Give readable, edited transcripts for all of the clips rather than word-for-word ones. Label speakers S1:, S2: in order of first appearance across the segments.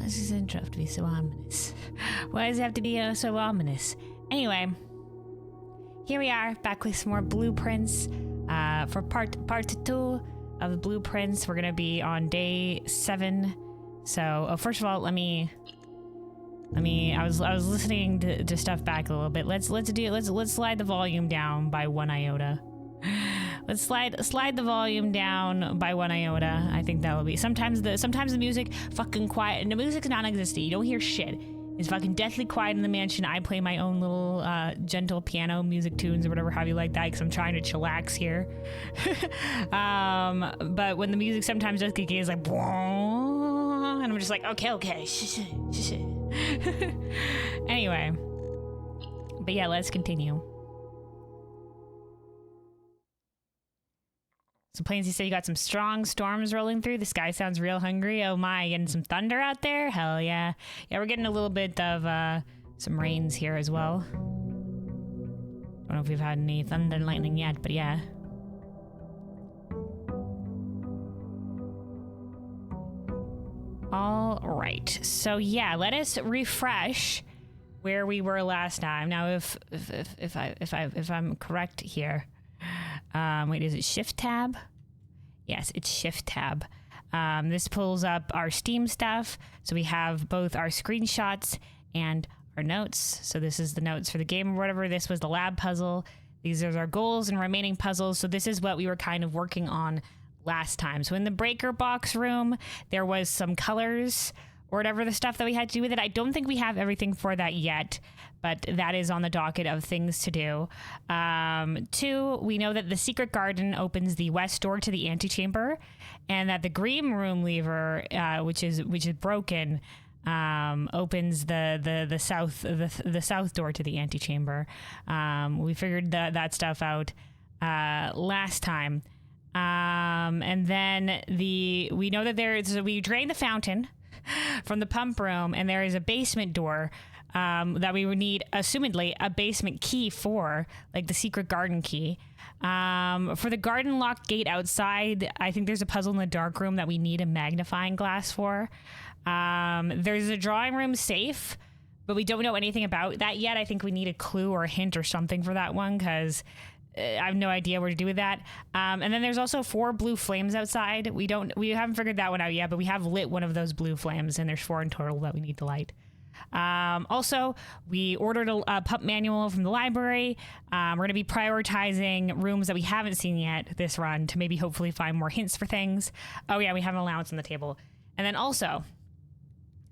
S1: This is intro have to be so ominous. Why does it have to be so ominous? Anyway, here we are back with some more blueprints for part 2 of the blueprints. We're gonna be on day 7. So first of all, let me. I was listening to stuff back a little bit. Let's slide the volume down by 1 iota. Let's slide the volume down by 1 iota. I think that will be. Sometimes the music fucking quiet, and the music's non-existent. You don't hear shit. It's fucking deathly quiet in the mansion. I play my own little gentle piano music tunes or whatever have you like that, because I'm trying to chillax here. But when the music sometimes does kick in, it's like, and I'm just like, okay, anyway. But yeah, let's continue. So Plainsy said you got some strong storms rolling through. The sky sounds real hungry. Oh my, getting some thunder out there? Hell yeah. Yeah, we're getting a little bit of some rains here as well. Don't know if we've had any thunder and lightning yet, but yeah. All right. So yeah, let us refresh where we were last time. Now, if I'm correct here. Wait, is it Shift Tab? Yes, it's Shift Tab. This pulls up our Steam stuff. So we have both our screenshots and our notes. So this is the notes for the game or whatever. This was the lab puzzle. These are our goals and remaining puzzles. So this is what we were kind of working on last time. So in the breaker box room, there was some colors or whatever the stuff that we had to do with it. I don't think we have everything for that yet, but that is on the docket of things to do. 2, we know that the secret garden opens the west door to the antechamber, and that the green room lever, which is broken, opens the south door to the antechamber. We figured that stuff out last time. And then we know that we drained the fountain from the pump room, and there is a basement door that we would need, assumedly, a basement key for, like the secret garden key. For the garden lock gate outside, I think there's a puzzle in the dark room that we need a magnifying glass for. There's a drawing room safe, but we don't know anything about that yet. I think we need a clue or a hint or something for that one, because I have no idea what to do with that. And then there's also 4 blue flames outside. We haven't figured that one out yet, but we have lit one of those blue flames, and there's 4 in total that we need to light. Also, we ordered a pump manual from the library. We're going to be prioritizing rooms that we haven't seen yet this run to maybe hopefully find more hints for things. Oh yeah, we have an allowance on the table. And then also,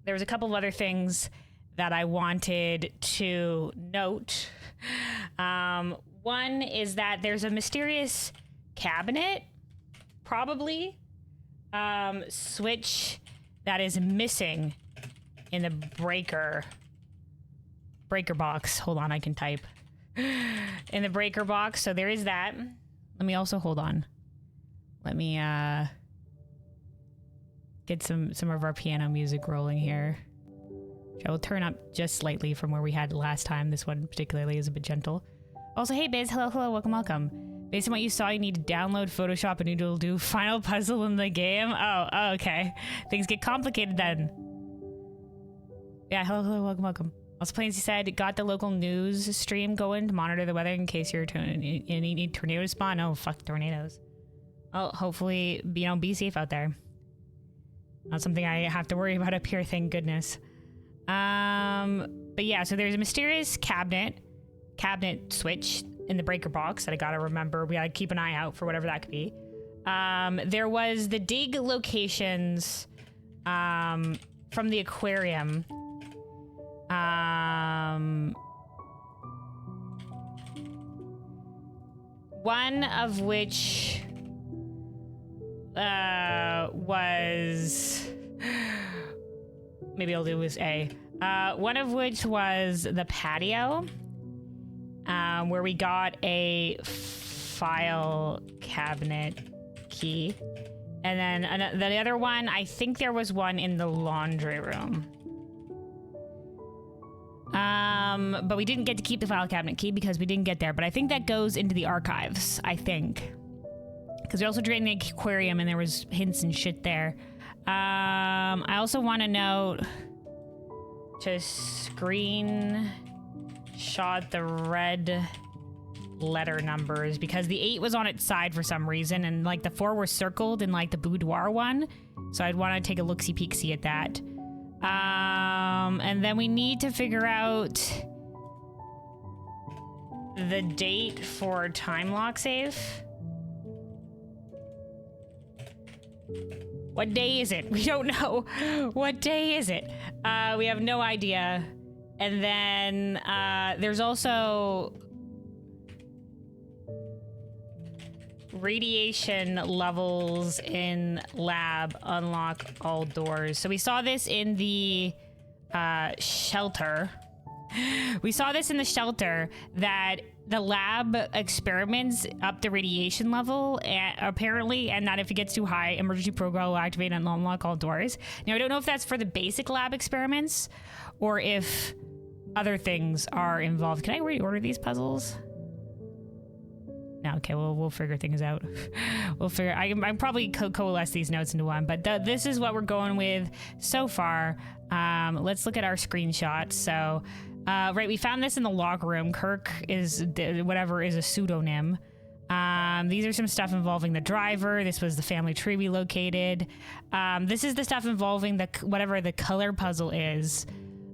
S1: there was a couple of other things that I wanted to note. One is that there's a mysterious cabinet, probably, switch that is missing in the breaker box. Hold on, I can type. In the breaker box, so there is that. Let me also, hold on. Let me get some of our piano music rolling here. Which I will turn up just slightly from where we had last time. This one particularly is a bit gentle. Also, hey Biz, hello, welcome. Based on what you saw, you need to download Photoshop and it'll do final puzzle in the game. Oh, okay. Things get complicated then. Yeah, hello, welcome. Also, Plainsy said, got the local news stream going to monitor the weather in case you're in any tornado spawn. Oh, fuck tornadoes. Oh, hopefully, be safe out there. Not something I have to worry about up here, thank goodness. But yeah, so there's a mysterious cabinet switch in the breaker box that I gotta remember. We gotta keep an eye out for whatever that could be. There was the dig locations from the aquarium. One of which was, maybe I'll do was A. One of which was the patio, where we got a file cabinet key. And then the other one, I think there was one in the laundry room. But we didn't get to keep the file cabinet key because we didn't get there. But I think that goes into the archives, I think. Because we also drained the aquarium and there was hints and shit there. I also want to note to screenshot the red letter numbers because the 8 was on its side for some reason, and like the 4 were circled in like the boudoir one. So I'd want to take a look-see-peek-see at that. And then we need to figure out the date for time lock save. What day is it? We don't know. What day is it? We have no idea. And then there's also radiation levels in lab unlock all doors. So we saw this in the shelter. We saw this in the shelter that the lab experiments up the radiation level apparently, and that if it gets too high, emergency program will activate and unlock all doors. Now I don't know if that's for the basic lab experiments or if other things are involved. Can I reorder these puzzles? No, okay, we'll figure things out. We'll figure. I'm probably coalesce these notes into one, but this is what we're going with so far. Let's look at our screenshots. So, right, we found this in the locker room. Kirk is whatever is a pseudonym. These are some stuff involving the driver. This was the family tree we located. This is the stuff involving the whatever the color puzzle is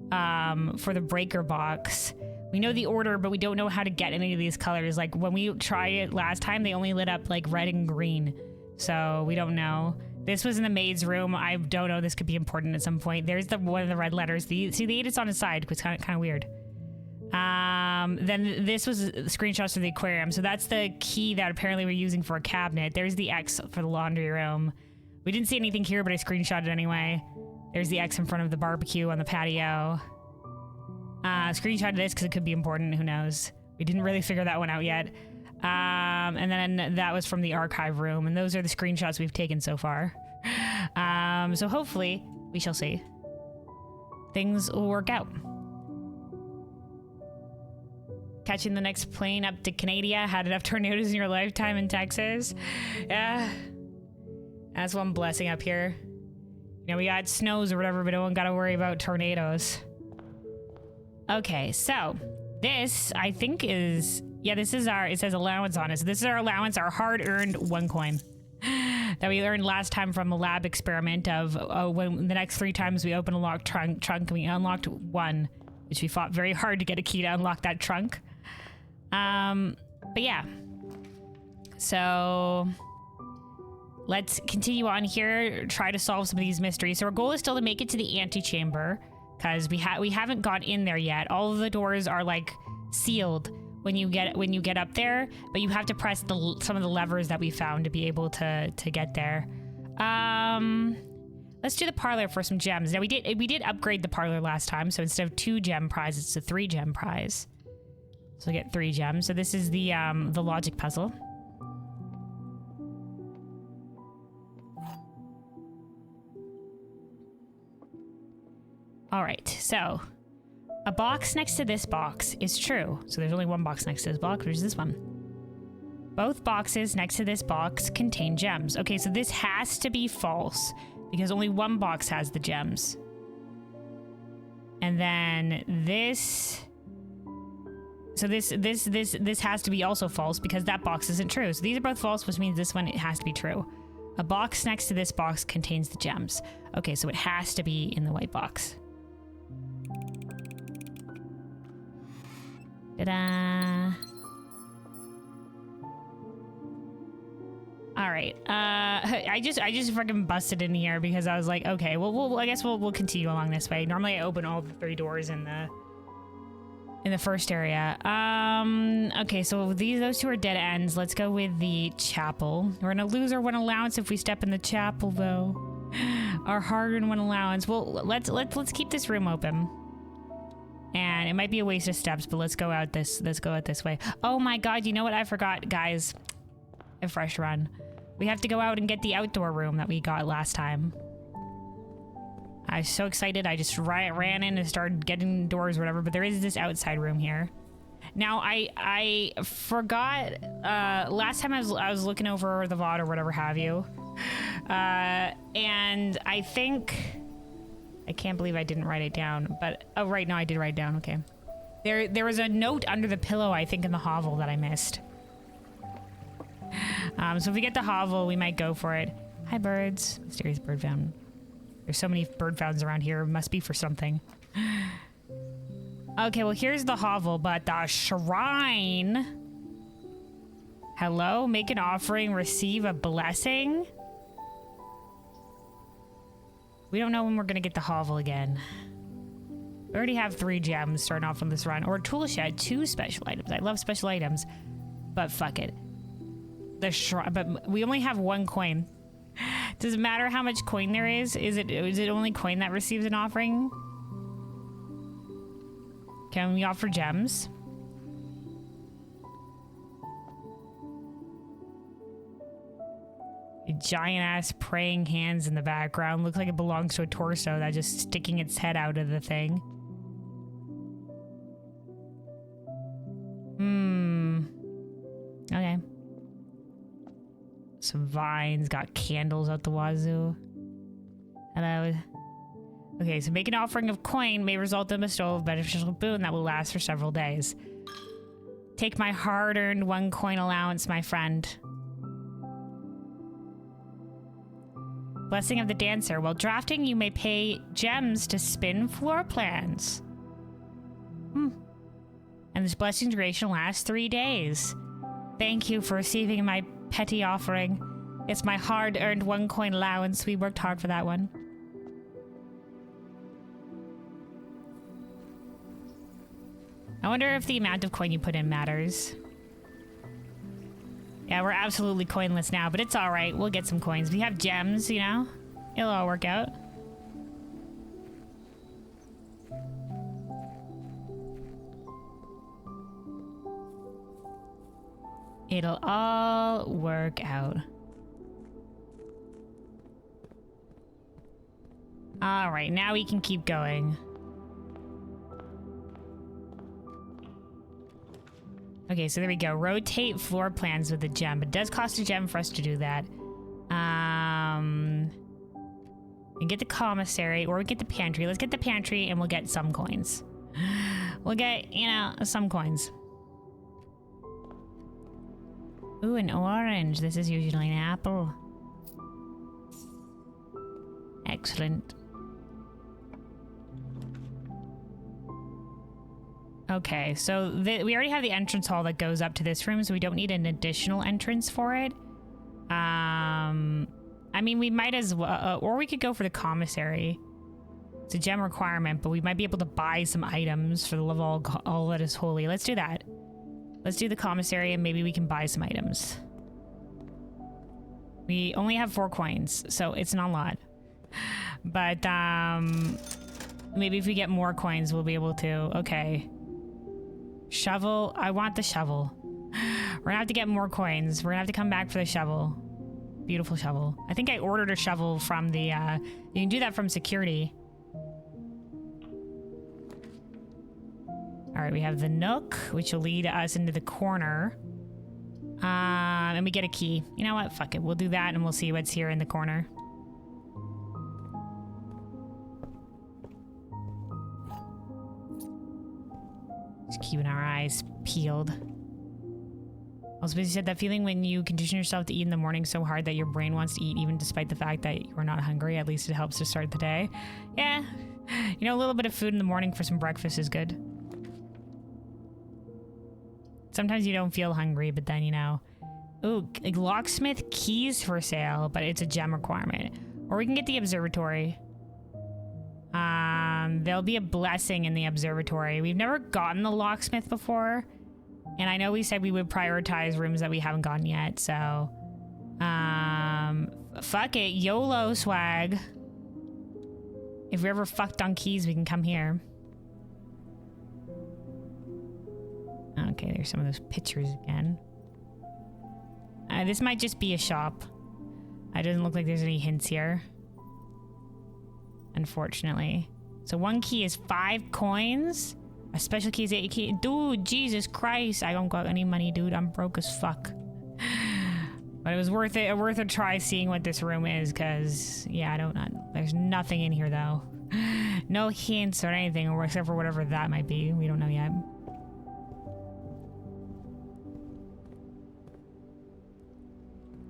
S1: for the breaker box. We know the order, but we don't know how to get any of these colors. Like when we tried it last time, they only lit up like red and green. So we don't know. This was in the maid's room. I don't know. This could be important at some point. There's one of the red letters. See the 8 is on its side, which is kind of weird. Then this was screenshots of the aquarium. So that's the key that apparently we're using for a cabinet. There's the X for the laundry room. We didn't see anything here, but I screenshot it anyway. There's the X in front of the barbecue on the patio. Screenshot this because it could be important. Who knows? We didn't really figure that one out yet. And then that was from the archive room. And those are the screenshots we've taken so far. So hopefully we shall see. Things will work out. Catching the next plane up to Canada. Had enough tornadoes in your lifetime in Texas? Yeah. That's one blessing up here. You know, we got snows or whatever, but no one got to worry about tornadoes. Okay, so this, I think is, yeah, this is our, it says allowance on it. So this is our allowance, our hard-earned 1 coin that we learned last time from the lab experiment of when the next 3 times we open a locked trunk, we unlocked 1, which we fought very hard to get a key to unlock that trunk. But yeah. So let's continue on here, try to solve some of these mysteries. So our goal is still to make it to the antechamber, because we haven't got in there yet. All of the doors are like sealed when you get up there, but you have to press some of the levers that we found to be able to get there. Let's do the parlor for some gems. Now we did upgrade the parlor last time, so instead of 2 gem prize, it's a 3 gem prize. So we get 3 gems. So this is the logic puzzle. All right, so a box next to this box is true. So there's only 1 box next to this box, which is this one. Both boxes next to this box contain gems. Okay, so this has to be false because only 1 box has the gems. And then this, so this has to be also false because that box isn't true. So these are both false, which means this one, it has to be true. A box next to this box contains the gems. Okay, so it has to be in the white box. Ta-da! All right. I just freaking busted in here because I was like, okay, well, I guess we'll continue along this way. Normally, I open all the 3 doors in the first area. Okay, so those 2 are dead ends. Let's go with the chapel. We're gonna lose our 1 allowance if we step in the chapel, though. Our hard-earned 1 allowance. Well, let's keep this room open. And it might be a waste of steps, but let's go out this way. Oh my god, you know what I forgot, guys? A fresh run. We have to go out and get the outdoor room that we got last time. I was so excited, I just ran in and started getting doors or whatever, but there is this outside room here. Now, I forgot, last time I was looking over the VOD or whatever have you, and And I think... I can't believe I didn't write it down, but... Oh, right, no, I did write it down, okay. There was a note under the pillow, I think, in the hovel that I missed. So if we get the hovel, we might go for it. Hi, birds. Mysterious bird fountain. There's so many bird fountains around here. It must be for something. Okay, well, here's the hovel, but the shrine... Hello? Make an offering, receive a blessing? We don't know when we're gonna get the hovel again. We already have 3 gems starting off on this run. Or a tool shed, 2 special items. I love special items. But fuck it. The shrine, but we only have 1 coin. Does it matter how much coin there is? Is it only coin that receives an offering? Can we offer gems? A giant ass praying hands in the background. Looks like it belongs to a torso that's just sticking its head out of the thing. Okay. Some vines, got candles out the wazoo. Hello. Okay, so make an offering of coin may result in a bestowal of beneficial boon that will last for several days. Take my hard-earned 1 coin allowance, my friend. Blessing of the Dancer. While drafting, you may pay gems to spin floor plans. And this blessing duration lasts 3 days. Thank you for receiving my petty offering. It's my hard-earned 1 coin allowance. We worked hard for that one. I wonder if the amount of coin you put in matters. Yeah, we're absolutely coinless now, but it's alright. We'll get some coins. We have gems, you know? It'll all work out. It'll all work out. Alright, now we can keep going. Okay, so there we go. Rotate floor plans with a gem. It does cost a gem for us to do that. We can get the commissary, or we get the pantry. Let's get the pantry, and we'll get some coins. We'll get, you know, some coins. Ooh, an orange. This is usually an apple. Excellent. Okay, so we already have the entrance hall that goes up to this room, so we don't need an additional entrance for it. I mean, we might as well, or we could go for the commissary. It's a gem requirement, but we might be able to buy some items for the love of all that is holy. Let's do that. Let's do the commissary, and maybe we can buy some items. We only have 4 coins, so it's not a lot. But, maybe if we get more coins, we'll be able to. Okay. Shovel. I want the shovel. We're gonna have to get more coins. We're gonna have to come back for the shovel. Beautiful shovel. I think I ordered a shovel from the, you can do that from security. All right, we have the nook, which will lead us into the corner. And we get a key. You know what? Fuck it. We'll do that and we'll see what's here in the corner. Just keeping our eyes peeled. Also, you said that feeling when you condition yourself to eat in the morning so hard that your brain wants to eat even despite the fact that you're not hungry. At least it helps to start the day. Yeah. You know, a little bit of food in the morning for some breakfast is good. Sometimes you don't feel hungry, but then, you know. Ooh, locksmith keys for sale, but it's a gem requirement. Or we can get the observatory. There'll be a blessing in the observatory. We've never gotten the locksmith before. And I know we said we would prioritize rooms that we haven't gotten yet, so... fuck it. YOLO swag. If we ever fucked on keys, we can come here. Okay, there's some of those pictures again. This might just be a shop. It doesn't look like there's any hints here. Unfortunately. So 1 key is 5 coins. A special key is 8 keys. Dude, Jesus Christ. I don't got any money, dude. I'm broke as fuck. But it was worth a try seeing what this room is, because, yeah, there's nothing in here, though. No hints or anything, or except for whatever that might be. We don't know yet.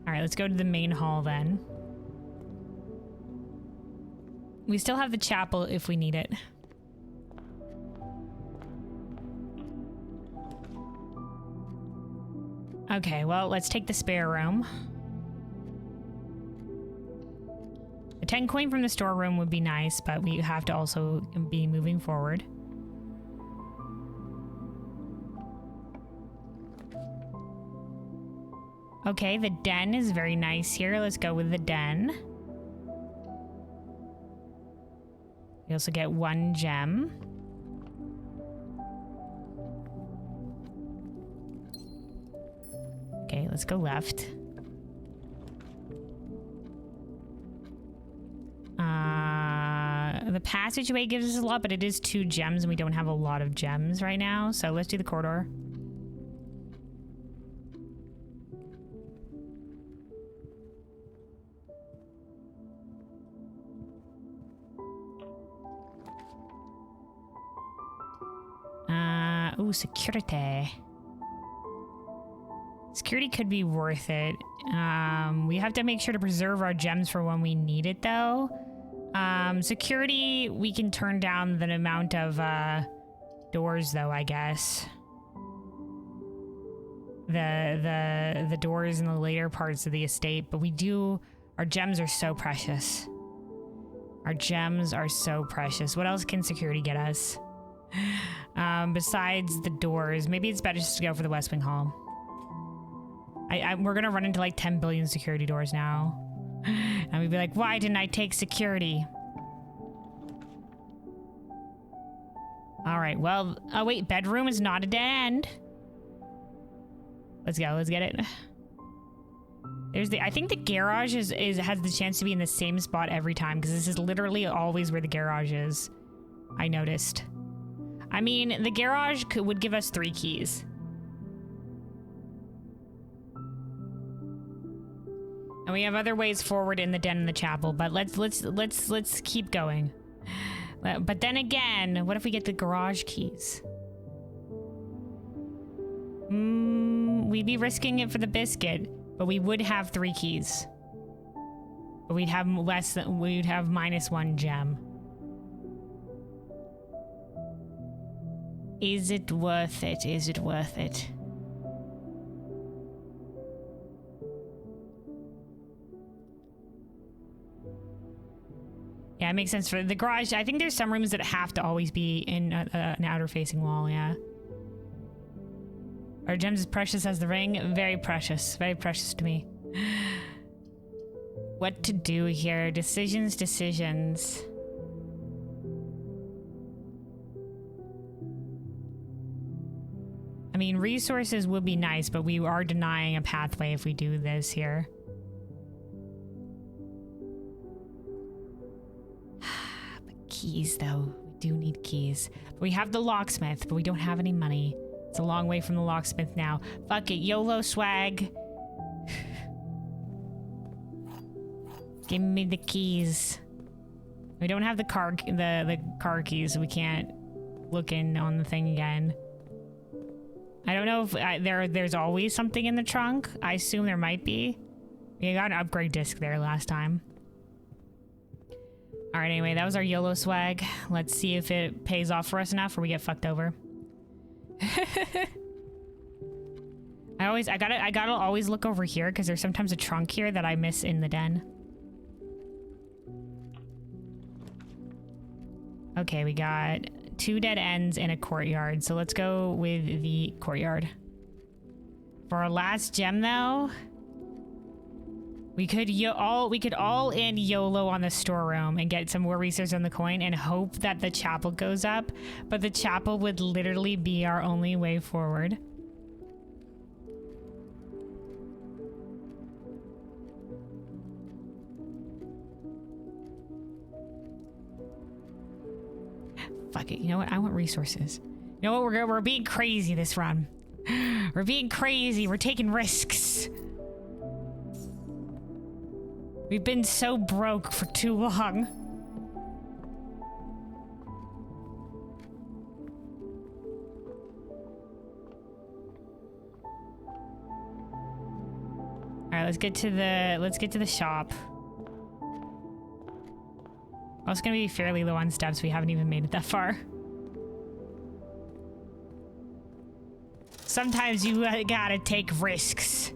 S1: Alright, let's go to the main hall, then. We still have the chapel if we need it. Okay, well, let's take the spare room. A 10 coin from the storeroom would be nice, but we have to also be moving forward. Okay, the den is very nice here. Let's go with the den. We also get 1 gem. Okay, let's go left. The passageway gives us a lot, but it is 2 gems, and we don't have a lot of gems right now. So let's do the corridor. Ooh, security. Security could be worth it. We have to make sure to preserve our gems for when we need it, though. Security, we can turn down the amount of doors, though, I guess. The doors in the later parts of the estate, but our gems are so precious. Our gems are so precious. What else can security get us? Besides the doors, maybe it's better just to go for the West Wing Hall. We're gonna run into like 10 billion security doors now. And we'd be like, why didn't I take security? Alright, well, oh wait, bedroom is not a dead end. Let's go, let's get it. I think the garage has the chance to be in the same spot every time, because this is literally always where the garage is. I noticed. I mean, the garage would give us 3 keys. And we have other ways forward in the den and the chapel, but let's keep going. But then again, what if we get the garage keys? We'd be risking it for the biscuit, but we would have 3 keys. But we'd have -1 gem. Is it worth it? Is it worth it? Yeah, it makes sense for the garage. I think there's some rooms that have to always be in an outer facing wall, yeah. Are gems as precious as the ring? Very precious to me. What to do here? Decisions. I mean, resources would be nice, but we are denying a pathway if we do this here. But keys, though. We do need keys. We have the locksmith, but we don't have any money. It's a long way from the locksmith now. Fuck it, YOLO swag. Give me the keys. We don't have the car keys, so we can't look in on the thing again. I don't know if there's always something in the trunk. I assume there might be. We got an upgrade disc there last time. All right, anyway, that was our YOLO swag. Let's see if it pays off for us enough or we get fucked over. I gotta always look over here because there's sometimes a trunk here that I miss in the den. Okay, we got 2 dead ends in a courtyard, so let's go with the courtyard. For our last gem, though, we could all in YOLO on the storeroom and get some more resources on the coin and hope that the chapel goes up, but the chapel would literally be our only way forward. Fuck it. You know what? I want resources. You know what? We're being crazy this run. We're being crazy. We're taking risks. We've been so broke for too long. All right, let's get to the shop. Oh, it's gonna be fairly low on steps. We haven't even made it that far. Sometimes you gotta take risks.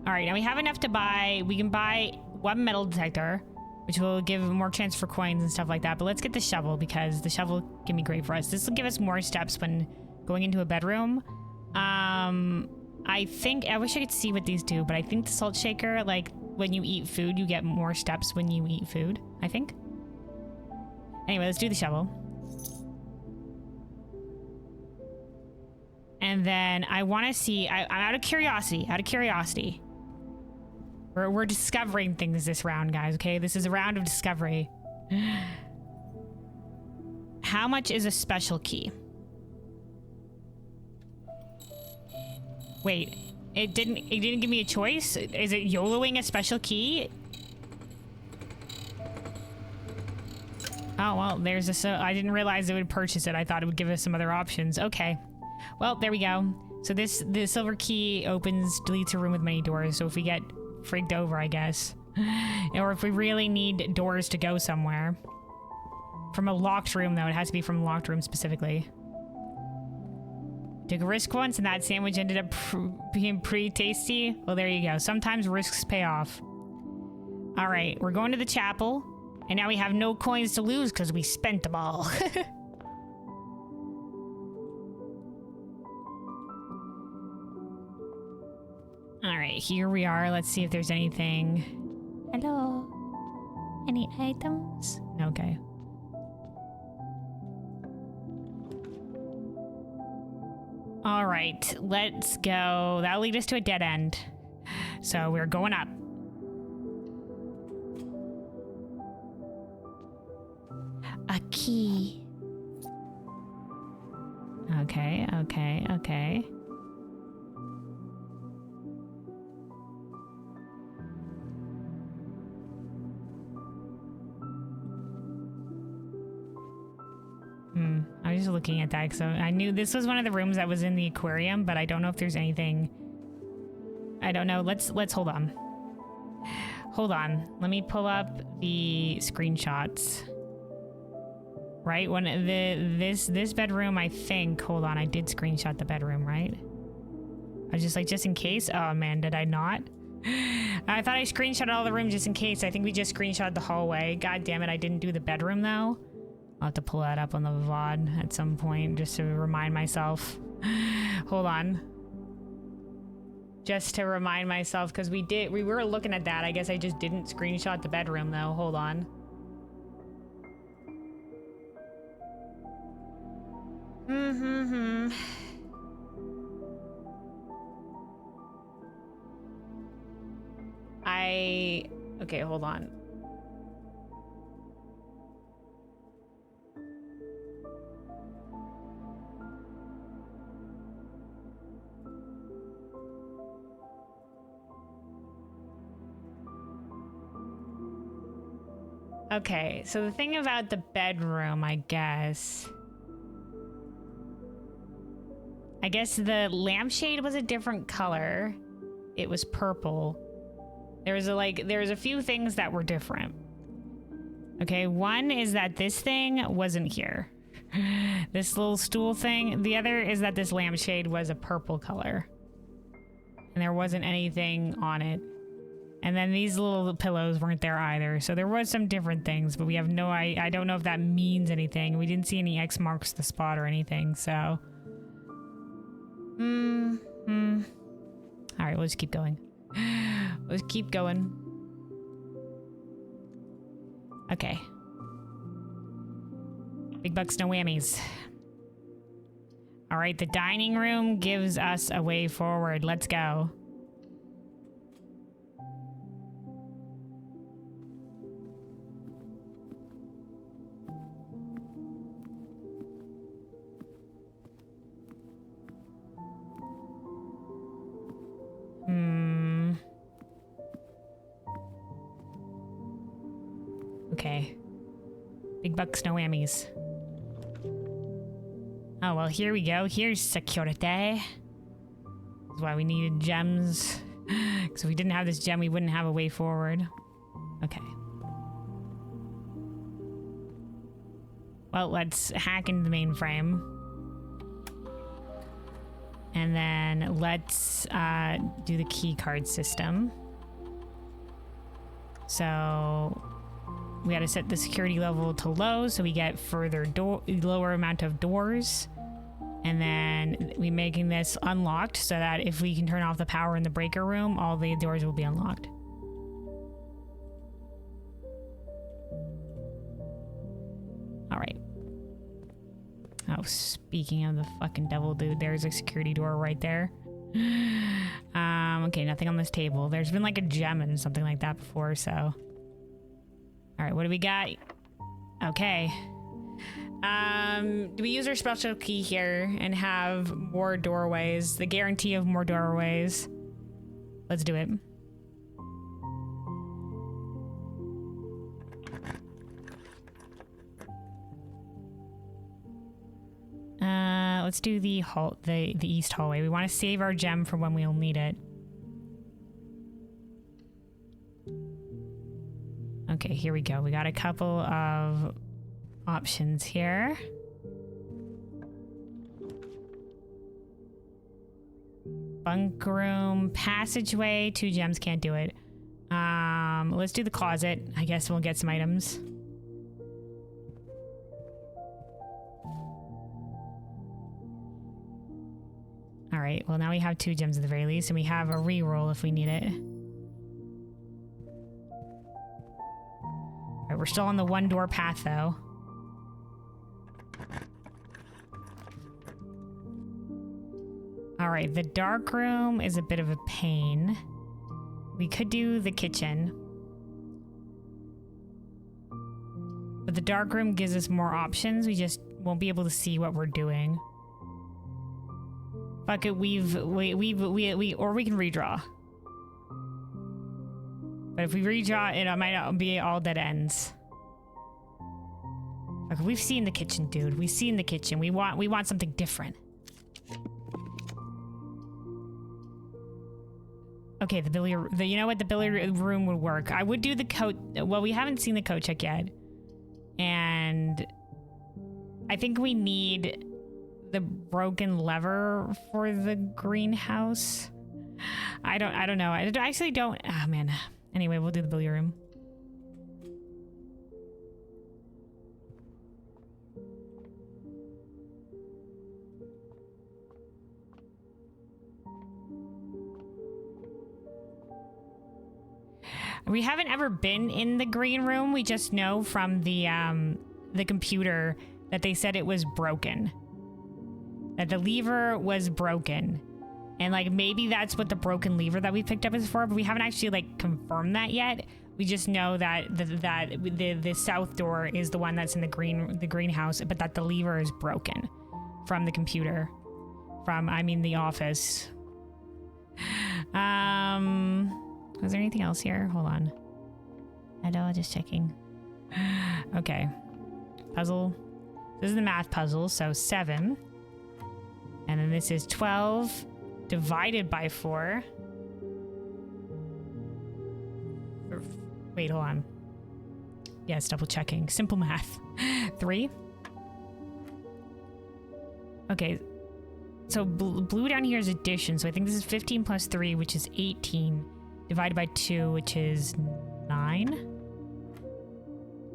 S1: All right, now we have enough to buy. We can buy one metal detector, which will give more chance for coins and stuff like that. But let's get the shovel because the shovel can be great for us. This will give us more steps when going into a bedroom. I think, I wish I could see what these do, but I think the salt shaker, like when you eat food, you get more steps when you eat food, I think. Anyway, let's do the shovel. And then I want to see, I'm out of curiosity. We're discovering things this round, guys, okay? This is a round of discovery. How much is a special key? Wait, it didn't give me a choice? Is it YOLOing a special key? Oh, well, there's a, I didn't realize it would purchase it. I thought it would give us some other options. Okay. Well, there we go. So the silver key deletes a room with many doors. So if we get freaked over, I guess. Or if we really need doors to go somewhere. From a locked room, though. It has to be from a locked room specifically. Took a risk once and that sandwich ended up being pretty tasty. Well, there you go. Sometimes risks pay off. All right, we're going to the chapel. And now we have no coins to lose because we spent them all. All right, here we are. Let's see if there's anything. Hello? Any items? Okay. All right, let's go. That'll lead us to a dead end. So we're going up. A key. Okay, okay, okay. I was just looking at that because I knew this was one of the rooms that was in the aquarium, but I don't know if there's anything. I don't know. Let's hold on. Hold on. Let me pull up the screenshots. Right when this bedroom, I think. Hold on, I did screenshot the bedroom, right? I was just like, just in case. Oh man, did I not? I thought I screenshot all the rooms just in case. I think we just screenshot the hallway. God damn it, I didn't do the bedroom though. I'll have to pull that up on the VOD at some point just to remind myself. Hold on. Just to remind myself, because we were looking at that. I guess I just didn't screenshot the bedroom though. Hold on. Okay, hold on. Okay, so the thing about the bedroom, I guess the lampshade was a different color. It was purple. There was a few things that were different. Okay, one is that this thing wasn't here. This little stool thing. The other is that this lampshade was a purple color. And there wasn't anything on it. And then these little pillows weren't there either. So there was some different things, but we have no, I don't know if that means anything. We didn't see any X marks the spot or anything, so. All right, we'll just keep going. Let's keep going. Okay. Big bucks, no whammies. All right, the dining room gives us a way forward. Let's go. Big bucks, no whammies. Oh, well, here we go. Here's security. That's why we needed gems. Because if we didn't have this gem, we wouldn't have a way forward. Okay. Well, let's hack into the mainframe. And then let's do the key card system. So we got to set the security level to low so we get lower amount of doors. And then we're making this unlocked so that if we can turn off the power in the breaker room, all the doors will be unlocked. All right. Oh, speaking of the fucking devil, dude, there's a security door right there. Okay, nothing on this table. There's been like a gem and something like that before, so. All right, what do we got? Okay. Do we use our special key here and have more doorways? The guarantee of more doorways. Let's do it. Let's do the east hallway. We want to save our gem for when we'll need it. Okay, here we go. We got a couple of options here. Bunk room, passageway, 2 gems, can't do it. Let's do the closet. I guess we'll get some items. All right, well now we have 2 gems at the very least, and we have a reroll if we need it. All right, we're still on the 1 door path though. All right, the dark room is a bit of a pain. We could do the kitchen. But the dark room gives us more options. We just won't be able to see what we're doing. Fuck it, or we can redraw. But if we redraw it, might not be all dead ends. Okay, we've seen the kitchen, dude. We've seen the kitchen. We want something different. Okay, you know what? The billiard room would work. I would do the coat. Well, we haven't seen the coat check yet, and I think we need the broken lever for the greenhouse. I don't know. I actually don't. Oh man. Anyway, we'll do the billiard room. We haven't ever been in the green room. We just know from the computer that they said it was broken. That the lever was broken. And like maybe that's what the broken lever that we picked up is for, but we haven't actually like confirmed that yet. We just know that the south door is the one that's in the greenhouse, but that the lever is broken from the computer. The office. Was there anything else here? Hold on. Hello, just checking. Okay. Puzzle. This is the math puzzle, so 7. And then this is 12 divided by 4. Wait, hold on. Yes, double checking. Simple math. 3. Okay. So blue down here is addition. So I think this is 15 plus 3, which is 18. Divided by 2, which is 9.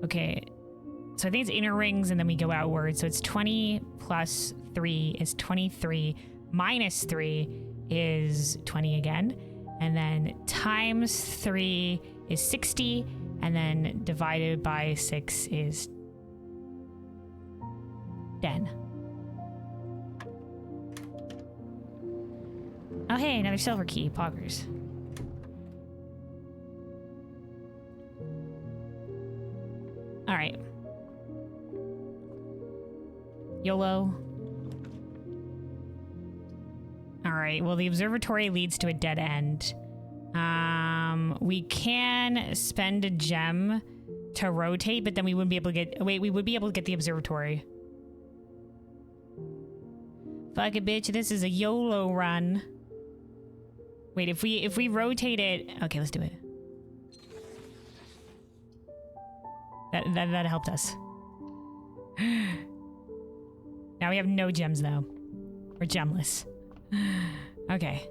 S1: Okay. So I think it's inner rings and then we go outward. So it's 20 plus 3 is 23. Minus 3 is 20 again. And then times 3 is 60. And then divided by 6 is 10. Oh, hey, another silver key. Poggers. All right. YOLO. All right. Well, the observatory leads to a dead end. We can spend a gem to rotate, but then we wouldn't be able to get... Wait, we would be able to get the observatory. Fuck it, bitch. This is a YOLO run. Wait, if we rotate it... Okay, let's do it. That helped us. Now we have no gems, though. We're gemless. Okay.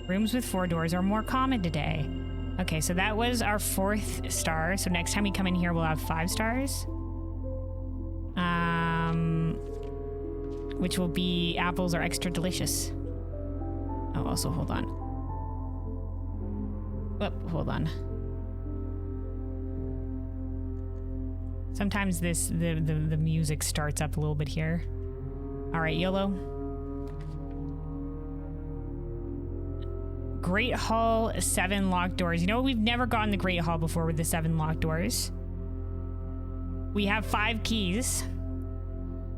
S1: Rooms with 4 doors are more common today. Okay, so that was our 4th star. So next time we come in here, we'll have 5 stars. Which will be apples are extra delicious. Oh, also, hold on. Oh, hold on. Sometimes the music starts up a little bit here. All right, YOLO. Great Hall, 7 locked doors. You know, we've never gotten the Great Hall before with the 7 locked doors. We have 5 keys.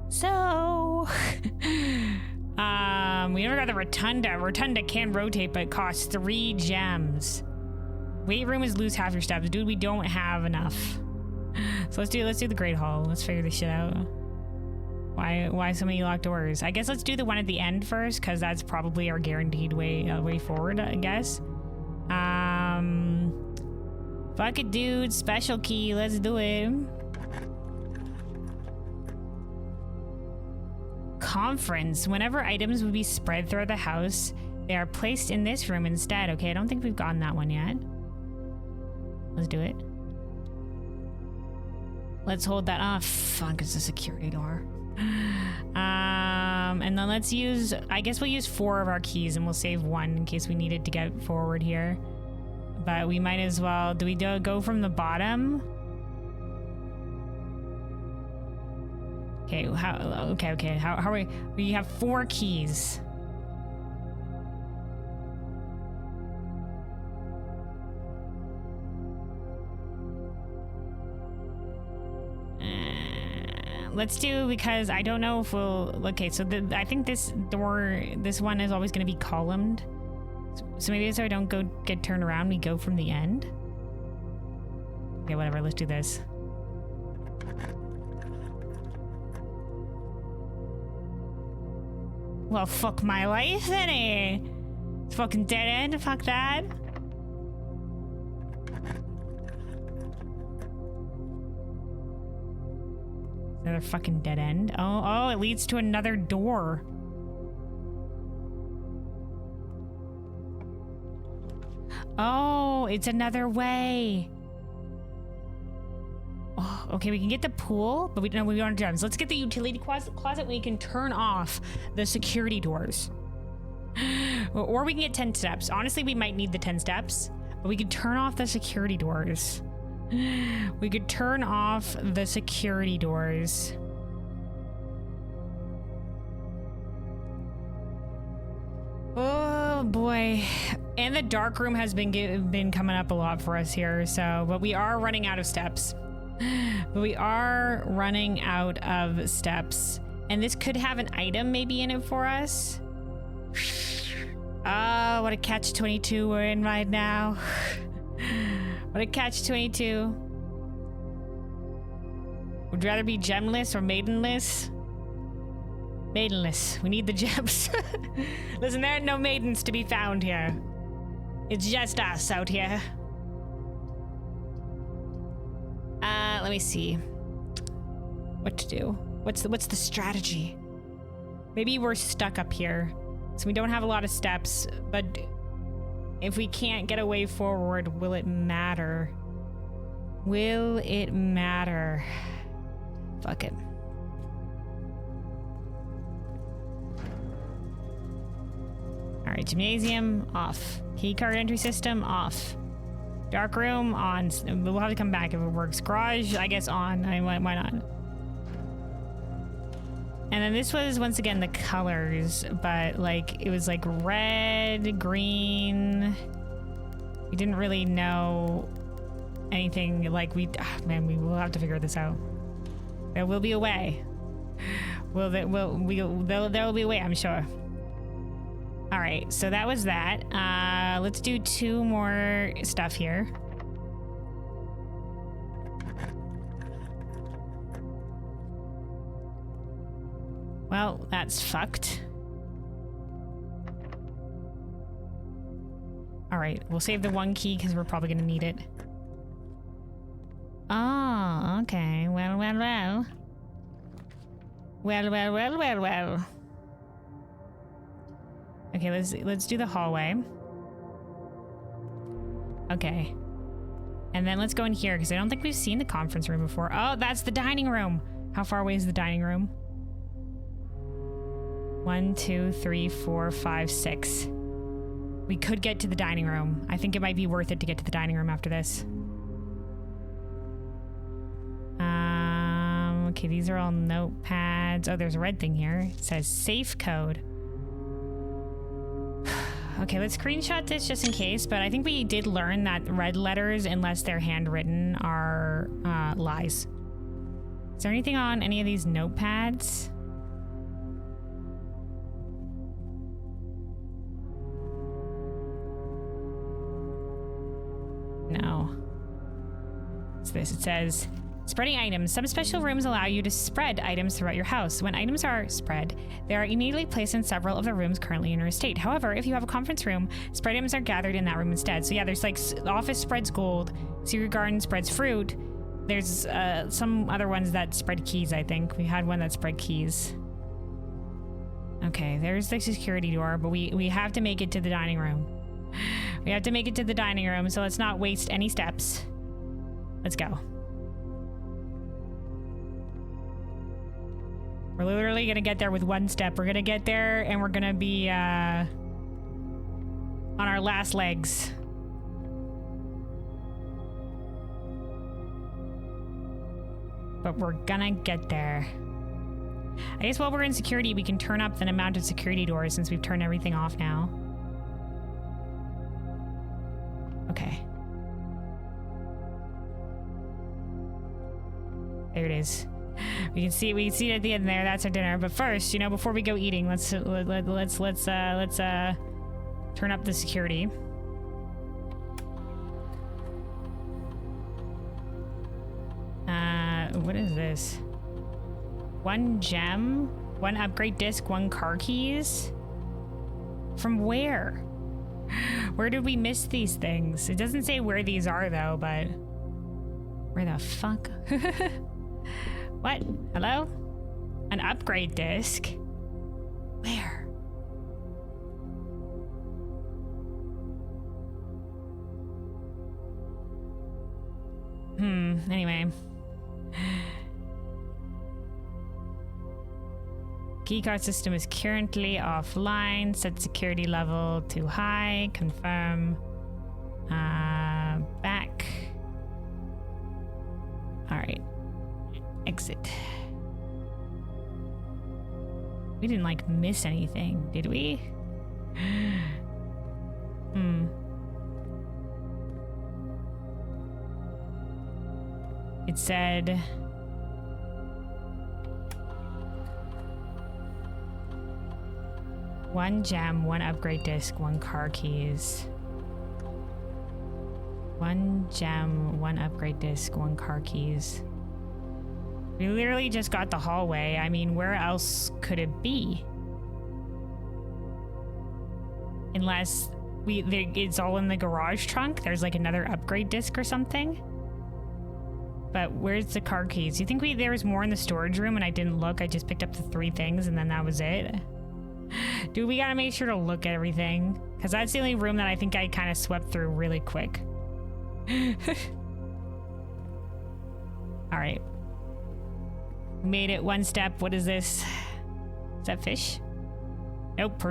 S1: So, we never got the Rotunda. Rotunda can rotate, but costs 3 gems. Weight room is lose half your steps. Dude, we don't have enough. So let's do the Great Hall. Let's figure this shit out. Why so many locked doors? I guess let's do the one at the end first, because that's probably our guaranteed way forward, I guess. Fuck it, dude. Special key. Let's do it. Conference. Whenever items would be spread throughout the house, they are placed in this room instead. Okay, I don't think we've gotten that one yet. Let's do it. Let's hold that off. Fuck, it's a security door. And then let's use, I guess we'll use 4 of our keys and we'll save 1 in case we needed to get forward here. But we might as well, do we go from the bottom? Okay, okay. How are we have 4 keys. Let's do, because I don't know if we'll... Okay, so I think this one is always going to be columned. So maybe so I don't get turned around, we go from the end. Okay, whatever, let's do this. Well, fuck my life, then, eh? It's fucking dead end, fuck that. Another fucking dead end. Oh, it leads to another door. Oh, it's another way. Oh, okay, we can get the pool, but we don't have gems. Let's get the utility closet where we can turn off the security doors. Or we can get 10 steps. Honestly, we might need the 10 steps, but we can turn off the security doors. We could turn off the security doors. Oh boy. And the dark room has been coming up a lot for us here, so, but we are running out of steps. And this could have an item maybe in it for us. Oh, what a catch-22 we're in right now. What a catch-22. Would you rather be gemless or maidenless? Maidenless. We need the gems. Listen, there are no maidens to be found here. It's just us out here. Let me see. What to do? What's the strategy? Maybe we're stuck up here, so we don't have a lot of steps, but if we can't get a way forward, will it matter? Will it matter? Fuck it. All right, gymnasium off. Keycard entry system off. Dark room on. We'll have to come back if it works. Garage, I guess, on. I mean, why not? And then this was, once again, the colors, but like, it was like red, green. We didn't really know anything, like man, we will have to figure this out. There will be a way. There will be a way, I'm sure. All right, so that was that. Let's do 2 more stuff here. Well, that's fucked. All right, we'll save the 1 key because we're probably gonna need it. Oh, okay. Well, well, well. Well, well, well, well, well. Okay, let's do the hallway. Okay. And then let's go in here because I don't think we've seen the conference room before. Oh, that's the dining room. How far away is the dining room? 1, 2, 3, 4, 5, 6. We could get to the dining room. I think it might be worth it to get to the dining room after this. Okay, these are all notepads. Oh, there's a red thing here. It says safe code. Okay, let's screenshot this just in case, but I think we did learn that red letters, unless they're handwritten, are lies. Is there anything on any of these notepads? No. It's this. It says, spreading items. Some special rooms allow you to spread items throughout your house. When items are spread, they are immediately placed in several of the rooms currently in your estate. However, if you have a conference room, spread items are gathered in that room instead. So yeah, there's like the office spreads gold, secret garden spreads fruit. There's some other ones that spread keys, I think. We had one that spread keys. Okay, there's the security door, but we have to make it to the dining room. We have to make it to the dining room, so let's not waste any steps. Let's go. We're literally gonna get there with 1 step. We're gonna get there and we're gonna be on our last legs. But we're gonna get there. I guess while we're in security, we can turn up the amount of security doors since we've turned everything off now. Okay. There it is. We can see it at the end there. That's our dinner. But first, you know, before we go eating, let's turn up the security. What is this? 1 gem, 1 upgrade disc, 1 car keys. From where? Where did we miss these things? It doesn't say where these are though, but where the fuck? What? Hello? An upgrade disc? Where? Anyway. Keycard system is currently offline. Set security level to high. Confirm. Back. Alright. Exit. We didn't like miss anything, did we? It said one gem, 1 upgrade disc, 1 car keys. 1 gem, 1 upgrade disc, 1 car keys. We literally just got the hallway. I mean, where else could it be? Unless it's all in the garage trunk. There's like another upgrade disc or something. But where's the car keys? You think there was more in the storage room and I didn't look? I just picked up the 3 things and then that was it? Dude, we gotta make sure to look at everything. Because that's the only room that I think I kind of swept through really quick. Alright. Made it 1 step. What is this? Is that fish? Nope.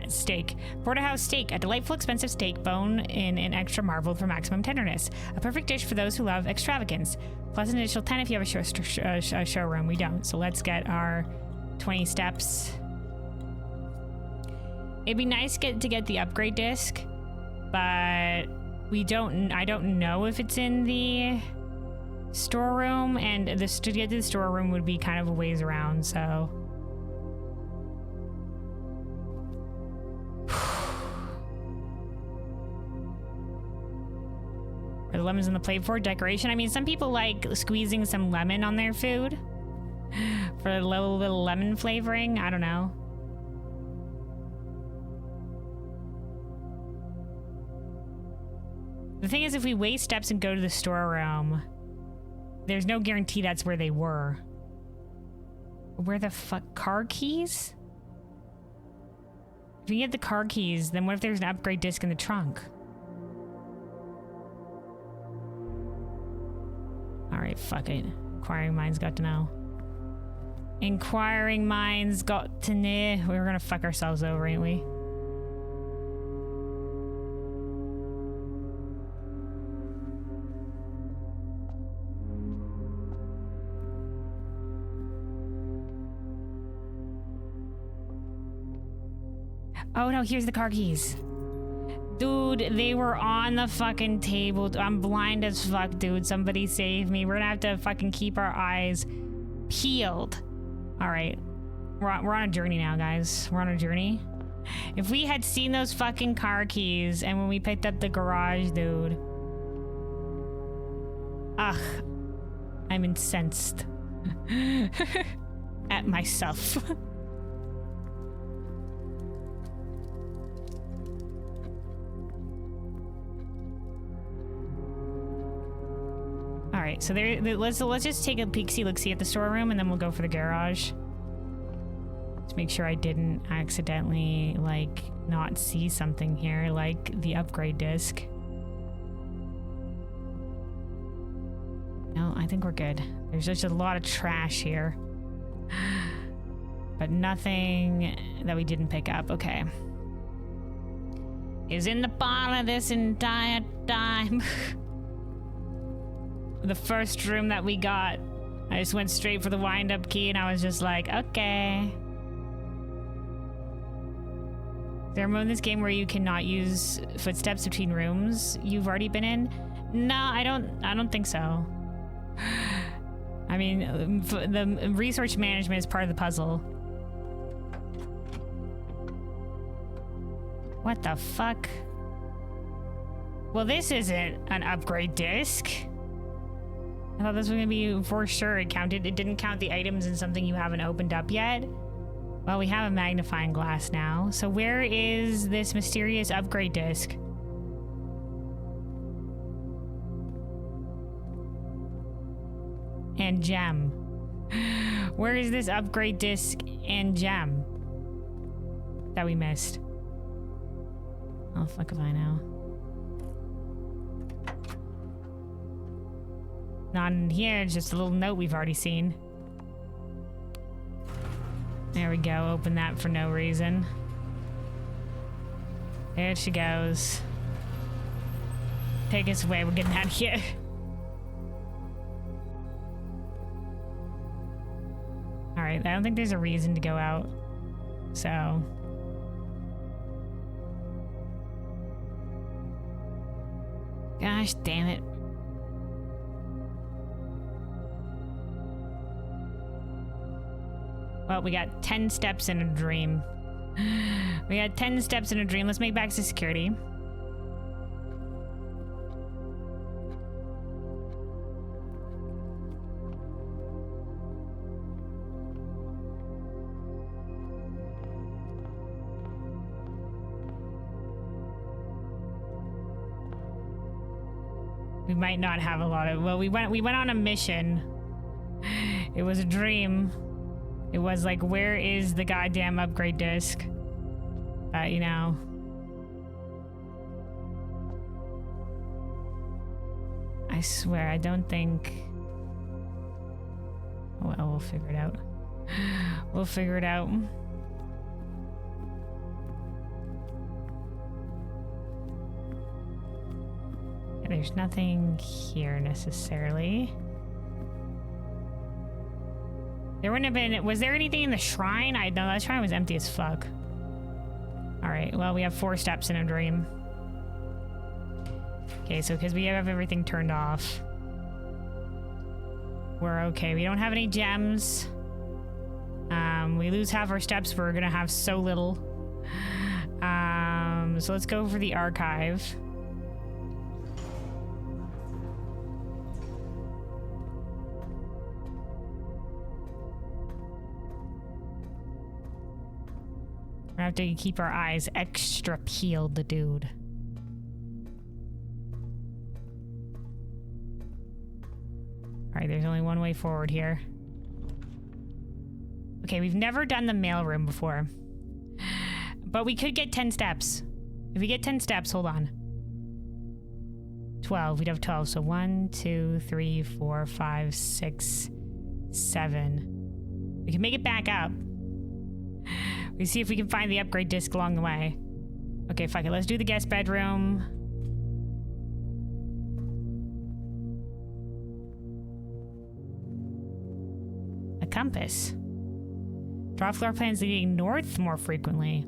S1: Steak. Porterhouse steak, a delightful, expensive steak, bone in an extra marbled for maximum tenderness. A perfect dish for those who love extravagance. Plus an additional 10 if you have a showroom. We don't. So let's get our 20 steps. It'd be nice to get the upgrade disc, but I don't know if it's in the storeroom, and to get to the storeroom would be kind of a ways around, so. Are the lemons on the plate for decoration? I mean, some people like squeezing some lemon on their food for a little lemon flavoring. I don't know. The thing is, if we waste steps and go to the storeroom, there's no guarantee that's where they were. Where the fuck? Car keys? If we get the car keys, then what if there's an upgrade disc in the trunk? Alright, fuck it. Inquiring minds got to know. Inquiring minds got to know. We were gonna fuck ourselves over, ain't we? Oh no, here's the car keys. Dude, they were on the fucking table. I'm blind as fuck, dude. Somebody save me. We're gonna have to fucking keep our eyes peeled. All right, we're on a journey now, guys. We're on a journey. If we had seen those fucking car keys and when we picked up the garage, dude. Ugh, I'm incensed at myself. All right, so let's just take a peek, see at the storeroom, and then we'll go for the garage. Let's make sure I didn't accidentally like not see something here, like the upgrade disc. No, I think we're good. There's just a lot of trash here, but nothing that we didn't pick up. Okay, is in the parlor this entire time. The first room that we got, I just went straight for the wind-up key and I was just like, okay. Is there a mode in this game where you cannot use footsteps between rooms you've already been in? No, I don't think so. I mean, the resource management is part of the puzzle. What the fuck? Well, this isn't an upgrade disc. I thought this was gonna be for sure. It didn't count the items in something you haven't opened up yet. Well, we have a magnifying glass now. So where is this mysterious upgrade disc? And gem. Where is this upgrade disc and gem that we missed? Oh, fuck if I know. Not in here, it's just a little note we've already seen. There we go, open that for no reason. There she goes. Take us away, we're getting out of here. Alright, I don't think there's a reason to go out. So... gosh damn it. Well, we got 10 steps in a dream. We got 10 steps in a dream. Let's make back to security. We might not have a lot of... well, we went on a mission. It was a dream. It was like, where is the goddamn upgrade disc? You know. I swear, I don't think... well, we'll figure it out. We'll figure it out. There's nothing here necessarily. There wouldn't have been... was there anything in the shrine? I know that shrine was empty as fuck. Alright, well, we have 4 steps in a dream. Okay, so because we have everything turned off, we're okay. We don't have any gems. We lose half our steps. We're gonna have so little. So let's go for the archive. We have to keep our eyes extra peeled, dude. Alright, there's only one way forward here. Okay, we've never done the mailroom before. But we could get 10 steps. If we get 10 steps, hold on. 12, we'd have 12. So 1, 2, 3, 4, 5, 6, 7. We can make it back up. We see if we can find the upgrade disc along the way. Okay, fuck it. Let's do the guest bedroom. A compass. Draw floor plans leading north more frequently.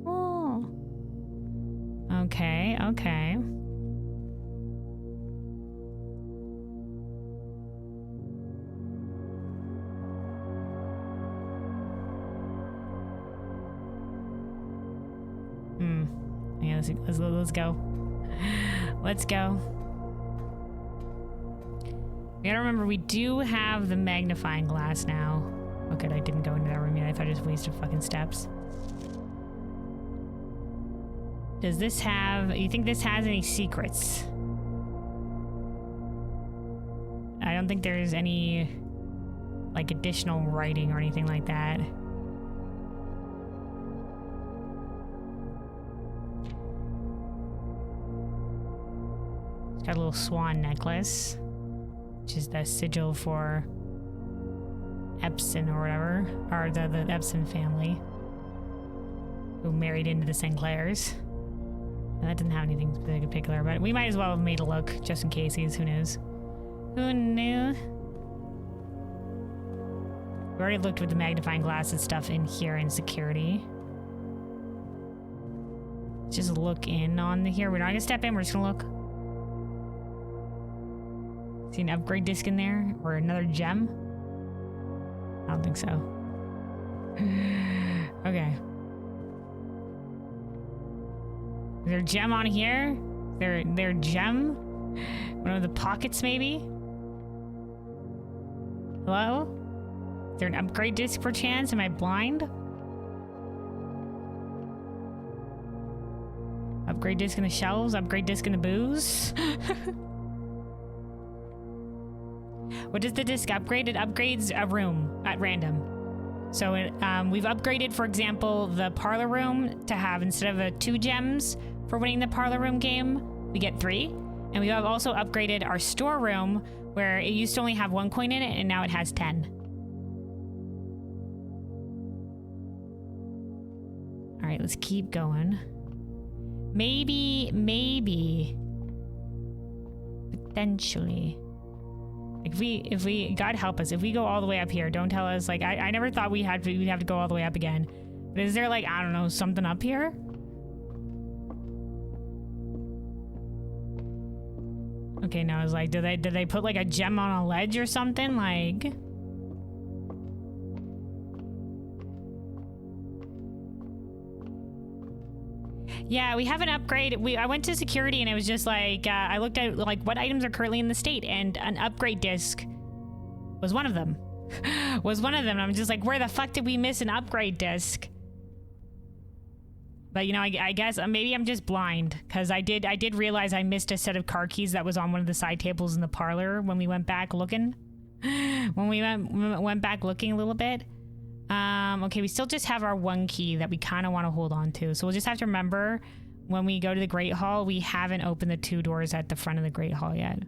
S1: Oh. Okay, okay. Yeah, let's go. Let's go. We gotta remember, we do have the magnifying glass now. Oh good, I didn't go into that room yet. I thought I just wasted fucking steps. Does this have... You think this has any secrets? I don't think there's any, like, additional writing or anything like that. It's got a little swan necklace, which is the sigil for Epson or whatever, or the Epson family, who married into the Sinclairs. And that didn't have anything particular, but we might as well have made a look just in case. Who knows? Who knew? We already looked with the magnifying glass and stuff in here in security. Let's just look in on here. We're not gonna step in, we're just gonna look. See an upgrade disc in there? Or another gem? I don't think so. Okay. Is there a gem on here? Is there a gem? One of the pockets, maybe? Hello? Is there an upgrade disc per chance? Am I blind? Upgrade disc in the shelves? Upgrade disc in the booze? What does the disc upgrade? It upgrades a room at random. So we've upgraded, for example, the parlor room to have, instead of 2 gems for winning the parlor room game, we get 3. And we have also upgraded our storeroom, where it used to only have 1 coin in it, and now it has 10. All right, let's keep going. Maybe, potentially. If we, God help us, if we go all the way up here, don't tell us, like, I never thought we'd have to go all the way up again. But is there, like, I don't know, something up here? Okay, no, I was like, did they put, like, a gem on a ledge or something? Like... Yeah, we have an upgrade. I went to security and it was just like, I looked at like what items are currently in the state, and an upgrade disc was one of them. I'm just like, where the fuck did we miss an upgrade disc? But you know, I guess maybe I'm just blind, because I did realize I missed a set of car keys that was on one of the side tables in the parlor when we went back looking. When we went back looking a little bit. Okay, we still just have our 1 key that we kind of want to hold on to. So we'll just have to remember, when we go to the Great Hall, we haven't opened the 2 doors at the front of the Great Hall yet.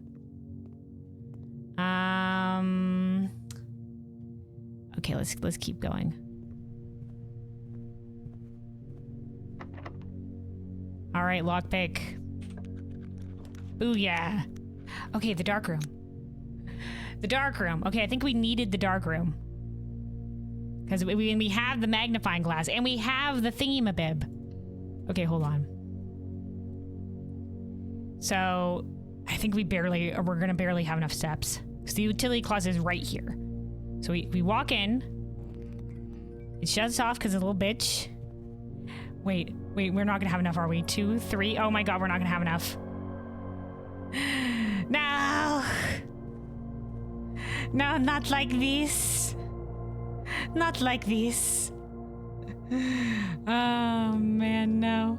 S1: Okay, let's keep going. All right, lockpick. Booyah. Okay, the dark room. The dark room. Okay, I think we needed the dark room. Because we have the magnifying glass, and we have the thingy-mabib. Okay, hold on. So, I think we're gonna barely have enough steps. Because the utility closet is right here. So we walk in. It shuts off because it's a little bitch. Wait, we're not gonna have enough, are we? 2, 3, oh my god, we're not gonna have enough. No! No, not like this. Not like this. Oh man, no.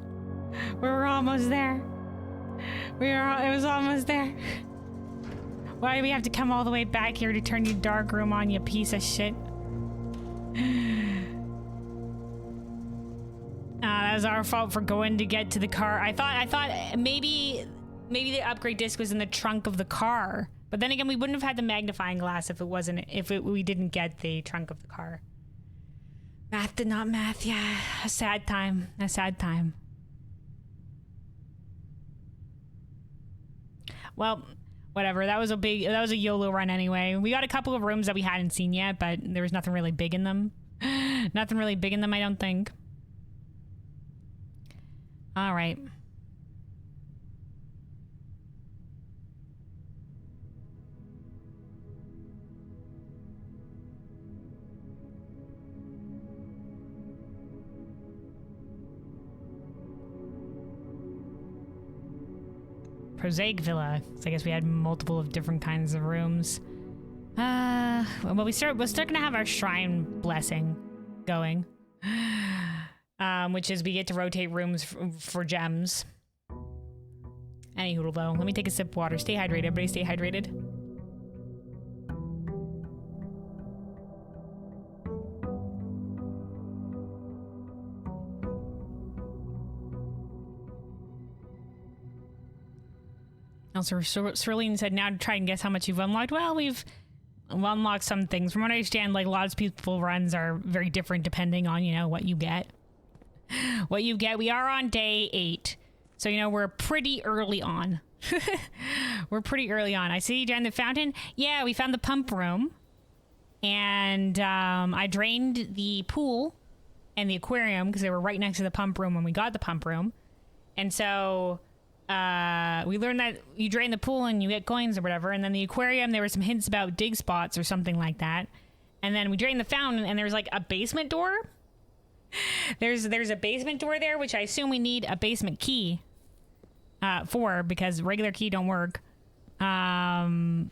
S1: We were almost there. It was almost there. Why do we have to come all the way back here to turn your dark room on, you piece of shit? That was our fault for going to get to the car. I thought maybe the upgrade disc was in the trunk of the car. But then again, we wouldn't have had the magnifying glass we didn't get the trunk of the car. Math did not math, yeah. A sad time. A sad time. Well, whatever. That was a YOLO run anyway. We got a couple of rooms that we hadn't seen yet, but there was nothing really big in them. Nothing really big in them, I don't think. All right. Prosaic Villa. So I guess we had multiple of different kinds of rooms. Well, we're still gonna have our shrine blessing going. Which is we get to rotate rooms for gems. Anywho, though, let me take a sip of water. Stay hydrated, everybody. Stay hydrated. Also, Cerulean said, now to try and guess how much you've unlocked. Well, we've unlocked some things. From what I understand, like, lots of people runs are very different depending on, you know, what you get. What you get. We are on day 8. So, you know, we're pretty early on. We're pretty early on. I see you down the fountain. Yeah, we found the pump room. And I drained the pool and the aquarium because they were right next to the pump room when we got the pump room. And so we learned that you drain the pool and you get coins or whatever. And then the aquarium, there were some hints about dig spots or something like that. And then we drained the fountain and there's like a basement door. There's a basement door there, which I assume we need a basement key for, because regular key don't work. So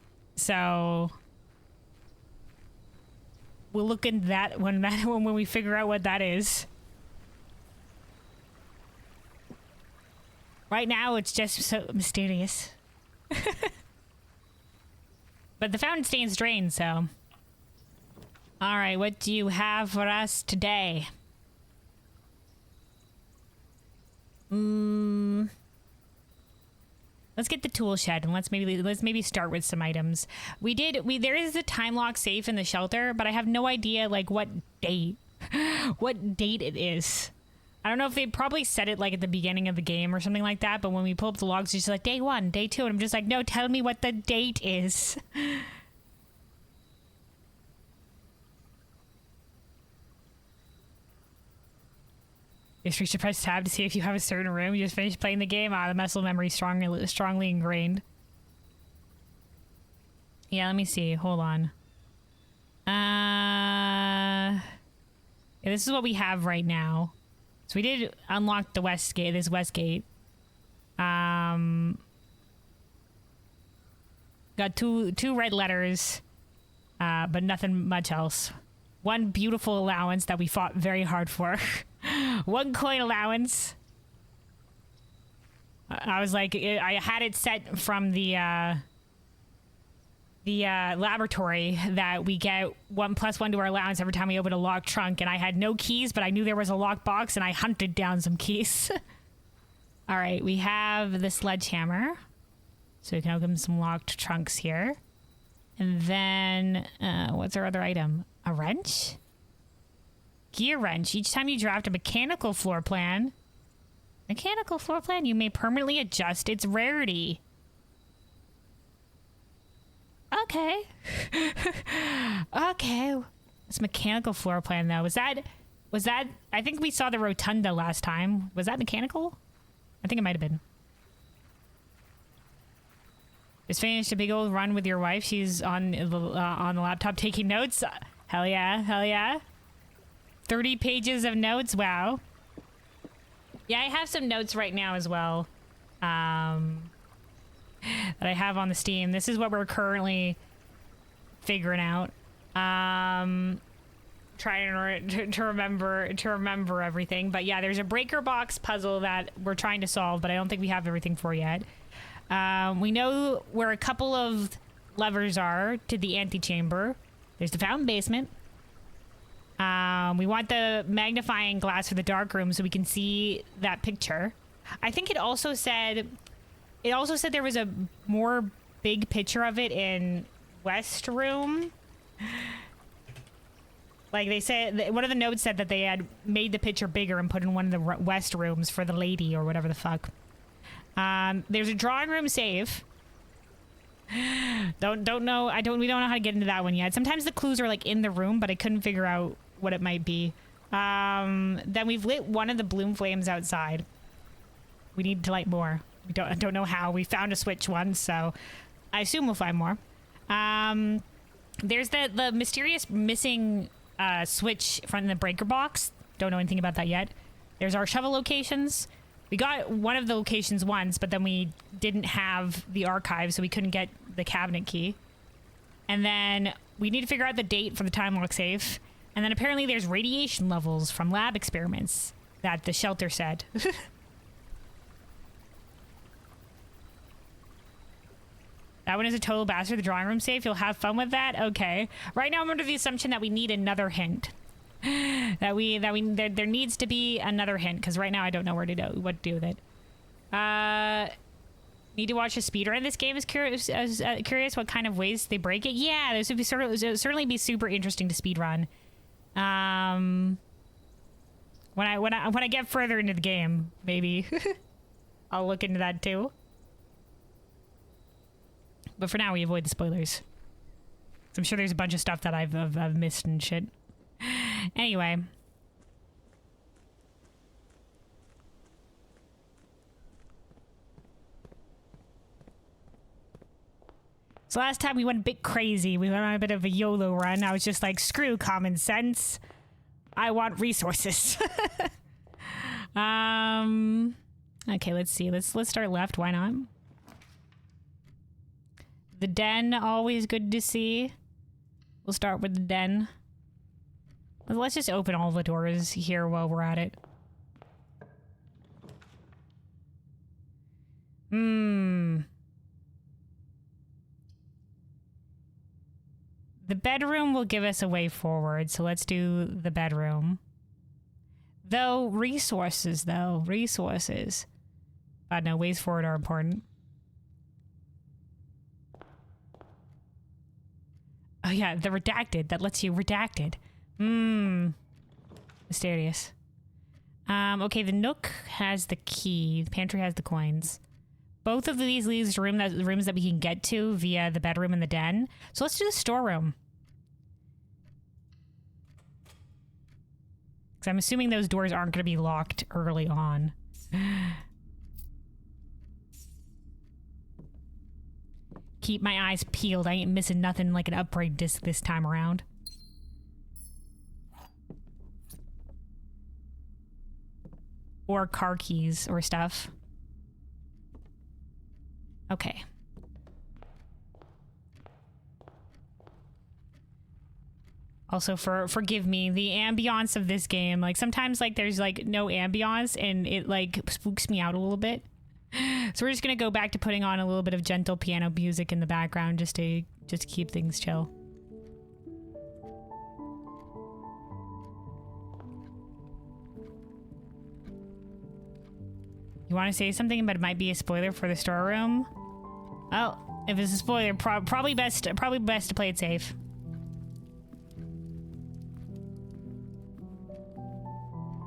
S1: we'll look into that when we figure out what that is. Right now, it's just so mysterious. But the fountain stains drained, so. All right, what do you have for us today? Let's get the tool shed and let's maybe start with some items. There is a time lock safe in the shelter, but I have no idea like what date it is. I don't know if they probably said it like at the beginning of the game or something like that, but when we pull up the logs, it's just like day 1, day 2, and I'm just like, no, tell me what the date is. Just reach to press tab to see if you have a certain room. You just finished playing the game. The muscle memory strongly ingrained. Yeah, let me see. Hold on. Yeah, this is what we have right now. So we did unlock the west gate. This west gate. Got two red letters, but nothing much else. One beautiful allowance that we fought very hard for. 1 coin allowance. I was like, I had it set from the laboratory that we get 1+1 to our allowance every time we open a locked trunk, and I had no keys, but I knew there was a locked box, and I hunted down some keys. All right, we have the sledgehammer, so we can open some locked trunks here. And then, what's our other item? A wrench? Gear wrench. Each time you draft a mechanical floor plan, you may permanently adjust its rarity. Okay. Okay. This mechanical floor plan, though. Was that... I think we saw the rotunda last time. Was that mechanical? I think it might have been. Just finished a big old run with your wife. She's on the laptop taking notes. Hell yeah. Hell yeah. 30 pages of notes. Wow. Yeah, I have some notes right now as well. That I have on the Steam. This is what we're currently figuring out. trying to remember everything. But yeah, there's a breaker box puzzle that we're trying to solve, but I don't think we have everything for yet. We know where a couple of levers are to the antechamber. There's the fountain basement. We want the magnifying glass for the dark room so we can see that picture. I think it also said there was a more big picture of it in West Room. Like they said, one of the notes said that they had made the picture bigger and put in one of the West Rooms for the lady or whatever the fuck. There's a drawing room safe. Don't know. We don't know how to get into that one yet. Sometimes the clues are like in the room, but I couldn't figure out what it might be. Then we've lit one of the bloom flames outside. We need to light more. I don't know how. We found a switch once, so I assume we'll find more. There's the mysterious missing switch from the breaker box. Don't know anything about that yet. There's our shovel locations. We got one of the locations once, but then we didn't have the archive, so we couldn't get the cabinet key. And then we need to figure out the date for the time lock safe. And then apparently there's radiation levels from lab experiments that the shelter said. That one is a total bastard. The drawing room safe. You'll have fun with that. Okay. Right now I'm under the assumption that we need another hint. There needs to be another hint because right now I don't know what to do with it. Need to watch a speedrun. This game is curious what kind of ways they break it. Yeah, this would certainly be super interesting to speedrun. When I get further into the game, maybe I'll look into that too. But for now, we avoid the spoilers. So I'm sure there's a bunch of stuff that I've missed and shit. Anyway. So last time we went a bit crazy. We went on a bit of a YOLO run. I was just like, screw common sense. I want resources. Okay, let's see. Let's start left. Why not? The den, always good to see. We'll start with the den. Let's just open all the doors here while we're at it. The bedroom will give us a way forward, so let's do the bedroom. Resources. No, ways forward are important. Oh yeah, the redacted. That lets you redacted. Mysterious. Okay, the nook has the key. The pantry has the coins. Both of these leads to rooms that we can get to via the bedroom and the den. So let's do the storeroom. Because I'm assuming those doors aren't going to be locked early on. Keep my eyes peeled. I ain't missing nothing like an upgrade disc this time around. Or car keys or stuff. Okay. Also, forgive me, the ambiance of this game, like sometimes like there's like no ambiance and it like spooks me out a little bit. So we're just gonna go back to putting on a little bit of gentle piano music in the background just to keep things chill. You want to say something, but it might be a spoiler for the storeroom? Oh, if it's a spoiler, probably best to play it safe.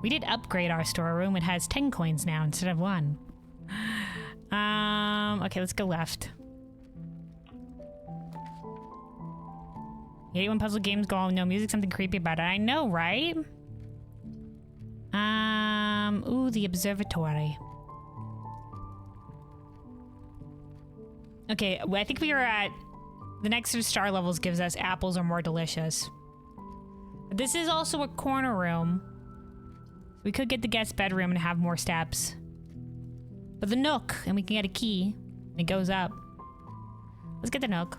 S1: We did upgrade our storeroom. It has 10 coins now instead of 1. Okay, let's go left. You hate when puzzle games go all no music, something creepy about it. I know, right? Ooh, the observatory. Okay, well, I think we are at... The next star levels gives us apples are more delicious. This is also a corner room. We could get the guest bedroom and have more steps. But the nook, and we can get a key. And it goes up. Let's get the nook.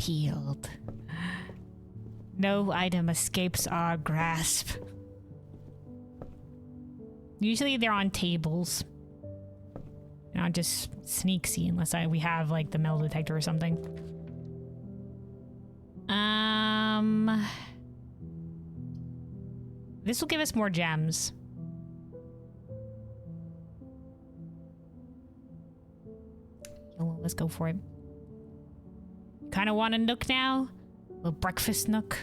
S1: Peeled. No item escapes our grasp. Usually they're on tables. Not just sneaksy unless we have like the metal detector or something. This will give us more gems. Well, let's go for it. Kind of want a nook now? A little breakfast nook.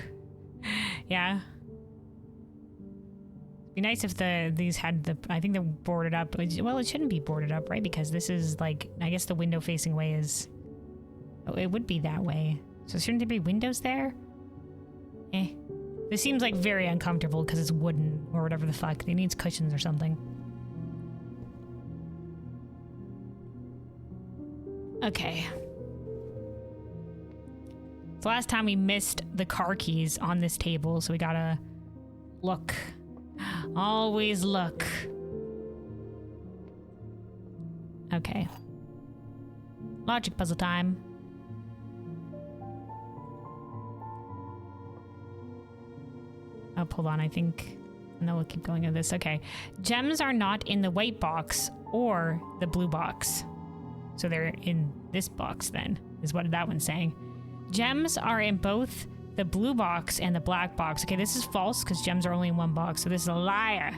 S1: Yeah. It'd be nice if these had the... I think they're boarded up. Well, it shouldn't be boarded up, right? Because this is like... I guess the window facing way is... Oh, it would be that way. So shouldn't there be windows there? Eh. This seems like very uncomfortable because it's wooden or whatever the fuck. It needs cushions or something. Okay. The last time we missed the car keys on this table, so we gotta look. Always look. Okay. Logic puzzle time. Oh, hold on, I think... No, we'll keep going with this. Okay. Gems are not in the white box or the blue box. So they're in this box then, is what that one's saying. Gems are in both the blue box and the black box. Okay, this is false because gems are only in one box, so this is a liar.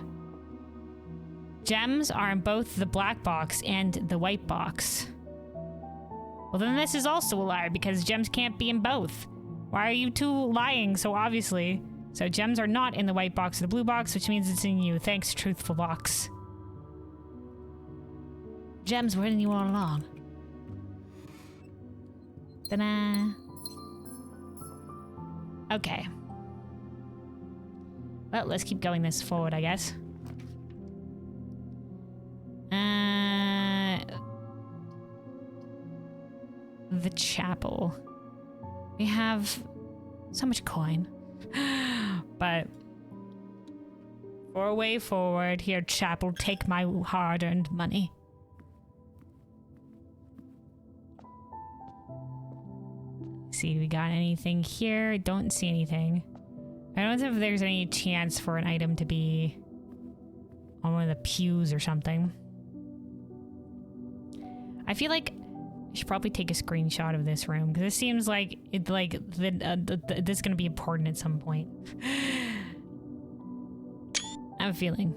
S1: Gems are in both the black box and the white box. Well, then this is also a liar because gems can't be in both. Why are you two lying so obviously? So gems are not in the white box or the blue box, which means it's in you. Thanks, truthful box. Gems were in you all along. Ta-da. Okay. Well, let's keep going this forward, I guess. The chapel. We have so much coin. But for a way forward, here, chapel, take my hard-earned money. See, we got anything here? I don't see anything. I don't know if there's any chance for an item to be on one of the pews or something. I feel like I should probably take a screenshot of this room because this seems like it, this is gonna be important at some point. I have a feeling.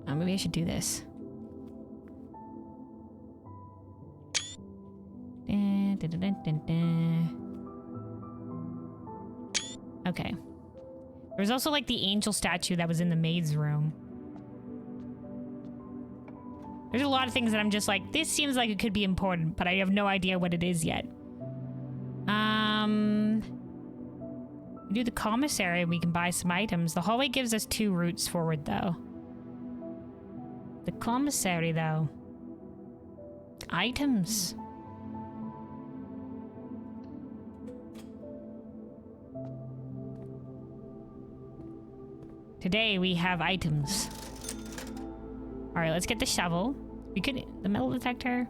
S1: Oh, maybe I should do this. Okay. There's also like the angel statue that was in the maid's room. There's a lot of things that I'm just like, this seems like it could be important, but I have no idea what it is yet. We do the commissary, we can buy some items. The hallway gives us 2 routes forward, though. The commissary, though. Items. Today we have items. All right, let's get the shovel. We could the metal detector.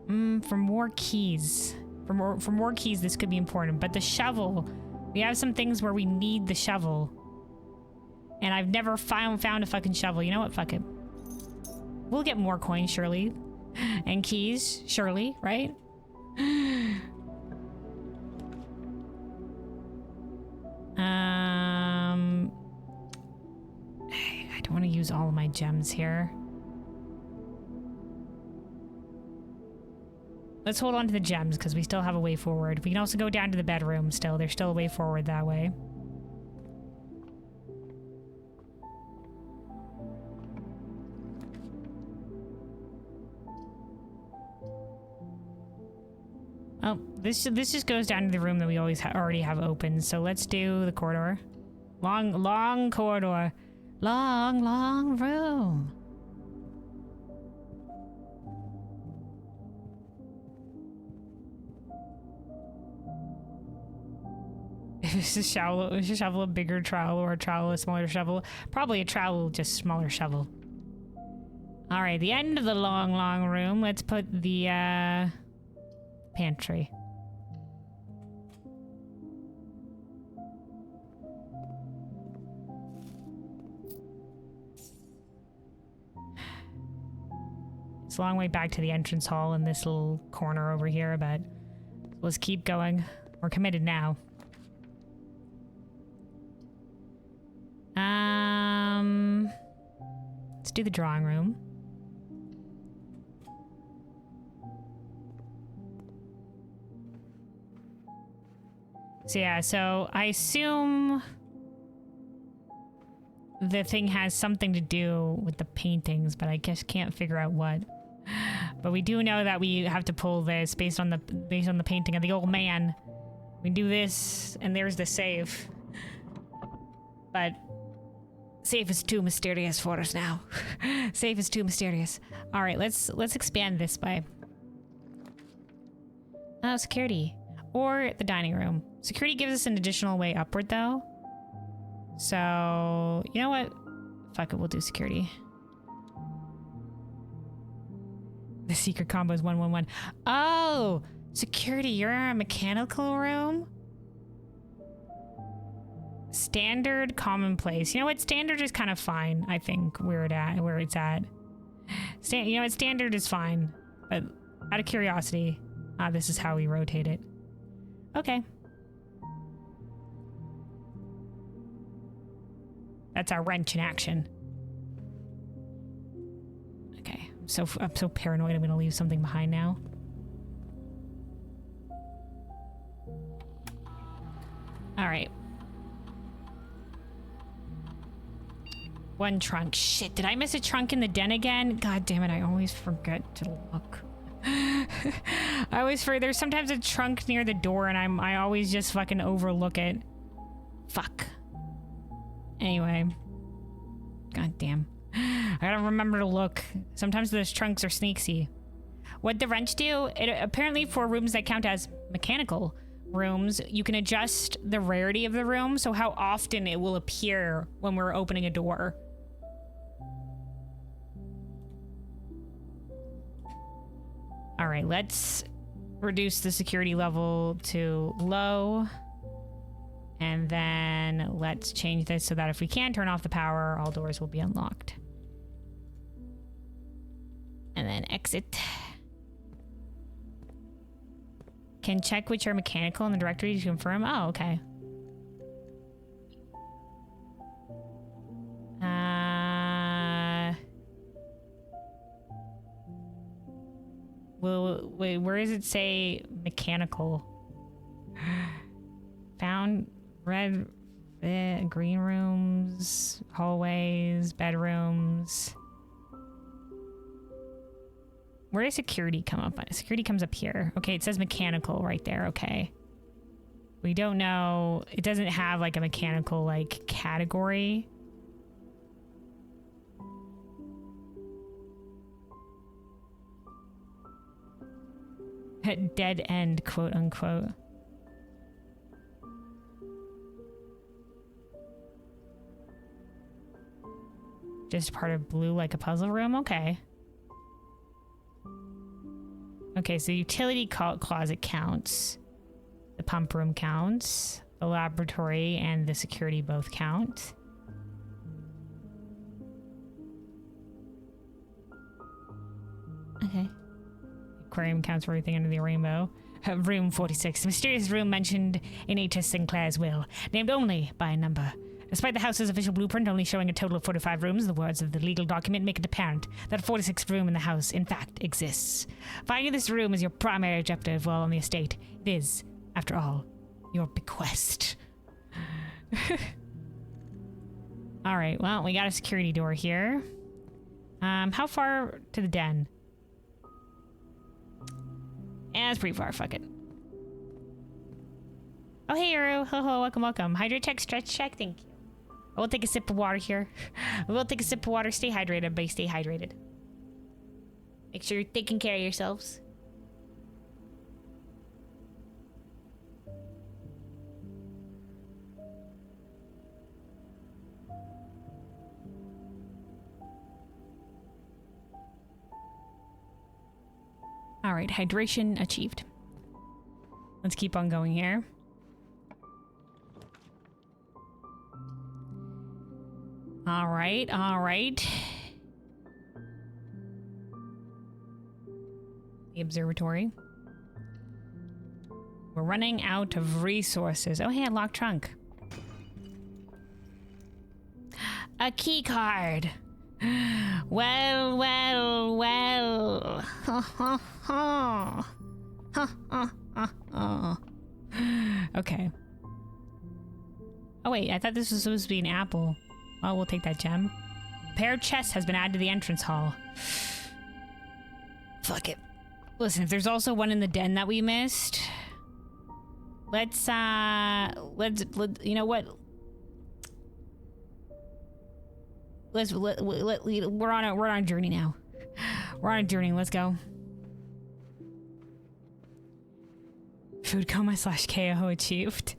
S1: For more keys. For more keys, this could be important. But the shovel, we have some things where we need the shovel, and I've never found a fucking shovel. You know what? Fuck it. We'll get more coins, surely, and keys, surely, right? I don't want to use all of my gems here. Let's hold on to the gems because we still have a way forward. We can also go down to the bedroom still. There's still a way forward that way. Oh, this just goes down to the room that we always already have open. So let's do the corridor. Long corridor. Long room. Is a shovel a bigger trowel or a trowel a smaller shovel? Probably a trowel, just smaller shovel. All right, the end of the long, long room. Let's put the pantry. It's a long way back to the entrance hall in this little corner over here, but let's keep going. We're committed now. Let's do the drawing room. So yeah, so I assume the thing has something to do with the paintings, but I just can't figure out what. But we do know that we have to pull this based on the painting of the old man. We do this, and there's the safe. But safe is too mysterious for us now. Safe is too mysterious. All right, let's expand this by security or the dining room. Security gives us an additional way upward, though. So you know what? Fuck it, we'll do security. The secret combo is 111. Oh, security, you're in a mechanical room? Standard, commonplace. You know what? Standard is kind of fine, I think, where it's at. You know what? Standard is fine. But out of curiosity, this is how we rotate it. Okay. That's our wrench in action. Okay. I'm so paranoid I'm gonna leave something behind now. Alright. One trunk. Shit, did I miss a trunk in the den again? God damn it, I always forget to look. I always forget. There's sometimes a trunk near the door and I always just fucking overlook it. Fuck. Anyway. God damn. I gotta remember to look. Sometimes those trunks are sneaky. What'd the wrench do? It apparently for rooms that count as mechanical rooms, you can adjust the rarity of the room, so how often it will appear when we're opening a door. All right, let's reduce the security level to low. And then let's change this so that if we can turn off the power, all doors will be unlocked. And then exit. Can check which are mechanical in the directory to confirm. Oh, okay. Well, wait, where does it say mechanical? Found red, green rooms, hallways, bedrooms. Where does security come up? Security comes up here. Okay, it says mechanical right there. Okay. We don't know. It doesn't have like a mechanical like category. Dead end, quote unquote. Just part of blue like a puzzle room? Okay. Okay, so utility closet counts. The pump room counts. The laboratory and the security both count. Okay. Aquarium counts for everything under the rainbow. Room 46. The mysterious room mentioned in H.S. Sinclair's will. Named only by a number. Despite the house's official blueprint only showing a total of 45 rooms, the words of the legal document make it apparent that a 46th room in the house, in fact, exists. Finding this room is your primary objective while on the estate. It is, after all, your bequest. Alright, well, we got a security door here. How far to the den? Yeah, it's pretty far, fuck it. Oh, hey, Uru. Hello, welcome, welcome. Hydrate check, stretch check, thank you. I will take a sip of water here. We'll take a sip of water. Stay hydrated, everybody. Stay hydrated. Make sure you're taking care of yourselves. All right, hydration achieved. Let's keep on going here. All right, all right. The observatory. We're running out of resources. Oh, hey, a locked trunk. A key card. Well, well, well. Okay. Oh, wait, I thought this was supposed to be an apple. Oh, we'll take that gem. Paired chest has been added to the entrance hall. Fuck it. Listen, if there's also one in the den that we missed, let's you know what? We're on a journey now. We're on a journey. Let's go. Food coma / KO achieved.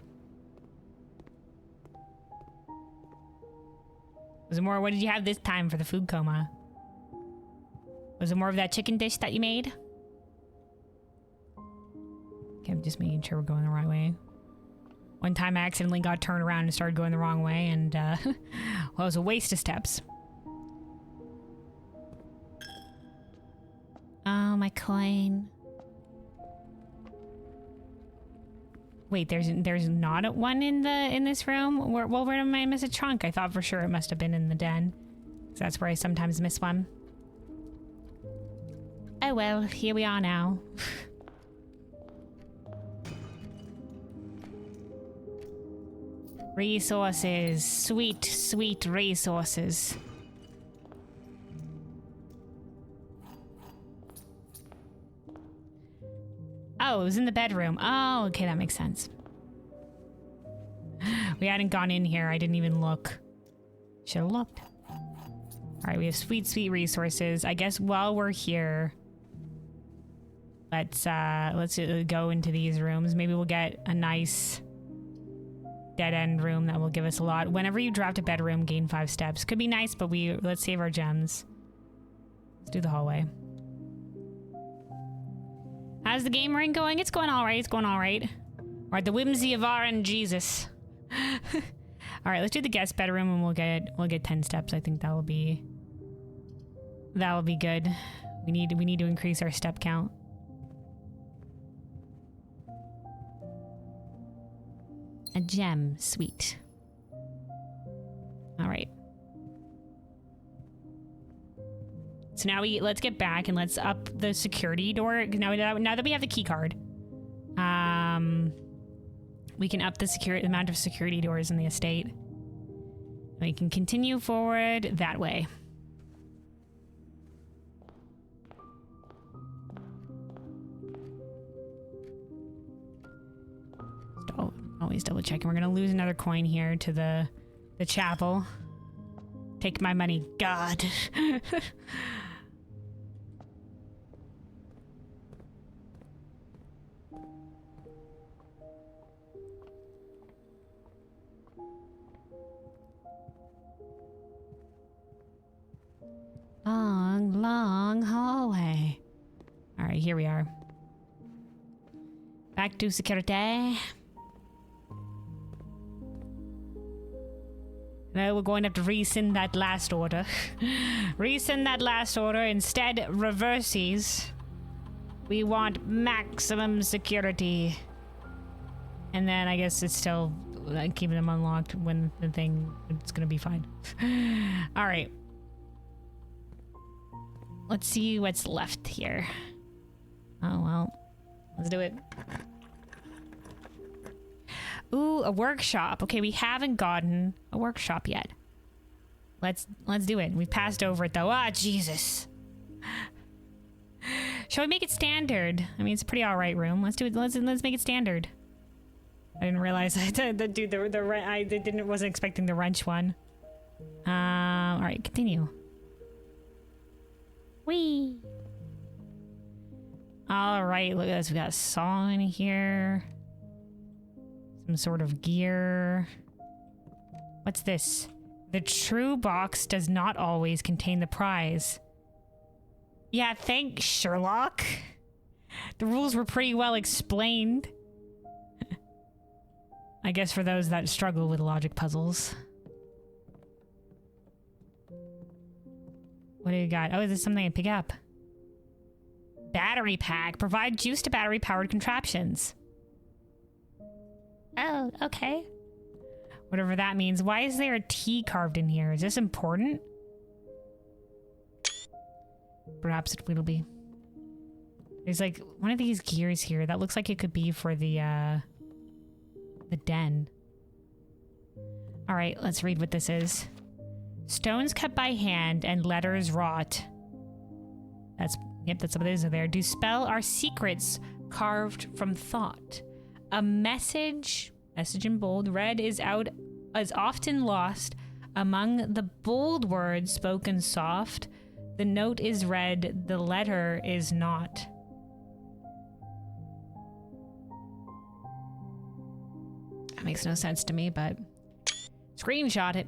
S1: Was it more? What did you have this time for the food coma? Was it more of that chicken dish that you made? Okay, I'm just making sure we're going the right way. One time I accidentally got turned around and started going the wrong way, and well, it was a waste of steps. Oh, my coin. Wait, there's not one in this room? Where did I miss a trunk? I thought for sure it must have been in the den. So that's where I sometimes miss one. Oh well, here we are now. Resources. Sweet, sweet resources. Oh, it was in the bedroom. Oh, okay, that makes sense. We hadn't gone in here. I didn't even look. Should have looked. All right, we have sweet, sweet resources. I guess while we're here, let's go into these rooms. Maybe we'll get a nice dead-end room that will give us a lot. Whenever you drop to bedroom, gain 5 steps. Could be nice, but let's save our gems. Let's do the hallway. How's the game ring going? It's going all right. It's going all right. We're at the whimsy of RNGesus. All right, let's do the guest bedroom, and we'll get 10 steps. I think that will be good. We need to increase our step count. A gem, sweet. All right. So now let's get back and let's up the security door. Now that we have the key card, we can up the amount of security doors in the estate. And we can continue forward that way. Always double checking. We're gonna lose another coin here to the chapel. Take my money, God. Long, long hallway. All right, here we are. Back to security. No, we're going to have to rescind that last order. Rescind that last order. Instead, reverses. We want maximum security. And then I guess it's still keeping them unlocked when it's gonna be fine. All right. Let's see what's left here. Oh, well. Let's do it. Ooh, a workshop. Okay, we haven't gotten a workshop yet. Let's do it. We passed over it though. Ah, Jesus. Shall we make it standard? I mean, it's a pretty alright room. Let's do it. Let's make it standard. I didn't realize I wasn't expecting the wrench one. All right, continue. Whee. All right, look at this. We got a saw in here. Some sort of gear. What's this? The true box does not always contain the prize. Yeah, thanks, Sherlock. The rules were pretty well explained. I guess for those that struggle with logic puzzles. What do you got? Oh, is this something I pick up? Battery pack. Provide juice to battery-powered contraptions. Oh, okay. Whatever that means. Why is there a T carved in here? Is this important? Perhaps it will be. There's like one of these gears here that looks like it could be for the den. All right, let's read what this is. Stones cut by hand and letters wrought. Yep, that's what it is there. Do spell our secrets carved from thought. A message in bold, read is often lost among the bold words spoken soft. The note is read, the letter is not. That makes no sense to me, but screenshot it.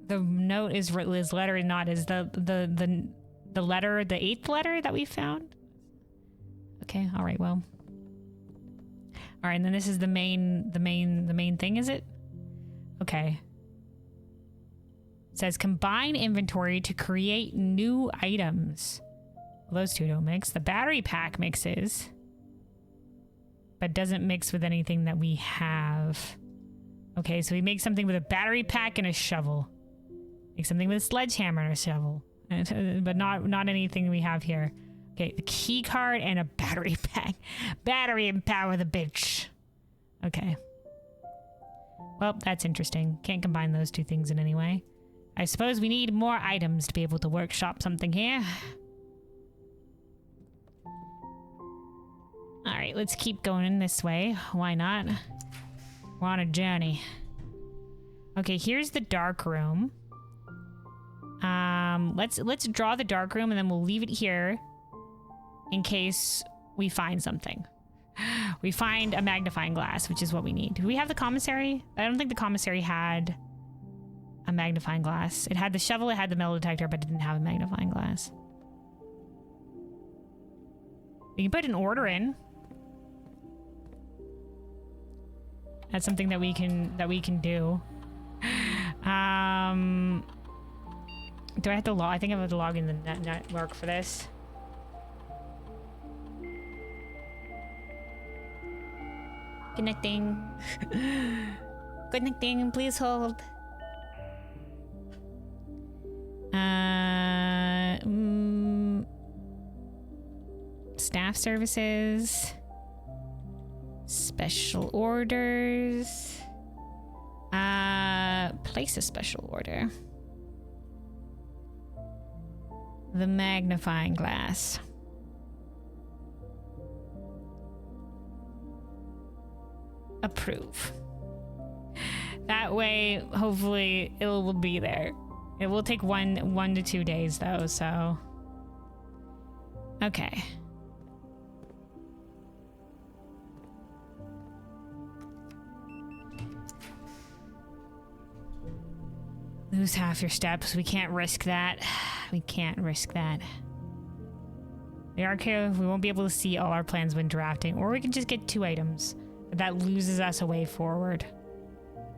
S1: The note is letter not is the letter, the 8th letter that we found. Okay, all right, well. All right, and then this is the main thing, is it? Okay. It says combine inventory to create new items. Well, those two don't mix. The battery pack mixes, but doesn't mix with anything that we have. Okay, so we make something with a battery pack and a shovel. Make something with a sledgehammer and a shovel. But not anything we have here. Okay, the key card and a battery pack. Battery and power the bitch. Okay. Well, that's interesting. Can't combine those two things in any way. I suppose we need more items to be able to workshop something here. Alright, let's keep going in this way. Why not? We're on a journey. Okay, here's the dark room. Let's draw the dark room and then we'll leave it here in case we find something. We find a magnifying glass, which is what we need. Do we have the commissary? I don't think the commissary had a magnifying glass. It had the shovel, it had the metal detector, but it didn't have a magnifying glass. We can put an order in. That's something that we can do. Do I have to log? I think I have to log in the network for this. Connecting. Connecting, please hold. Staff services. Special orders. Place a special order. The magnifying glass. Approve. That way, hopefully, it will be there. It will take one to 2 days, though, so... Okay. Lose half your steps. We can't risk that. We can't risk that. The archive, we won't be able to see all our plans when drafting, or we can just get 2 items. But that loses us a way forward.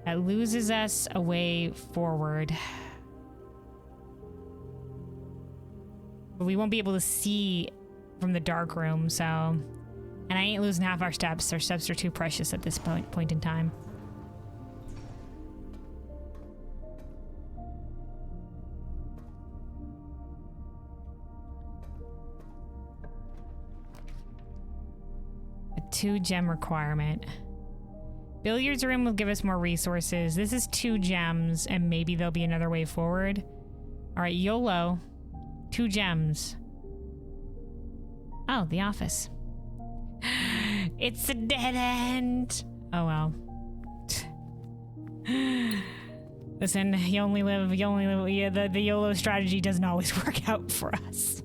S1: That loses us a way forward. But we won't be able to see from the dark room, so... And I ain't losing half our steps. Our steps are too precious at this point in time. A 2 gem requirement. Billiards room will give us more resources. This is 2 gems, and maybe there'll be another way forward. Alright, YOLO. 2 gems. Oh, the office. It's a dead end. Oh well. Listen, you only live. Yeah, the YOLO strategy doesn't always work out for us.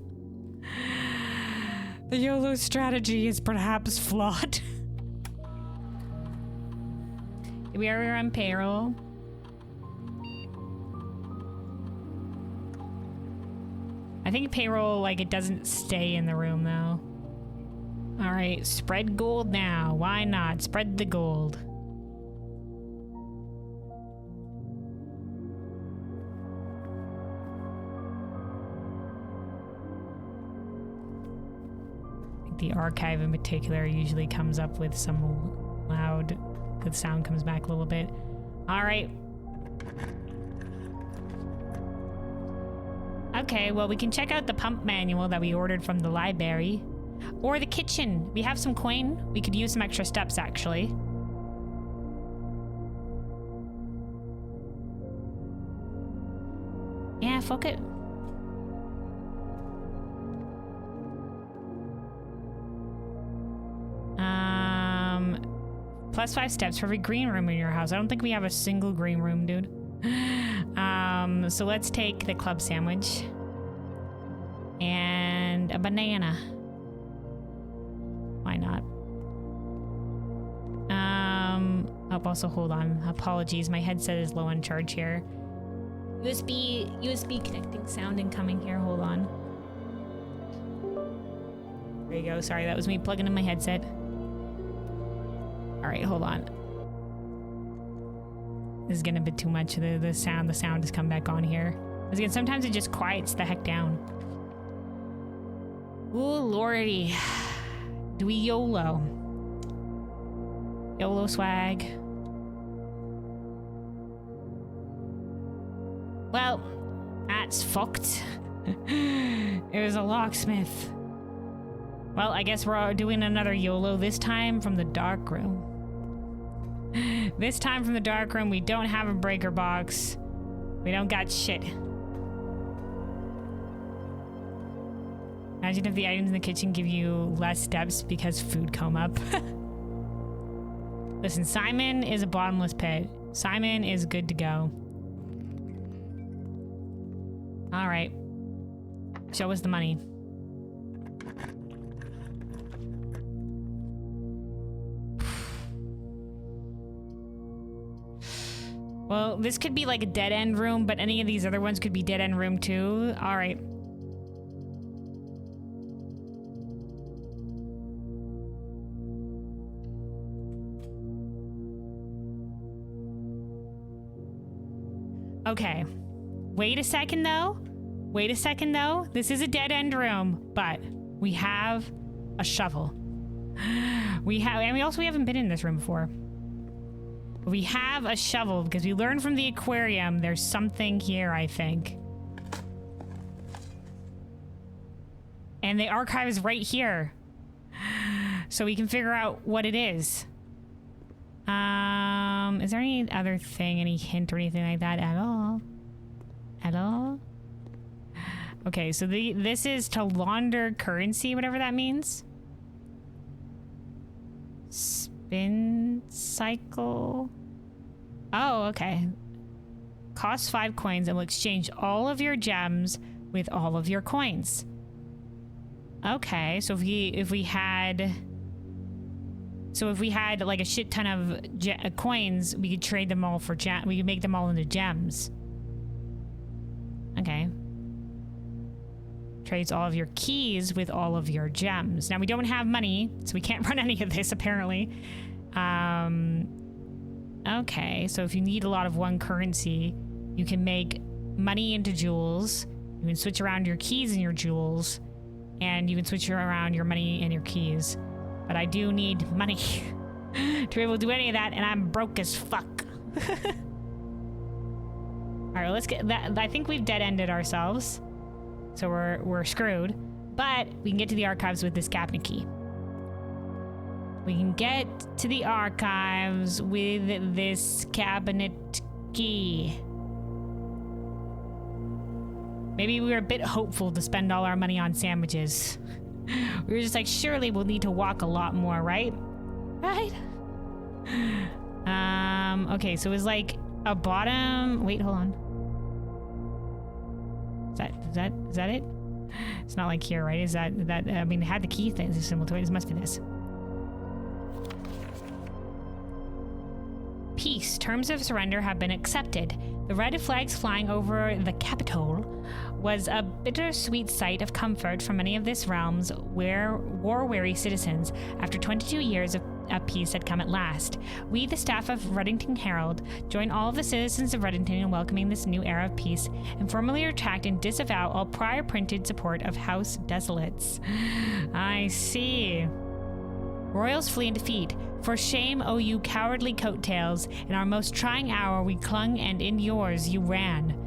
S1: The YOLO strategy is perhaps flawed. We are on payroll. I think payroll, like, it doesn't stay in the room, though. All right, spread gold now. Why not? Spread the gold. I think the archive in particular usually comes up with some loud, the sound comes back a little bit. All right. Okay, well, we can check out the pump manual that we ordered from the library. Or the kitchen. We have some coin. We could use some extra steps, actually. Yeah, fuck it. +5 steps for every green room in your house. I don't think we have a single green room, dude. So let's take the club sandwich. And a banana. Why not? Oh, also hold on. Apologies, my headset is low on charge here. USB connecting sound incoming here. Hold on. There you go. Sorry, that was me plugging in my headset. All right, hold on. This is getting a bit too much. The sound has come back on here. Because again, sometimes it just quiets the heck down. Ooh, lordy. Do we YOLO? YOLO swag. Well, that's fucked. It was a locksmith. Well, I guess we're doing another YOLO, this time from the dark room. This time from the dark room, we don't have a breaker box. We don't got shit. Imagine if the items in the kitchen give you less steps because food come up. Listen, Simon is a bottomless pit. Simon is good to go. All right. Show us the money. Well, this could be like a dead-end room, but any of these other ones could be dead-end room too. All right. Okay. Wait a second, though. Wait a second, though. This is a dead-end room, but we have a shovel. And we haven't been in this room before. We have a shovel because we learned from the aquarium there's something here, I think. And the archive is right here. So we can figure out what it is. Is there any other thing, any hint or anything like that at all? At all? Okay, so this is to launder currency, whatever that means. Spin cycle. Oh, okay. Costs 5 coins and will exchange all of your gems with all of your coins. Okay, so if we had like a shit ton of coins, we could trade them all for we could make them all into gems. Okay. Trades all of your keys with all of your gems. Now we don't have money, so we can't run any of this apparently. Okay, so if you need a lot of one currency, you can make money into jewels. You can switch around your keys and your jewels, and you can switch around your money and your keys. But I do need money to be able to do any of that, and I'm broke as fuck. All right, let's get that. I think we've dead-ended ourselves, so we're screwed. But we can get to the archives with this cabinet key. We can get to the archives with this cabinet key. Maybe we were a bit hopeful to spend all our money on sandwiches. We were just like, surely we'll need to walk a lot more, right? Right? Okay, so it was like a bottom... Wait, hold on. Is that it? It's not like here, right? Is that I mean, it had the key thing symbol to it. This must be this. Peace. Terms of surrender have been accepted. The red flags flying over the Capitol was a bittersweet sight of comfort for many of this realm's war-weary citizens after 22 years of peace had come at last. We, the staff of Reddington Herald, join all of the citizens of Reddington in welcoming this new era of peace and formally retract and disavow all prior printed support of House Desolates. I see. Royals flee in defeat. For shame, O you cowardly coattails. In our most trying hour we clung, and in yours you ran.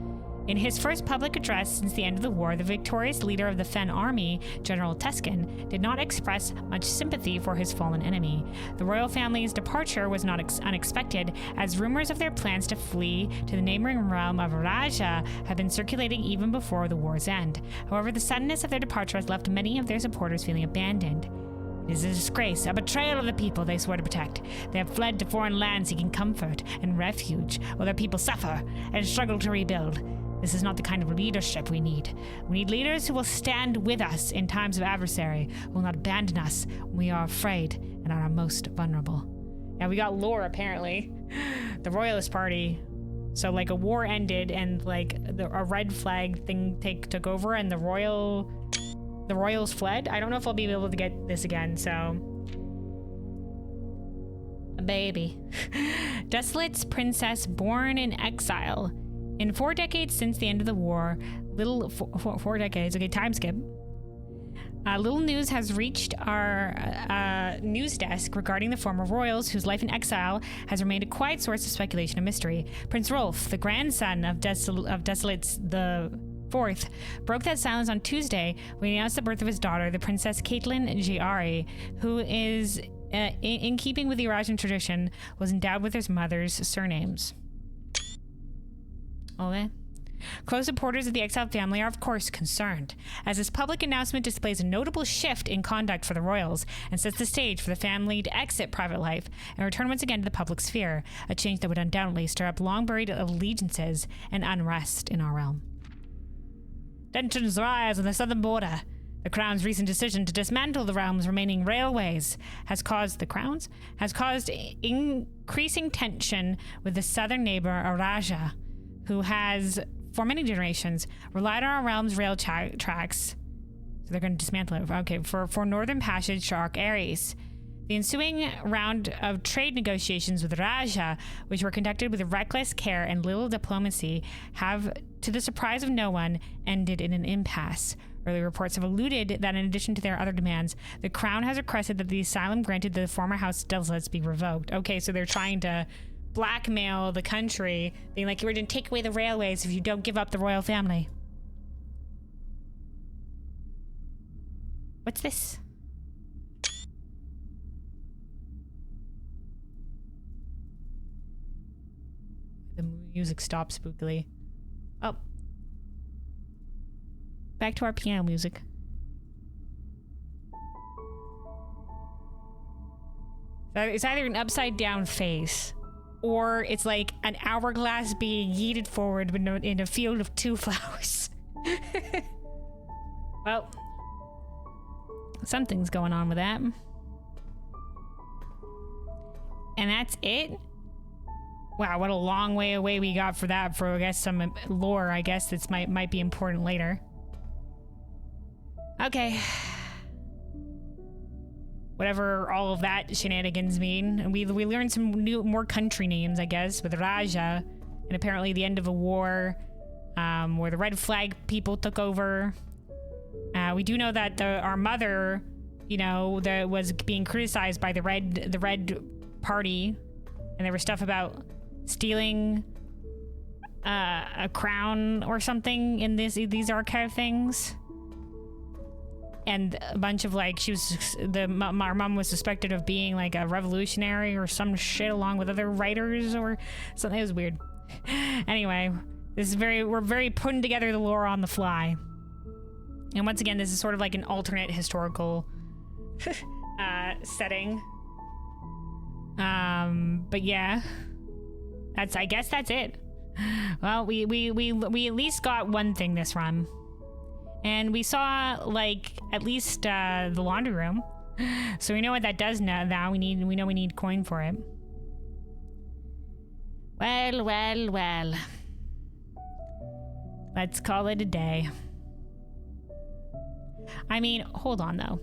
S1: In his first public address since the end of the war, the victorious leader of the Fen army, General Tuscan, did not express much sympathy for his fallen enemy. The royal family's departure was not unexpected, as rumors of their plans to flee to the neighboring realm of Raja had been circulating even before the war's end. However, the suddenness of their departure has left many of their supporters feeling abandoned. It is a disgrace, a betrayal of the people they swore to protect. They have fled to foreign lands seeking comfort and refuge, while their people suffer and struggle to rebuild. This is not the kind of leadership we need. We need leaders who will stand with us in times of adversary, who will not abandon us when we are afraid and are our most vulnerable. Yeah, we got lore, apparently. The Royalist Party. So, like, a war ended and, like, a red flag thing took over and the Royals fled. I don't know if I'll be able to get this again, so... A baby. Desolate's princess born in exile. In 4 decades since the end of the war, four decades, okay, time skip. Little news has reached our news desk regarding the former royals whose life in exile has remained a quiet source of speculation and mystery. Prince Rolf, the grandson of Desolates the Fourth, broke that silence on Tuesday when he announced the birth of his daughter, the Princess Caitlin Giari, who is, in keeping with the Eurasian tradition, was endowed with his mother's surnames. Okay. Close supporters of the exiled family are of course concerned, as this public announcement displays a notable shift in conduct for the royals and sets the stage for the family to exit private life and return once again to the public sphere, a change that would undoubtedly stir up long-buried allegiances and unrest in our realm. Tensions rise on the southern border. The Crown's recent decision to dismantle the realm's remaining railways has caused increasing tension with the southern neighbor, Araja, who has, for many generations, relied on our realm's rail tracks. So they're going to dismantle it. Okay, for northern passage to Arc Ares. The ensuing round of trade negotiations with Raja, which were conducted with reckless care and little diplomacy, have, to the surprise of no one, ended in an impasse. Early reports have alluded that in addition to their other demands, the Crown has requested that the asylum granted to the former House Desolates be revoked. Okay, so they're trying to blackmail the country, being like, we're going to take away the railways if you don't give up the royal family. What's this? The music stops spookily. Oh. Back to our piano music. It's either an upside down face, or it's like an hourglass being yeeted forward in a field of 2 flowers. Well, something's going on with that. And that's it? Wow, what a long way away we got for that, for I guess some lore, I guess that might be important later. Okay. Whatever all of that shenanigans mean. And we learned some more country names, I guess, with Raja, and apparently the end of a war, where the red flag people took over. We do know that our mother, that was being criticized by the red party, and there was stuff about stealing a crown or something in these archive things. And a bunch of our mom was suspected of being like a revolutionary or some shit along with other writers or something. It was weird. Anyway, we're very putting together the lore on the fly. And once again, this is sort of like an alternate historical setting. But yeah, I guess that's it. Well, we at least got one thing this run. And we saw, at least the laundry room. So we know what that does now. We know we need coin for it. Well. Let's call it a day. I mean, hold on though.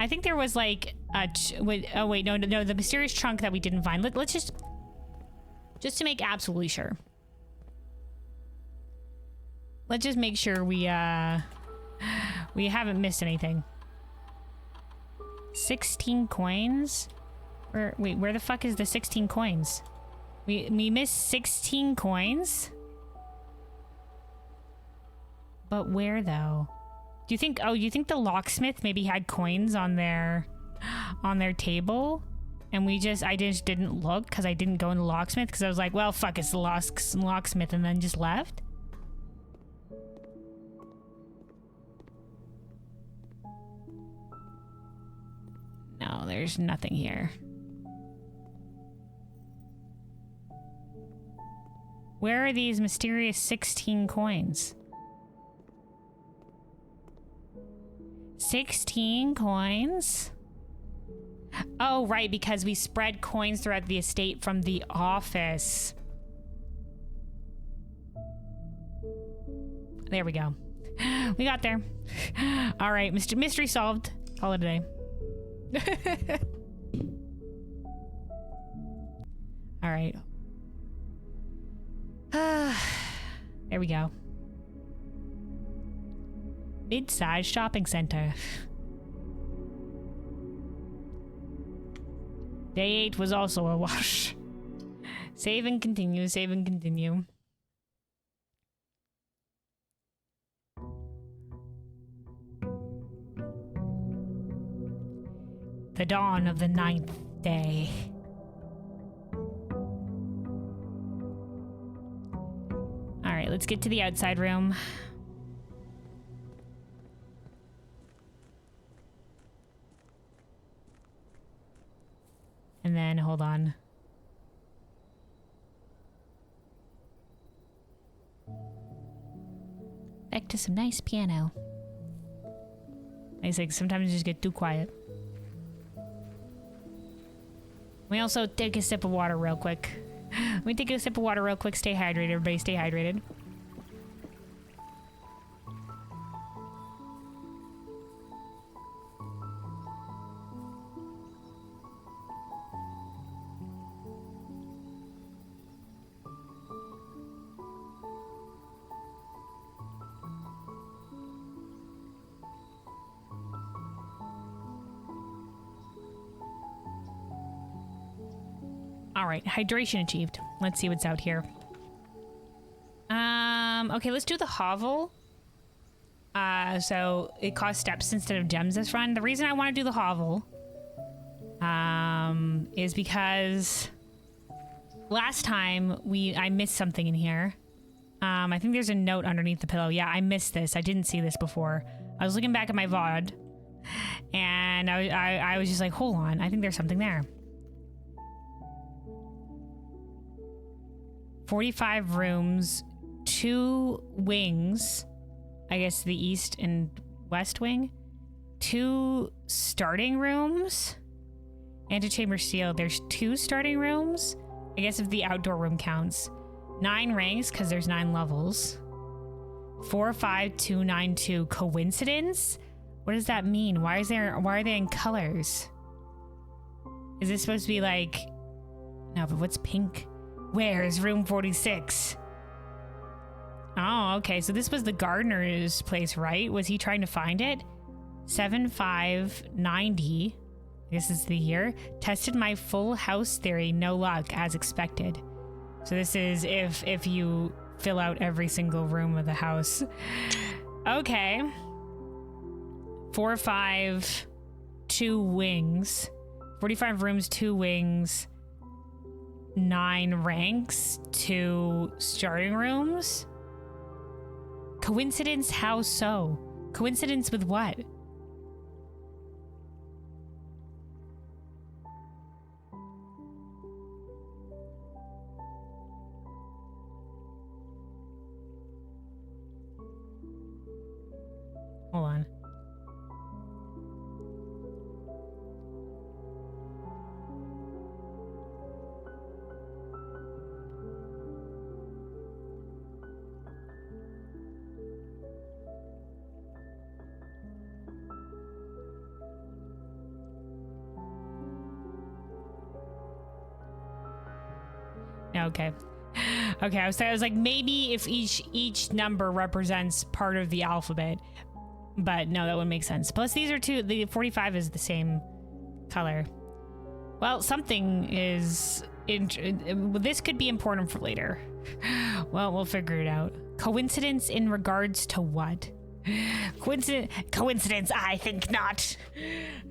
S1: I think there was like a oh wait, no, the mysterious trunk that we didn't find. Let's just to make absolutely sure. Let's just make sure we haven't missed anything. 16 coins? Where the fuck is the 16 coins? We missed 16 coins? But where though? Do you think the locksmith maybe had coins on their table? And I just didn't look because I didn't go into locksmith because I was like, well, fuck, it's the locksmith, and then just left? No, there's nothing here. Where are these mysterious 16 coins? 16 coins? Oh, right, because we spread coins throughout the estate from the office. There we go. We got there. All right, mystery solved. Call it a day. All right. There we go. Mid-size shopping center. Day 8 was also a wash. Save and continue, save and continue. The dawn of the 9th day. Alright, let's get to the outside room. And then, hold on. Back to some nice piano. Nice, like, sometimes you just get too quiet. We also take a sip of water real quick. Let me take a sip of water real quick. Stay hydrated, everybody. Stay hydrated. All right, hydration achieved. Let's see what's out here. Okay, let's do the hovel. So it costs steps instead of gems this run. The reason I want to do the hovel, is because last time I missed something in here. I think there's a note underneath the pillow. Yeah, I missed this. I didn't see this before. I was looking back at my VOD, and I was just like, hold on, I think there's something there. 45 rooms, 2 wings, I guess the east and west wing, 2 starting rooms, antechamber sealed. There's 2 starting rooms, I guess if the outdoor room counts. 9 ranks because there's 9 levels. 45292. Coincidence? What does that mean? Why are they in colors? Is this supposed to be like, no, but what's pink? Where is room 46? Oh, okay. So this was the gardener's place, right? Was he trying to find it? 7590. This is the year. Tested my full house theory. No luck, as expected. So this is if you fill out every single room of the house. Okay. 4, 5, 2 wings. 45 rooms, 2 wings. 9 ranks, 2 starting rooms. Coincidence? How so? Coincidence with what? Hold on. Okay. Okay, I was like, maybe if each number represents part of the alphabet. But no, that would make sense. Plus, these are two. The 45 is the same color. Well, something is... this could be important for later. Well, we'll figure it out. Coincidence in regards to what? Coincidence? I think not.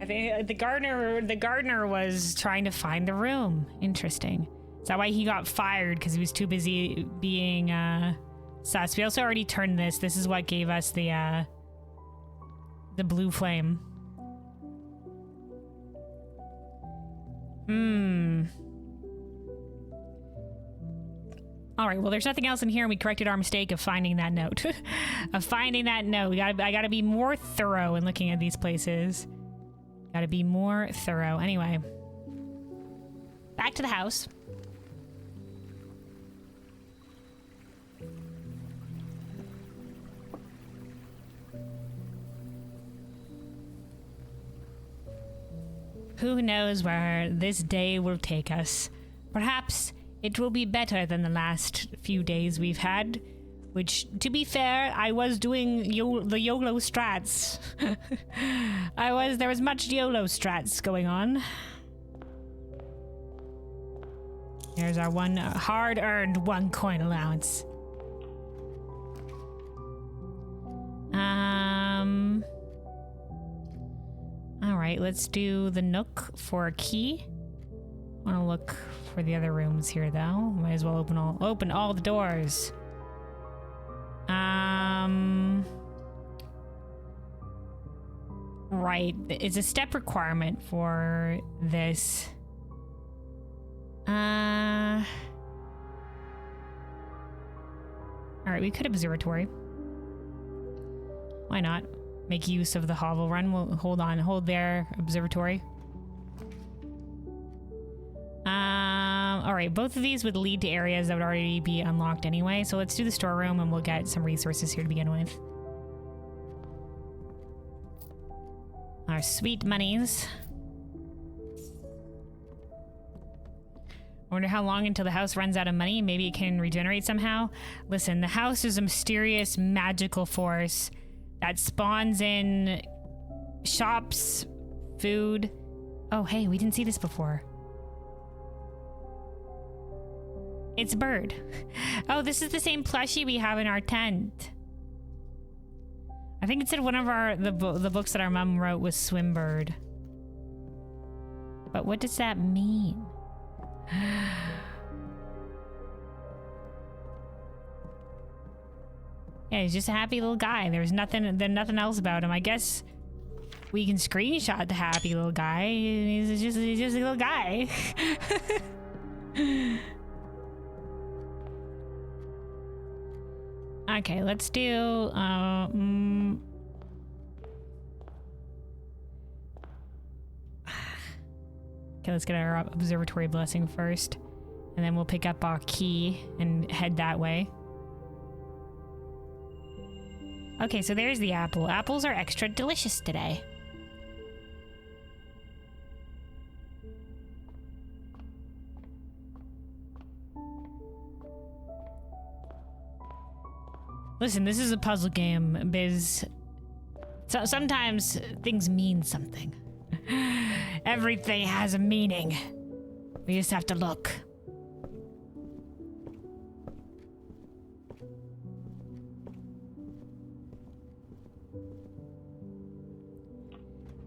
S1: I think the gardener was trying to find the room. Interesting. Is that why he got fired? Because he was too busy being sus. We also already turned this. This is what gave us the blue flame. All right, well, there's nothing else in here, and we corrected our mistake of finding that note. I gotta be more thorough in looking at these places. Gotta be more thorough. Anyway. Back to the house. Who knows where this day will take us? Perhaps it will be better than the last few days we've had, which, to be fair, I was doing the YOLO strats. There was much YOLO strats going on. There's our one hard-earned 1 coin allowance. Alright, let's do the nook for a key. I want to look for the other rooms here, though. Might as well open all the doors. Right, it's a step requirement for this. Alright, we could observatory. Why not? Make use of the hovel run. We'll hold there, observatory. Alright, both of these would lead to areas that would already be unlocked anyway, so let's do the storeroom and we'll get some resources here to begin with. Our sweet monies. I wonder how long until the house runs out of money. Maybe it can regenerate somehow. Listen, the house is a mysterious, magical force that spawns in shops, food. Oh, hey, we didn't see this before. It's a bird. Oh, this is the same plushie we have in our tent. I think it said one of the books that our mom wrote was Swimbird. But what does that mean? Yeah, he's just a happy little guy. There's nothing else about him. I guess we can screenshot the happy little guy. He's just a little guy. Okay, let's do okay, let's get our observatory blessing first, and then we'll pick up our key and head that way. Okay, so there's the apple. Apples are extra delicious today. Listen, this is a puzzle game, Biz. So sometimes things mean something. Everything has a meaning. We just have to look.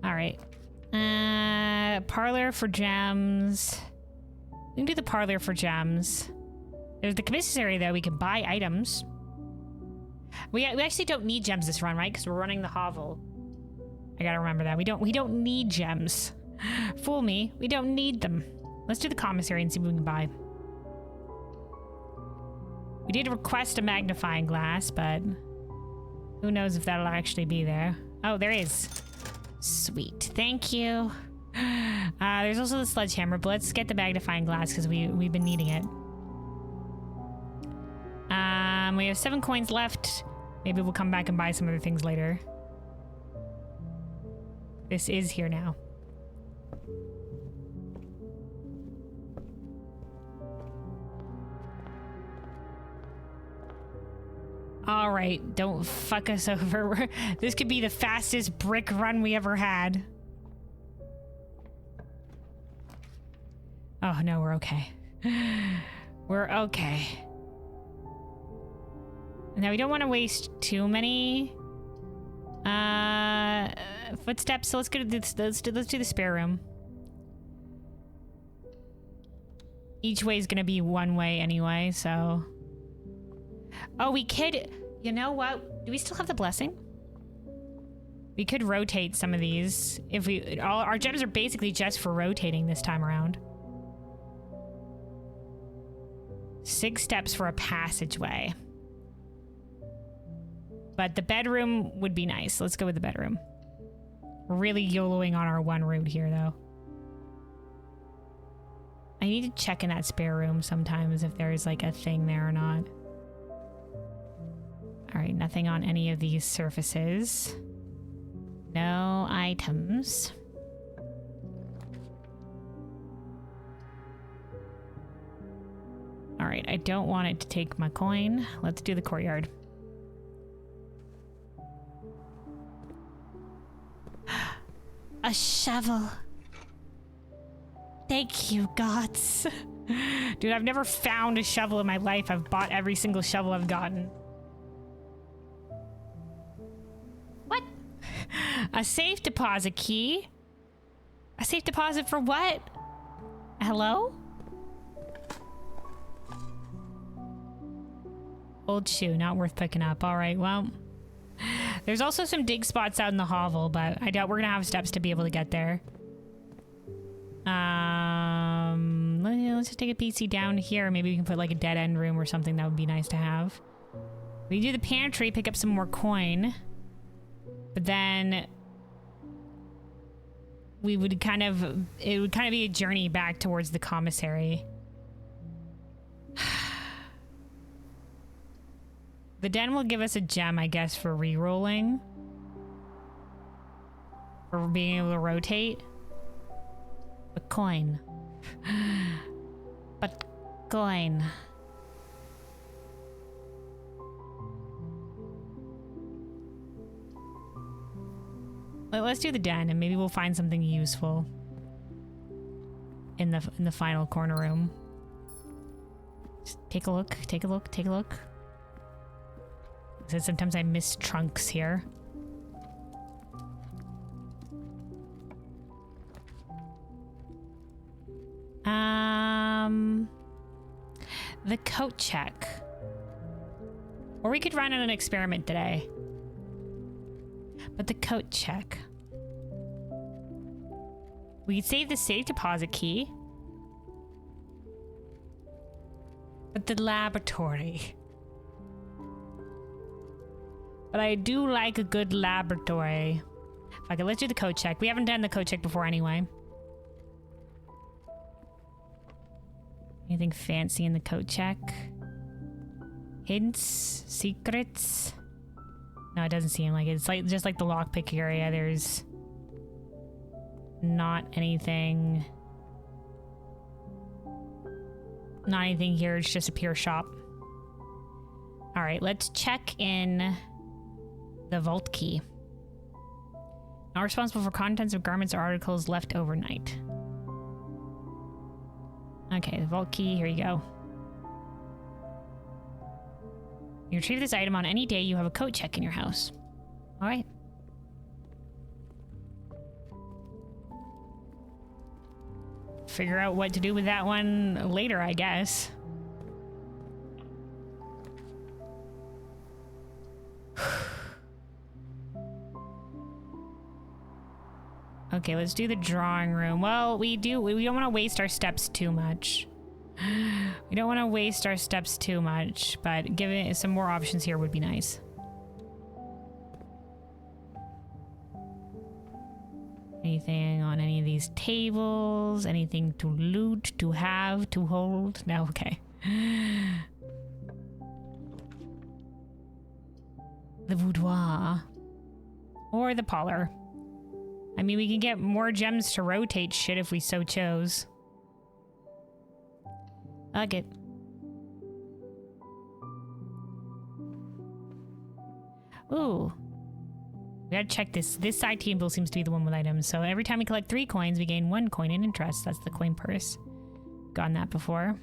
S1: Alright. Parlor for gems. We can do the parlor for gems. There's the commissary, though. We can buy items. We actually don't need gems this run, right? Because we're running the hovel. I gotta remember that. We don't need gems. Fool me. We don't need them. Let's do the commissary and see what we can buy. We did request a magnifying glass, but who knows if that'll actually be there. Oh, there is. Sweet. Thank you. There's also the sledgehammer, but let's get the magnifying glass because we've been needing it. We have 7 coins left. Maybe we'll come back and buy some other things later. This is here now. All right, don't fuck us over. This could be the fastest brick run we ever had. Oh, no, we're okay. We're okay. Now, we don't want to waste too many footsteps, so let's go to this, let's do the spare room. Each way is going to be one way anyway, so... Oh, we could... You know what? Do we still have the blessing? We could rotate some of these. If we... All our gems are basically just for rotating this time around. 6 steps for a passageway. But the bedroom would be nice. Let's go with the bedroom. We're really YOLOing on our one route here, though. I need to check in that spare room sometimes if there's like a thing there or not. All right, nothing on any of these surfaces. No items. All right, I don't want it to take my coin. Let's do the courtyard. A shovel. Thank you, gods. Dude, I've never found a shovel in my life. I've bought every single shovel I've gotten. What? A safe deposit key? A safe deposit for what? Hello? Old shoe, not worth picking up. All right, well. There's also some dig spots out in the hovel, but I doubt we're gonna have steps to be able to get there. Let's just take a PC down here. Maybe we can put like a dead end room or something. That would be nice to have. We do the pantry, pick up some more coin. But then we would it would kind of be a journey back towards the commissary. The den will give us a gem, I guess, for re-rolling. For being able to rotate. But coin. But coin. Let's do the den and maybe we'll find something useful in the final corner room. Just take a look, take a look, take a look. Sometimes I miss trunks here. The coat check. Or we could run on an experiment today. But the coat check. We could save the safe deposit key. But the laboratory. But I do like a good laboratory. Okay, let's do the coat check. We haven't done the coat check before anyway. Anything fancy in the coat check? Hints? Secrets? No, it doesn't seem like it. It's like just like the lockpick area. There's not anything. Not anything here. It's just a pure shop. All right, let's check in the vault key. Not responsible for contents of garments or articles left overnight. Okay, the vault key, here you go. You retrieve this item on any day you have a coat check in your house. Alright. Figure out what to do with that one later, I guess. Okay, let's do the drawing room. Well, we don't want to waste our steps too much. We don't want to waste our steps too much, but giving it some more options here would be nice. Anything on any of these tables? Anything to loot, to have, to hold? No, okay. The boudoir. Or the parlor. I mean, we can get more gems to rotate shit if we so chose. Fuck it. Ooh. We gotta check this. This side table seems to be the one with items. So every time we collect 3 coins, we gain 1 coin in interest. That's the coin purse. Gotten that before.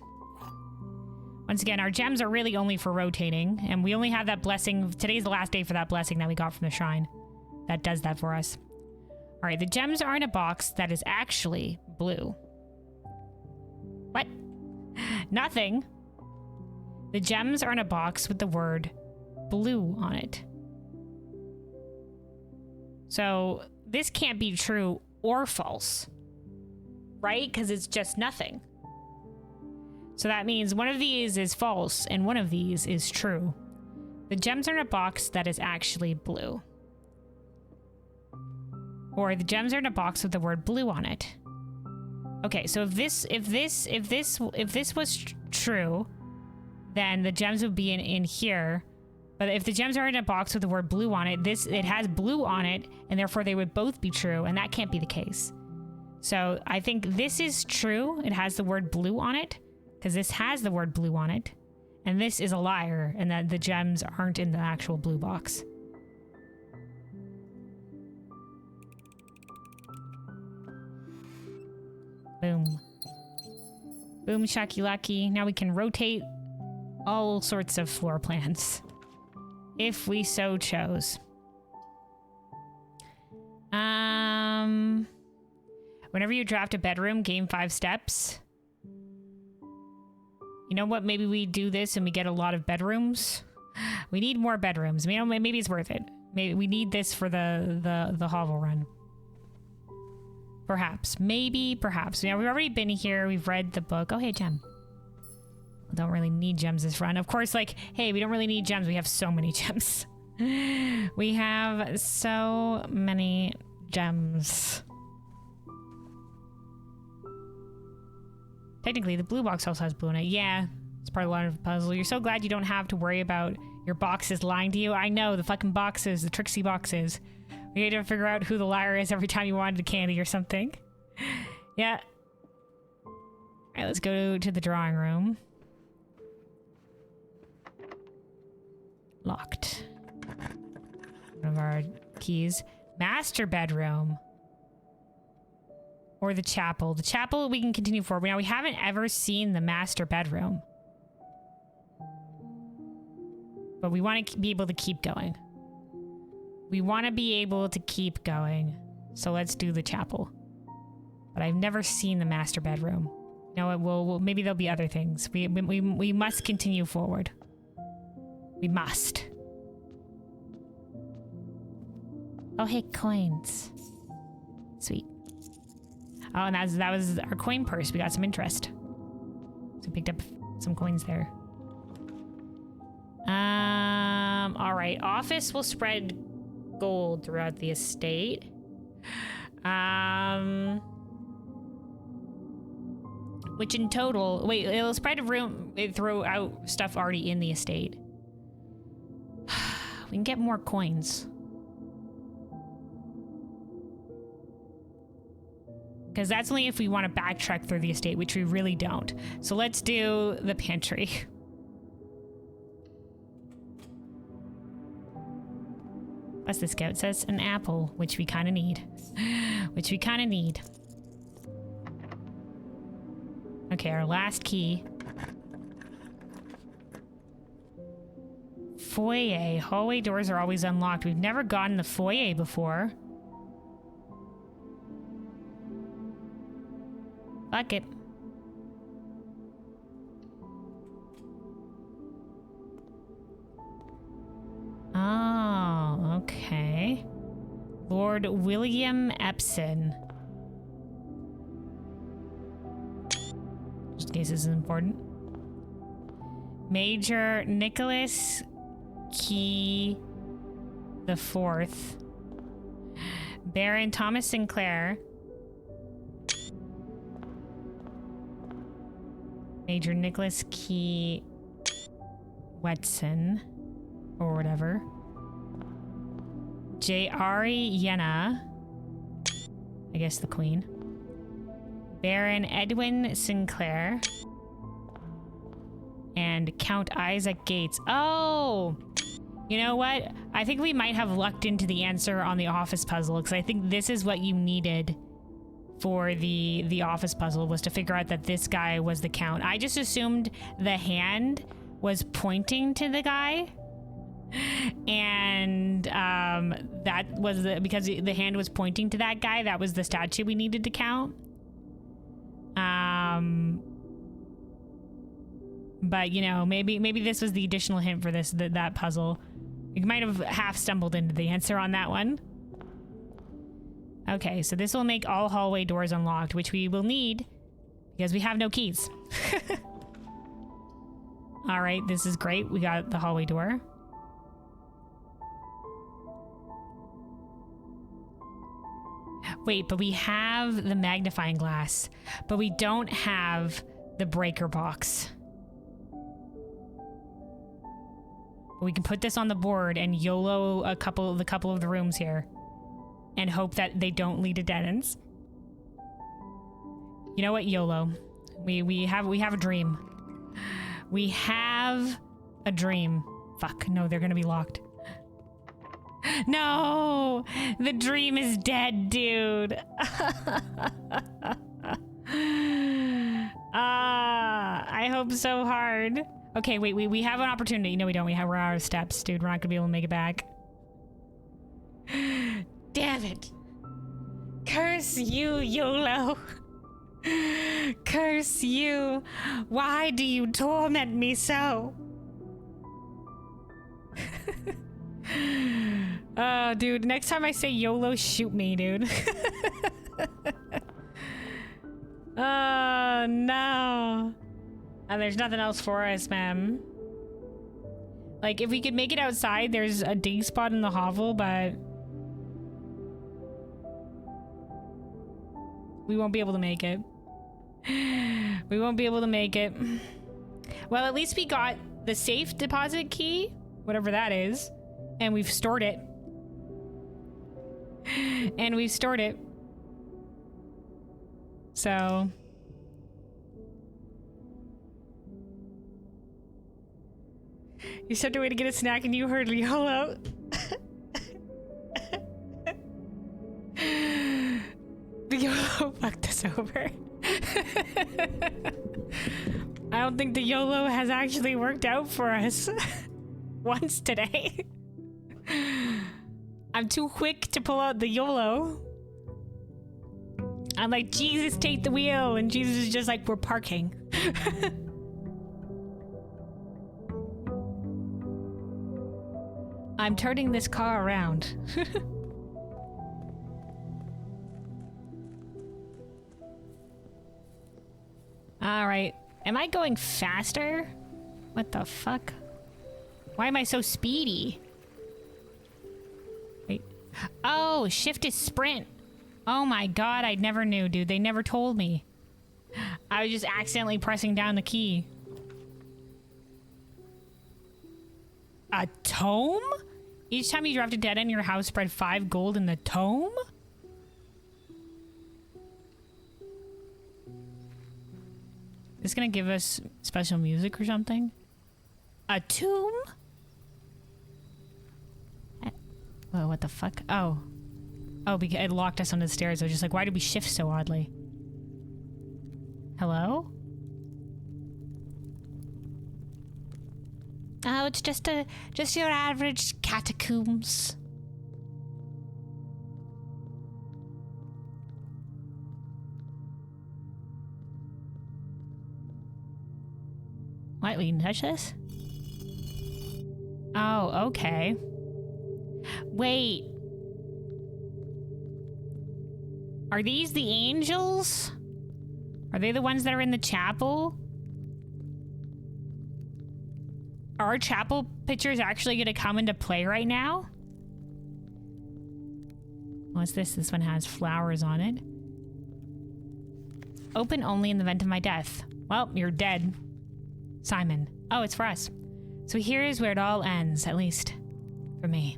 S1: Once again, our gems are really only for rotating. And we only have that blessing. Today's the last day for that blessing that we got from the shrine. That does that for us. All right, the gems are in a box that is actually blue. What? Nothing. The gems are in a box with the word blue on it. So this can't be true or false, right? Because it's just nothing. So that means one of these is false and one of these is true. The gems are in a box that is actually blue. Or the gems are in a box with the word blue on it. Okay, so if this was true, then the gems would be in here. But if the gems are in a box with the word blue on it, it has blue on it, and therefore they would both be true, and that can't be the case. So I think this is true. It has the word blue on it, because this has the word blue on it. And this is a liar, and that the gems aren't in the actual blue box. Boom. Boom, shaky lucky. Now we can rotate all sorts of floor plans. If we so chose. Whenever you draft a bedroom, gain 5 steps. You know what? Maybe we do this and we get a lot of bedrooms. We need more bedrooms. Maybe it's worth it. Maybe we need this for the hovel run. Perhaps. Maybe, perhaps. Yeah, we've already been here. We've read the book. Oh, hey, gem. Don't really need gems this run. Of course, like, hey, we don't really need gems. We have so many gems. We have so many gems. Technically, the blue box also has blue in it. Yeah, it's part of the puzzle. You're so glad you don't have to worry about your boxes lying to you. I know, the fucking boxes, the tricksy boxes. We had to figure out who the liar is every time you wanted a candy or something. Yeah. All right, let's go to the drawing room. Locked. One of our keys. Master bedroom. Or the chapel. The chapel we can continue for. Now, we haven't ever seen the master bedroom. But we want to be able to keep going. We want to be able to keep going. So let's do the chapel. But I've never seen the master bedroom. No, it will maybe there'll be other things. We must continue forward. We must. Oh, hey, coins. Sweet. Oh, and that was our coin purse. We got some interest. So we picked up some coins there. All right. Office will spread gold throughout the estate. Which in total, wait, it'll spread a room, throw out stuff already in the estate. We can get more coins. Because that's only if we want to backtrack through the estate, which we really don't. So let's do the pantry. What's this go? It says an apple, which we kind of need. Which we kind of need. Okay, our last key. Foyer. Hallway doors are always unlocked. We've never gotten the foyer before. Fuck it. Oh, okay. Lord William Epson. Just in case this is important. Major Nicholas Key the Fourth. Baron Thomas Sinclair. Major Nicholas Key Wetson. Or whatever. J.R.E. Yenna. I guess the Queen. Baron Edwin Sinclair. And Count Isaac Gates. Oh! You know what? I think we might have lucked into the answer on the office puzzle, because I think this is what you needed for the office puzzle, was to figure out that this guy was the Count. I just assumed the hand was pointing to the guy, and that was because the hand was pointing to that guy, that was the statue we needed to count. But you know, maybe this was the additional hint for that puzzle. We might have half stumbled into the answer on that one. Okay, so this will make all hallway doors unlocked, which we will need because we have no keys. All right, this is great. We got the hallway door. Wait, but we have the magnifying glass, but we don't have the breaker box. We can put this on the board and YOLO a couple of the rooms here and hope that they don't lead to dead ends. You know what? YOLO. We have a dream. We have a dream. Fuck, no, they're gonna be locked. No! The dream is dead, dude. I hope so hard. Okay, wait, we have an opportunity. No, we don't. We're out of steps, dude. We're not gonna be able to make it back. Damn it. Curse you, YOLO. Curse you. Why do you torment me so? Dude, next time I say YOLO, shoot me, dude. Oh, no. And there's nothing else for us, man. Like, if we could make it outside, there's a dig spot in the hovel, but we won't be able to make it. We won't be able to make it. Well, at least we got the safe deposit key, whatever that is, and we've stored it. And we've stored it. So... You stepped away to get a snack and you heard YOLO. The YOLO fucked us over. I don't think the YOLO has actually worked out for us once today. I'm too quick to pull out the YOLO. I'm like, Jesus, take the wheel. And Jesus is just like, we're parking. I'm turning this car around. All right. Am I going faster? What the fuck? Why am I so speedy? Wait. Oh, shift is sprint. Oh my god, I never knew, dude. They never told me. I was just accidentally pressing down the key. A tome? Each time you dropped a dead end, your house spread 5 gold in the tome? Is this gonna give us special music or something? A tomb? Whoa, what the fuck? Oh. Oh, because it locked us on the stairs. I was just like, why did we shift so oddly? Hello? Oh, it's just your average catacombs. What, we can touch this? Oh, okay. Wait. Are these the angels? Are they the ones that are in the chapel? Are our chapel pictures actually going to come into play right now? What's this? This one has flowers on it. Open only in the event of my death. Well, you're dead. Simon. Oh, it's for us. So here is where it all ends, at least for me.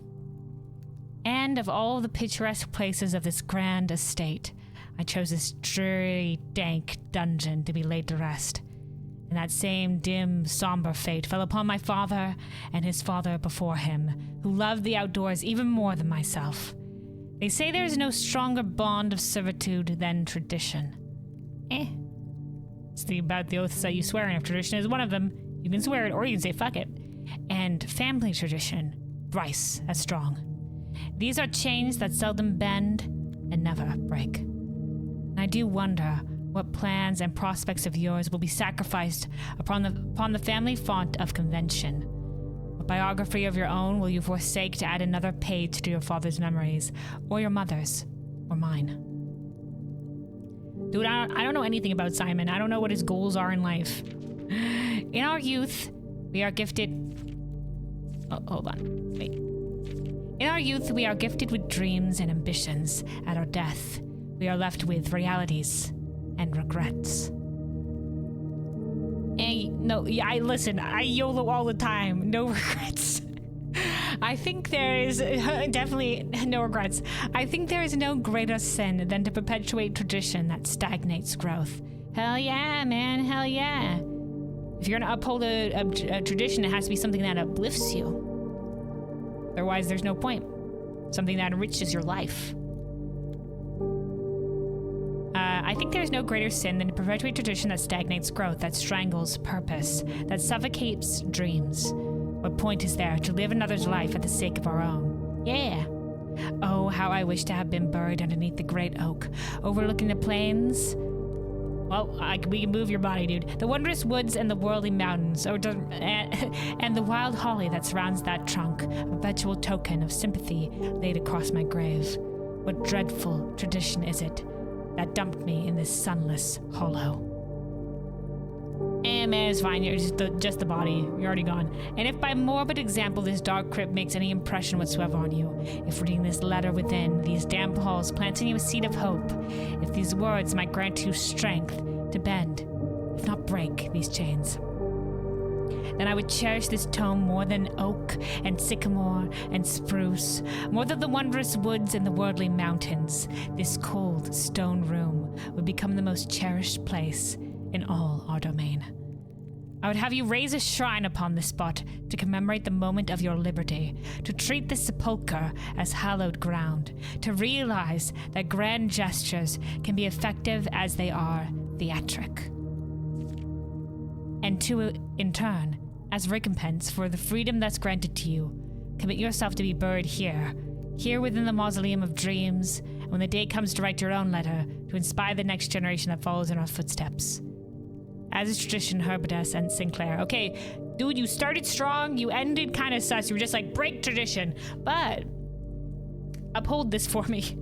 S1: And of all the picturesque places of this grand estate, I chose this dreary, dank dungeon to be laid to rest. And that same dim, somber fate fell upon my father and his father before him, who loved the outdoors even more than myself. They say there is no stronger bond of servitude than tradition. It's about the oaths that you swear, and if tradition is one of them, you can swear it or you can say fuck it. And family tradition, thrice as strong. These are chains that seldom bend and never break. And I do wonder what plans and prospects of yours will be sacrificed upon the family font of convention. What biography of your own will you forsake to add another page to your father's memories, or your mother's, or mine? Dude, I don't know anything about Simon. I don't know what his goals are in life. In our youth, we are gifted... Oh, hold on. Wait. In our youth, we are gifted with dreams and ambitions. At our death, we are left with realities and regrets. Listen, I YOLO all the time. No regrets. I think there is definitely no regrets. I think there is no greater sin than to perpetuate tradition that stagnates growth. Hell yeah, man. Hell yeah. If you're going to uphold a tradition, it has to be something that uplifts you. Otherwise, there's no point. Something that enriches your life. I think there's no greater sin than to perpetuate tradition that stagnates growth, that strangles purpose, that suffocates dreams. What point is there to live another's life at the sake of our own? Yeah. Oh, how I wish to have been buried underneath the great oak, overlooking the plains. Well, we can move your body, dude. The wondrous woods and the worldly mountains, and the wild holly that surrounds that trunk, a perpetual token of sympathy laid across my grave. What dreadful tradition is it that dumped me in this sunless hollow? Man, it's fine. You're just the body. You're already gone. And if by morbid example this dark crypt makes any impression whatsoever on you, if reading this letter within these damp halls plants in you a seed of hope, if these words might grant you strength to bend, if not break, these chains, then I would cherish this tome more than oak and sycamore and spruce, more than the wondrous woods and the worldly mountains. This cold stone room would become the most cherished place in all our domain. I would have you raise a shrine upon this spot to commemorate the moment of your liberty, to treat this sepulchre as hallowed ground, to realize that grand gestures can be effective as they are theatric. And to, in turn, as recompense for the freedom that's granted to you, commit yourself to be buried here within the mausoleum of dreams, and when the day comes to write your own letter, to inspire the next generation that follows in our footsteps. As is tradition, Herbert S. and Sinclair. Okay, dude, you started strong, you ended kind of sus. You were just like, break tradition. But uphold this for me.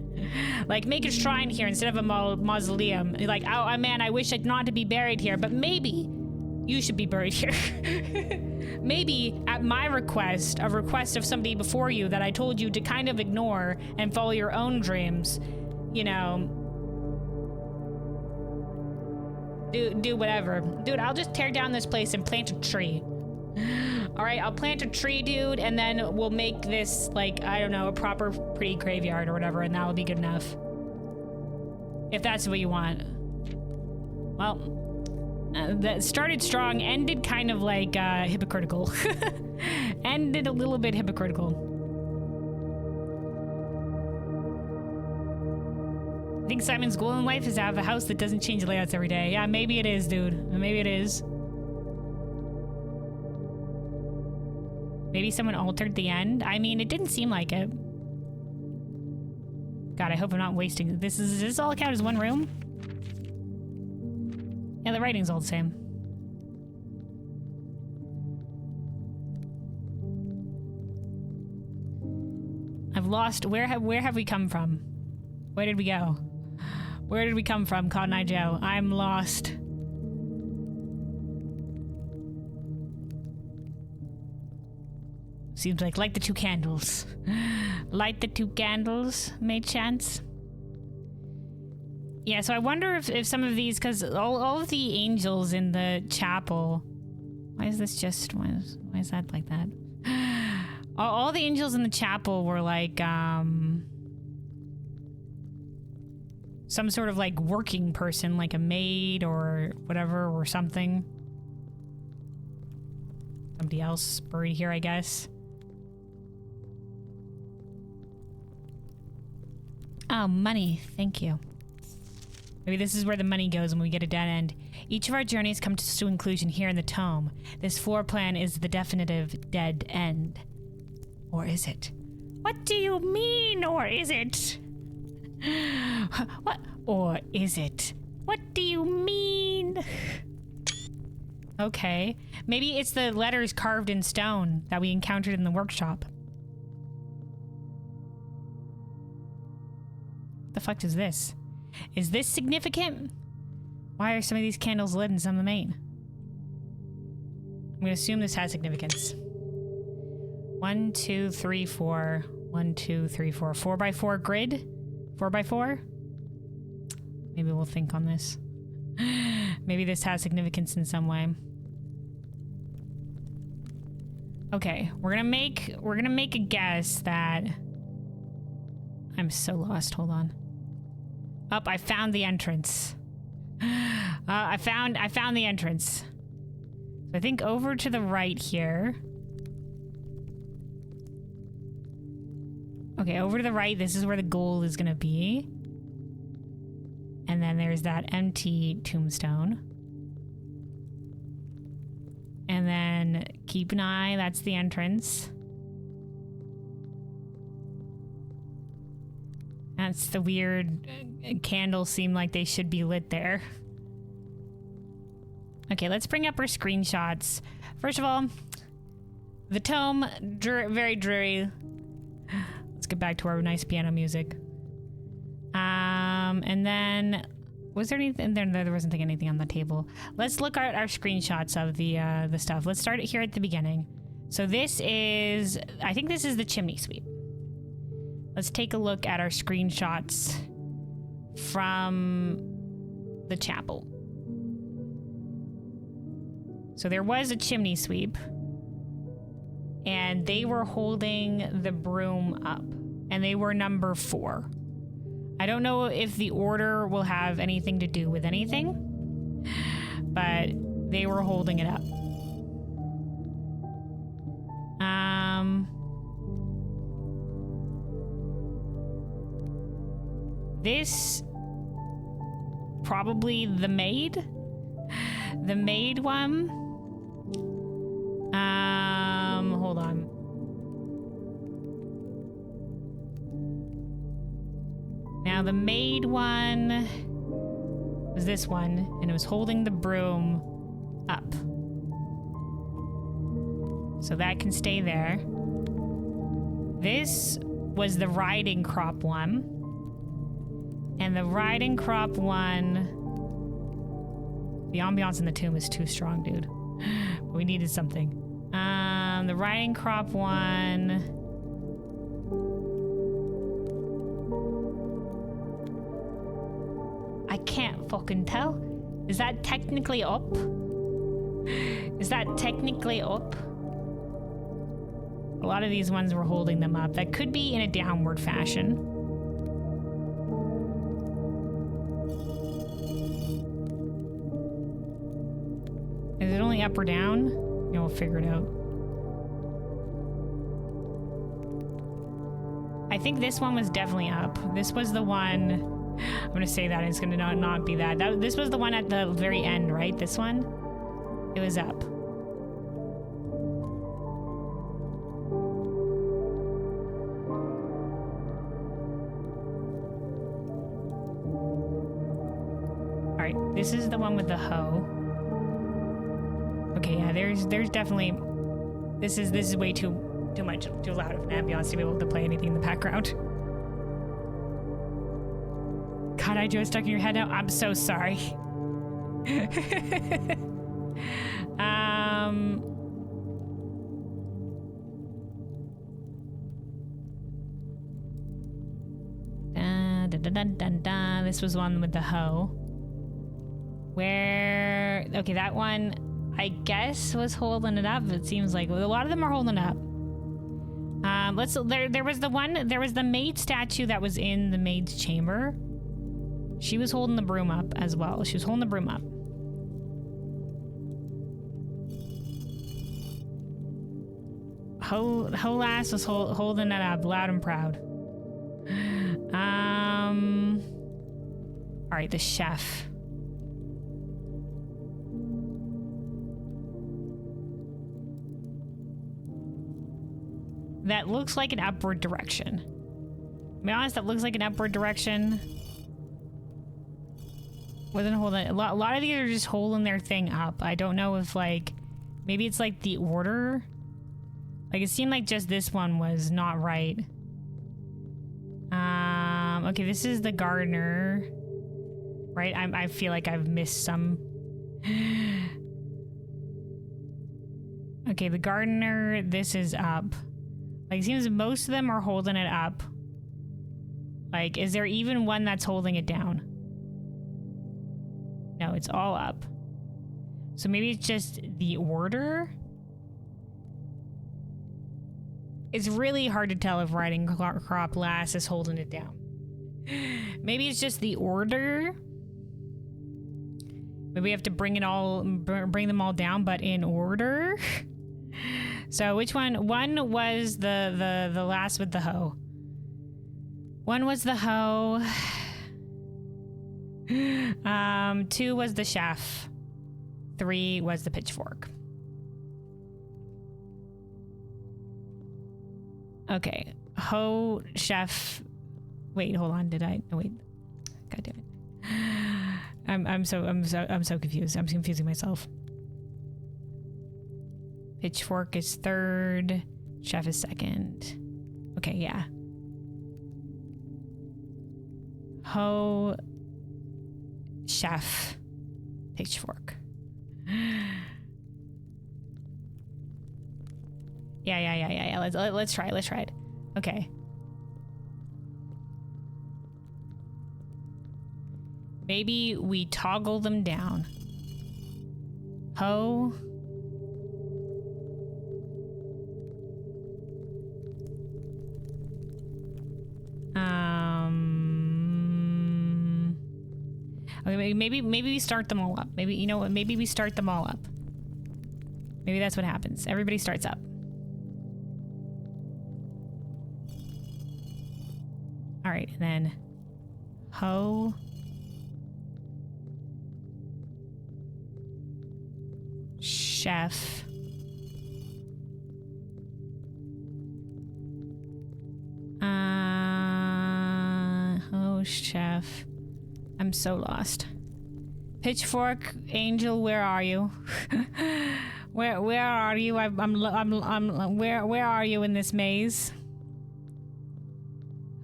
S1: Like, make a shrine here instead of a mausoleum. Like, oh man, I wish I'd not to be buried here, but maybe you should be buried here. Maybe at my request, a request of somebody before you that I told you to kind of ignore and follow your own dreams, you know, do whatever. Dude, I'll just tear down this place and plant a tree. All right, I'll plant a tree, dude, and then we'll make this, like, I don't know, a proper pretty graveyard or whatever, and that'll be good enough. If that's what you want. Well, that started strong, ended kind of like hypocritical. Ended a little bit hypocritical. I think Simon's goal in life is to have a house that doesn't change layouts every day. Yeah, maybe it is, dude. Maybe it is. Maybe someone altered the end. I mean, it didn't seem like it. God, I hope I'm not wasting this. Does this all count as one room? Yeah, the writing's all the same. I've lost. Where have we come from? Where did we go? Where did we come from, Cotton Eye Joe? I'm lost. Seems like light the two candles. Light the two candles, may chance. Yeah, so I wonder if some of these, because all of the angels in the chapel... Why is this just... Why is that like that? All the angels in the chapel were like, some sort of like working person, like a maid or whatever or something. Somebody else buried here, I guess. Oh, money. Thank you. Maybe this is where the money goes when we get a dead end. Each of our journeys come to conclusion here in the tome. This floor plan is the definitive dead end. Or is it? What do you mean, or is it? What? Or is it? What do you mean? Okay. Maybe it's the letters carved in stone that we encountered in the workshop. What the fuck is this? Is this significant? Why are some of these candles lit and some remain? I'm gonna assume this has significance. 1, 2, 3, 4. 1, 2, 3, 4. 4x4 grid? 4x4? Maybe we'll think on this. Maybe this has significance in some way. Okay, we're gonna make a guess that I'm so lost. Hold on. Oh, I found the entrance. I found the entrance. So I think over to the right here. Okay, over to the right, this is where the gold is gonna be. And then there's that empty tombstone. And then keep an eye, that's the entrance. That's the weird candles seem like they should be lit there. Okay, let's bring up our screenshots. First of all, the tome, very dreary. Let's get back to our nice piano music. And then, was there anything? There wasn't anything on the table. Let's look at our screenshots of the stuff. Let's start it here at the beginning. So this is, I think this is the chimney sweep. Let's take a look at our screenshots from the chapel. So there was a chimney sweep, and they were holding the broom up, and they were number 4. I don't know if the order will have anything to do with anything, but they were holding it up. This, probably the maid one. Hold on. Now the maid one was this one, and it was holding the broom up. So that can stay there. This was the riding crop one. And the riding crop one, the ambiance in the tomb is too strong, dude. We needed something. The riding crop one. I can't fucking tell. Is that technically up? Is that technically up? A lot of these ones were holding them up. That could be in a downward fashion. Is it only up or down? Yeah, we'll figure it out. I think this one was definitely up. This was the one... I'm gonna say that, it's gonna not be that. This was the one at the very end, right? This one? It was up. Alright, this is the one with the hoe. Okay, yeah, there's definitely... This is way too loud of an ambiance to be able to play anything in the background. God, I just stuck in your head now. I'm so sorry. This was one with the hoe. Where... Okay, that one, I guess, was holding it up. It seems like a lot of them are holding up. There was the maid statue that was in the maid's chamber. She was holding the broom up as well. She was holding the broom up. Lass was holding it up loud and proud. All right, the chef. That looks like an upward direction. To be honest, that looks like an upward direction. Wasn't holding a lot of these are just holding their thing up. I don't know if like maybe it's like the order. Like it seemed like just this one was not right. Okay, this is the gardener. Right? I feel like I've missed some. Okay, the gardener, this is up. Like, it seems most of them are holding it up. Like, is there even one that's holding it down? No, it's all up. So maybe it's just the order? It's really hard to tell if riding crop Lass is holding it down. Maybe it's just the order. Maybe we have to bring them all down, but in order. So which one? One was the lass with the hoe. One was the hoe. 2 was the chef. 3 was the pitchfork. Okay, hoe, chef. Wait, hold on. Did I? No, wait. God damn it. I'm so confused. I'm confusing myself. Pitchfork is 3rd. Chef is 2nd. Okay, yeah. Hoe, chef, pitchfork. Yeah. Let's try it. Okay. Maybe we toggle them down. Hoe. Okay, maybe we start them all up. Maybe, you know what? Maybe we start them all up. Maybe that's what happens. Everybody starts up. All right, and then hoe. Chef. Oh, chef. I'm so lost. Pitchfork, Angel, where are you? where are you? Where are you in this maze?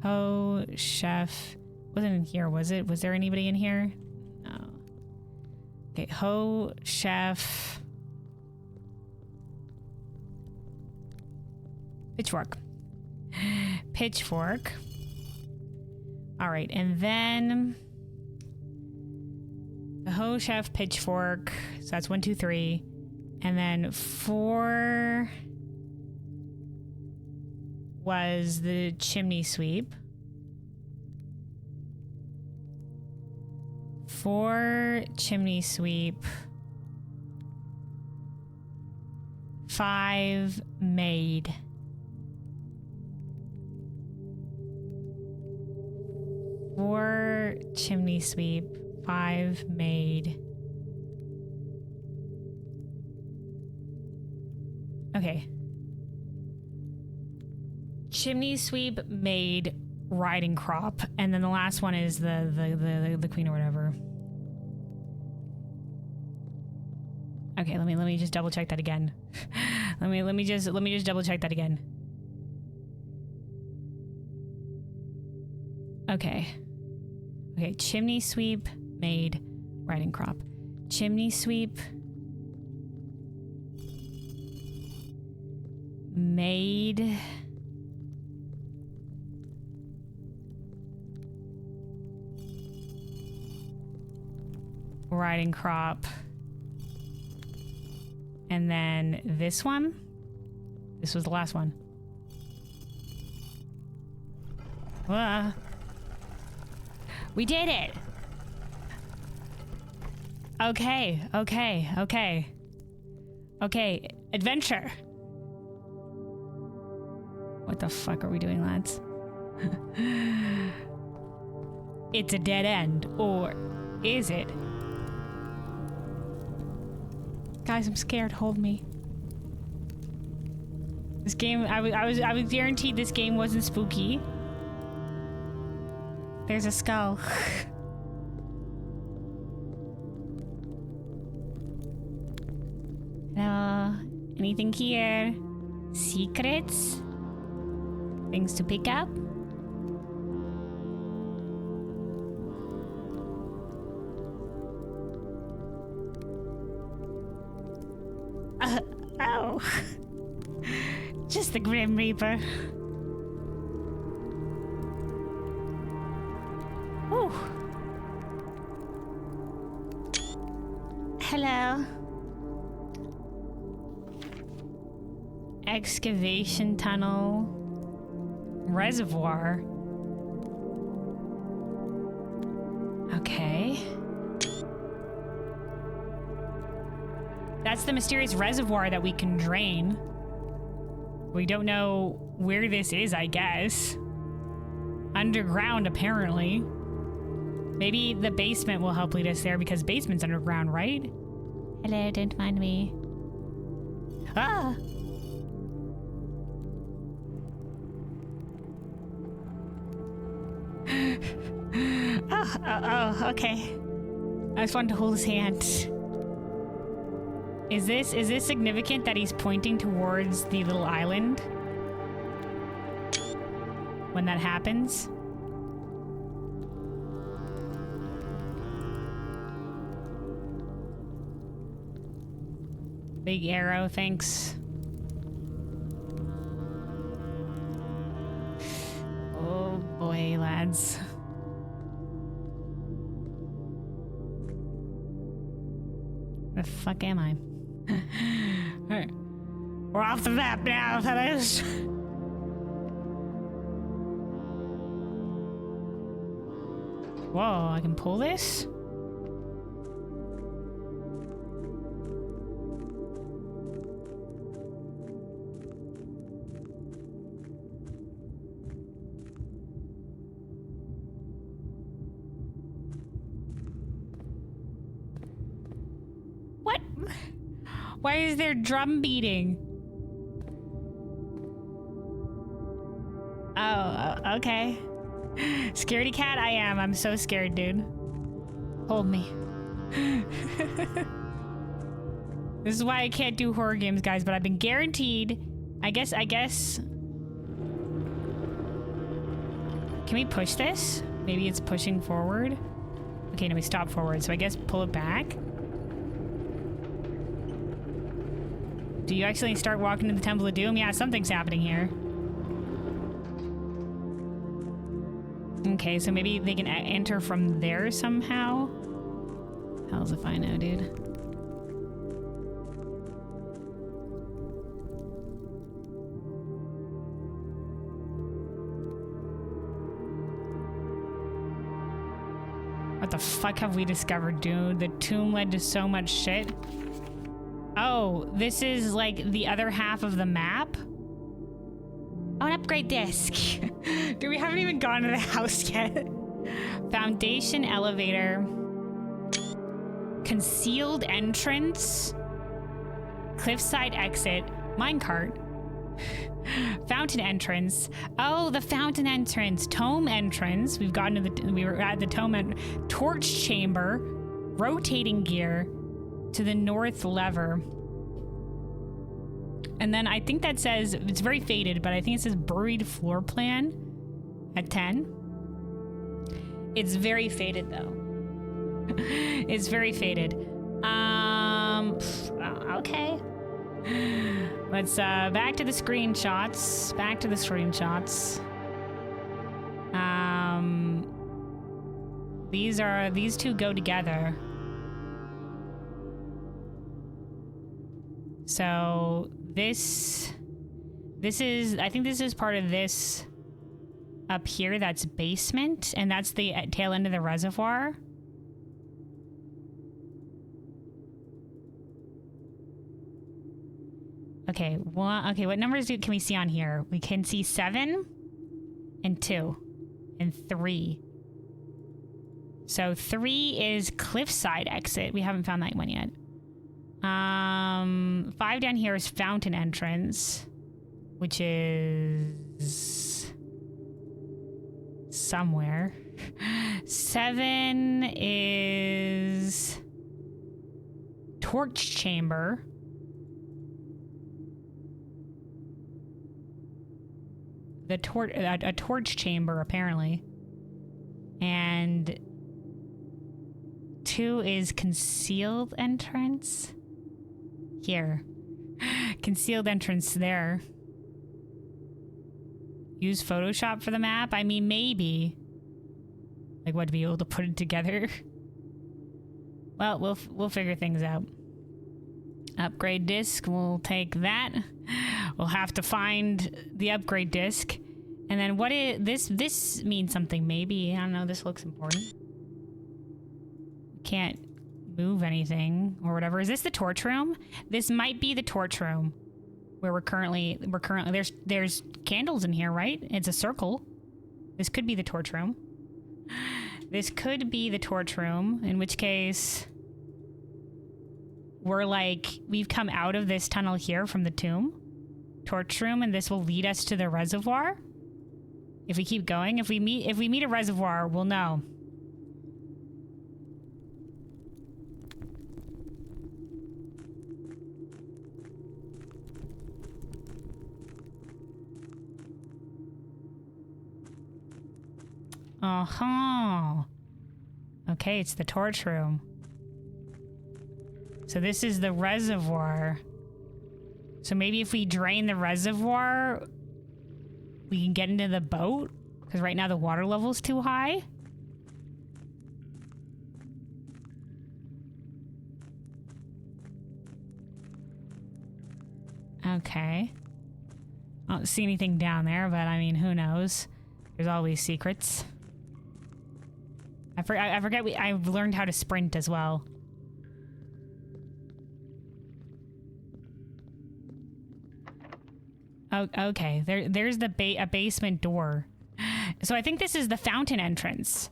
S1: Oh, chef. Wasn't in here, was it? Was there anybody in here? No. Okay, ho, chef. Pitchfork. Pitchfork. All right, and then the hoe, chef, pitchfork. So that's 1, 2, 3, and then 4 was the chimney sweep. 4 chimney sweep. 5 maid. 4 chimney sweep, 5 maid. Okay. Chimney sweep, maid, riding crop, and then the last one is the queen or whatever. Okay, let me just double check that again. let me just double check that again. Okay, chimney sweep, maid, riding crop. Chimney sweep, maid, riding crop, and then this one. This was the last one. We did it! Okay, adventure. The fuck are we doing, lads? It's a dead end, or is it? Guys, I'm scared. Hold me. This game, I was guaranteed this game wasn't spooky. There's a skull. Hello? Anything here? Secrets? Things to pick up? Oh. Just the Grim Reaper. Ooh. Hello. Excavation tunnel. Reservoir. Okay. That's the mysterious reservoir that we can drain. We don't know where this is, I guess. Underground, apparently. Maybe the basement will help lead us there because basement's underground, right? Hello, don't mind me. Ah! Oh, okay. I just wanted to hold his hand. Is this significant that he's pointing towards the little island? When that happens? Big arrow, thanks. Oh boy, lads. Where the fuck am I? Alright. We're off the map now, fellas. Whoa, I can pull this? What? Why is there drum beating? Oh, okay. Scaredy cat, I am. I'm so scared, dude. Hold me. This is why I can't do horror games, guys, but I've been guaranteed. I guess. Can we push this? Maybe it's pushing forward. Okay, no, we stop forward, so I guess pull it back. Do you actually start walking to the Temple of Doom? Yeah, something's happening here. Okay, so maybe they can enter from there somehow? Hell's if I know, dude. What the fuck have we discovered, dude? The tomb led to so much shit. Oh, this is like the other half of the map? Oh, an upgrade disc. Dude, we haven't even gone to the house yet. Foundation elevator. Concealed entrance. Cliffside exit. Minecart. Fountain entrance. Oh, the fountain entrance. Tome entrance. We've gotten to the... We were at the tome... Torch chamber. Rotating gear. To the north lever. And then I think that says, it's very faded, but I think it says buried floor plan at 10. It's very faded though. It's very faded. Okay. Let's back to the screenshots. Back to the screenshots. These two go together. So this is, I think this is part of this up here. That's basement, and that's the tail end of the reservoir. Okay, one. Okay, what numbers can we see on here? We can see 7 and 2 and 3. So 3 is cliffside exit. We haven't found that one yet. 5 down here is fountain entrance, which is somewhere. 7 is torch chamber. A torch chamber, apparently. And 2 is concealed entrance. Here. Concealed entrance there. Use Photoshop for the map? I mean, maybe. Like, what, to be able to put it together? Well, we'll figure things out. Upgrade disc, we'll take that. We'll have to find the upgrade disc. And then what is this means something, maybe. I don't know, this looks important. Can't move anything or whatever. Is this the torch room? This might be the torch room where we're currently there's candles in here, right? It's a circle. This could be the torch room. This could be the torch room, in which case we're like, we've come out of this tunnel here from the tomb. Torch room, and this will lead us to the reservoir. If we keep going, if we meet a reservoir, we'll know. Uh-huh. Okay, it's the torch room. So this is the reservoir. So maybe if we drain the reservoir, we can get into the boat? Because right now the water level's too high? Okay. I don't see anything down there, but I mean, who knows? There's always secrets. I forget I've learned how to sprint as well. Oh, okay. There's a basement door. So I think this is the fountain entrance.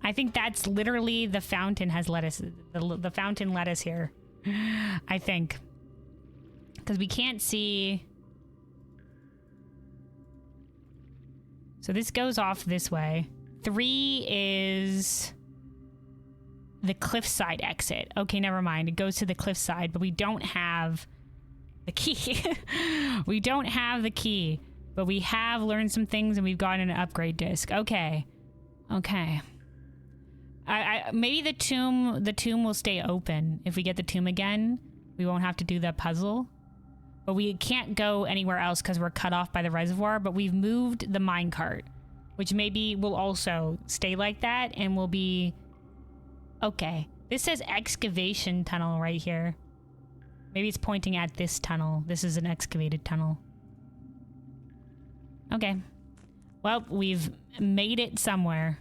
S1: I think that's literally the fountain has led us. The fountain led us here. I think. Because we can't see. So this goes off this way. 3 is the cliffside exit. Okay, never mind. It goes to the cliffside, but we don't have the key. We don't have the key, but we have learned some things and we've gotten an upgrade disc. Okay. Okay. Maybe the tomb will stay open. If we get the tomb again, we won't have to do the puzzle. But we can't go anywhere else because we're cut off by the reservoir, but we've moved the minecart, which maybe will also stay like that and will be... Okay. This says excavation tunnel right here. Maybe it's pointing at this tunnel. This is an excavated tunnel. Okay. Well, we've made it somewhere.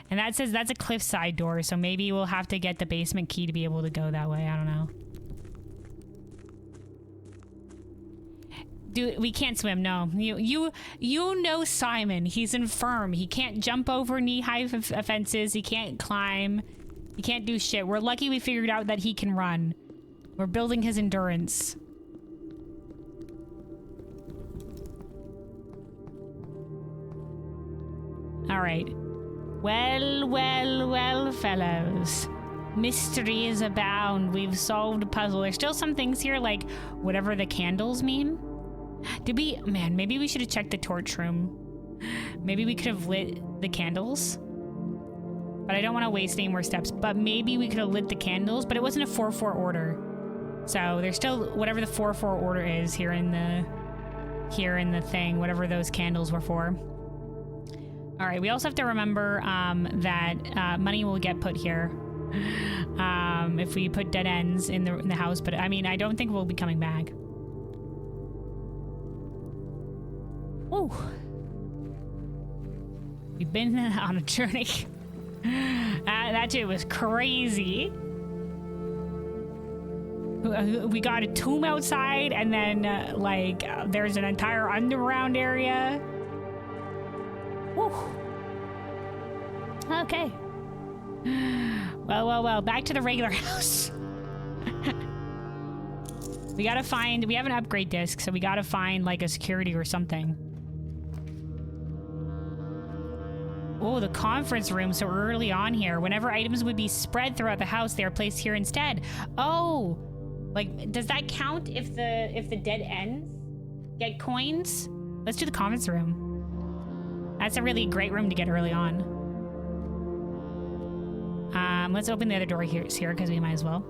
S1: And that says that's a cliffside door, so maybe we'll have to get the basement key to be able to go that way. I don't know. Dude, we can't swim, no. You know Simon. He's infirm. He can't jump over knee-high fences. He can't climb. He can't do shit. We're lucky we figured out that he can run. We're building his endurance. All right. Well, well, well, fellows. Mysteries abound. We've solved a puzzle. There's still some things here, like whatever the candles mean. Man, maybe we should have checked the torch room. Maybe we could have lit the candles. But I don't want to waste any more steps. But maybe we could have lit the candles, but it wasn't a 4-4 order. So there's still whatever the 4-4 order is here in the thing, whatever those candles were for. All right, we also have to remember that money will get put here if we put dead ends in the house. But I mean, I don't think we'll be coming back. Ooh. We've been on a journey. That shit was crazy. We got a tomb outside, and then there's an entire underground area. Whew. Okay. Well, back to the regular house. We have an upgrade disc, so we gotta find like a security or something. Oh, the conference room so early on here. Whenever items would be spread throughout the house, they are placed here instead. Oh, like, does that count if the dead ends get coins? Let's do the conference room. That's a really great room to get early on. Let's open the other door here because we might as well.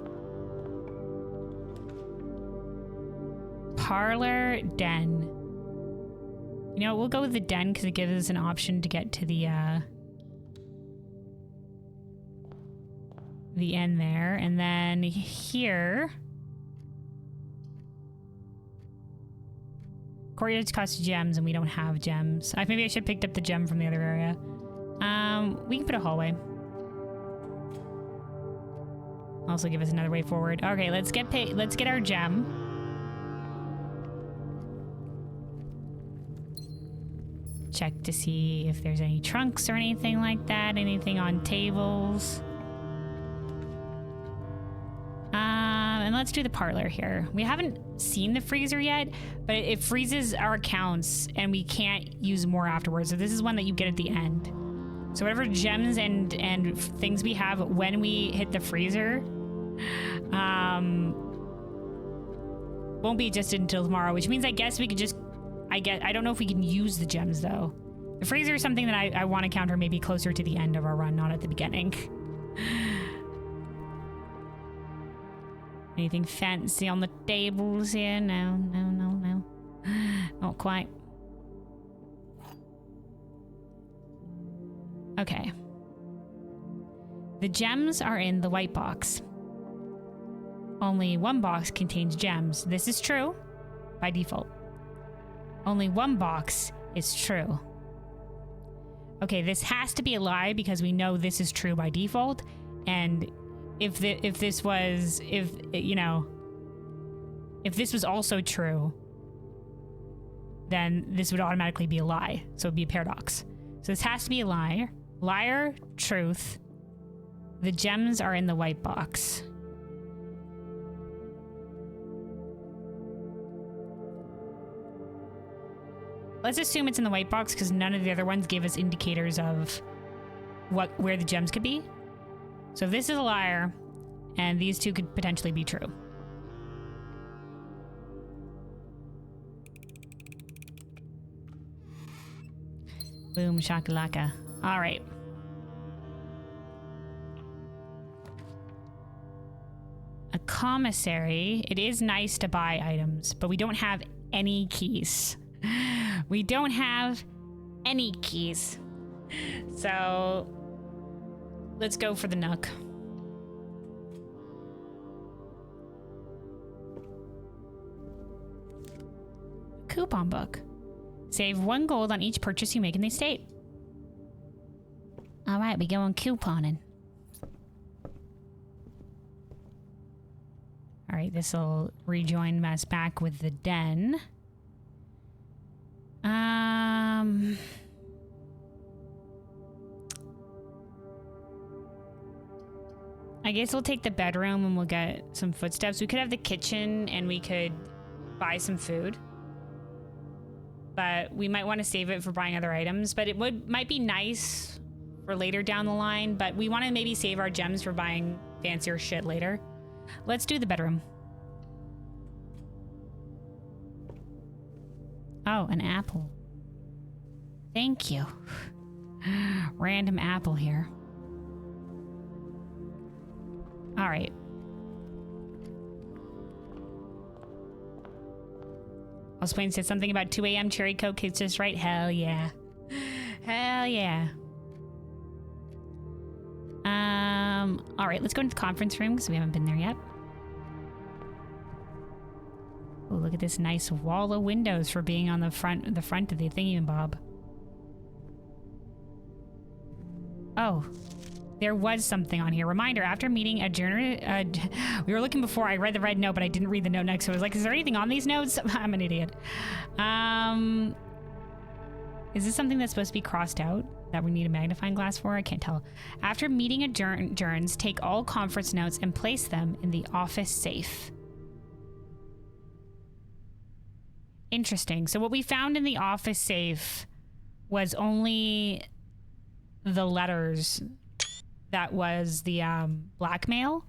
S1: Parlor, den. You know, we'll go with the den because it gives us an option to get to the end there. And then here, courtyards cost gems, and we don't have gems. Maybe I should have picked up the gem from the other area. We can put a hallway. Also give us another way forward. Okay, let's get our gem. Check to see if there's any trunks or anything like that. Anything on tables. And let's do the parlor here. We haven't seen the freezer yet, but it freezes our accounts and we can't use more afterwards. So this is one that you get at the end. So whatever gems and things we have when we hit the freezer, won't be adjusted until tomorrow, which means I guess we could just, I don't know if we can use the gems though. The freezer is something that I want to counter maybe closer to the end of our run, not at the beginning. Anything fancy on the tables here? No. Not quite. Okay. The gems are in the white box. Only one box contains gems. This is true by default. Only one box is true. Okay, this has to be a lie because we know this is true by default. And if this was also true, then this would automatically be a lie. So it'd be a paradox. So this has to be a liar. Liar, truth. The gems are in the white box. Let's assume it's in the white box because none of the other ones gave us indicators of where the gems could be. So if this is a liar, and these two could potentially be true. Boom shakalaka. All right. A commissary. It is nice to buy items, but we don't have any keys. We don't have any keys. So let's go for the Nook. Coupon book. Save 1 gold on each purchase you make in the estate. All right, we go on couponing. All right, this will rejoin us back with the den. I guess we'll take the bedroom and we'll get some footsteps. We could have the kitchen and we could buy some food. But we might want to save it for buying other items. But it might be nice for later down the line. But we want to maybe save our gems for buying fancier shit later. Let's do the bedroom. Oh, an apple. Thank you. Random apple here. All right. Oswayne said something about 2 a.m. cherry coke. It's just right. Hell yeah. Hell yeah. All right, let's go into the conference room because we haven't been there yet. Oh, look at this nice wall of windows for being on the front of the thingy-bob. Oh, There was something on here. Reminder, after meeting we were looking before. I read the red note, but I didn't read the note next. So I was like, is there anything on these notes? I'm an idiot. Is this something that's supposed to be crossed out that we need a magnifying glass for? I can't tell. After meeting adjourns, take all conference notes and place them in the office safe. Interesting. So what we found in the office safe was only the letters that was the blackmail.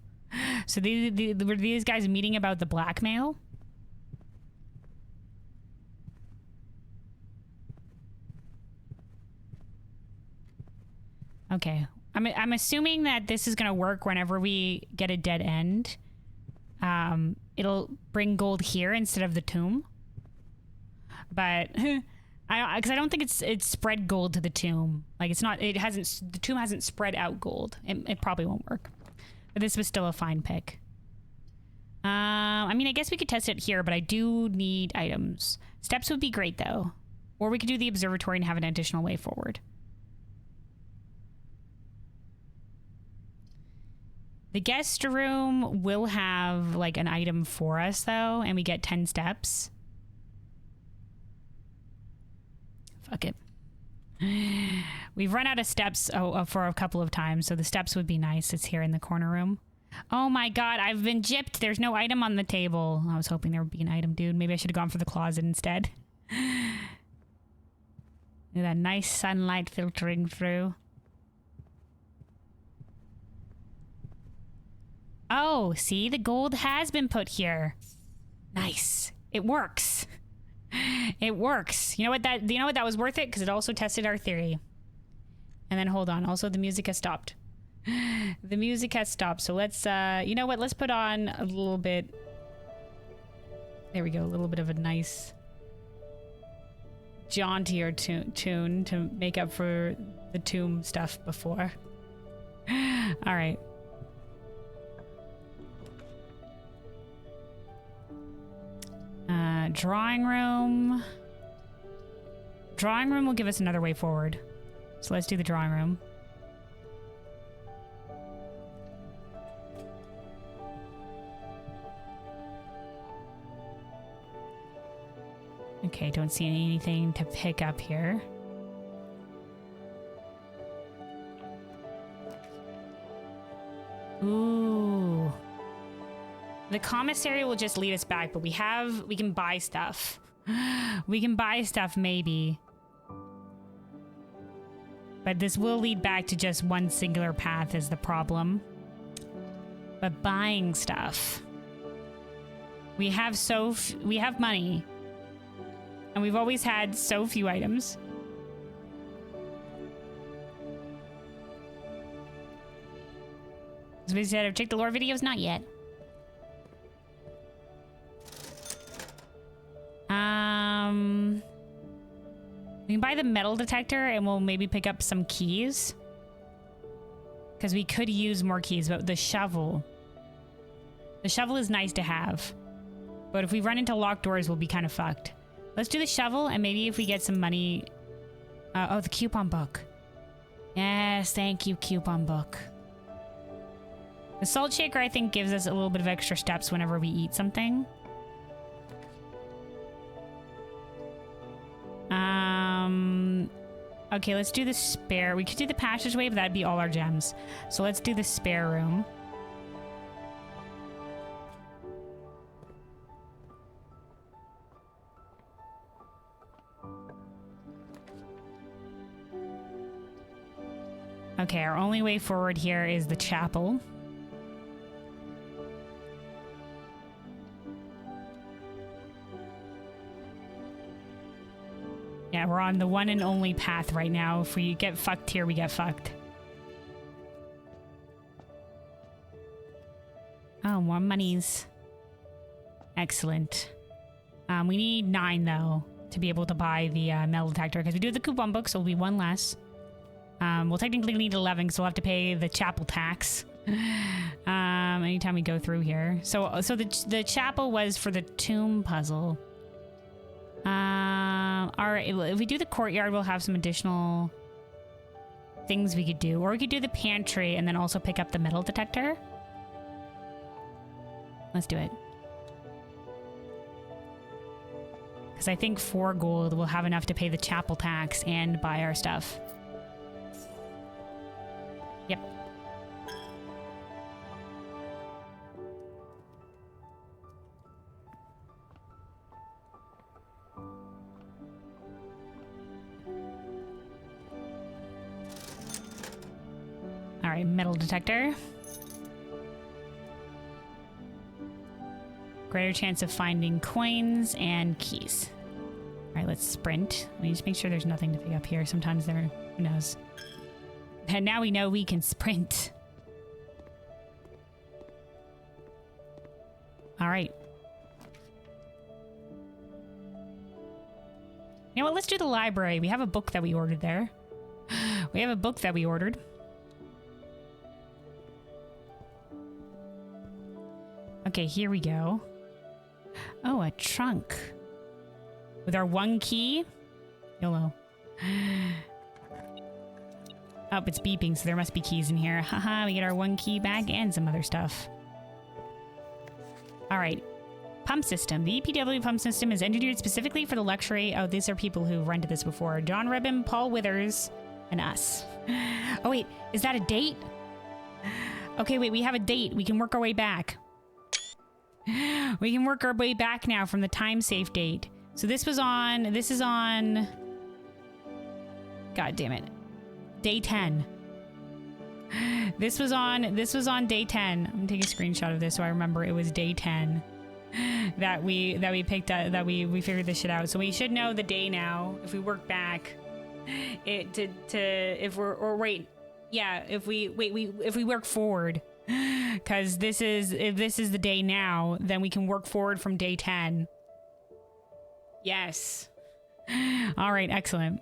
S1: So were these guys meeting about the blackmail? Okay. I'm assuming that this is going to work whenever we get a dead end. It'll bring gold here instead of the tomb. But because I don't think it's spread gold to the tomb. Like the tomb hasn't spread out gold. It probably won't work. But this was still a fine pick. I mean, I guess we could test it here, but I do need items. Steps would be great though. Or we could do the observatory and have an additional way forward. The guest room will have like an item for us though, and we get 10 steps. Fuck it. We've run out of steps for a couple of times, so the steps would be nice. It's here in the corner room. Oh my god, I've been gypped. There's no item on the table. I was hoping there would be an item, dude. Maybe I should have gone for the closet instead. Look at that nice sunlight filtering through. Oh, see? The gold has been put here. Nice. It works. It works. You know what that was worth it? Because it also tested our theory. And then hold on. Also, the music has stopped. The music has stopped. So let's, you know what? Let's put on a little bit. There we go. A little bit of a nice jauntier tune to make up for the tomb stuff before. All right. Drawing room. Drawing room will give us another way forward. So let's do the drawing room. Okay, don't see anything to pick up here. Ooh. The commissary will just lead us back, but we can buy stuff. We can buy stuff, maybe. But this will lead back to just one singular path is the problem. But buying stuff. We have money. And we've always had so few items. As we said, I've checked the lore videos, not yet. We can buy the metal detector and we'll maybe pick up some keys. Because we could use more keys, but the shovel is nice to have. But if we run into locked doors, we'll be kind of fucked. Let's do the shovel and maybe if we get some money. Oh, the coupon book. Yes, thank you, coupon book. The salt shaker, I think, gives us a little bit of extra steps whenever we eat something. Okay, let's do the spare. We could do the passageway, but that'd be all our gems. So let's do the spare room. Okay, our only way forward here is the chapel. Yeah, we're on the one and only path right now. If we get fucked here, we get fucked. Oh, more monies. Excellent. We need 9, though, to be able to buy the metal detector, because we do have the coupon book, so it'll be 1 less. We'll technically need 11, because we'll have to pay the chapel tax. Anytime we go through here. So the chapel was for the tomb puzzle. All right, if we do the courtyard, we'll have some additional things we could do. Or we could do the pantry and then also pick up the metal detector. Let's do it. Because I think 4 gold will have enough to pay the chapel tax and buy our stuff. Yep. All right, metal detector. Greater chance of finding coins and keys. All right, let's sprint. Let me just make sure there's nothing to pick up here. Sometimes there, who knows? And now we know we can sprint. All right. You know what? Let's do the library. We have a book that we ordered there. We have a book that we ordered. Okay, here we go. Oh, a trunk. With our 1 key? YOLO. Oh, it's beeping, so there must be keys in here. Haha, we get our 1 key back and some other stuff. Alright. Pump system. The EPW pump system is engineered specifically for the luxury. Oh, these are people who rented this before. John Ribbon, Paul Withers, and us. Oh, wait. Is that a date? Okay, wait. We have a date. We can work our way back. We can work our way back now from the time safe date. So this is on, god damn it, day 10. This was on day 10. I'm gonna take a screenshot of this so I remember it was day 10 that we picked up, that we figured this shit out. So we should know the day now if we work back if we work forward. Because if this is the day now, then we can work forward from day 10. Yes. All right, excellent.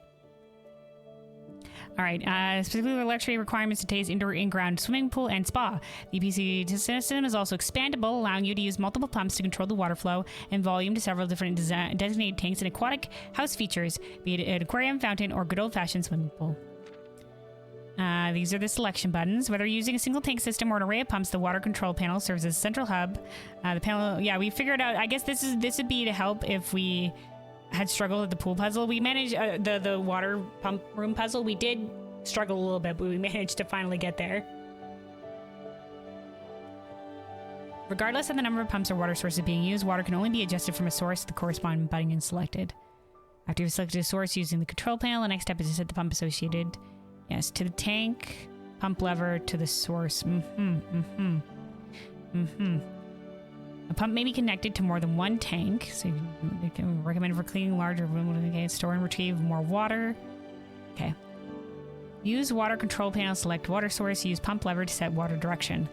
S1: All right, specifically the luxury requirements to taste indoor in-ground swimming pool and spa. The EPC system is also expandable, allowing you to use multiple pumps to control the water flow and volume to several different designated tanks and aquatic house features, be it an aquarium, fountain, or good old-fashioned swimming pool. These are the selection buttons. Whether using a single tank system or an array of pumps, the water control panel serves as a central hub. The panel, yeah, we figured out, I guess this would be to help if we had struggled with the pool puzzle. We managed the water pump room puzzle. We did struggle a little bit, but we managed to finally get there. Regardless of the number of pumps or water sources being used, water can only be adjusted from a source. The corresponding button is selected. After you've selected a source using the control panel, the next step is to set the pump associated. Yes, to the tank, pump lever, to the source. A pump may be connected to more than 1 tank, so you can recommend for cleaning larger room, store and retrieve more water. Okay. Use water control panel, select water source, use pump lever to set water direction.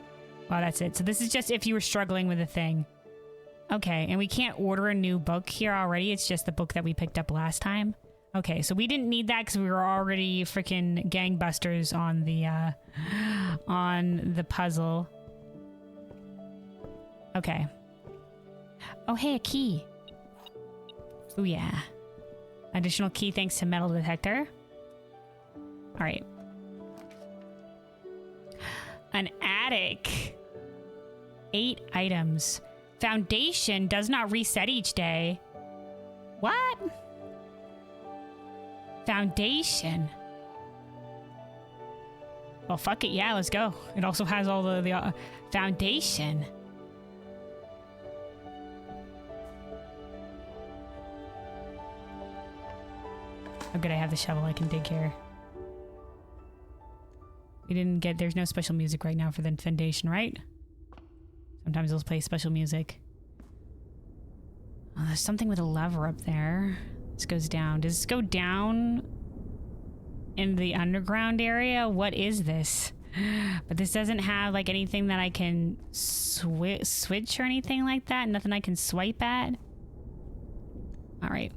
S1: Wow, that's it. So this is just if you were struggling with a thing. Okay, and we can't order a new book here already. It's just the book that we picked up last time. Okay, so we didn't need that because we were already freaking gangbusters on the puzzle. Okay. Oh, hey, a key. Oh, yeah. Additional key thanks to metal detector. All right. An attic. 8 items. Foundation does not reset each day. What? Foundation. Well, fuck it. Yeah, let's go. It also has all the foundation. Oh, good. I have the shovel. I can dig here. We didn't get... There's no special music right now for the foundation, right? Sometimes they'll play special music. Oh, there's something with a lever up there. This goes down. Does this go down in the underground area? What is this? But this doesn't have like anything that I can switch or anything like that. Nothing I can swipe at. All right.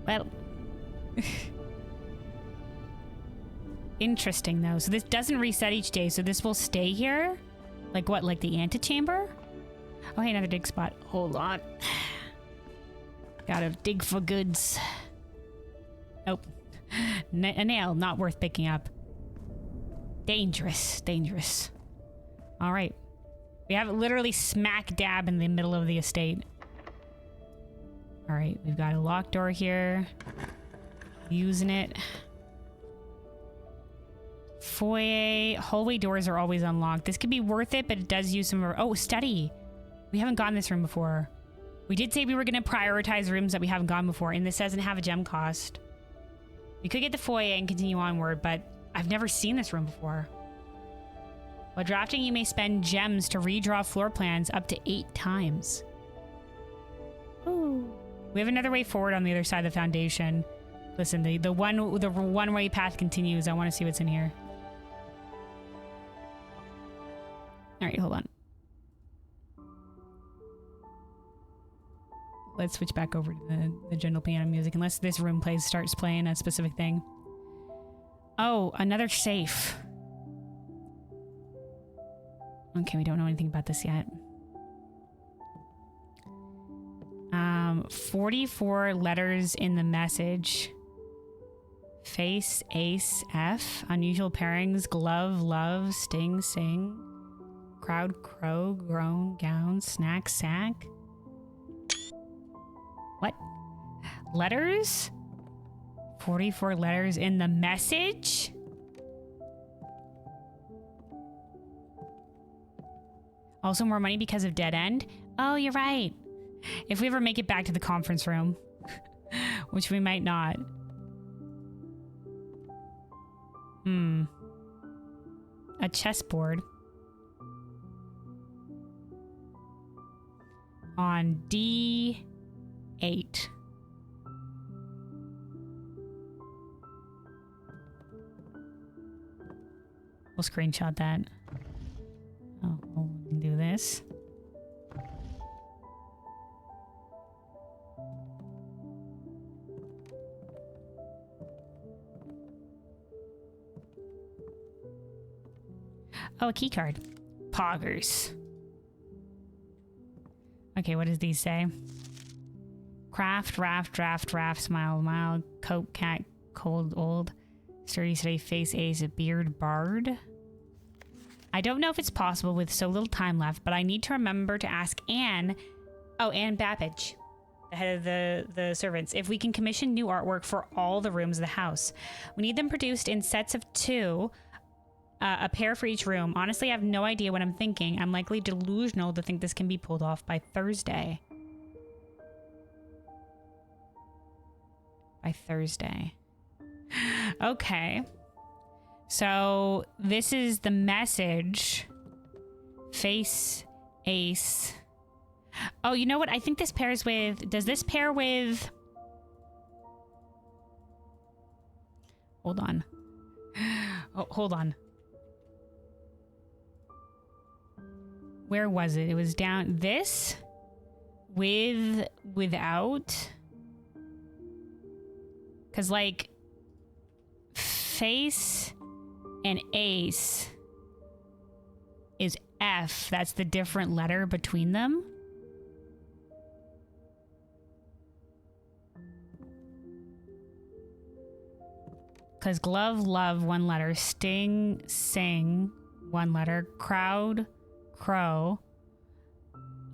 S1: Well. Interesting, though. So this doesn't reset each day, so this will stay here? Like what, like the antechamber? Oh, hey, another dig spot. Hold on. Gotta dig for goods. Nope. A nail, not worth picking up. Dangerous, dangerous. All right. We have it literally smack dab in the middle of the estate. All right, we've got a locked door here. Using it. Foyer. Hallway doors are always unlocked. This could be worth it, but it does use some... Oh, study. We haven't gotten this room before. We did say we were going to prioritize rooms that we haven't gone before, and this doesn't have a gem cost. We could get the foyer and continue onward, but I've never seen this room before. While drafting, you may spend gems to redraw floor plans up to 8 times. Ooh. We have another way forward on the other side of the foundation. Listen, the one-way path continues. I want to see what's in here. All right, hold on. Let's switch back over to the gentle piano music, unless this room starts playing a specific thing. Oh, another safe. Okay, we don't know anything about this yet. 44 letters in the message. Face, ace, F. Unusual pairings, glove, love, sting, sing. Crowd, crow, groan, gown, snack, sack. What? Letters? 44 letters in the message? Also more money because of dead end? Oh, you're right. If we ever make it back to the conference room, which we might not. A chessboard. On D8. We'll screenshot that. Oh, we'll do this. Oh, a key card. Poggers. Okay, what does these say? Craft, raft, draft, raft, smile, mild, coat, cat, cold, old, sturdy, steady, face, ace, beard, bard. I don't know if it's possible with so little time left, but I need to remember to ask Anne, Anne Babbage, the head of the servants, if we can commission new artwork for all the rooms of the house. We need them produced in sets of 2, a pair for each room. Honestly, I have no idea what I'm thinking. I'm likely delusional to think this can be pulled off by Thursday. By Thursday. Okay. So this is the message. Face, ace. Oh, you know what? I think this pairs with... Does this pair with... Hold on. Oh, hold on. Where was it? It was down... This? Without... Because, like... Face... and ace is F. That's the different letter between them. Because glove, love, 1 letter. Sting, sing, 1 letter. Crowd, crow.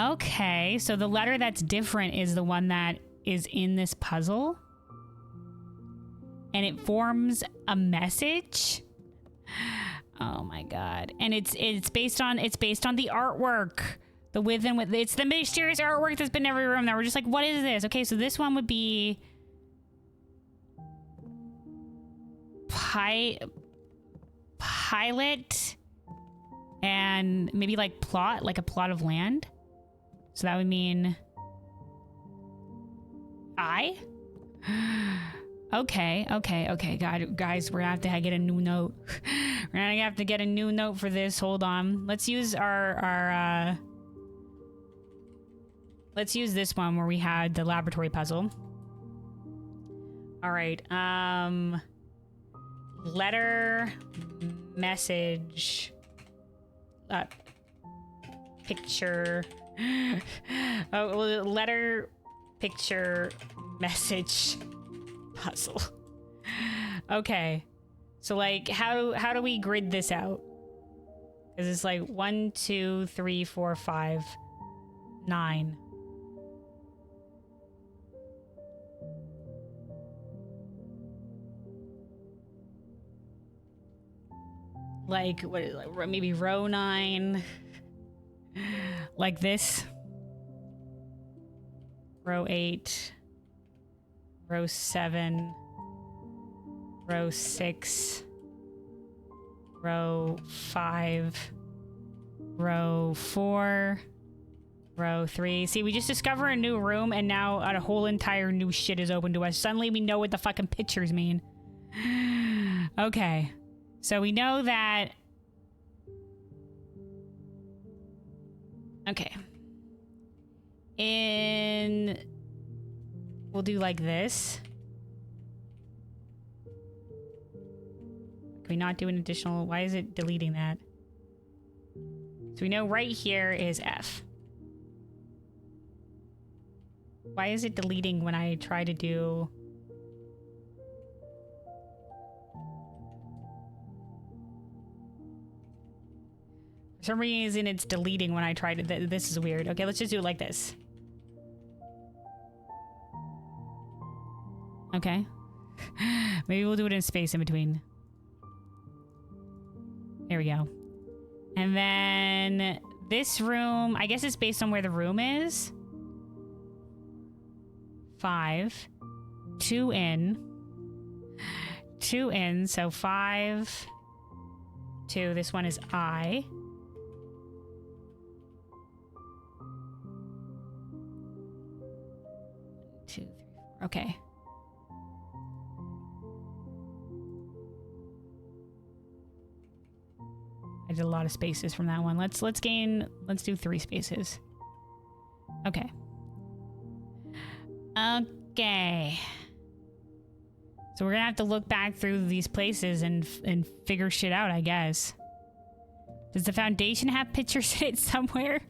S1: Okay, so the letter that's different is the one that is in this puzzle. And it forms a message. Oh my god. And it's based on the artwork. The with and with, it's the mysterious artwork that's been in every room that we're just like, what is this? Okay, so this one would be pilot and maybe like plot, like a plot of land. So that would mean I. Okay. God, guys, we're gonna have to get a new note. We're gonna have to get a new note for this. Hold on. Let's use our let's use this one where we had the laboratory puzzle. All right. Letter, message, picture, Oh, well, letter, picture, message, puzzle. Okay. So like, how do we grid this out? Because it's like 1, 2, 3, 4, 5, 9. Like, what is it, like maybe row 9, like this. Row 8, row 7, row 6, row 5, row 4, row 3. See, we just discover a new room and now a whole entire new shit is open to us. Suddenly we know what the fucking pictures mean. Okay. So we know that... Okay. We'll do like this. Can we not do an additional... Why is it deleting that? So we know right here is F. Why is it deleting when I try to do... For some reason it's deleting when I try to... This is weird. Okay, let's just do it like this. Okay. Maybe we'll do it in space in between. There we go. And then this room, I guess it's based on where the room is. 5. 2 in. 2 in, so 5. 2, this one is I. 2, 3, 4. Okay. I did a lot of spaces from that one. Let's do 3 spaces. Okay. Okay. So we're gonna have to look back through these places and figure shit out, I guess. Does the foundation have pictures in it somewhere?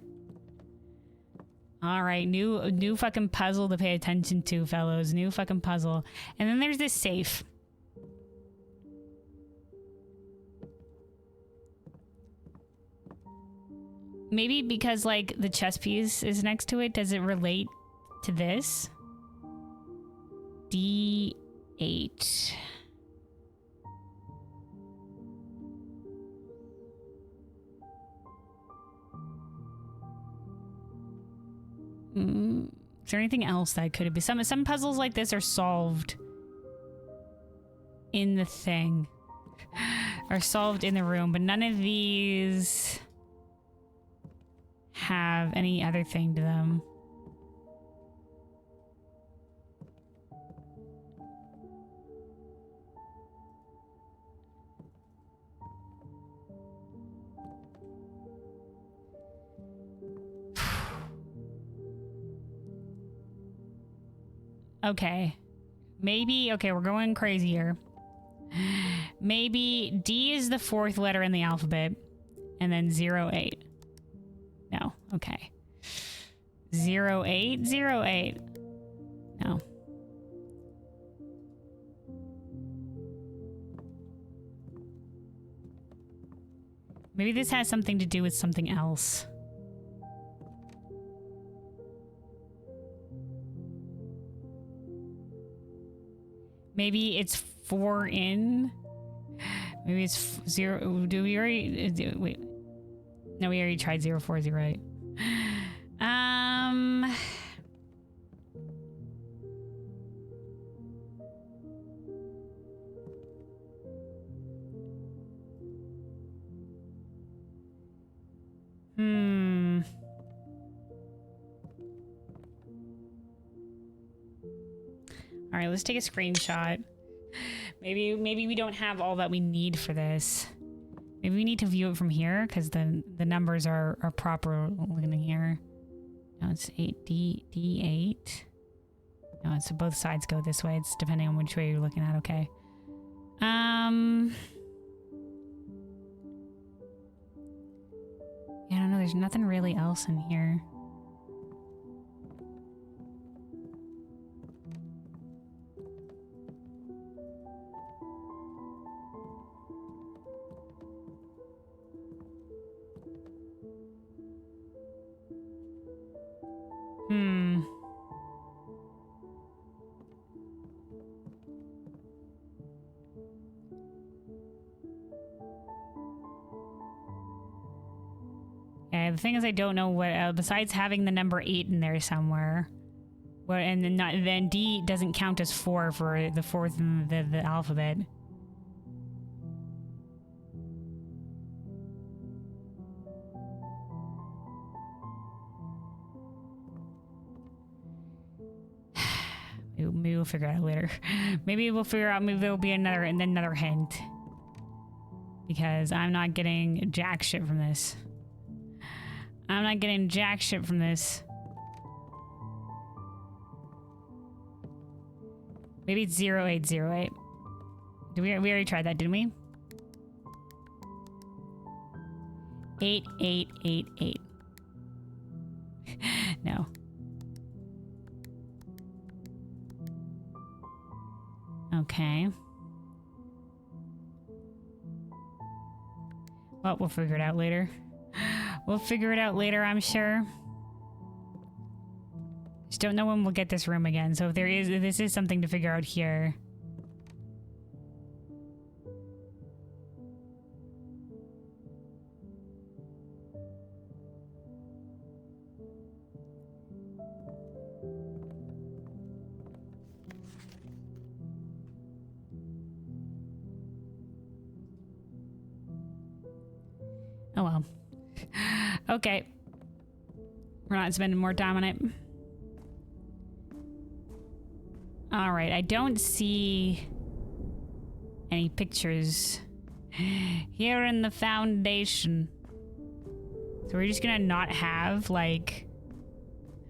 S1: All right, new fucking puzzle to pay attention to, fellows. New fucking puzzle. And then there's this safe. Maybe because, like, the chess piece is next to it, does it relate to this? D8. Is there anything else that could have been? Some puzzles like this are solved in the thing. Are solved in the room, but none of these have any other thing to them. Okay. Maybe, okay, we're going crazy here. Maybe D is the 4th letter in the alphabet, and then 08. No, okay. 08, 08. No. Maybe this has something to do with something else. Maybe it's 4 in. Maybe it's 0. Do we already... wait. No, we already tried 0408. All right, let's take a screenshot. Maybe we don't have all that we need for this. Maybe we need to view it from here because the numbers are proper in here. No, it's 8D8. No, so both sides go this way. It's depending on which way you're looking at. Okay. Yeah, I don't know. There's nothing really else in here. Hmm. Yeah, the thing is, I don't know what, besides having the number 8 in there somewhere. Well, and then D doesn't count as 4 for the fourth in the alphabet. Maybe we'll figure it out later. Maybe we'll figure out, maybe there'll be another hint. Because I'm not getting jack shit from this. I'm not getting jack shit from this. Maybe it's 0808. We already tried that, didn't we? 8888. No. Okay. Well, we'll figure it out later. We'll figure it out later, I'm sure. Just don't know when we'll get this room again. So if this is something to figure out here. Oh well. Okay. We're not spending more time on it. Alright, I don't see any pictures here in the foundation. So we're just gonna not have, like...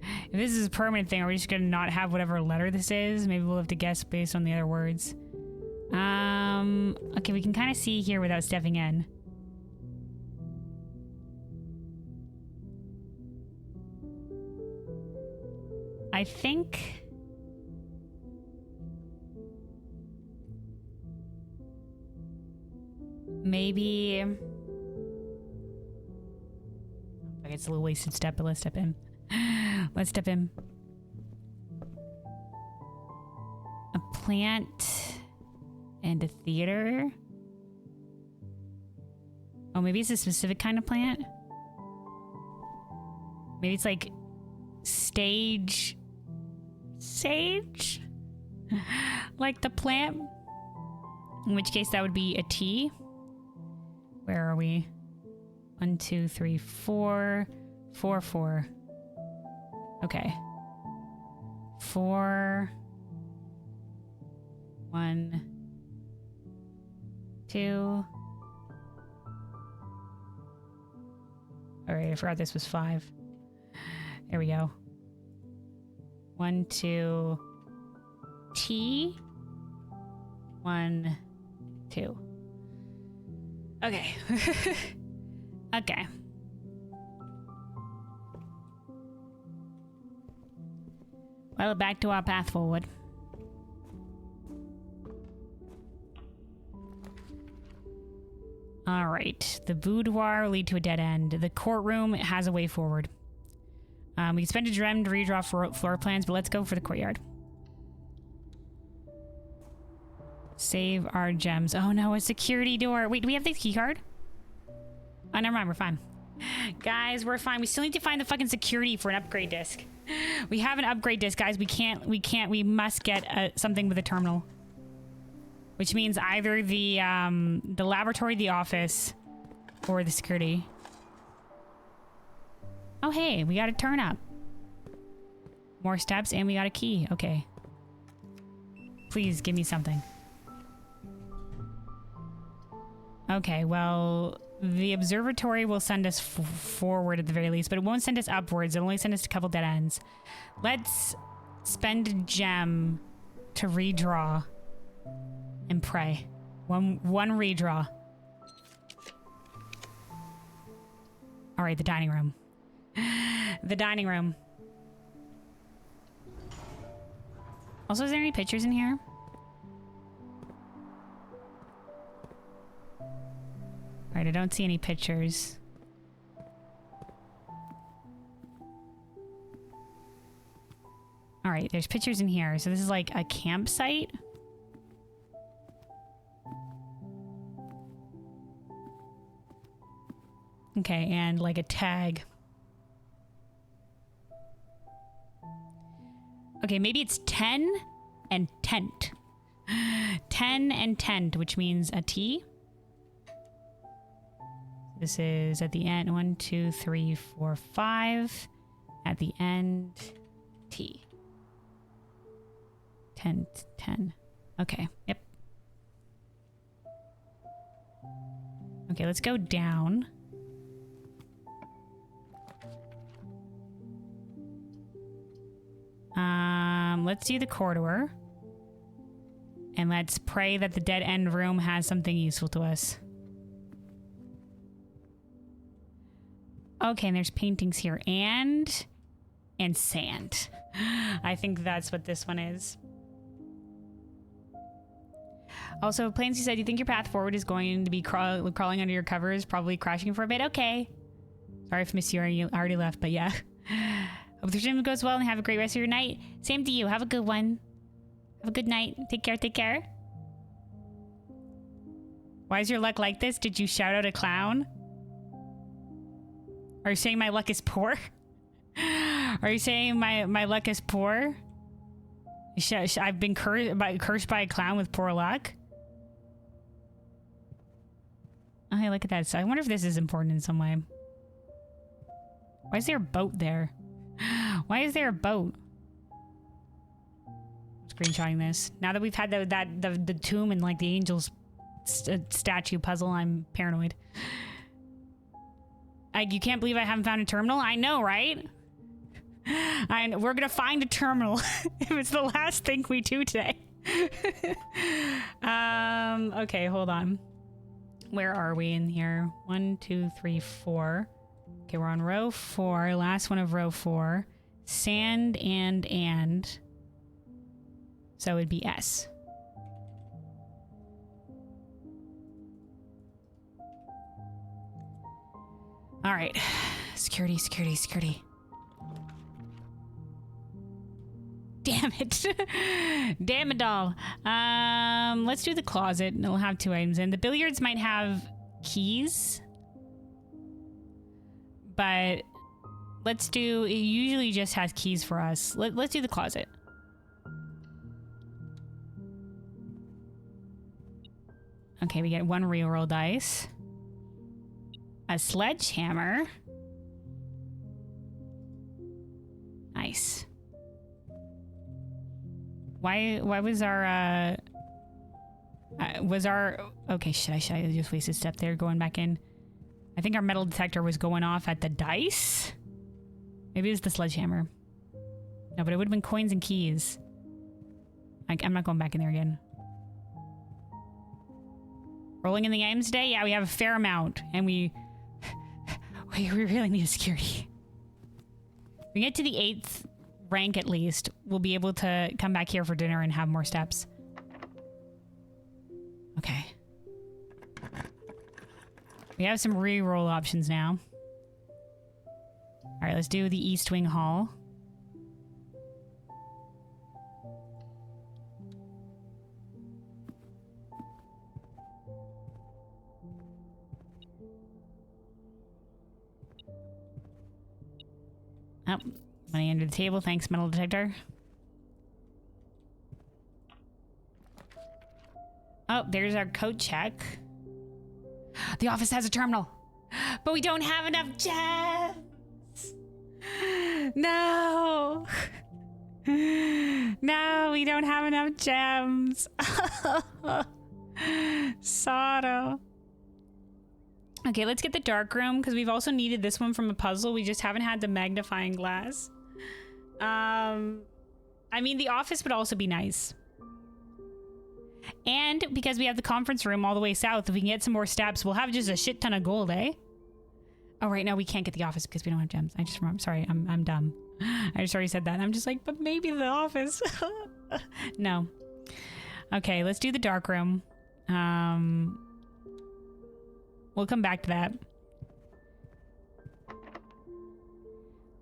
S1: If this is a permanent thing, are we just gonna not have whatever letter this is? Maybe we'll have to guess based on the other words. Okay, we can kind of see here without stepping in. I think... Maybe... Okay, it's a little wasted step, but let's step in. Let's step in. A plant and a theater. Oh, maybe it's a specific kind of plant? Maybe it's like stage... Sage? Like the plant? In which case that would be a T. Where are we? 1, 2, 3, 4. 4, 4. Okay. 4. 1. 2. Alright, I forgot this was 5. There we go. 1, 2. T. 1, 2. Okay. Okay. Well, back to our path forward. All right. The boudoir will lead to a dead end. The courtroom has a way forward. We can spend a gem to redraw floor plans, but let's go for the courtyard. Save our gems. Oh no, a security door. Wait, do we have the key card? Oh, never mind, we're fine. Guys, we're fine. We still need to find the fucking security for an upgrade disc. We have an upgrade disc, guys. We must get something with a terminal. Which means either the laboratory, the office, or the security. Oh, hey, we got a turn up. More steps, and we got a key. Okay. Please, give me something. Okay, well, the observatory will send us forward at the very least, but it won't send us upwards. It'll only send us to a couple dead ends. Let's spend a gem to redraw and pray. One redraw. All right, the dining room. The dining room. Also, is there any pictures in here? Alright, I don't see any pictures. right, there's pictures in here. So this is like a campsite. Okay, and like a tag. Okay, maybe it's 10 and tent. 10 and tent, which means a T. This is at the end. 1, 2, 3, 4, 5. At the end, T. Tent, 10. Okay, yep. Okay, let's go down. Let's do the corridor. And let's pray that the dead end room has something useful to us. Okay, and there's paintings here and sand. I think that's what this one is. Also, Plansy said, you think your path forward is going to be crawling under your covers, probably crashing for a bit? Okay. Sorry if Miss you already left, but yeah. Hope the gym goes well and have a great rest of your night. Same to you. Have a good one. Have a good night. Take care. Take care. Why is your luck like this? Did you shout out a clown? Are you saying my luck is poor? Are you saying my luck is poor? I've been cursed by a clown with poor luck? Oh, hey, look at that. So I wonder if this is important in some way. Why is there a boat there? Why is there a boat? Screenshotting this. Now that we've had the tomb and like the angel's statue puzzle, I'm paranoid. You can't believe I haven't found a terminal? I know, right? We're gonna find a terminal if it's the last thing we do today. Okay, hold on. Where are we in here? 1, 2, 3, 4. Okay, we're on row 4. Last one of row 4. Sand and. So it'd be S. All right. Security, security, security. Damn it. Damn it all. Let's do the closet. It'll have 2 items in. The billiards might have keys. But let's do... It usually just has keys for us. Let's do the closet. Okay, we get 1 reroll dice. A sledgehammer. Nice. Why was our okay, should I just waste a step there going back in? I think our metal detector was going off at the dice. Maybe it was the sledgehammer. No, but it would have been coins and keys. I'm not going back in there again. Rolling in the items today? Yeah, we have a fair amount. And we really need a security. We get to the 8th rank at least. We'll be able to come back here for dinner and have more steps. Okay. We have some re-roll options now. Alright, let's do the East Wing Hall. Oh, money under the table. Thanks, metal detector. Oh, there's our code check. The office has a terminal, but we don't have enough gems. No. No, we don't have enough gems. Sado. Okay, let's get the dark room because we've also needed this one from a puzzle. We just haven't had the magnifying glass. I mean, the office would also be nice. And because we have the conference room all the way south, if we can get some more steps, we'll have just a shit ton of gold, eh? Oh, right, no, we can't get the office because we don't have gems. I just remember. Sorry, I'm dumb. I just already said that. I'm just like, but maybe the office. No. Okay, let's do the dark room. We'll come back to that.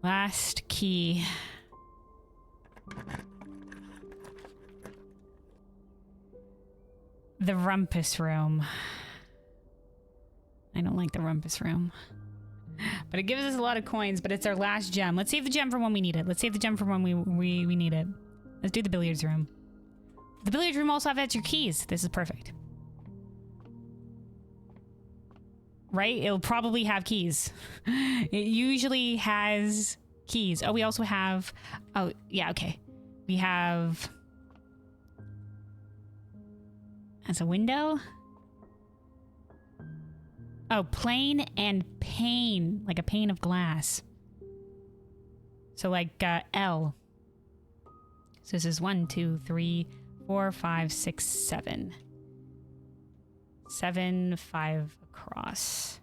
S1: Last key. The rumpus room. I don't like the rumpus room. But it gives us a lot of coins, but it's our last gem. Let's save the gem for when we need it. Let's save the gem for when we need it. Let's do the billiards room. The billiards room also has your keys. This is perfect. Right? It'll probably have keys. It usually has keys. Oh, we also have... Oh, yeah, okay. We have... As a window? Oh, plane and pane. Like a pane of glass. So like L. So this is 1, 2, 3, 4, 5, 6, 7. 7, 5 across.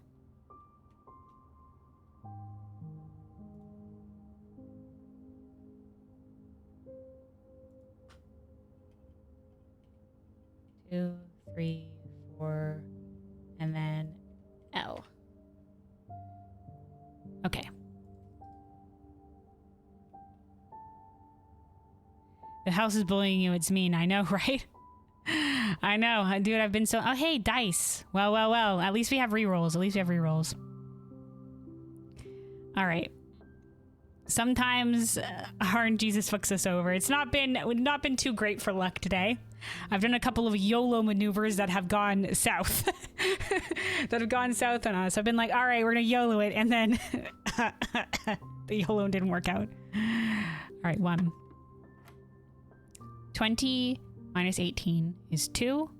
S1: Two, 3, 4, and then L. Okay. The house is bullying you. It's mean. I know, right? I know. Dude, I've been so... Oh, hey, dice. Well, well, well. At least we have rerolls. At least we have rerolls. All right. Sometimes RNGesus fucks us over. It's not been too great for luck today. I've done a couple of YOLO maneuvers that have gone south. That have gone south on us. I've been like, all right, we're going to YOLO it. And then the YOLO didn't work out. All right, 1. 20 minus 18 is 2.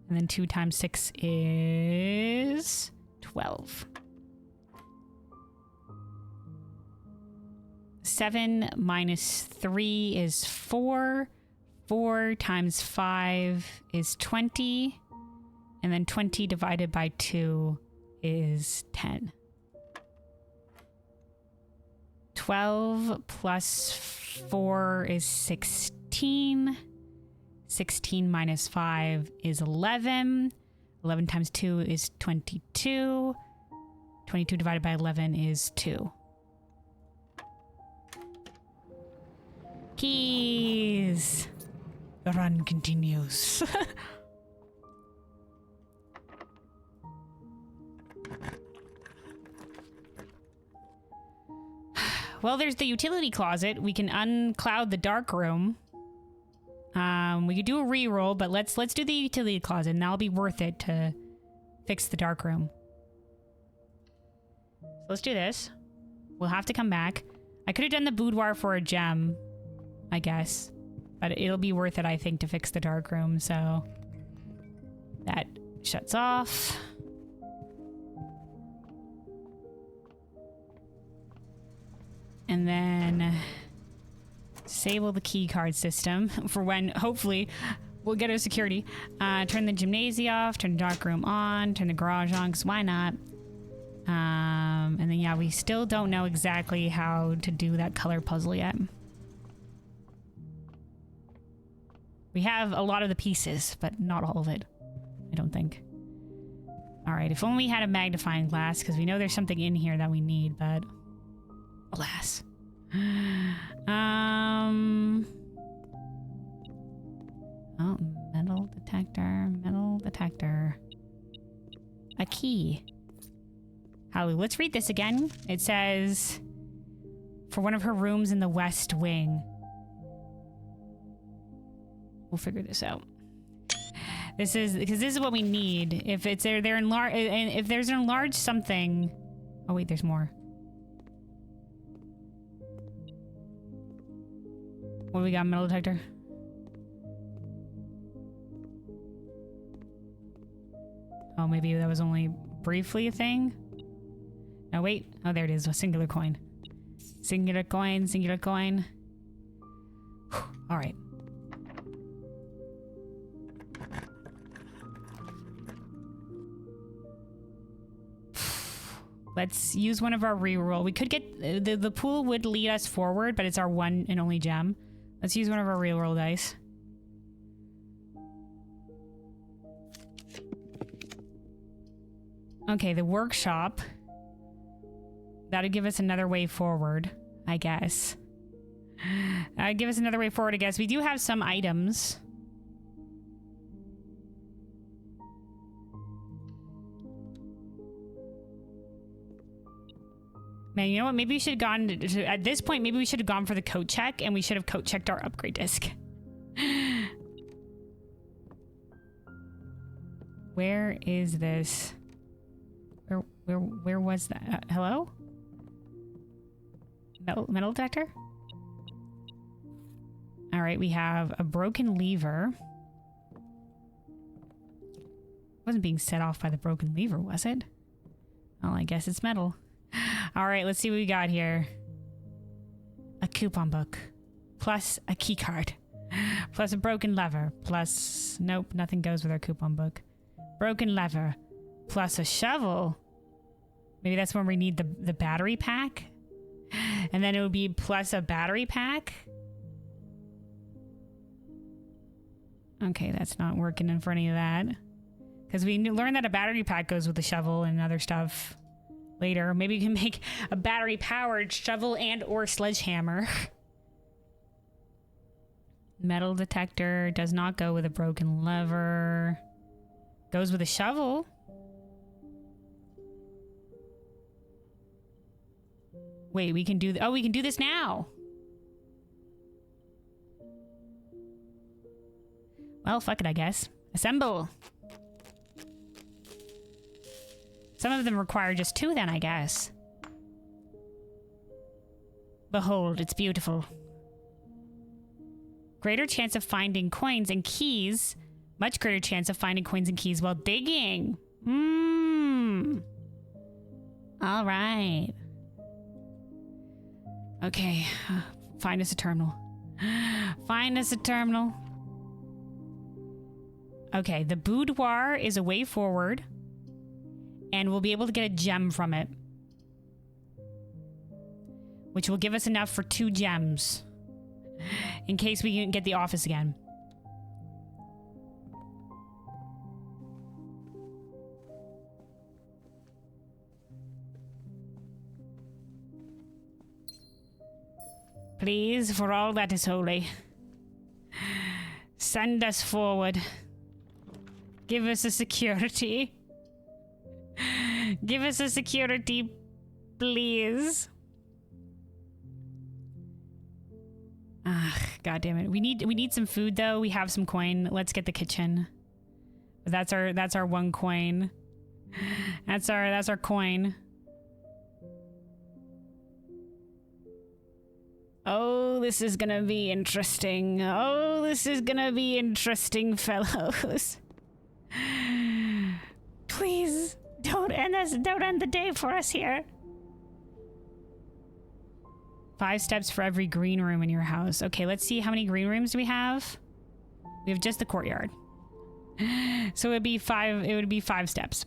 S1: And then 2 times 6 is 12. 7 minus 3 is 4. 4 times 5 is 20. And then 20 divided by 2 is 10. 12 plus 4 is 16. 16 minus 5 is 11. 11 times 2 is 22. 22 divided by 11 is 2. Keys. The run continues. Well, there's the utility closet. We can uncloud the dark room. We could do a reroll, but let's do the utility closet, and that'll be worth it to fix the dark room. So let's do this. We'll have to come back. I could have done the boudoir for a gem, I guess. But it'll be worth it, I think, to fix the dark room, so... That shuts off. And then... Disable the key card system for when, hopefully, we'll get our security. Turn the gymnasia off, turn the dark room on, turn the garage on, because why not? And then, yeah, we still don't know exactly how to do that color puzzle yet. We have a lot of the pieces, but not all of it, I don't think. All right, if only we had a magnifying glass, because we know there's something in here that we need, but alas. Oh, metal detector. A key. Hallie, let's read this again. It says, for one of her rooms in the West Wing. We'll figure this out. This is because this is what we need. If it's they're enlarged, and if there's an enlarged something. Oh wait, there's more. What do we got? Metal detector. Oh, maybe that was only briefly a thing. No, wait. Oh, there it is. A singular coin. Singular coin. Singular coin. All right. Let's use one of our reroll. We could get the pool would lead us forward, but it's our one and only gem. Let's use one of our reroll dice. Okay, the workshop. That'll give us another way forward, I guess. Give us another way forward, I guess. We do have some items. Man, you know what? Maybe we should have gone at this point. Maybe we should have gone for the code check, and we should have code checked our upgrade disc. Where is this? Where was that? Hello? Metal detector? All right, we have a broken lever. Wasn't being set off by the broken lever, was it? Well, I guess it's metal. All right, let's see what we got here. A coupon book, plus a key card, plus a broken lever, plus... Nope, nothing goes with our coupon book. Broken lever, plus a shovel. Maybe that's when we need the battery pack. And then it would be plus a battery pack. Okay, that's not working in for any of that. Because we learned that a battery pack goes with the shovel and other stuff later. Maybe you can make a battery-powered shovel and or sledgehammer. Metal detector does not go with a broken lever. Goes with a shovel. Wait, we can do... Oh, we can do this now. Well, fuck it, I guess. Assemble. Some of them require just 2 then, I guess. Behold, it's beautiful. Greater chance of finding coins and keys. Much greater chance of finding coins and keys while digging. All right. Okay. Find us a terminal. Find us a terminal. Okay, the boudoir is a way forward. And we'll be able to get a gem from it. Which will give us enough for 2 gems. In case we can get the office again. Please, for all that is holy, send us forward. Give us a security. Give us a security, please. Ah, God damn it. We need some food though. We have some coin. Let's get the kitchen. That's our 1 coin. That's our coin. Oh, this is gonna be interesting. Oh, this is gonna be interesting, fellows. Please, don't end the day for us here. 5 steps for every green room in your house. Okay, let's see how many green rooms do we have. We have just the courtyard. So it would be 5 steps.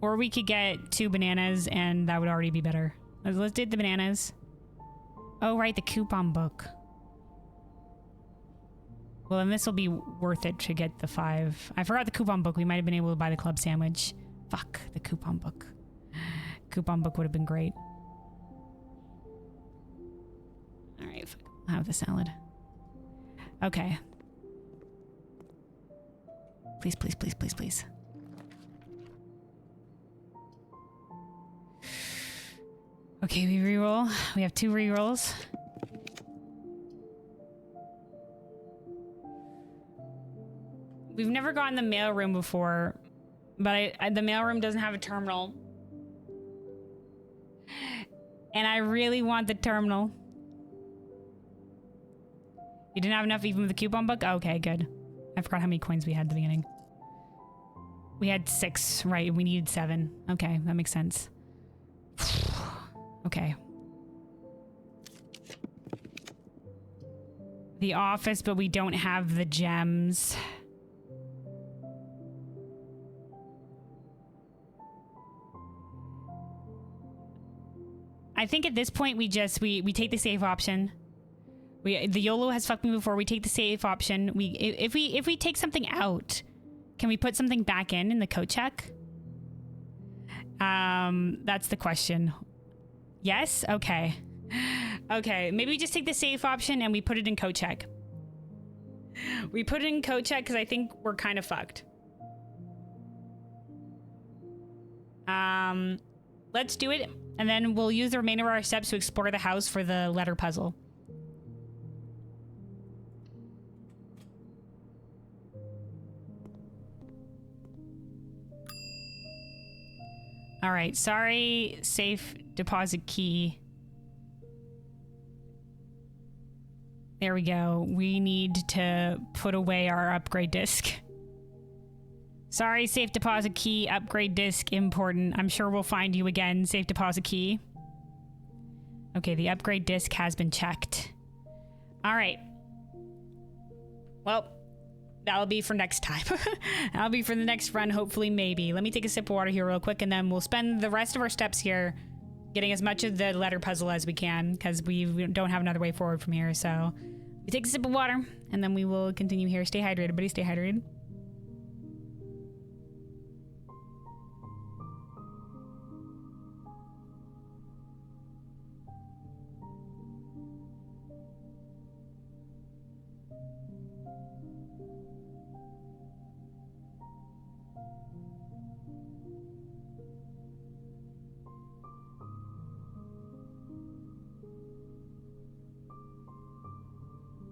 S1: Or we could get 2 bananas and that would already be better. Let's do the bananas. Oh, right, the coupon book. Well, then this will be worth it to get the 5. I forgot the coupon book. We might have been able to buy the club sandwich. Fuck, the coupon book. Coupon book would have been great. All right, I'll have the salad. Okay. Please, please, please, please, please. Okay, we reroll. We have 2 rerolls. We've never gotten the mailroom before, but the mailroom doesn't have a terminal. And I really want the terminal. You didn't have enough even with the coupon book? Okay, good. I forgot how many coins we had at the beginning. We had 6, right? We needed 7. Okay, that makes sense. Okay. The office, but we don't have the gems. I think at this point we take the safe option. The YOLO has fucked me before. We take the safe option. If we take something out, can we put something back in the code check? That's the question. Yes? Okay. Okay, maybe we just take the safe option and we put it in code check. We put it in code check because I think we're kind of fucked. Let's do it, and then we'll use the remainder of our steps to explore the house for the letter puzzle. All right, sorry, safe deposit key. There we go. We need to put away our upgrade disc. Sorry, safe deposit key, upgrade disc, important. I'm sure we'll find you again, safe deposit key. Okay, the upgrade disc has been checked. All right. Well, that'll be for next time. That'll be for the next run, hopefully, maybe. Let me take a sip of water here real quick, and then we'll spend the rest of our steps here getting as much of the letter puzzle as we can, because we don't have another way forward from here. So we take a sip of water, and then we will continue here. Stay hydrated, buddy. Stay hydrated.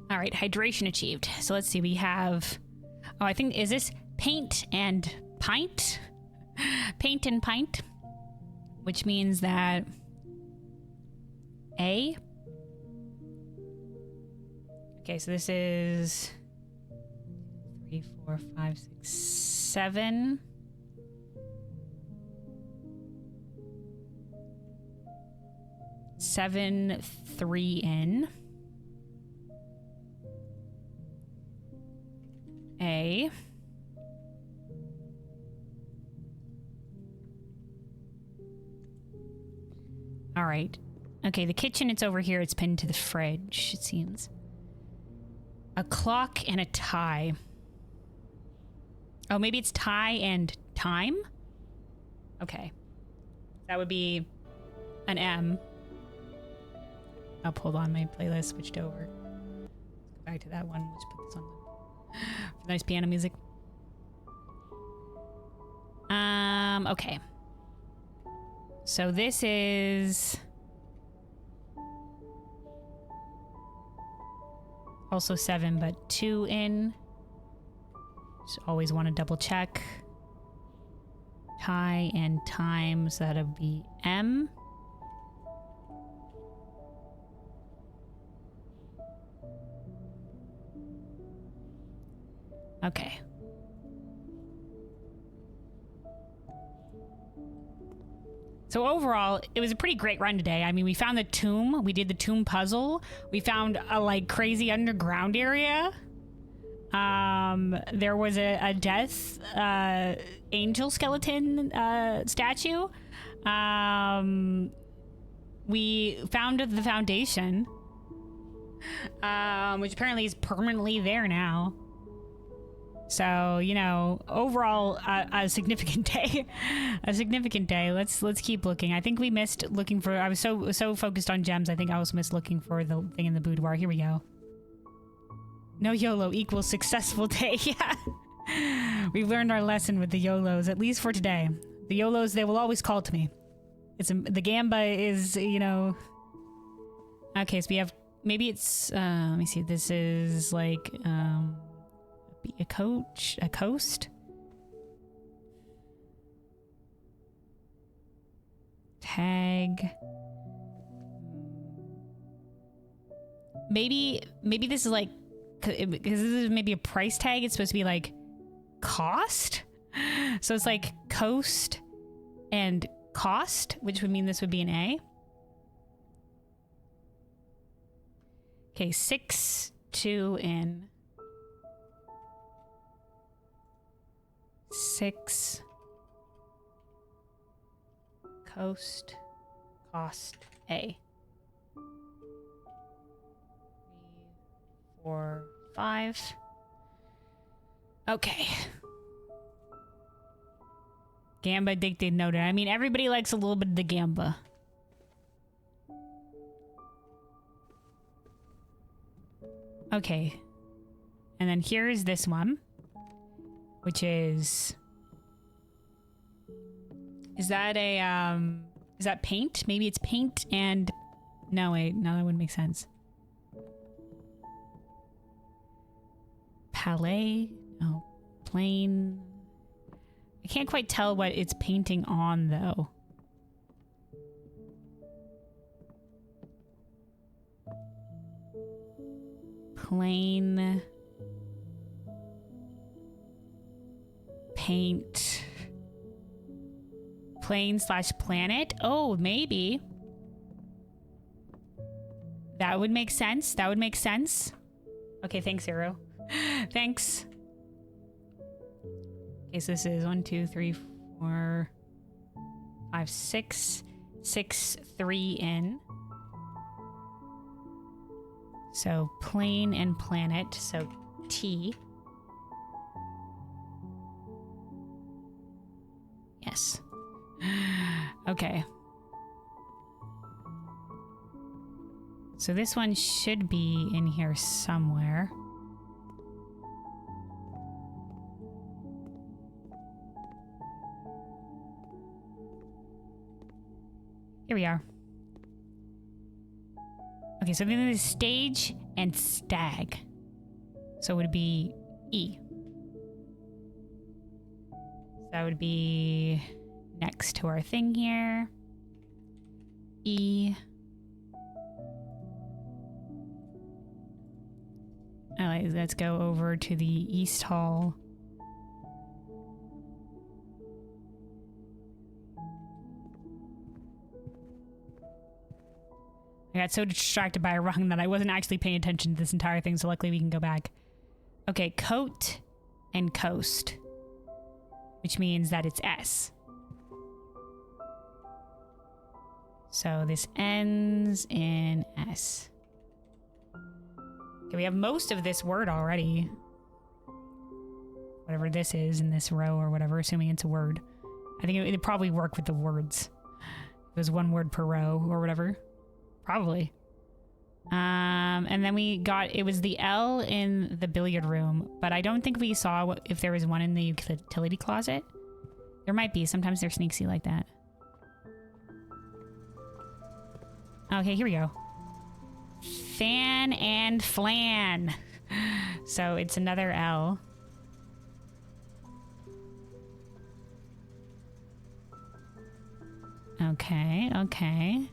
S1: All right, hydration achieved. So let's see, we have, oh, I think, is this paint and pint? Paint and pint, which means that A. Okay, so this is 3, 4, 5, 6, 7. Seven, 3 in. A. All right. Okay, the kitchen, it's over here. It's pinned to the fridge, it seems. A clock and a tie. Oh, maybe it's tie and time? Okay. That would be an M. Oh, hold on. My playlist switched over. Let's go back to that one. Let's put this on. Nice piano music. Okay. So this is also 7, but 2 in. Just always want to double check. Tie and times, that'll be M. Okay. So overall, it was a pretty great run today. I mean, we found the tomb. We did the tomb puzzle. We found a like crazy underground area. There was a death angel skeleton statue. We found the foundation, which apparently is permanently there now. So, you know, overall, a significant day. A significant day. Let's keep looking. I think we missed looking for... I was so focused on gems, I think I also missed looking for the thing in the boudoir. Here we go. No YOLO equals successful day. Yeah. We've learned our lesson with the YOLOs, at least for today. The YOLOs, they will always call to me. The Gamba is, you know... Okay, so we have... Maybe it's... let me see. This is like... a coast. Tag. Maybe this is like, because this is maybe a price tag. It's supposed to be like cost. So it's like coast and cost, which would mean this would be an A. Okay, 6, 2 in. 6 coast cost A. 3, 4, 5. Okay. Gamba addicted noted. I mean, everybody likes a little bit of the Gamba. Okay. And then here's this one, which is that is that paint? Maybe it's paint and, no wait, no, that wouldn't make sense. Palette, no, plain. I can't quite tell what it's painting on though. Plain. Paint. Plane / planet. Oh, maybe. That would make sense. That would make sense. Okay, thanks, Zero. Thanks. Okay, so this is 1, 2, 3, 4, 5, 6. 6, 3 in. So plane and planet. So T. Yes. Okay. So this one should be in here somewhere. Here we are. Okay, so then there's stage and stag. So it would be E. That would be next to our thing here. E. Alright, let's go over to the East Hall. I got so distracted by a rung that I wasn't actually paying attention to this entire thing, so luckily we can go back. Okay, coat and coast, which means that it's S. So this ends in S. Okay, we have most of this word already. Whatever this is in this row or whatever, assuming it's a word. I think it'd probably work with the words. It was one word per row or whatever. Probably. And then we got, it was the L in the billiard room, but I don't think we saw if there was one in the utility closet. There might be. Sometimes they're sneaky like that. Okay, here we go. Fan and flan. So it's another L. Okay, okay.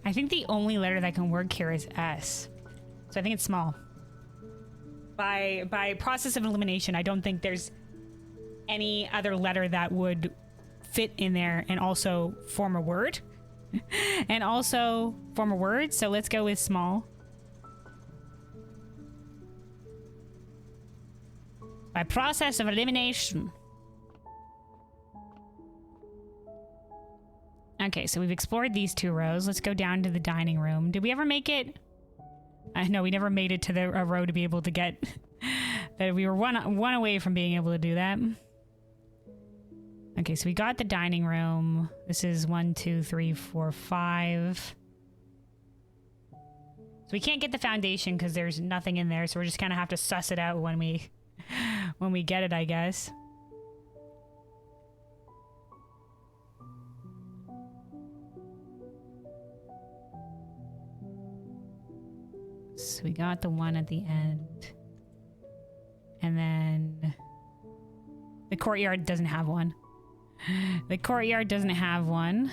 S1: I think the only letter that can work here is S. So I think it's small. By process of elimination, I don't think there's any other letter that would fit in there and also form a word. And also form a word, so let's go with small. By process of elimination. Okay, so we've explored these 2 rows. Let's go down to the dining room. Did we ever make it? No, we never made it to the row to be able to get... that we were one away from being able to do that. Okay, so we got the dining room. This is 1, 2, 3, 4, 5. So we can't get the foundation because there's nothing in there, so we're just kind of have to suss it out when we get it, I guess. So we got the one at the end. And then the courtyard doesn't have one. The courtyard doesn't have one.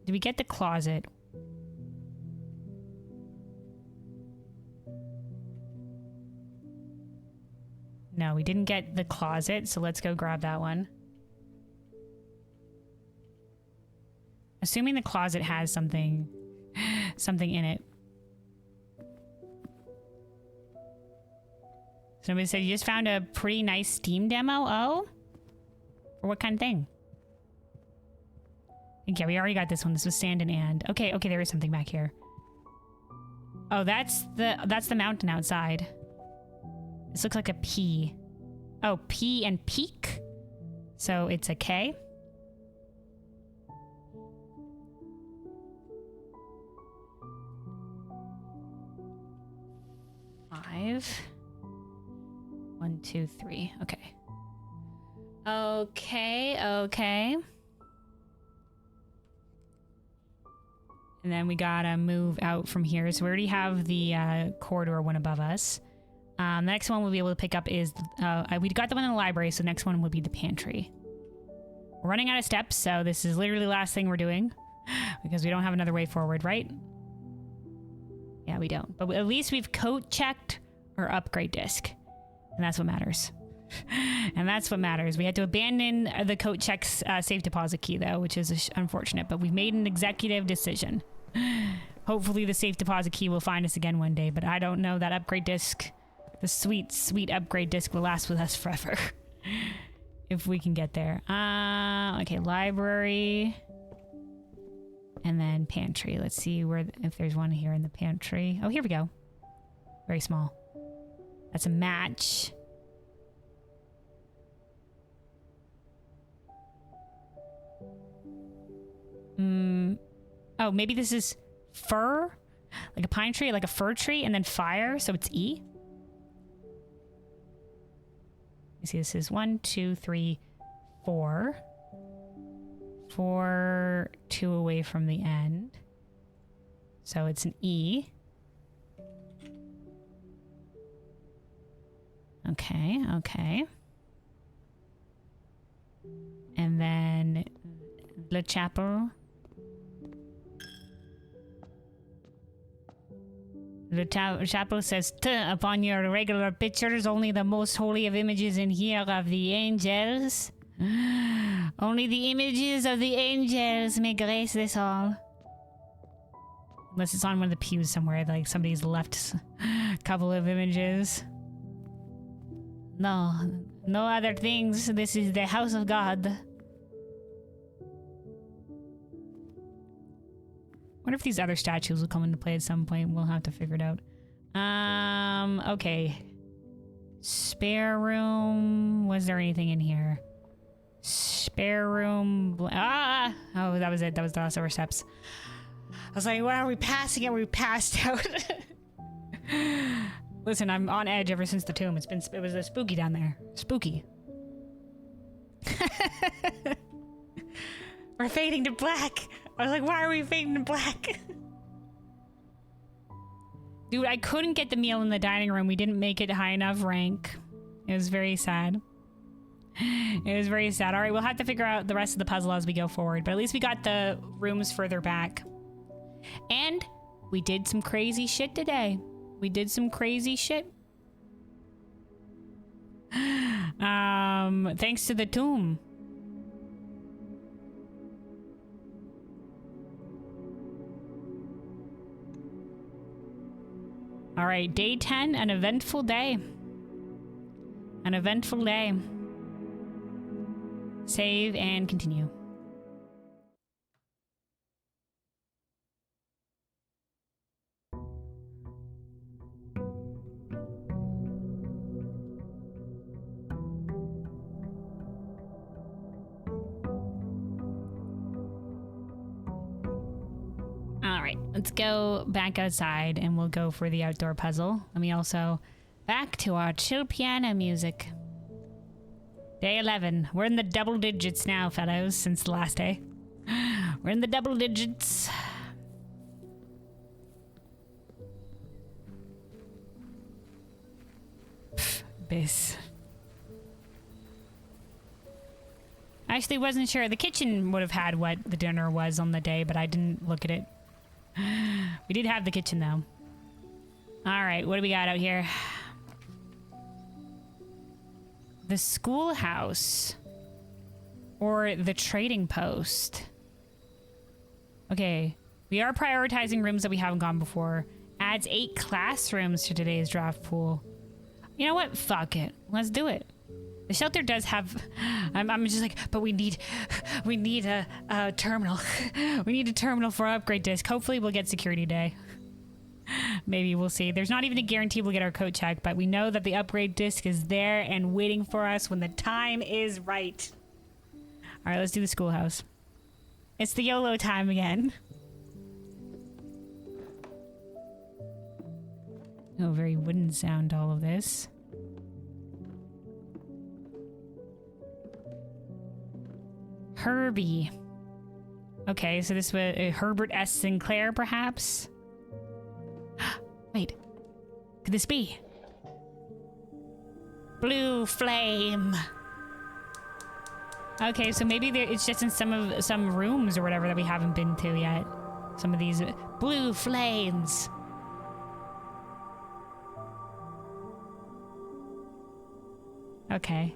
S1: Did we get the closet? No, we didn't get the closet, so let's go grab that one. Assuming the closet has something in it. Somebody said you just found a pretty nice Steam demo. Oh? For what kind of thing? Yeah, we already got this one. This was Sand and. Okay, okay, there is something back here. Oh, that's the mountain outside. This looks like a P. Oh, P and peak. So it's a K. Five. 1, 2, 3. Okay. Okay. And then we gotta move out from here. So we already have the corridor one above us. The next one we'll be able to pick up is... we got the one in the library, so the next one will be the pantry. We're running out of steps, so this is literally the last thing we're doing. Because we don't have another way forward, right? Yeah, we don't. But at least we've code checked our upgrade disc. And that's what matters. And that's what matters. We had to abandon the code check's safe deposit key, though, which is unfortunate. But we've made an executive decision. Hopefully the safe deposit key will find us again one day. But I don't know. That upgrade disc, the sweet, sweet upgrade disc will last with us forever. If we can get there. Okay, library. And then pantry. Let's see if there's one here in the pantry. Oh, here we go. Very small. That's a match. Oh, maybe this is fir? Like a pine tree, like a fir tree, and then fire, so it's E? You see, this is 1, 2, 3, 4. 4, 2 away from the end. So it's an E. Okay, okay. And then Le Chapel. The chapel says, upon your regular pictures, only the most holy of images in here of the angels. Only the images of the angels may grace this hall. Unless it's on one of the pews somewhere, like somebody's left a couple of images. No, no other things. This is the house of God. Wonder if these other statues will come into play at some point. We'll have to figure it out. Okay. Spare room. Was there anything in here? Spare room. Oh, that was it. That was the last of our steps. I was like, why are we passing it? We passed out. Listen, I'm on edge ever since the tomb. It was spooky down there. Spooky. We're fading to black. I was like, why are we fading to black? Dude, I couldn't get the meal in the dining room. We didn't make it high enough rank. It was very sad. It was very sad. All right, we'll have to figure out the rest of the puzzle as we go forward. But at least we got the rooms further back. And we did some crazy shit today. We did some crazy shit. Thanks to the tomb. All right, day 10, an eventful day. An eventful day. Save and continue. All right, let's go back outside and we'll go for the outdoor puzzle. Let me also back to our chill piano music. Day 11. We're in the double digits now, fellows, since the last day. We're in the double digits. Abyss. I actually wasn't sure. The kitchen would have had what the dinner was on the day, but I didn't look at it. We did have the kitchen, though. All right, what do we got out here? The schoolhouse. Or the trading post. Okay, we are prioritizing rooms that we haven't gone before. Adds 8 classrooms to today's draft pool. You know what? Fuck it. Let's do it. The shelter does have... I'm just like, but we need a terminal. We need a terminal for our upgrade disc. Hopefully we'll get security day. Maybe we'll see. There's not even a guarantee we'll get our code check, but we know that the upgrade disc is there and waiting for us when the time is right. All right, let's do the schoolhouse. It's the YOLO time again. Oh, very wooden sound, all of this. Herbie. Okay, so this was Herbert S. Sinclair, perhaps? Wait. Could this be? Blue flame. Okay, so maybe it's just in some rooms or whatever that we haven't been to yet. Some of these blue flames. Okay.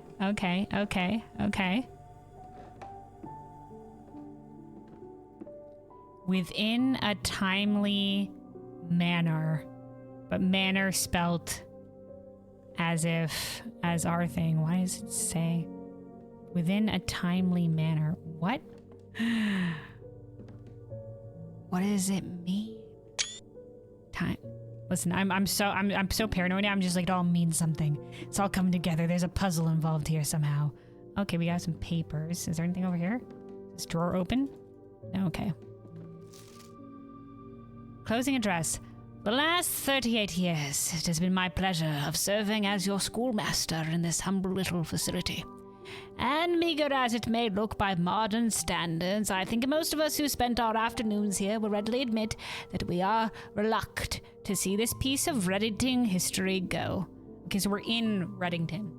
S1: Within a timely manner, but manner spelt as our thing. Why does it say within a timely manner? What? What does it mean? Time. Listen, I'm so paranoid now. I'm just like, it all means something. It's all coming together. There's a puzzle involved here somehow. Okay, we got some papers. Is there anything over here? Is this drawer open? No, okay. Closing address. The last 38 years, it has been my pleasure of serving as your schoolmaster in this humble little facility. And meager as it may look by modern standards, I think most of us who spent our afternoons here will readily admit that we are reluctant to see this piece of Reddington history go. Okay, so we're in Reddington.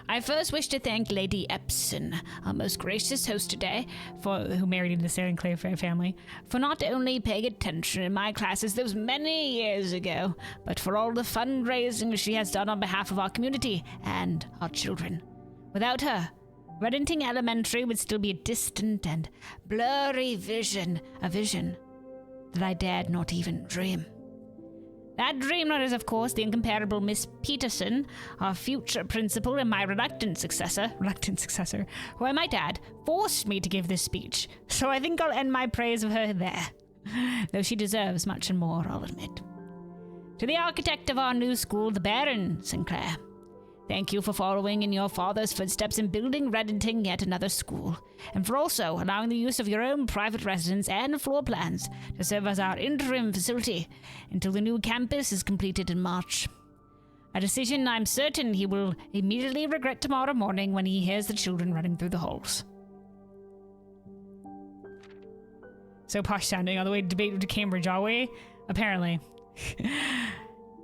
S1: I first wish to thank Lady Epson, our most gracious host today, who married into the Sinclair family, for not only paying attention in my classes those many years ago, but for all the fundraising she has done on behalf of our community and our children. Without her, Reddington Elementary would still be a distant and blurry vision, a vision that I dared not even dream. That dreamer is, of course, the incomparable Miss Peterson, our future principal and my reluctant successor, who I might add, forced me to give this speech, so I think I'll end my praise of her there, though she deserves much and more, I'll admit. To the architect of our new school, the Baron Sinclair, thank you for following in your father's footsteps in building Reddington yet another school, and for also allowing the use of your own private residence and floor plans to serve as our interim facility until the new campus is completed in March. A decision I'm certain he will immediately regret tomorrow morning when he hears the children running through the halls. So posh sounding all the way to Cambridge, are we? Apparently.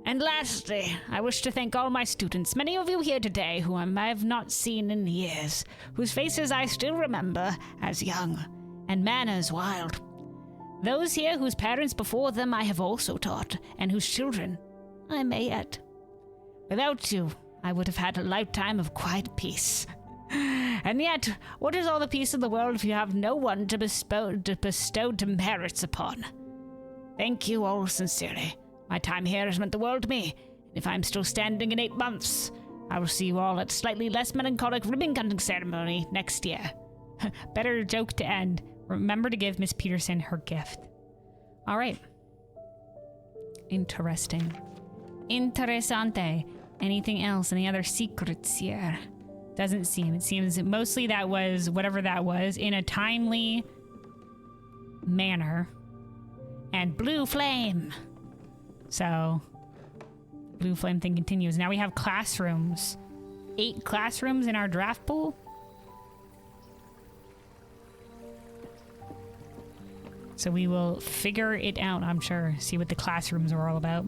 S1: And lastly, I wish to thank all my students, many of you here today whom I have not seen in years, whose faces I still remember as young, and manners wild. Those here whose parents before them I have also taught, and whose children I may yet. Without you, I would have had a lifetime of quiet peace. And yet, what is all the peace in the world if you have no one to bestow demerits upon? Thank you all sincerely. My time here has meant the world to me, and if I'm still standing in 8 months, I will see you all at slightly less melancholic ribbon-cutting ceremony next year. Better joke to end. Remember to give Miss Peterson her gift. All right. Interesting. Interessante. Anything else? Any other secrets here? Doesn't seem. It seems mostly that was, whatever that was, in a timely manner. And blue flame. So, blue flame thing continues. Now we have classrooms. 8 classrooms in our draft pool. So we will figure it out, I'm sure. See what the classrooms are all about.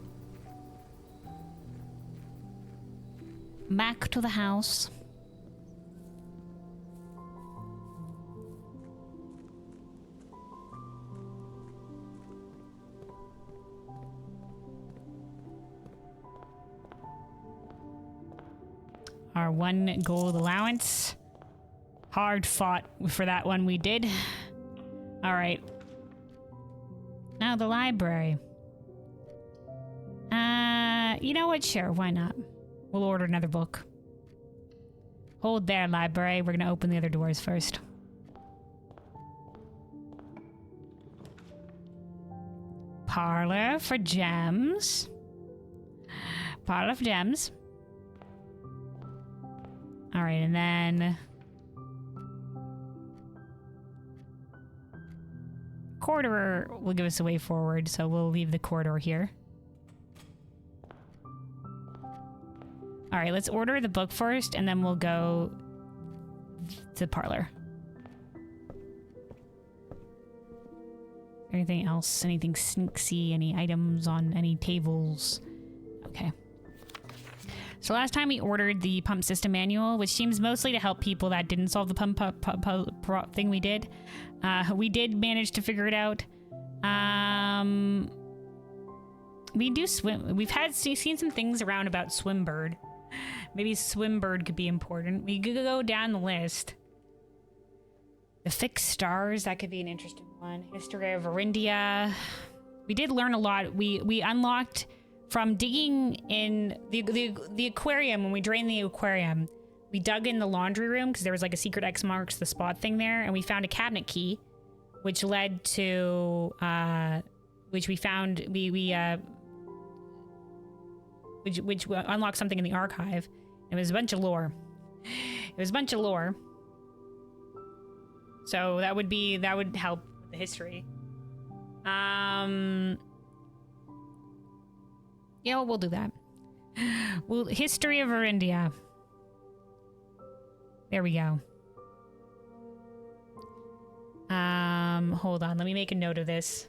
S1: Back to the house. Our 1 gold allowance. Hard fought for that one we did. All right. Now the library. You know what? Sure, why not? We'll order another book. Hold there, library. We're gonna open the other doors first. Parlor for gems. Parlor for gems. Alright, and then... corridor will give us a way forward, so we'll leave the corridor here. Alright, let's order the book first, and then we'll go to the parlor. Anything else? Anything sneaky? Any items on any tables? Okay. So last time we ordered the pump system manual, which seems mostly to help people that didn't solve the pump thing we did. We did manage to figure it out. We do swim. We've seen some things around about Swimbird. Maybe Swimbird could be important. We could go down the list. The fixed stars, that could be an interesting one. History of Arindia. We did learn a lot. We unlocked from digging in the aquarium. When we drained the aquarium, we dug in the laundry room because there was like a secret X marks the spot thing there, and we found a cabinet key, which led to which we found which unlocked something in the archive. It was a bunch of lore. It was a bunch of lore. So that would help with the history. Yeah, we'll do that. Well, history of Arindia. There we go. Hold on. Let me make a note of this.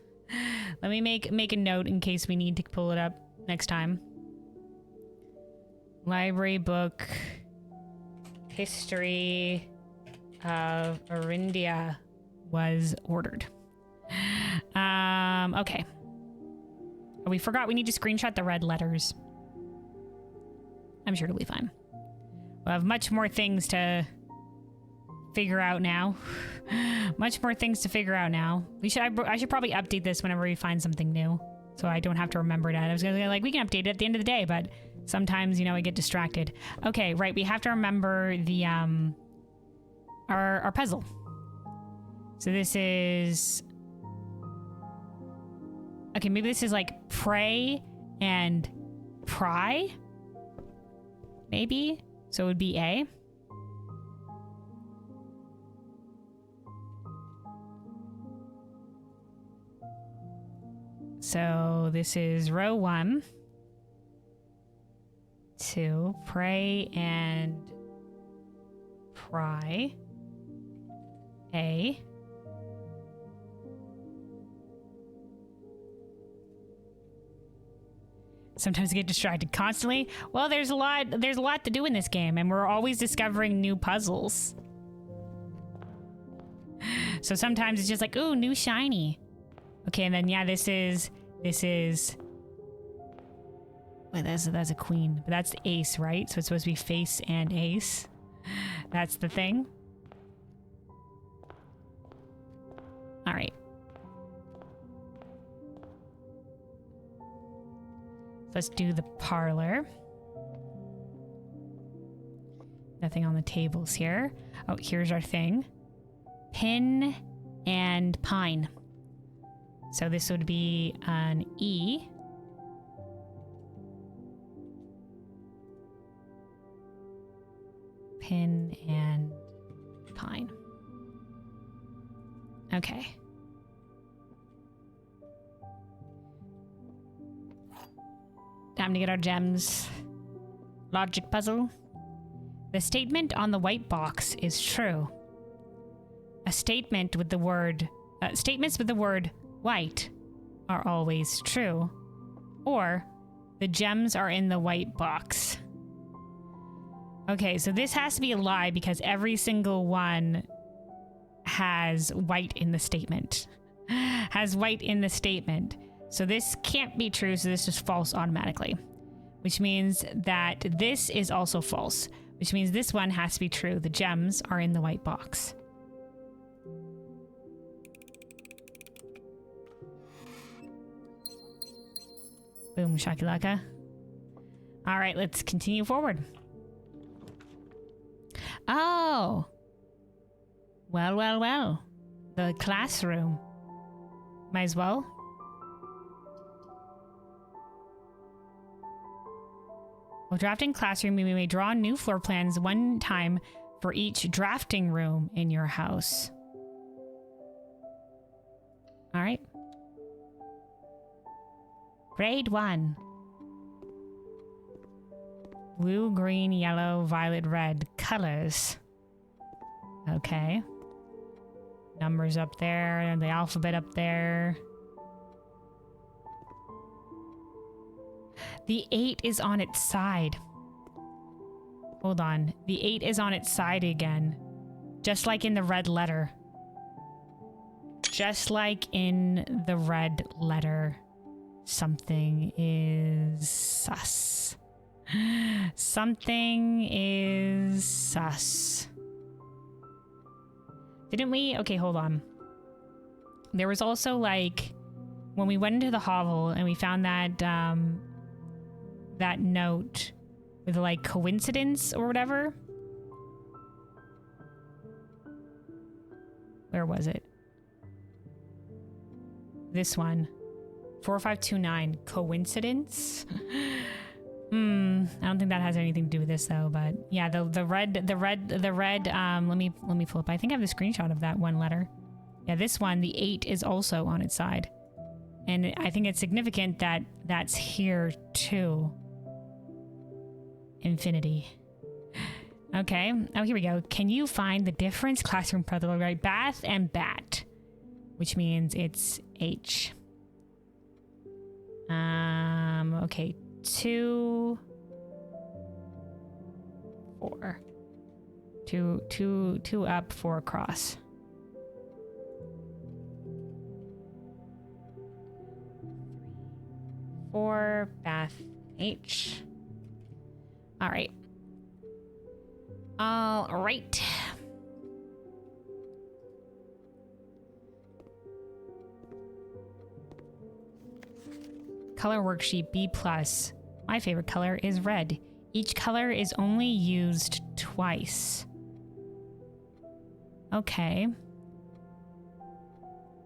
S1: Let me make a note in case we need to pull it up next time. Library book. History of Arindia was ordered. Okay. Oh, we forgot we need to screenshot the red letters. I'm sure it'll be fine. We'll have much more things to figure out now. Much more things to figure out now. I should probably update this whenever we find something new, so I don't have to remember that. I was gonna say, like, we can update it at the end of the day, but sometimes, you know, I get distracted. Okay, right, we have to remember the our puzzle. So this is... okay, maybe this is like pray and pry? Maybe? So it would be A. So this is row 1. 2, pray and pry. A. Sometimes I get distracted constantly. Well, there's a lot to do in this game, and we're always discovering new puzzles. So sometimes it's just like, ooh, new shiny. Okay, and then yeah, this is wait, that's a queen, but that's the ace, right? So it's supposed to be face and ace. That's the thing. All right. Let's do the parlor. Nothing on the tables here. Oh, here's our thing. Pin and pine. So this would be an E. Pin and pine. Okay. Time to get our gems. Logic puzzle. The statement on the white box is true. A statement with the word... statements with the word white are always true. Or, the gems are in the white box. Okay, so this has to be a lie because every single one has white in the statement. Has white in the statement. So this can't be true, so this is false automatically. Which means that this is also false. Which means this one has to be true. The gems are in the white box. Boom, shakalaka. All right, let's continue forward. Oh. Well, well, well. The classroom. Might as well. While drafting classroom, we may draw new floor plans one time for each drafting room in your house. All right. Grade 1. Blue, green, yellow, violet, red. Colors. Okay. Numbers up there, and the alphabet up there. The 8 is on its side. Hold on. The 8 is on its side again. Just like in the red letter. Just like in the red letter. Something is sus. Something is sus. Didn't we? Okay, hold on. There was also like when we went into the hovel and we found that that note with like coincidence or whatever. Where was it? This one. 4529. Coincidence? I don't think that has anything to do with this though, but yeah, the red, let me pull up. I think I have the screenshot of that one letter. Yeah, this one, the 8 is also on its side. And I think it's significant that that's here too. Infinity. Okay. Oh, here we go. Can you find the difference? Classroom, brother, right? Bath and bat, which means it's H. Okay. 2, 4. 2 up, 4 across. 4, bath, H. All right. All right. Color worksheet B+. My favorite color is red. Each color is only used twice. Okay.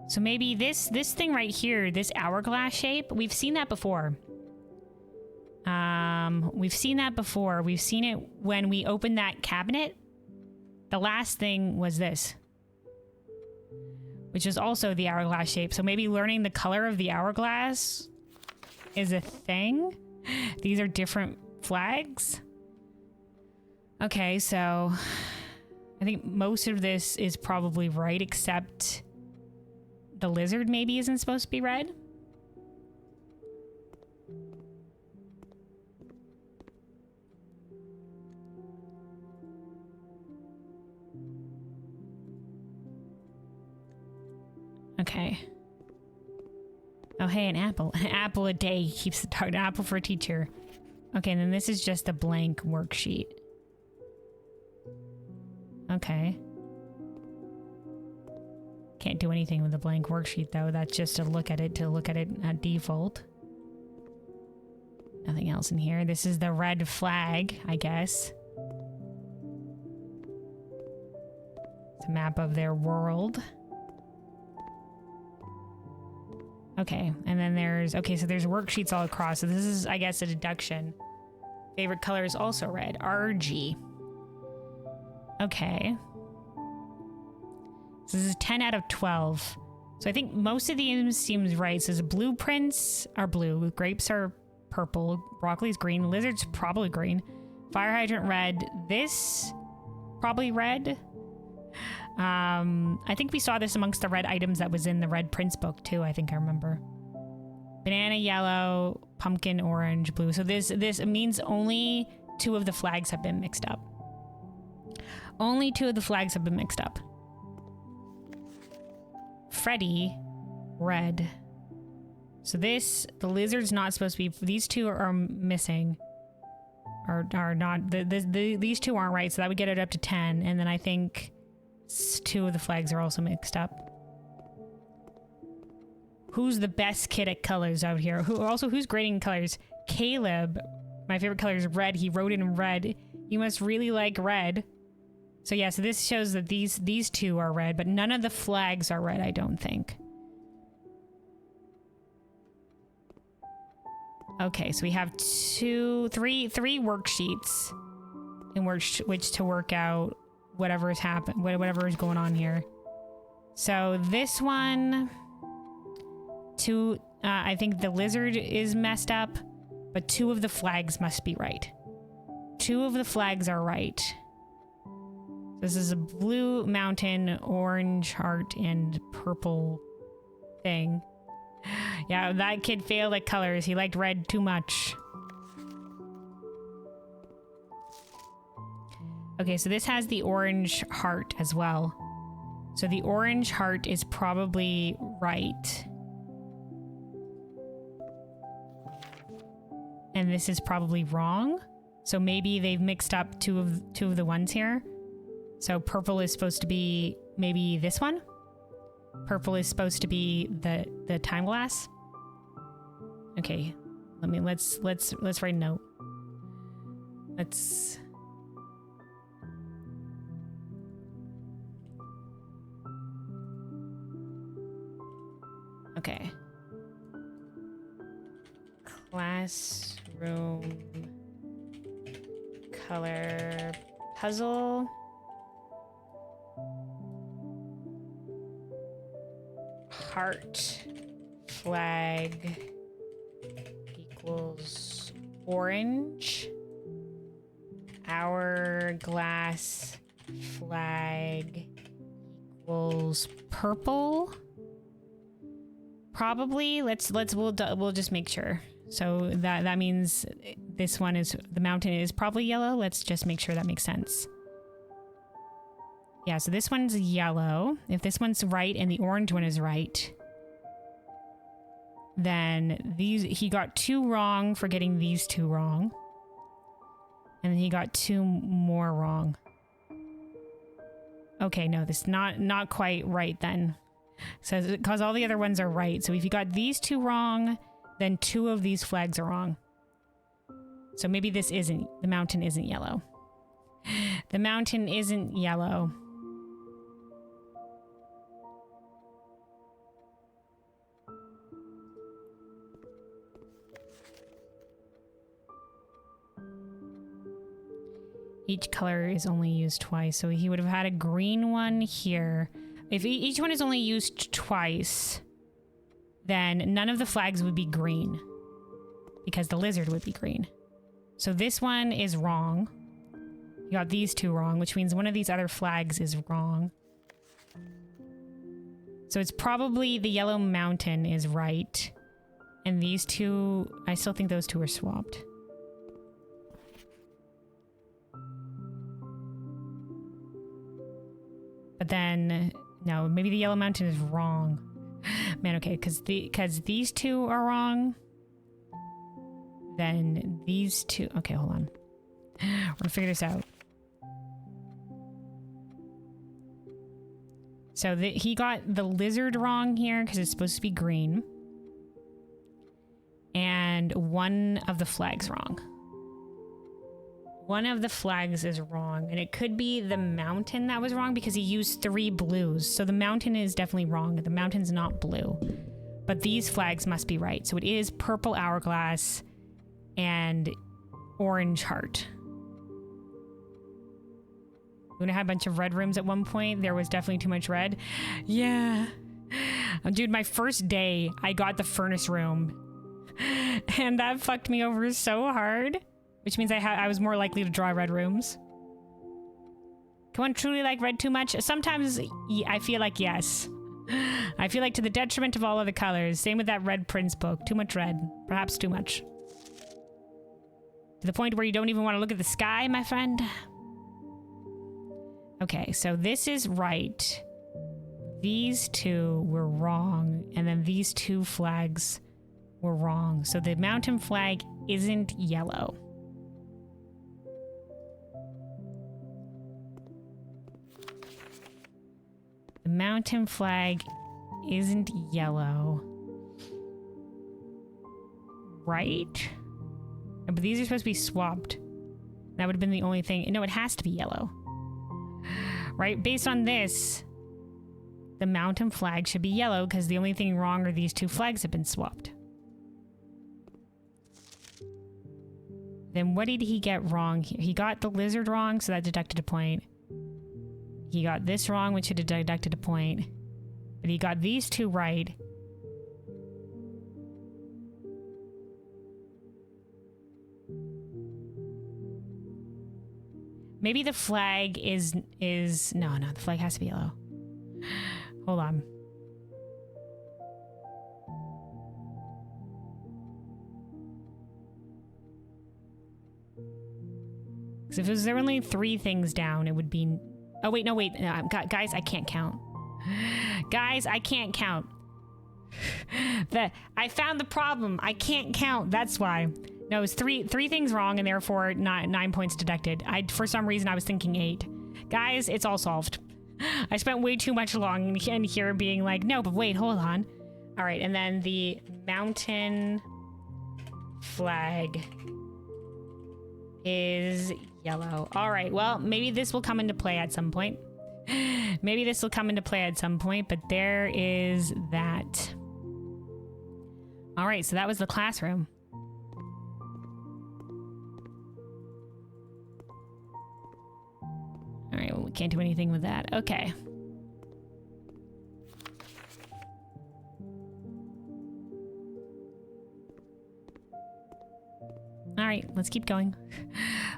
S1: So maybe this thing right here, this hourglass shape, we've seen that before. We've seen that before. We've seen it when we opened that cabinet. The last thing was this, which is also the hourglass shape. So maybe learning the color of the hourglass is a thing. These are different flags. Okay, so I think most of this is probably right, except the lizard maybe isn't supposed to be red. Okay. Oh, hey, an apple. An apple a day keeps the target. An apple for a teacher. Okay, and then this is just a blank worksheet. Okay. Can't do anything with a blank worksheet, though. That's just to look at it at default. Nothing else in here. This is the red flag, I guess. It's a map of their world. Okay, and then there's... Okay, so there's worksheets all across. So this is, I guess, a deduction. Favorite color is also red. RG. Okay. So this is 10 out of 12. So I think most of these seems right. So blueprints are blue. Grapes are purple. Broccoli's green. Lizard's probably green. Fire hydrant red. This probably red. I think we saw this amongst the red items that was in the Red Prince book too. I think I remember. Banana yellow, pumpkin orange, blue. So this means only 2 of the flags have been mixed up. Only 2 of the flags have been mixed up. Freddy, red. So the lizard's not supposed to be. These 2 are missing. Are not. These 2 aren't right. So that would get it up to 10. And then I think 2 of the flags are also mixed up. Who's the best kid at colors out here? Who's grading colors? Caleb, My favorite color is red. He wrote it in red. You must really like red. So yeah, so this shows that these two are red, but none of the flags are red, I don't think. Okay, so we have three worksheets in which to work out whatever is whatever is going on here. So this one, I think the lizard is messed up, but 2 of the flags must be right. 2 of the flags are right. This is a blue mountain, orange heart, and purple thing. Yeah, that kid failed at colors. He liked red too much. Okay, so this has the orange heart as well. So the orange heart is probably right. And this is probably wrong. So maybe they've mixed up two of the ones here. So purple is supposed to be maybe this one. Purple is supposed to be the time glass. Okay, let's write a note. Okay. Classroom color puzzle. Heart flag equals orange. Hourglass flag equals purple. Probably. We'll just make sure. So that means this one is, the mountain is probably yellow. Let's just make sure that makes sense. Yeah, so this one's yellow. If this one's right and the orange one is right, then he got 2 wrong for getting these 2 wrong. And then he got 2 more wrong. Okay, no, this is not quite right then. So because all the other ones are right. So if you got these 2 wrong, then 2 of these flags are wrong. So maybe the mountain isn't yellow. The mountain isn't yellow. Each color is only used twice, so he would have had a green one here. If each one is only used twice, then none of the flags would be green, because the lizard would be green. So this one is wrong. You got these 2 wrong, which means one of these other flags is wrong. So it's probably the yellow mountain is right, and these 2, I still think those 2 are swapped. But then, no, maybe the yellow mountain is wrong. Man, okay, because these 2 are wrong. Then these 2... Okay, hold on. We're gonna figure this out. So he got the lizard wrong here because it's supposed to be green. And one of the flags wrong. One of the flags is wrong, and it could be the mountain that was wrong because he used 3 blues. So the mountain is definitely wrong. The mountain's not blue. But these flags must be right. So it is purple hourglass and orange heart. When I had a bunch of red rooms at one point, there was definitely too much red. Yeah. Dude, my first day, I got the furnace room. And that fucked me over so hard. Which means I was more likely to draw red rooms. Can one truly like red too much? Sometimes I feel like yes. I feel like to the detriment of all other colors. Same with that Red Prince book. Too much red. Perhaps too much. To the point where you don't even want to look at the sky, my friend. Okay, so this is right. These 2 were wrong. And then these 2 flags were wrong. So the mountain flag isn't yellow. The mountain flag isn't yellow. Right? But these are supposed to be swapped. That would have been the only thing. No, it has to be yellow. Right? Based on this, the mountain flag should be yellow because the only thing wrong are these two flags have been swapped. Then what did he get wrong here? He got the lizard wrong, so that deducted a point. He got this wrong, which should have deducted a point. But he got these two right. Maybe the flag is no, the flag has to be yellow. Hold on. Because if there were only 3 things down, it would be... Oh, wait, no, wait. Guys, I can't count. Guys, I can't count. I found the problem. I can't count. That's why. No, it was three things wrong, and therefore 9 points deducted. For some reason, I was thinking 8. Guys, it's all solved. I spent way too much long in here being like, no, but wait, hold on. All right, and then the mountain flag is yellow. All right, well, maybe this will come into play at some point. Maybe this will come into play at some point, but there is that. All right, so that was the classroom. All right, well, we can't do anything with that. Okay. All right, let's keep going.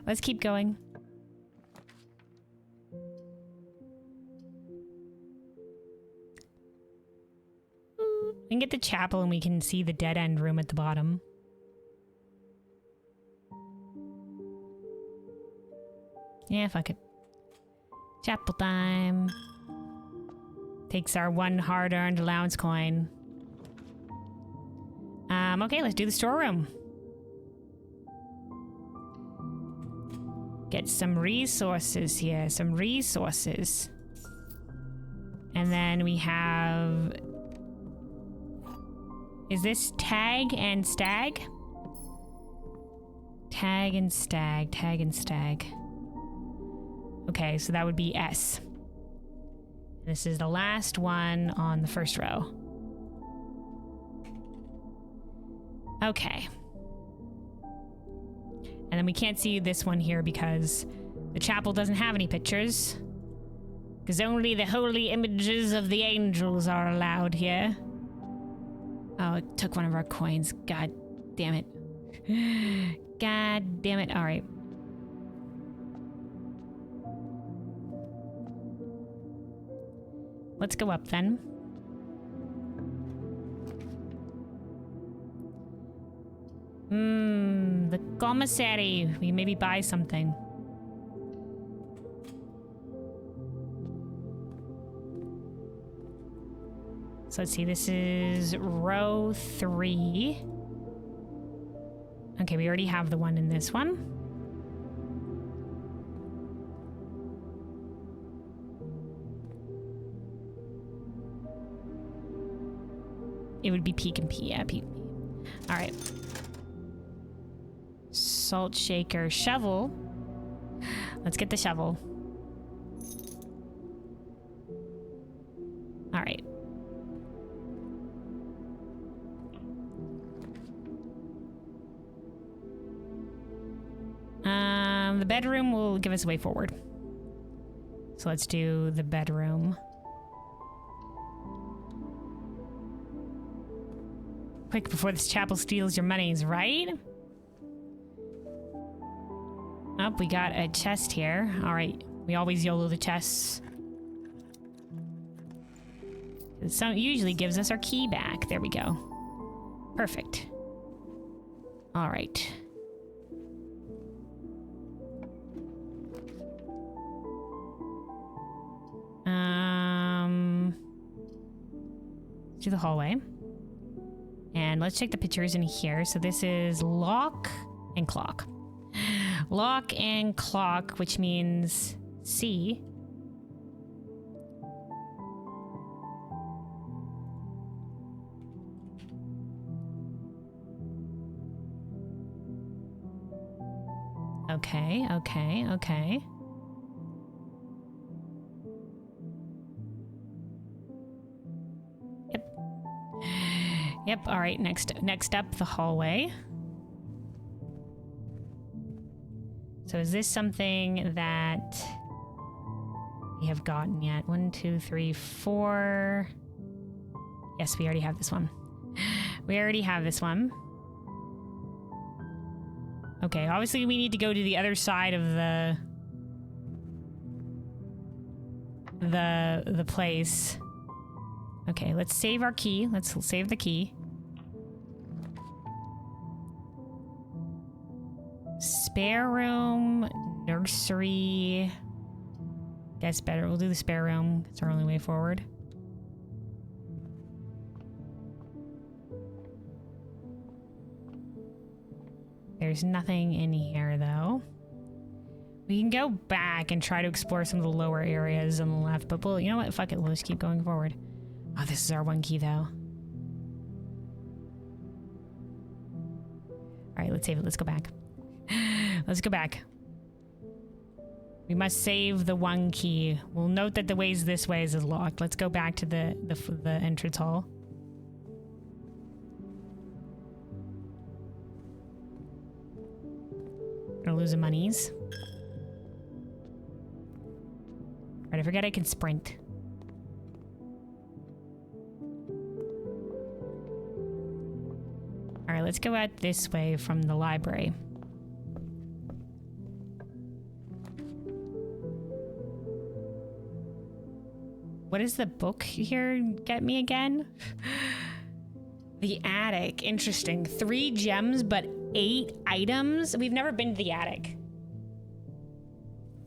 S1: Let's keep going. We can get the chapel and we can see the dead end room at the bottom. Yeah, fuck it. Chapel time. Takes our 1 hard-earned allowance coin. Okay, let's do the storeroom. Get some resources here, some resources. And then we have... Is this tag and stag? Tag and stag, tag and stag. Okay, so that would be S. This is the last one on the first row. Okay. And then we can't see this one here because the chapel doesn't have any pictures. Because only the holy images of the angels are allowed here. Oh, it took one of our coins. God damn it. God damn it. All right. Let's go up then. The commissary. We maybe buy something. So let's see, this is row 3. Okay, we already have the one in this one. It would be Peek and Pee, yeah, Peek and Pee. All right. Salt shaker, shovel. Let's get the shovel. All right. The bedroom will give us a way forward. So let's do the bedroom. Quick before this chapel steals your monies, right? Oh, we got a chest here. All right, we always YOLO the chests. It usually gives us our key back. There we go. Perfect. All right. To the hallway. And let's check the pictures in here. So this is lock and clock. Lock and clock, which means C. Okay, okay, okay. Yep. Yep, all right, next up, the hallway. So is this something that we have gotten yet? 1, 2, 3, 4. Yes, we already have this one. We already have this one. Okay, obviously we need to go to the other side of the place. Okay, let's save our key. Let's save the key. Spare room, nursery. Guess better. We'll do the spare room. It's our only way forward. There's nothing in here, though. We can go back and try to explore some of the lower areas on the left, but you know what? Fuck it. We'll just keep going forward. Oh, this is our one key, though. All right, let's save it. Let's go back. Let's go back. We must save the one key. We'll note that the ways this way is locked. Let's go back to the entrance hall. Gonna lose the monies. Alright, I forget I can sprint. Alright, let's go out this way from the library. What does the book here get me again? The attic. Interesting. 3 gems, but 8 items? We've never been to the attic.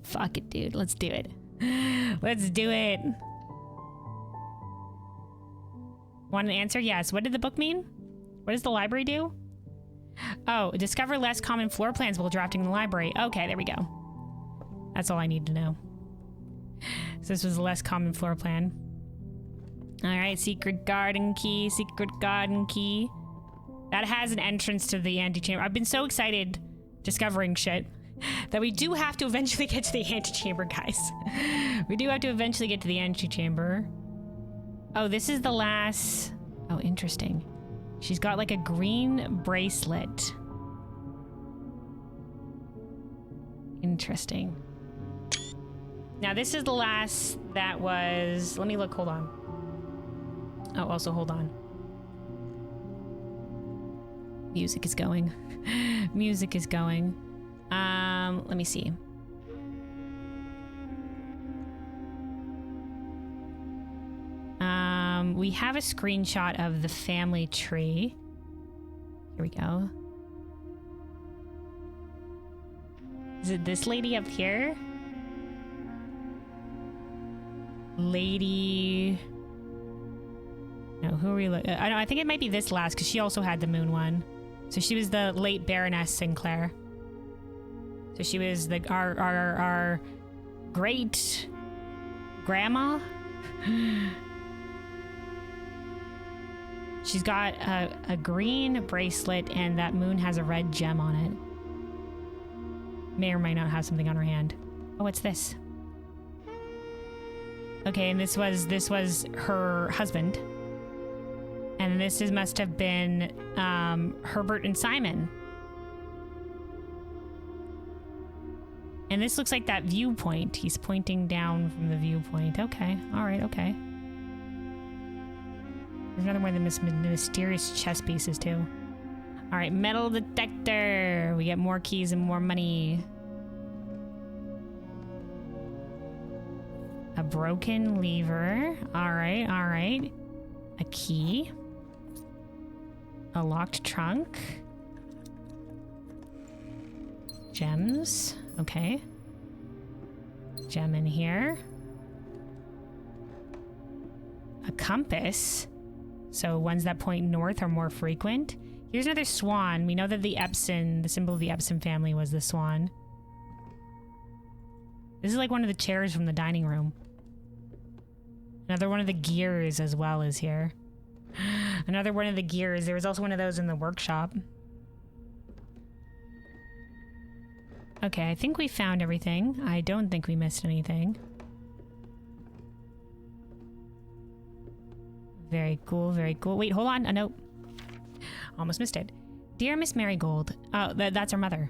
S1: Fuck it, dude. Let's do it. Let's do it. Want an answer? Yes. What did the book mean? What does the library do? Oh, discover less common floor plans while drafting the library. Okay, there we go. That's all I need to know. So this was a less common floor plan. All right, secret garden key, secret garden key. That has an entrance to the antechamber. I've been so excited discovering shit that we do have to eventually get to the antechamber, guys. We do have to eventually get to the antechamber. Oh, this is the last... Oh, interesting. She's got like a green bracelet. Interesting. Now, this is the last that was... Let me look, hold on. Oh, also, hold on. Music is going. Music is going. Let me see. We have a screenshot of the family tree. Here we go. Is it this lady up here? Lady... No, who are we looking? I know. I think it might be this last because she also had the moon one. So she was the late Baroness Sinclair. So she was the our great grandma. She's got a green bracelet, and that moon has a red gem on it. May or may not have something on her hand. Oh, what's this? Okay, and this was her husband. And this must have been Herbert and Simon. And this looks like that viewpoint. He's pointing down from the viewpoint. Okay, all right, okay. There's another one of the mysterious chess pieces, too. All right, metal detector. We get more keys and more money. A broken lever. All right, all right. A key. A locked trunk. Gems. Okay. Gem in here. A compass. So ones that point north are more frequent. Here's another swan. We know that the Epson, the symbol of the Epson family was the swan. This is like one of the chairs from the dining room. Another one of the gears as well is here. Another one of the gears. There was also one of those in the workshop. Okay, I think we found everything. I don't think we missed anything. Very cool, very cool. Wait, hold on. A note. Almost missed it. Dear Miss Marigold. Oh, that's our mother.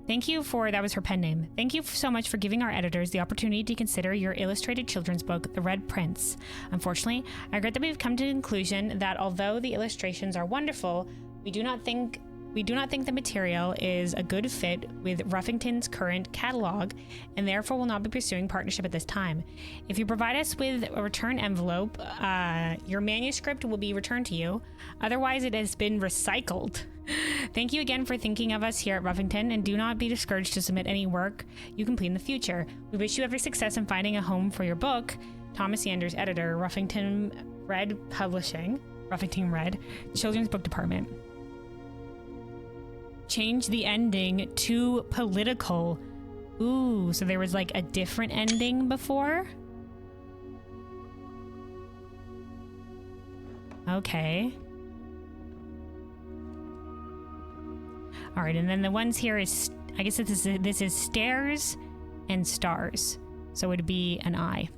S1: Thank you for, that was her pen name. Thank you so much for giving our editors the opportunity to consider your illustrated children's book, The Red Prince. Unfortunately, I regret that we've come to the conclusion that although the illustrations are wonderful, we do not think the material is a good fit with Ruffington's current catalog, and therefore will not be pursuing partnership at this time. If you provide us with a return envelope, your manuscript will be returned to you. Otherwise, it has been recycled. Thank you again for thinking of us here at Ruffington, and do not be discouraged to submit any work you complete in the future. We wish you every success in finding a home for your book. Thomas Sanders, editor, Ruffington Red Publishing, Ruffington Red, Children's Book Department. Change the ending to political. Ooh, so there was like a different ending before? Okay. All right, and then the ones here is, I guess this is stairs and stars. So it'd be an I.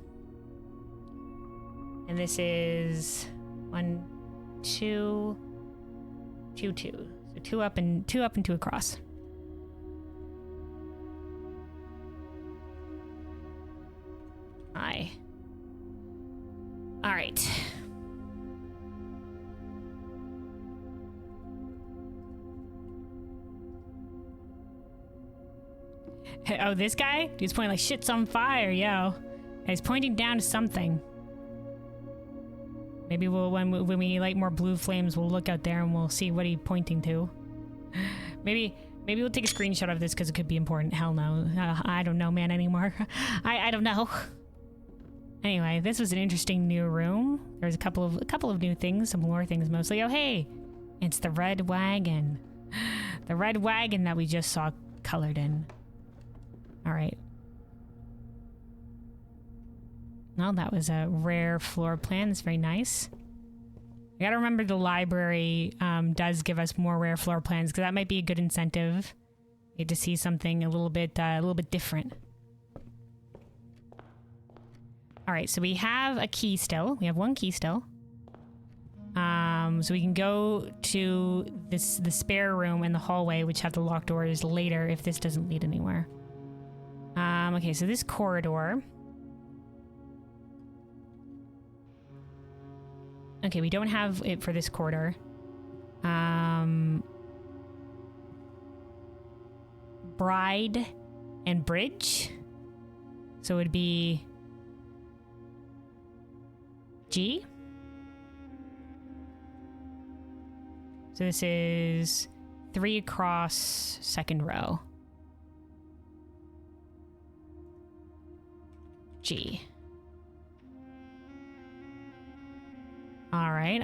S1: And this is 1, 2, 2, 2. So two up and two across. I. All right. Oh, this guy? He's pointing like shit's on fire, yo. He's pointing down to something. Maybe when we light more blue flames, we'll look out there and we'll see what he's pointing to. Maybe we'll take a screenshot of this because it could be important. Hell no. I don't know, man, anymore. I don't know. Anyway, this was an interesting new room. There's a couple of new things, some lore things mostly. Oh, hey, it's the red wagon. The red wagon that we just saw colored in. All right. Well, that was a rare floor plan. It's very nice. I gotta remember the library does give us more rare floor plans because that might be a good incentive. Get to see something a little bit different. All right, so we have a key still. We have one key still. So we can go to the spare room in the hallway, which have the locked doors later if this doesn't lead anywhere. Okay, so this corridor. Okay, we don't have it for this corridor. Bride and bridge. So it would be G. So this is 3 across, second row. G. All right.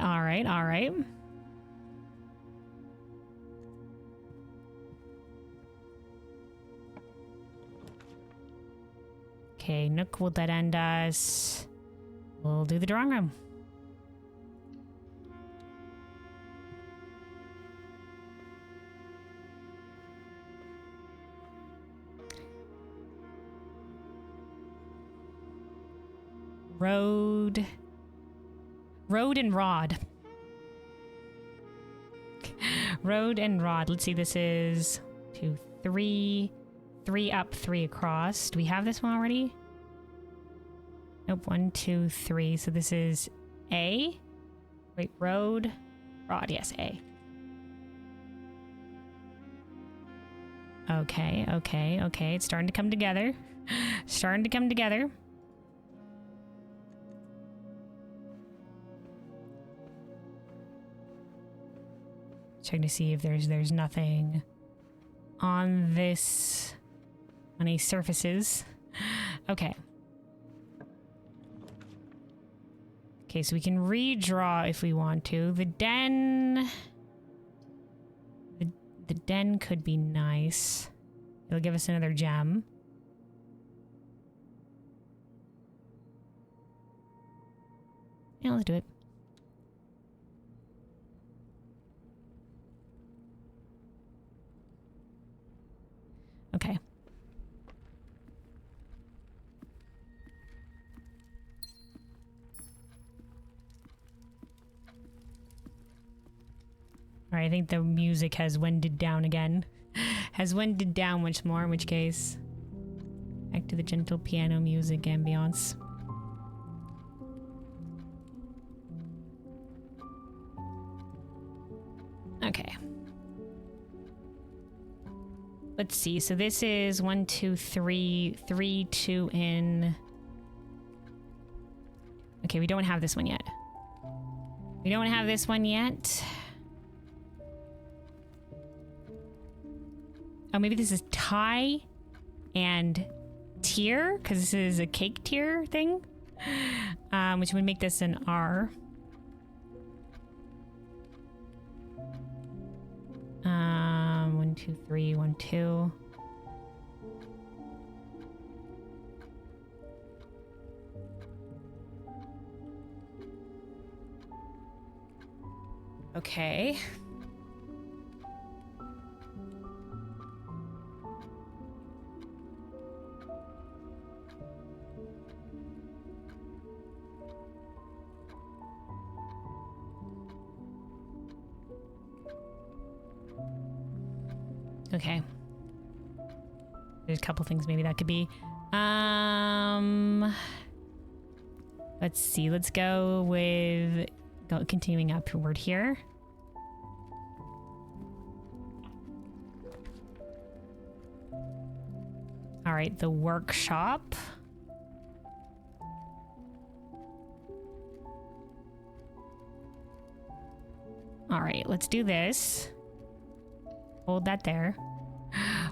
S1: Okay, Nook will dead end us. We'll do the drawing room. Road and rod. Road and rod. Let's see, this is 2, 3. 3 up, 3 across. Do we have this one already? Nope, 1, 2, 3. So this is A. Wait, road, rod. Yes, A. Okay. It's starting to come together. Checking to see if there's nothing on this, on any surfaces. Okay. Okay, so we can redraw if we want to. The den could be nice. It'll give us another gem. Yeah, let's do it. Okay. Alright, I think the music has winded down again. Has winded down much more, in which case... Back to the gentle piano music ambiance. Okay. Let's see. So this is 1, 2, 3, 3, 2 in. Okay, we don't have this one yet. We don't have this one yet. Oh, maybe this is tie and tier, because this is a cake tier thing, which would make this an R. 1, 2, 3, 1, 2. Okay. Okay. There's a couple things maybe that could be. Let's see. Let's go with continuing upward here. All right, the workshop. All right, let's do this. Hold that there.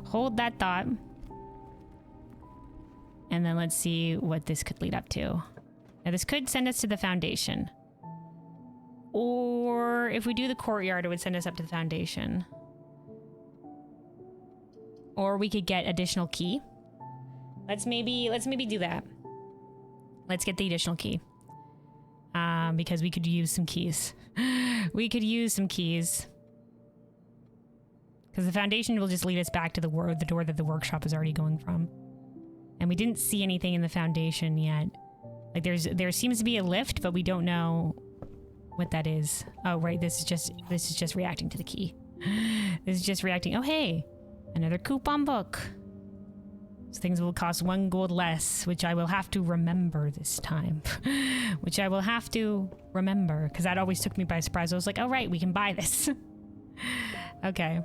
S1: Hold that thought. And then let's see what this could lead up to. Now this could send us to the foundation. Or if we do the courtyard, it would send us up to the foundation. Or we could get additional key. Let's maybe do that. Let's get the additional key. Because we could use some keys. We could use some keys. Because the foundation will just lead us back to the door that the workshop is already going from. And we didn't see anything in the foundation yet. Like there seems to be a lift, but we don't know what that is. Oh right, this is just reacting to the key. This is just reacting. Oh hey, another coupon book. So things will cost 1 gold less, which I will have to remember this time. Which I will have to remember, because that always took me by surprise. I was like, oh right, we can buy this. Okay.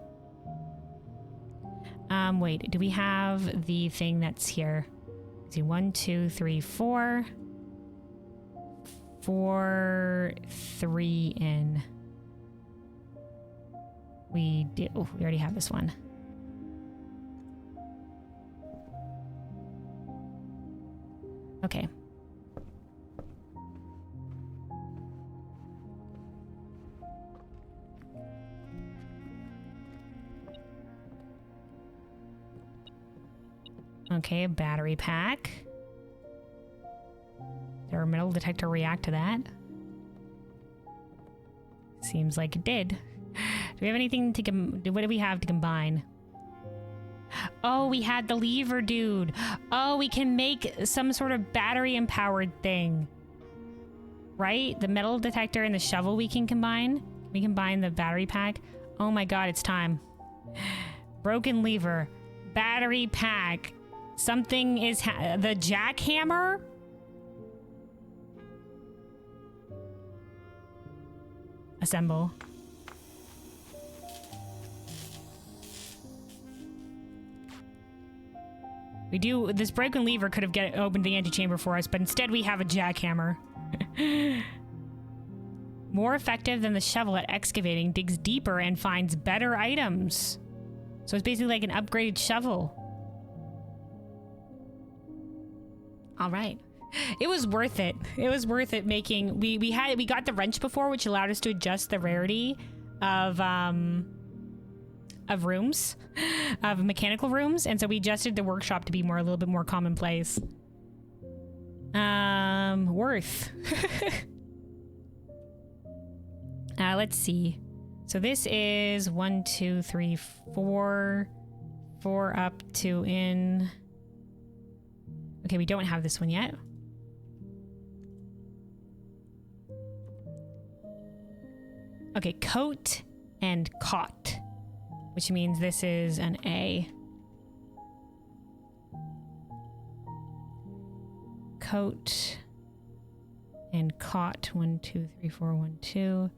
S1: Wait, do we have the thing that's here? Let's see, 1, 2, 3, 4. 4, 3 in. We do. We already have this one. Okay. Okay, a battery pack. Did our metal detector react to that? Seems like it did. Do we have anything to what do we have to combine? Oh, we had the lever dude. Oh, we can make some sort of battery empowered thing. Right? The metal detector and the shovel we can combine. We combine the battery pack. Oh my god, it's time. Broken lever. Battery pack. Something is the jackhammer? Assemble. We do. This broken lever could have opened the antechamber for us, but instead we have a jackhammer. More effective than the shovel at excavating, digs deeper and finds better items. So it's basically like an upgraded shovel. All right. It was worth it. It was worth it making... We got the wrench before, which allowed us to adjust the rarity of rooms, of mechanical rooms, and so we adjusted the workshop to be a little bit more commonplace. Worth. Let's see. So this is 1, 2, 3, 4, 4 up, 2 in. Okay, we don't have this one yet. Okay, coat and cot, which means this is an A. Coat and cot. 1, 2, 3, 4, 1, 2.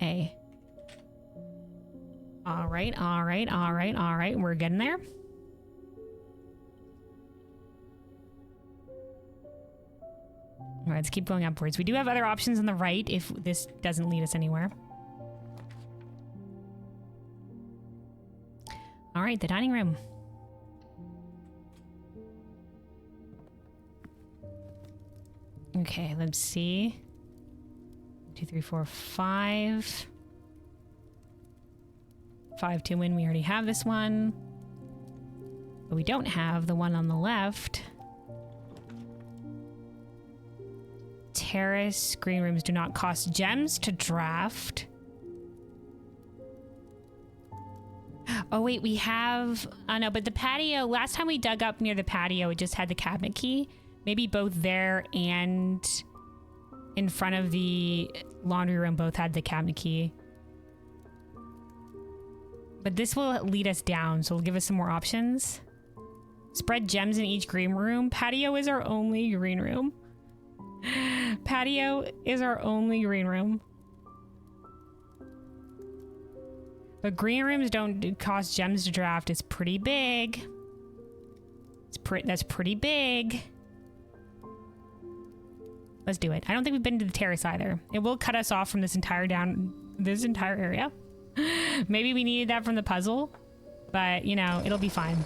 S1: A. All right, all right, all right, all right. We're getting there. All right, let's keep going upwards. We do have other options on the right if this doesn't lead us anywhere. All right, the dining room. Okay, let's see. 2, 3, 4, 5. 5 to win. We already have this one. But we don't have the one on the left. Terrace. Green rooms do not cost gems to draft. Oh, wait, we have... Oh, no, but the patio... Last time we dug up near the patio, it just had the cabinet key. Maybe both there and in front of the laundry room both had the cabinet key. But this will lead us down, so it'll give us some more options. Spread gems in each green room. Patio is our only green room. Patio is our only green room. But green rooms don't cost gems to draft. It's pretty big. That's pretty big. Let's do it. I don't think we've been to the terrace either. It will cut us off from this entire area. Maybe we needed that from the puzzle, but you know, it'll be fine.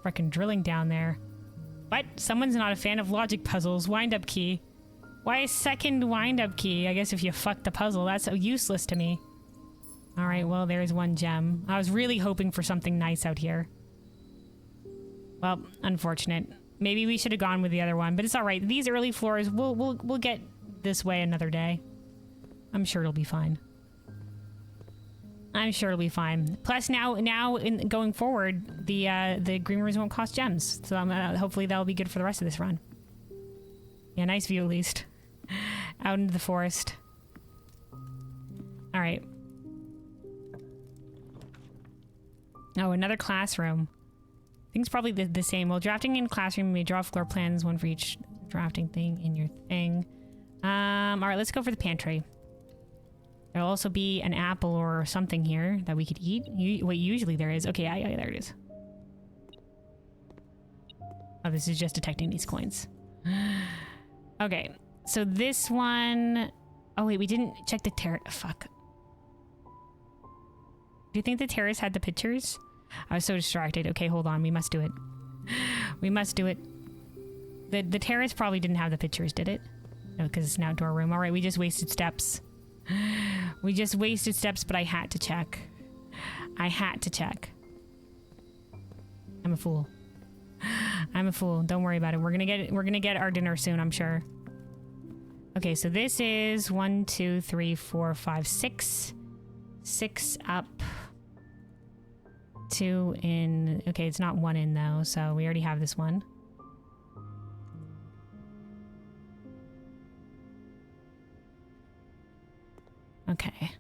S1: Freaking drilling down there. What? Someone's not a fan of logic puzzles. Wind-up key. Why a second wind-up key? I guess if you fuck the puzzle, that's useless to me. All right, well, there's one gem. I was really hoping for something nice out here. Well, unfortunate. Maybe we should have gone with the other one, but it's all right. These early floors, we'll get this way another day. I'm sure it'll be fine. I'm sure it'll be fine. Plus, now in going forward, the green rooms won't cost gems, so hopefully that'll be good for the rest of this run. Yeah, nice view at least. Out into the forest. All right. Oh, another classroom. I think it's probably the same. Well, drafting in classroom, you may draw floor plans, one for each drafting thing in your thing. All right, let's go for the pantry. There'll also be an apple or something here that we could eat. What usually there is. Okay, yeah, there it is. Oh, this is just detecting these coins. Okay, so this one... Oh, wait, we didn't check the terrace. Fuck. Do you think the terrace had the pictures? I was so distracted. Okay, hold on. We must do it. We must do it. The terrace probably didn't have the pictures, did it? No, because it's an outdoor room. All right, we just wasted steps. We just wasted steps, but I had to check. I had to check. I'm a fool. I'm a fool. Don't worry about it. We're gonna get our dinner soon, I'm sure. Okay, so this is 1, 2, 3, 4, 5, 6. 6 up. 2 in. Okay, it's not 1 in though, so we already have this one. Okay.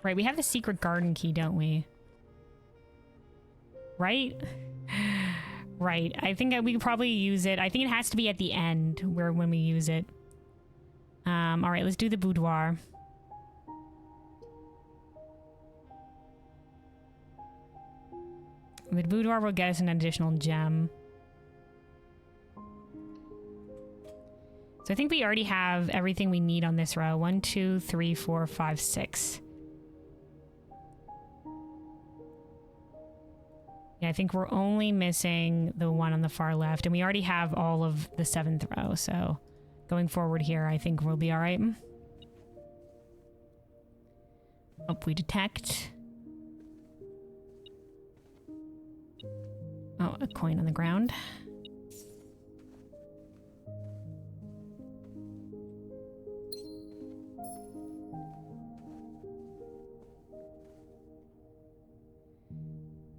S1: Right, we have the secret garden key, don't we? Right? Right. I think we could probably use it. I think it has to be at the end when we use it. All right, let's do the boudoir. The boudoir will get us an additional gem. So I think we already have everything we need on this row. 1, 2, 3, 4, 5, 6. Yeah, I think we're only missing the one on the far left, and we already have all of the 7th row, so going forward here, I think we'll be all right. Oh, we detect. Oh, a coin on the ground.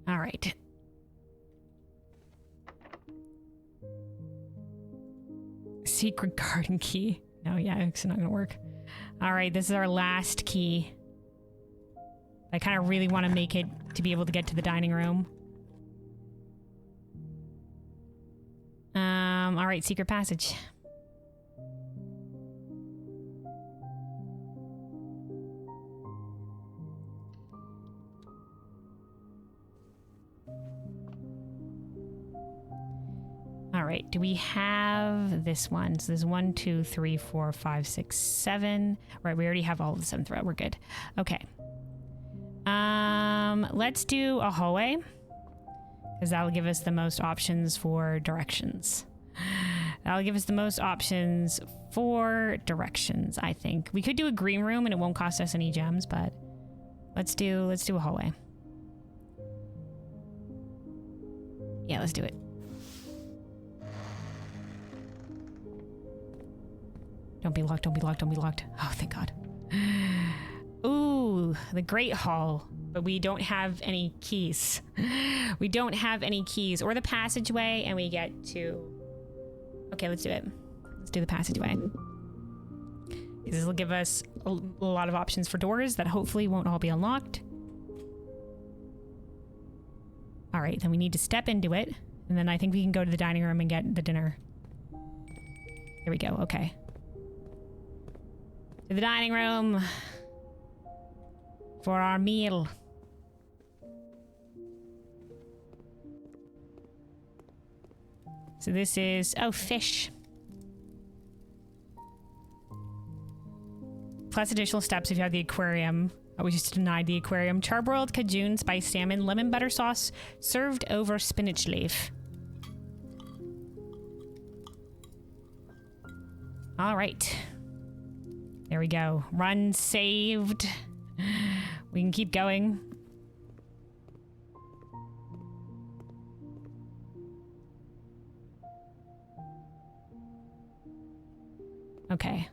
S1: All right. Secret garden key. No, yeah, it's not gonna work. All right, this is our last key. I kind of really want to make it to be able to get to the dining room. All right, secret passage. All right, do we have this one? So there's 1, 2, 3, 4, 5, 6, 7. Right, we already have all of the 7th row. We're good. Okay. Let's do a hallway, because that'll give us the most options for directions. That'll give us the most options for directions, I think. We could do a green room and it won't cost us any gems, but let's do a hallway. Yeah, let's do it. Don't be locked, don't be locked, don't be locked. Oh, thank God. Ooh, the Great Hall. But we don't have any keys. We don't have any keys. Or the passageway, and we get to... Okay, let's do it. Let's do the passageway. This will give us a lot of options for doors that hopefully won't all be unlocked. All right, then we need to step into it. And then I think we can go to the dining room and get the dinner. Here we go, okay. To the dining room for our meal. So this is, oh, fish. Plus additional steps if you have the aquarium. Oh, we just denied the aquarium. Charbroiled cajun, spiced salmon, lemon butter sauce, served over spinach leaf. All right. There we go. Run saved. We can keep going. Okay.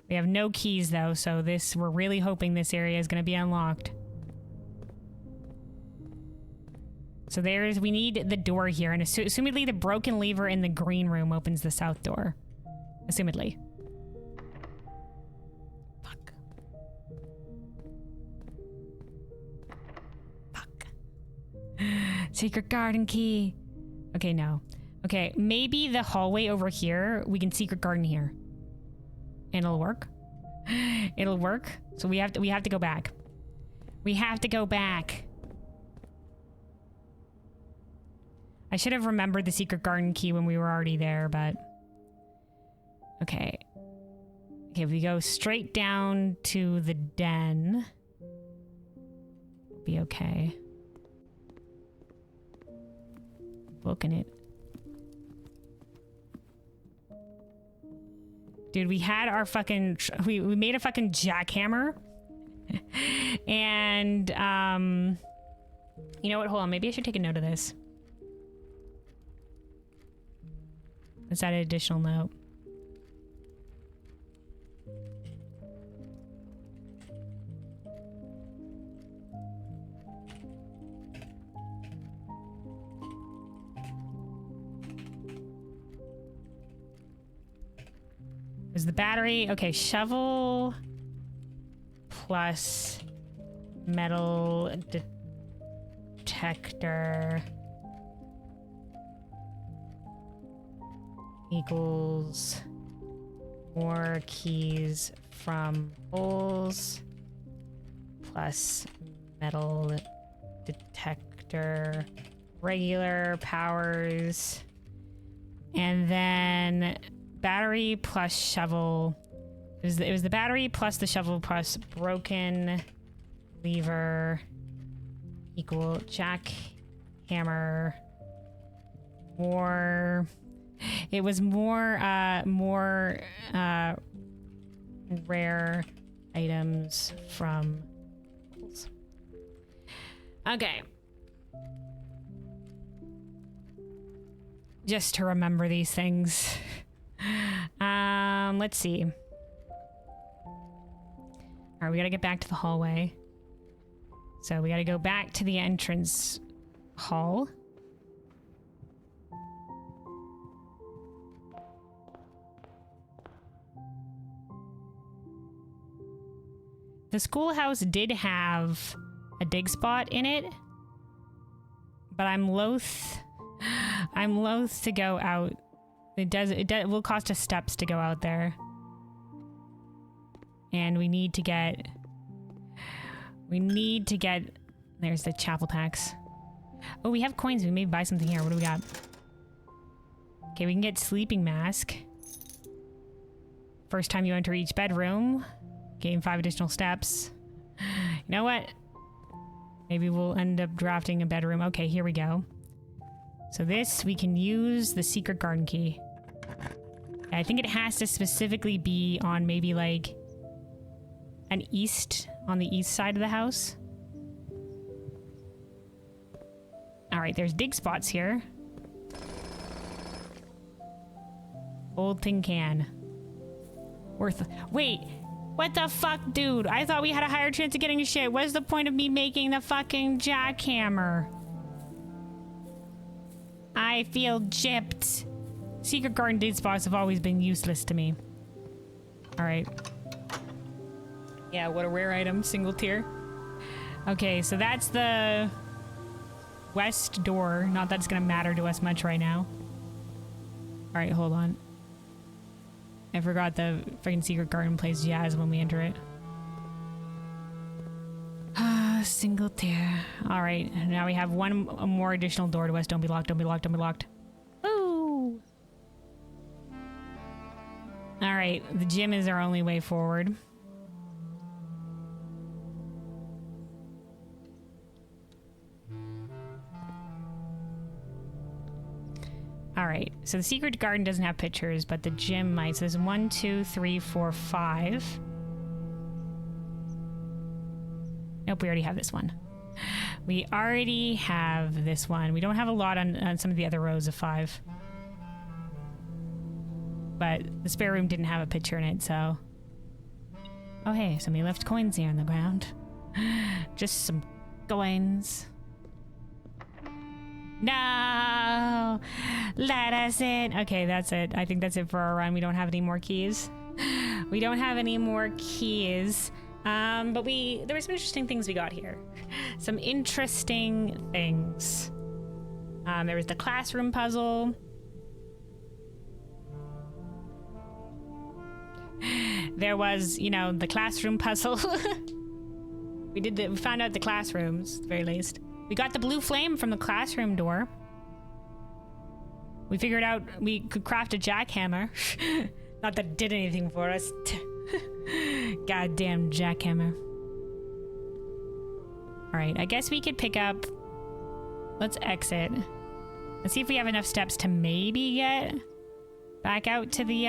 S1: We have no keys though, so we're really hoping this area is going to be unlocked. So we need the door here, and assumedly the broken lever in the green room opens the south door. Assumedly. Fuck. Fuck. Secret garden key. Okay, no. Okay, maybe the hallway over here, we can secret garden here. And it'll work. It'll work. So we have to go back. We have to go back. I should have remembered the secret garden key when we were already there, but... Okay. Okay, if we go straight down to the den... We'll be okay. Booking it. Dude, we had our fucking... We made a fucking jackhammer. And, you know what? Hold on. Maybe I should take a note of this. Let's add an additional note. Is the battery... Okay, shovel plus metal detector equals more keys from holes plus metal detector regular powers, and then battery plus shovel. It was the battery plus the shovel plus broken lever equal jackhammer more. It was more rare items from holes. Okay. Just to remember these things. Let's see. All right, we gotta get back to the hallway. So we gotta go back to the entrance hall. The schoolhouse did have a dig spot in it, but I'm loath to go out. It will cost us steps to go out there. And we need to get, there's the chapel tax. Oh, we have coins. We may buy something here. What do we got? Okay, we can get sleeping mask. First time you enter each bedroom, gain 5 additional steps. You know what? Maybe we'll end up drafting a bedroom. Okay, here we go. So this, we can use the secret garden key. I think it has to specifically be on maybe like on the east side of the house. All right, there's dig spots here. Old tin can. Wait, what the fuck, dude? I thought we had a higher chance of getting shit. What's the point of me making the fucking jackhammer? I feel gypped. Secret garden dig spots have always been useless to me. All right. Yeah, what a rare item, single tier. Okay, so that's the west door. Not that it's gonna matter to us much right now. All right, hold on. I forgot the freaking secret garden plays jazz when we enter it. Single tier. All right, now we have a more additional door to us. Don't be locked, don't be locked, don't be locked. Woo! All right, the gym is our only way forward. All right, so the secret garden doesn't have pictures, but the gym might. So there's 1, 2, 3, 4, 5. Nope, we already have this one. We already have this one. We don't have a lot on some of the other rows of 5. But the spare room didn't have a picture in it, so... Oh, hey, somebody left coins here on the ground. Just some coins. No! Let us in! Okay, that's it. I think that's it for our run. We don't have any more keys. We don't have any more keys. But there were some interesting things we got here. Some interesting things. There was the classroom puzzle. There was, you know, the classroom puzzle. We found out the classrooms, at the very least. We got the blue flame from the classroom door. We figured out we could craft a jackhammer. Not that it did anything for us. Goddamn jackhammer. Alright, I guess we could pick up... Let's exit. Let's see if we have enough steps to maybe get back out to the,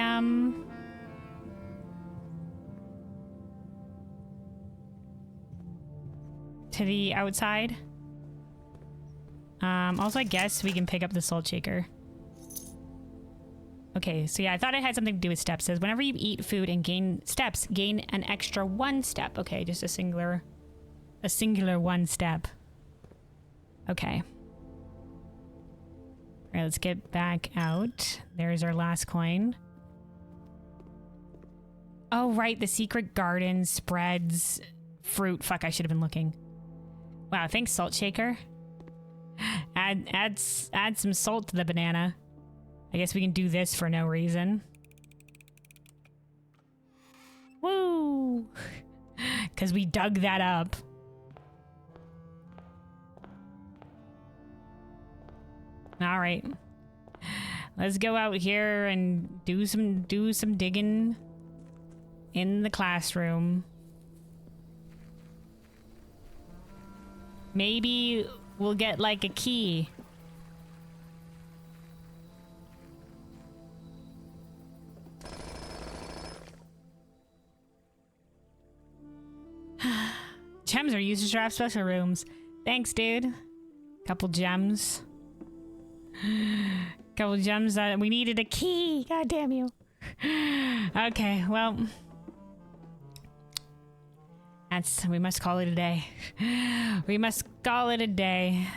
S1: to the outside. Also, I guess we can pick up the salt shaker. Okay, so yeah, I thought it had something to do with steps. It says whenever you eat food and gain steps, gain an extra 1 step. Okay, just a singular 1 step. Okay. All right, let's get back out. There's our last coin. Oh, right, the secret garden spreads fruit. Fuck, I should have been looking. Wow, thanks, salt shaker. Add some salt to the banana. I guess we can do this for no reason. Woo! Because we dug that up. All right. Let's go out here and do some digging in the classroom. Maybe we'll get like a key. Gems are used to draft special rooms. Thanks, dude. Couple gems. Couple gems. We needed a key. God damn you. Okay, well. We must call it a day. We must call it a day.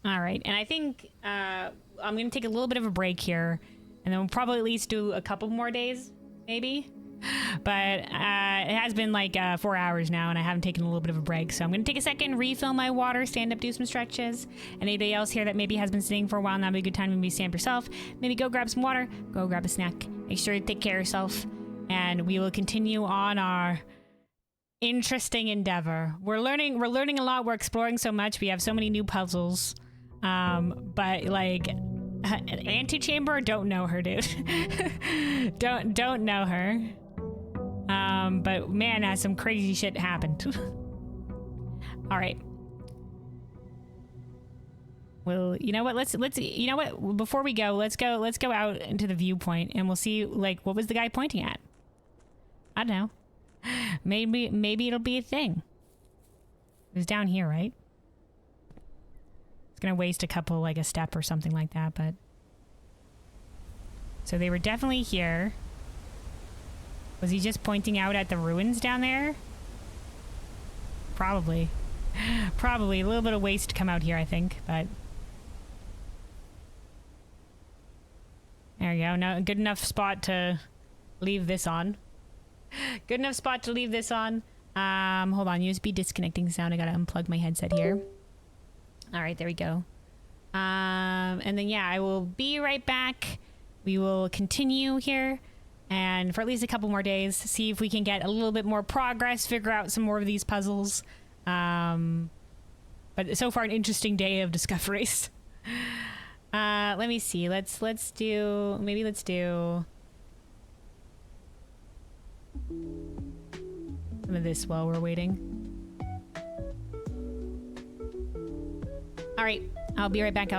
S1: All right, and I think I'm going to take a little bit of a break here And then we'll probably at least do a couple more days, maybe. But it has been like 4 hours now, and I haven't taken a little bit of a break. So I'm going to take a second, refill my water, stand up, do some stretches. And anybody else here that maybe has been sitting for a while, now would be a good time to maybe stand up yourself. Maybe go grab some water, go grab a snack. Make sure to take care of yourself. And we will continue on our interesting endeavor. We're learning a lot. We're exploring so much. We have so many new puzzles. But like Antechamber, don't know her, dude. don't know her. But man, some crazy shit happened. All right. Well, you know what? Let's you know what? Before we go, let's go out into the viewpoint, and we'll see like what was the guy pointing at. I don't know. Maybe it'll be a thing. It was down here, right? It's gonna waste a couple, like a step or something like that, but. So they were definitely here. Was he just pointing out at the ruins down there? Probably. Probably. A little bit of waste to come out here, I think, but... There we go. No, good enough spot to leave this on. Good enough spot to leave this on. Hold on. USB disconnecting sound. I gotta unplug my headset here. Alright, there we go. And then, yeah, I will be right back. We will continue here. And for at least a couple more days, see if we can get a little bit more progress, figure out some more of these puzzles. But so far, an interesting day of discoveries. Let me see. Let's do some of this while we're waiting. All right, I'll be right back.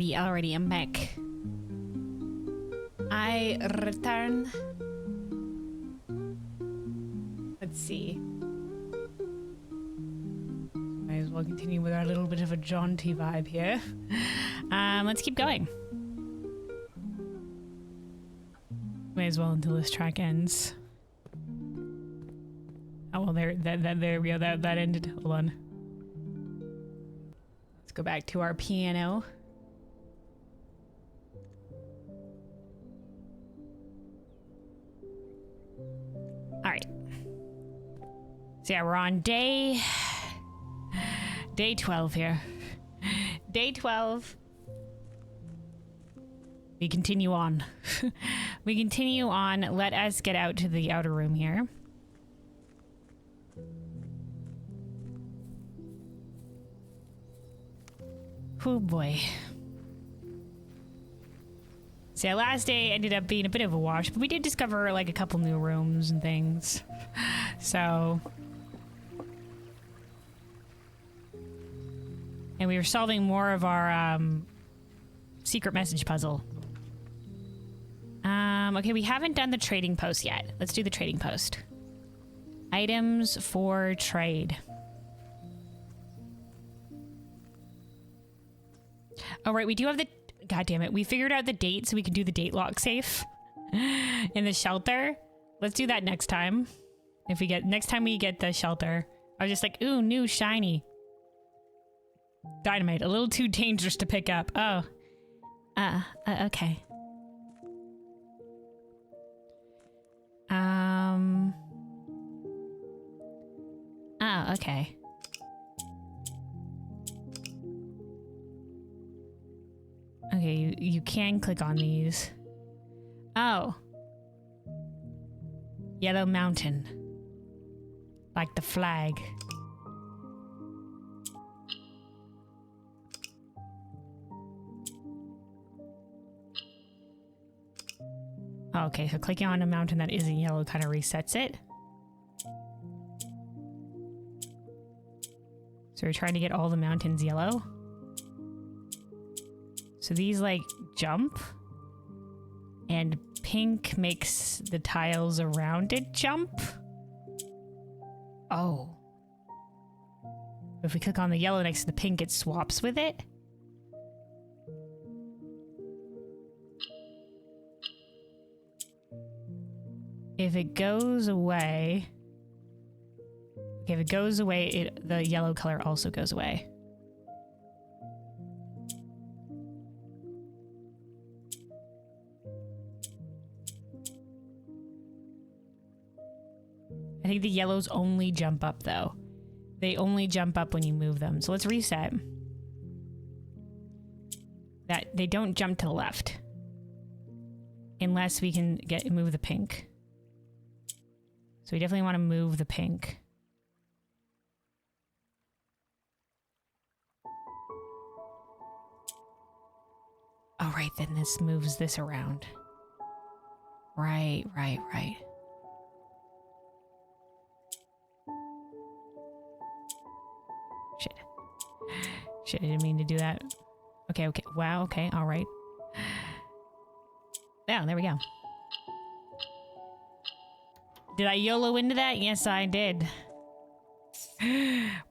S1: Alrighty, I'm back. I return. Let's see. Might as well continue with our little bit of a jaunty vibe here. Let's keep going. May as well until this track ends. Oh well, there we go. That ended. Hold on. Let's go back to our piano. All right. So yeah, we're on day 12 here. Day 12. We continue on. We continue on. Let us get out to the outer room here. Oh boy. So yeah, last day ended up being a bit of a wash, but we did discover like a couple new rooms and things. So... And we were solving more of our secret message puzzle. Okay, we haven't done the trading post yet. Let's do the trading post. Items for trade. Oh, right, we do have the... God damn it. We figured out the date so we can do the date lock safe in the shelter. Let's do that next time. If we get... Next time we get the shelter. I was just like, ooh, new shiny. Dynamite. A little too dangerous to pick up. Oh. Okay. Oh, okay. Okay, you can click on these. Oh. Yellow Mountain. Like the flag. Okay, so clicking on a mountain that isn't yellow kind of resets it. So we're trying to get all the mountains yellow. So these like jump. And pink makes the tiles around it jump. Oh. If we click on the yellow next to the pink, it swaps with it. If it goes away... Okay, if it goes away, the yellow color also goes away. I think the yellows only jump up, though. They only jump up when you move them. So let's reset. That they don't jump to the left. Unless we can move the pink. So we definitely want to move the pink. Oh, right, then this moves this around. Right. Shit, I didn't mean to do that. Okay. Wow, okay, all right. Yeah, there we go. Did I YOLO into that? Yes, I did.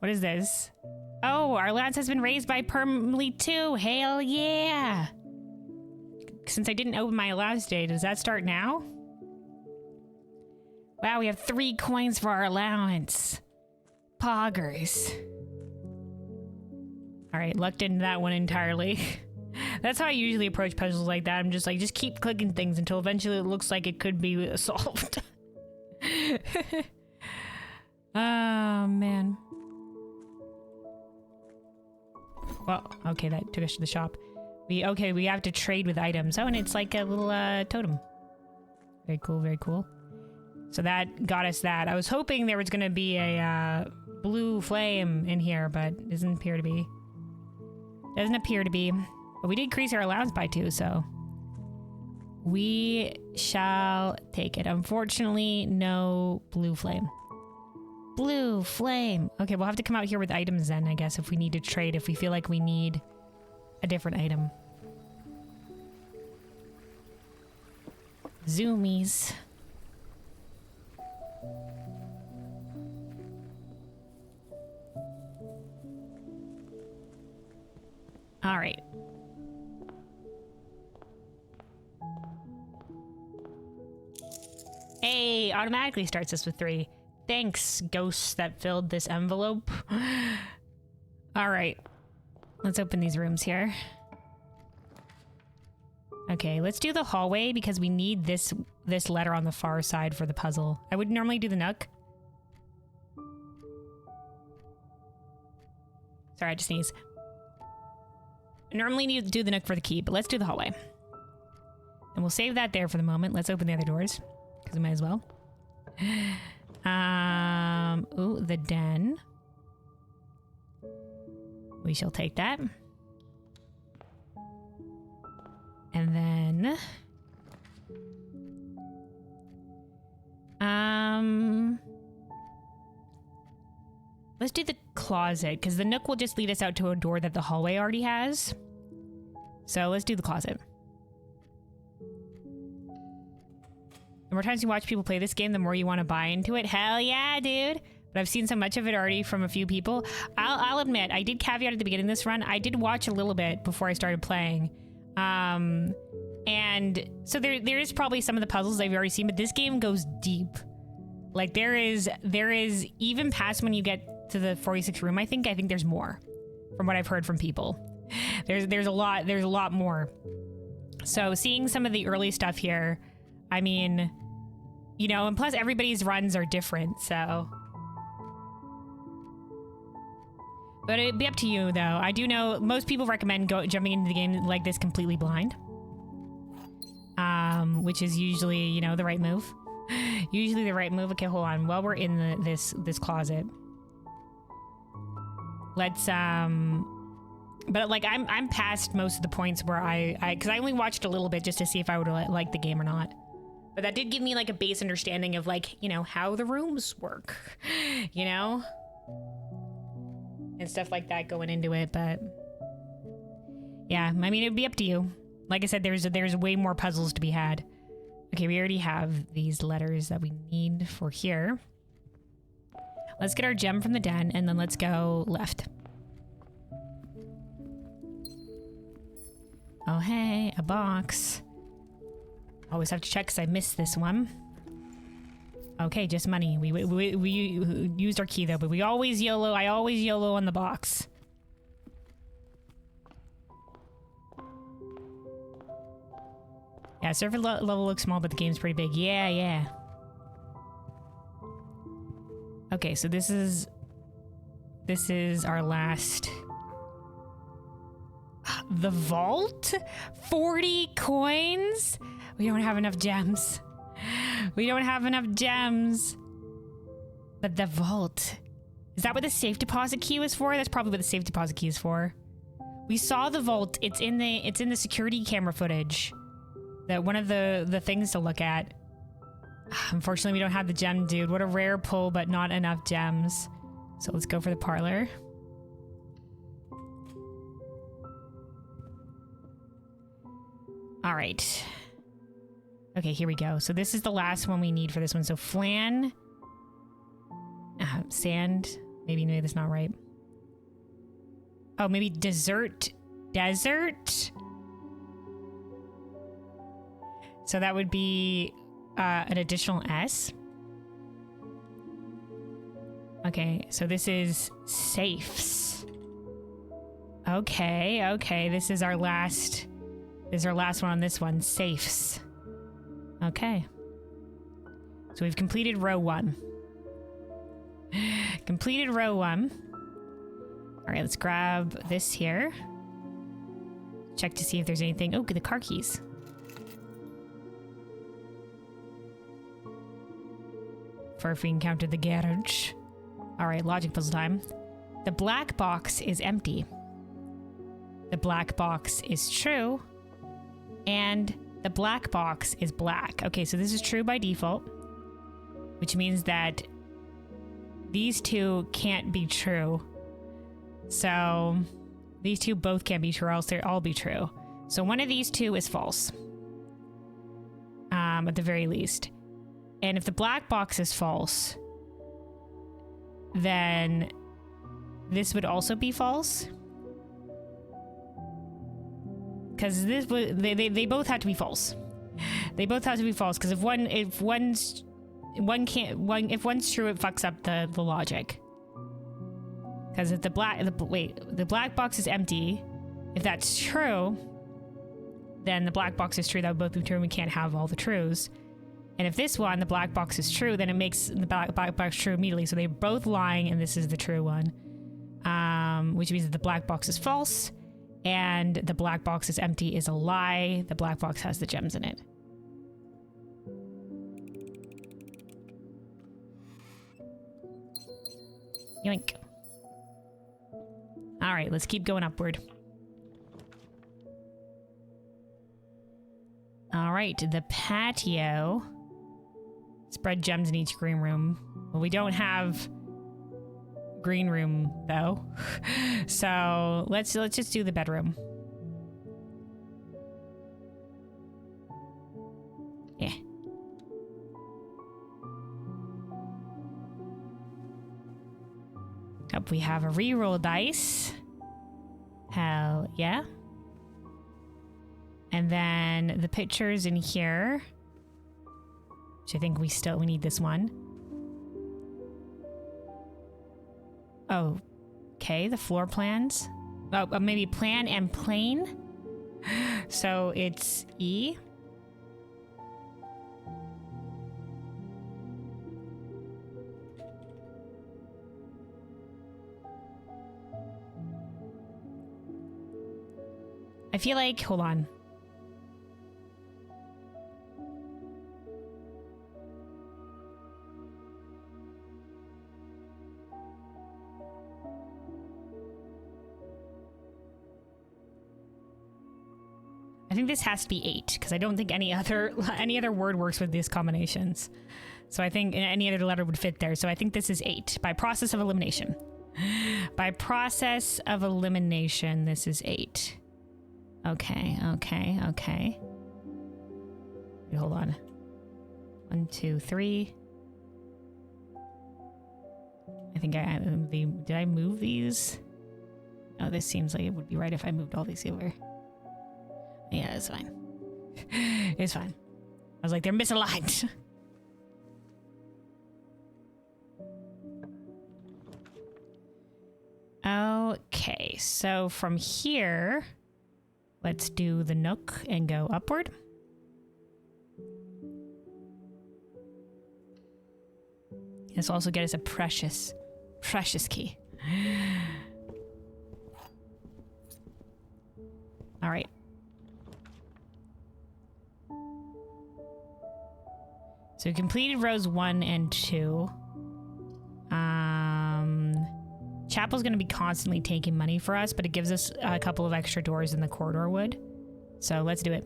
S1: What is this? Oh, our lance has been raised by permanently 2. Hell yeah! Since I didn't open my last day, does that start now? Wow, we have 3 coins for our allowance. Poggers. Alright, lucked into that one entirely. That's how I usually approach puzzles like that. I'm just like, just keep clicking things until eventually it looks like it could be solved. Oh, man. Well, okay, that took us to the shop. We have to trade with items. Oh, and it's like a little totem. Very cool. So that got us that. I was hoping there was going to be a blue flame in here, but doesn't appear to be. Doesn't appear to be. But we did increase our allowance by 2, so we shall take it. Unfortunately, no blue flame. Blue flame. Okay, we'll have to come out here with items then, I guess, if we need to trade, if we feel like we need a different item. Zoomies. All right. Hey, automatically starts us with 3. Thanks, ghosts that filled this envelope. All right. Let's open these rooms here. Okay, let's do the hallway because we need this letter on the far side for the puzzle. I would normally do the nook. Sorry, I just sneezed. I normally need to do the nook for the key, but let's do the hallway. And we'll save that there for the moment. Let's open the other doors because we might as well. Ooh, the den. We shall take that. And then let's do the closet because the nook will just lead us out to a door that the hallway already has. So let's do the closet. The more times you watch people play this game, the more you want to buy into it. Hell yeah, dude. But I've seen so much of it already from a few people. I'll admit, I did caveat at the beginning of this run. I did watch a little bit before I started playing. And so there is probably some of the puzzles I've already seen, but this game goes deep. Like there is even past when you get to the 46 room, I think there's more from what I've heard from people. There's a lot more. So seeing some of the early stuff here, I mean, you know, and plus everybody's runs are different, so. But it'd be up to you, though. I do know most people recommend jumping into the game like this completely blind. Which is usually, you know, the right move. Usually the right move. Okay, hold on. While we're in this closet. Let's, but like I'm past most of the points where because I only watched a little bit just to see if I would like the game or not. But that did give me like a base understanding of like, you know, how the rooms work, you know? And stuff like that going into it, but yeah, I mean, it'd be up to you. Like I said, there's way more puzzles to be had. Okay, we already have these letters that we need for here. Let's get our gem from the den, and then let's go left. Oh, hey, a box. Always have to check because I missed this one. Okay, just money. We used our key though, but we always YOLO. I always YOLO on the box. Yeah, server level looks small, but the game's pretty big. Yeah. Okay, so this is our last. The vault? 40 coins? We don't have enough gems. We don't have enough gems. But the vault. Is that what the safe deposit key was for? That's probably what the safe deposit key is for. We saw the vault. It's in the security camera footage. That one of the things to look at. Unfortunately, we don't have the gem, dude. What a rare pull, but not enough gems. So let's go for the parlor. All right. Okay, here we go. So this is the last one we need for this one. So flan, sand. Maybe that's not right. Oh, maybe desert. So that would be an additional S. Okay, so this is safes. Okay. This is our last one on this one. Safes. Okay. So we've completed row 1. Completed row 1. All right, let's grab this here. Check to see if there's anything. Oh, the car keys. For if we encounter the garage. All right, logic puzzle time. The black box is empty. The black box is true. And the black box is black. Okay, so this is true by default, which means that these two can't be true. So these two both can't be true, or else they'll all be true. So one of these two is false. at the very least. And if the black box is false, then this would also be false. Because they both have to be false. They both have to be false because if one's true, it fucks up the logic. Because if the black box is empty, if that's true, then the black box is true. That would both be true, and we can't have all the trues. And if this one, the black box is true, then it makes the black box true immediately. So they're both lying, and this is the true one. Which means that the black box is false, and the black box is empty is a lie. The black box has the gems in it. Yoink. All right, let's keep going upward. All right, the patio. Spread gems in each green room. Well, we don't have green room though. So let's just do the bedroom. Yeah. Up we have a reroll dice. Hell yeah. And then the pictures in here, which I think we need this one. Oh, okay, the floor plans. Oh, maybe plan and plane. So it's E. I feel like, hold on. I think this has to be 8 because I don't think any other word works with these combinations. So I think any other letter would fit there. So I think this is 8 by process of elimination. By process of elimination, this is 8. Okay. Wait, hold on. 1, 2, 3. I think did I move these? Oh, this seems like it would be right if I moved all these over. Yeah, it's fine. It's fine. I was like, they're misaligned. Okay, so from here, let's do the nook and go upward. This will also get us a precious key. All right. So we completed rows 1 and 2. Chapel's going to be constantly taking money for us, but it gives us a couple of extra doors in the corridor wood. So let's do it.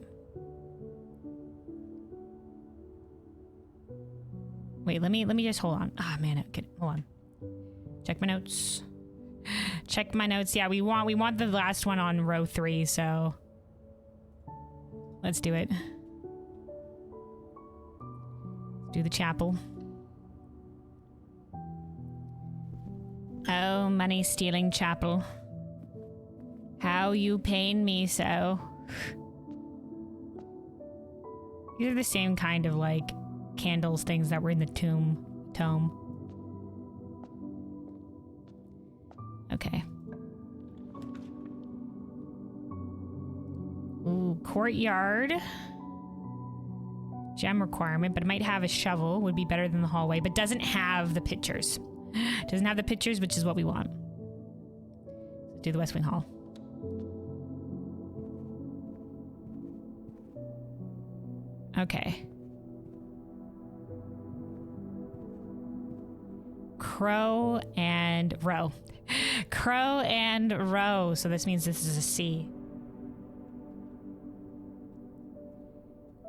S1: Wait, let me just hold on. Ah, man, okay, hold on. Check my notes. Check my notes. Yeah, we want the last one on row 3, so let's do it. Do the chapel. Oh, money stealing chapel. How you pain me so. These are the same kind of like candles things that were in the tome. Okay. Ooh, courtyard. Gem requirement, but it might have a shovel, would be better than the hallway, but doesn't have the pictures. Doesn't have the pictures, which is what we want. Do the West Wing Hall. Okay. Crow and row. Crow and row. So this means this is a C.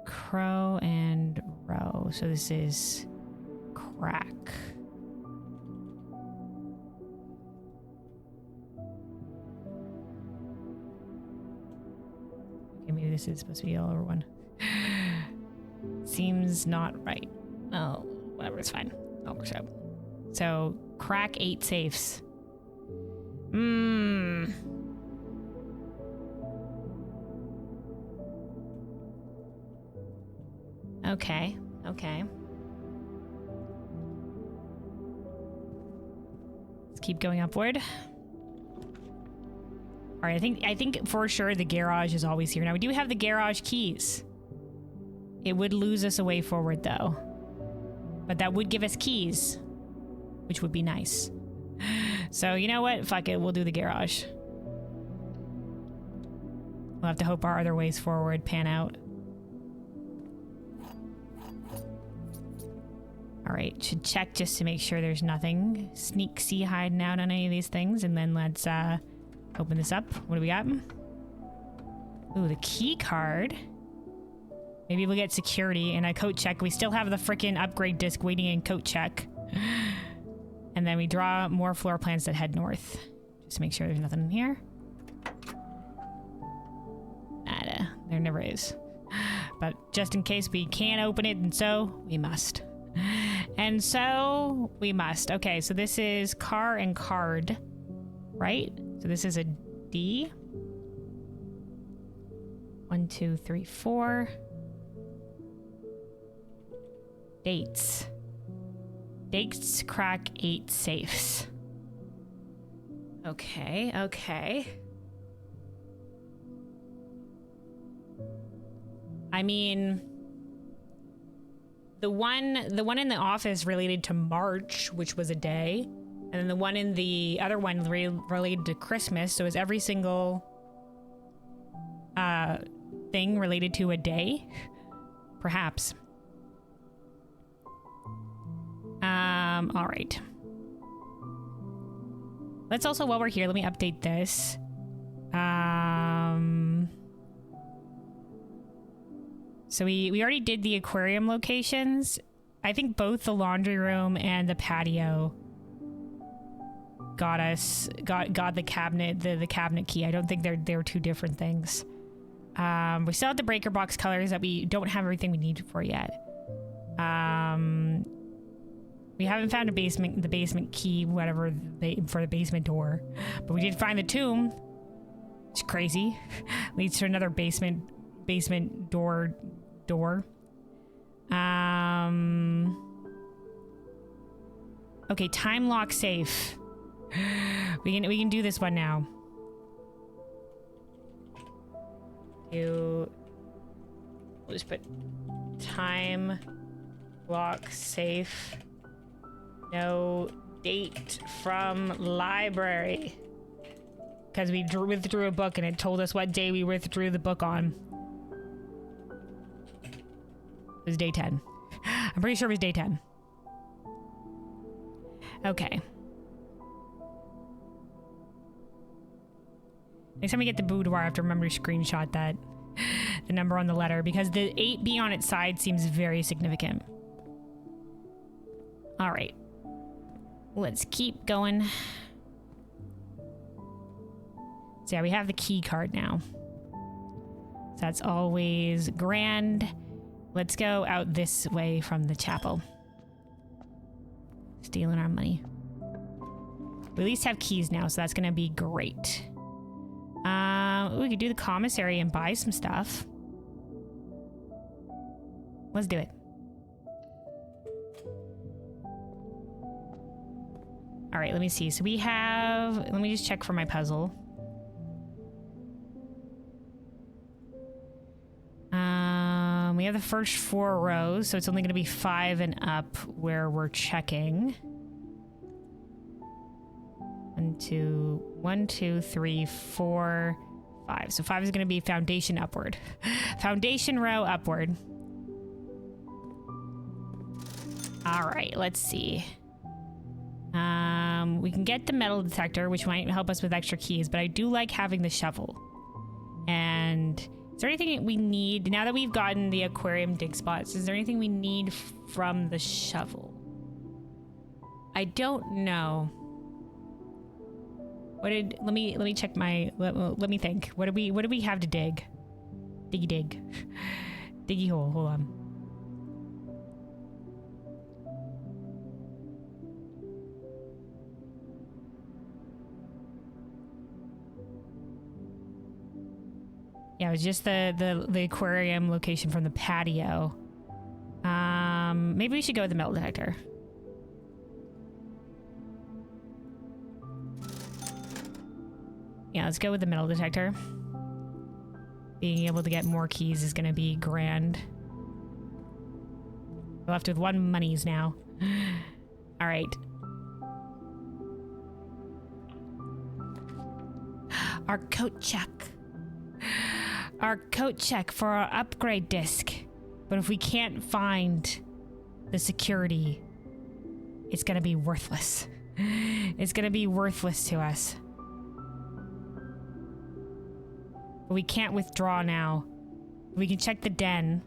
S1: Crow and row. So this is crack. Okay, maybe this is supposed to be all over one. Seems not right. Oh, whatever, it's fine. I'll work it out. So, crack 8 safes. Okay, okay. Let's keep going upward. All right, I think for sure the garage is always here. Now, we do have the garage keys. It would lose us a way forward, though. But that would give us keys, which would be nice. So, you know what? Fuck it. We'll do the garage. We'll have to hope our other ways forward pan out. All right. Should check just to make sure there's nothing sneaky hiding out on any of these things. And then let's open this up. What do we got? Ooh, the key card. Maybe we'll get security and a coat check. We still have the frickin' upgrade disc waiting in coat check. And then we draw more floor plans that head north. Just to make sure there's nothing in here. Nada. There never is. But just in case we can't open it, and so we must. And so we must. Okay, so this is car and card, right? So this is a D. 1, 2, 3, 4. Dates. Dates crack 8 safes. Okay, okay. I mean, the one in the office related to March, which was a day, and then the one in the other one related to Christmas. So is every single thing related to a day? Perhaps. All right. Let's also, while we're here, let me update this. So we already did the aquarium locations. I think both the laundry room and the patio got the cabinet, the cabinet key. I don't think they're two different things. We still have the breaker box colors that we don't have everything we need for yet. We haven't found the basement key, whatever, for the basement door. But we did find the tomb. It's crazy. Leads to another basement door. Okay, time lock safe. We can do this one now. We'll just put time lock safe. No date from library. Because we withdrew a book and it told us what day we withdrew the book on. It was day 10. I'm pretty sure it was day 10. Okay. Next time we get the boudoir, I have to remember to screenshot that. The number on the letter. Because the 8B on its side seems very significant. Alright. Let's keep going. So yeah, we have the key card now. So that's always grand. Let's go out this way from the chapel. Stealing our money. We at least have keys now, so that's gonna be great. We could do the commissary and buy some stuff. Let's do it. All right, let me see. So we have, let me just check for my puzzle. We have the first 4 rows, so it's only going to be 5 and up where we're checking. 1, 2, 3, 4, 5. So 5 is going to be foundation upward. Foundation row upward. All right, let's see. We can get the metal detector, which might help us with extra keys, but I do like having the shovel. And is there anything we need, now that we've gotten the aquarium dig spots, is there anything we need from the shovel? I don't know. Let me check my, let me think. What do we have to dig? Diggy dig. Diggy hole, hold on. Yeah, it was just the aquarium location from the patio. Maybe we should go with the metal detector. Yeah, let's go with the metal detector. Being able to get more keys is gonna be grand. We're left with 1 monies now. All right. Our code check. Our code check for our upgrade disc. But if we can't find the security, it's gonna be worthless. It's gonna be worthless to us. But we can't withdraw now. We can check the den.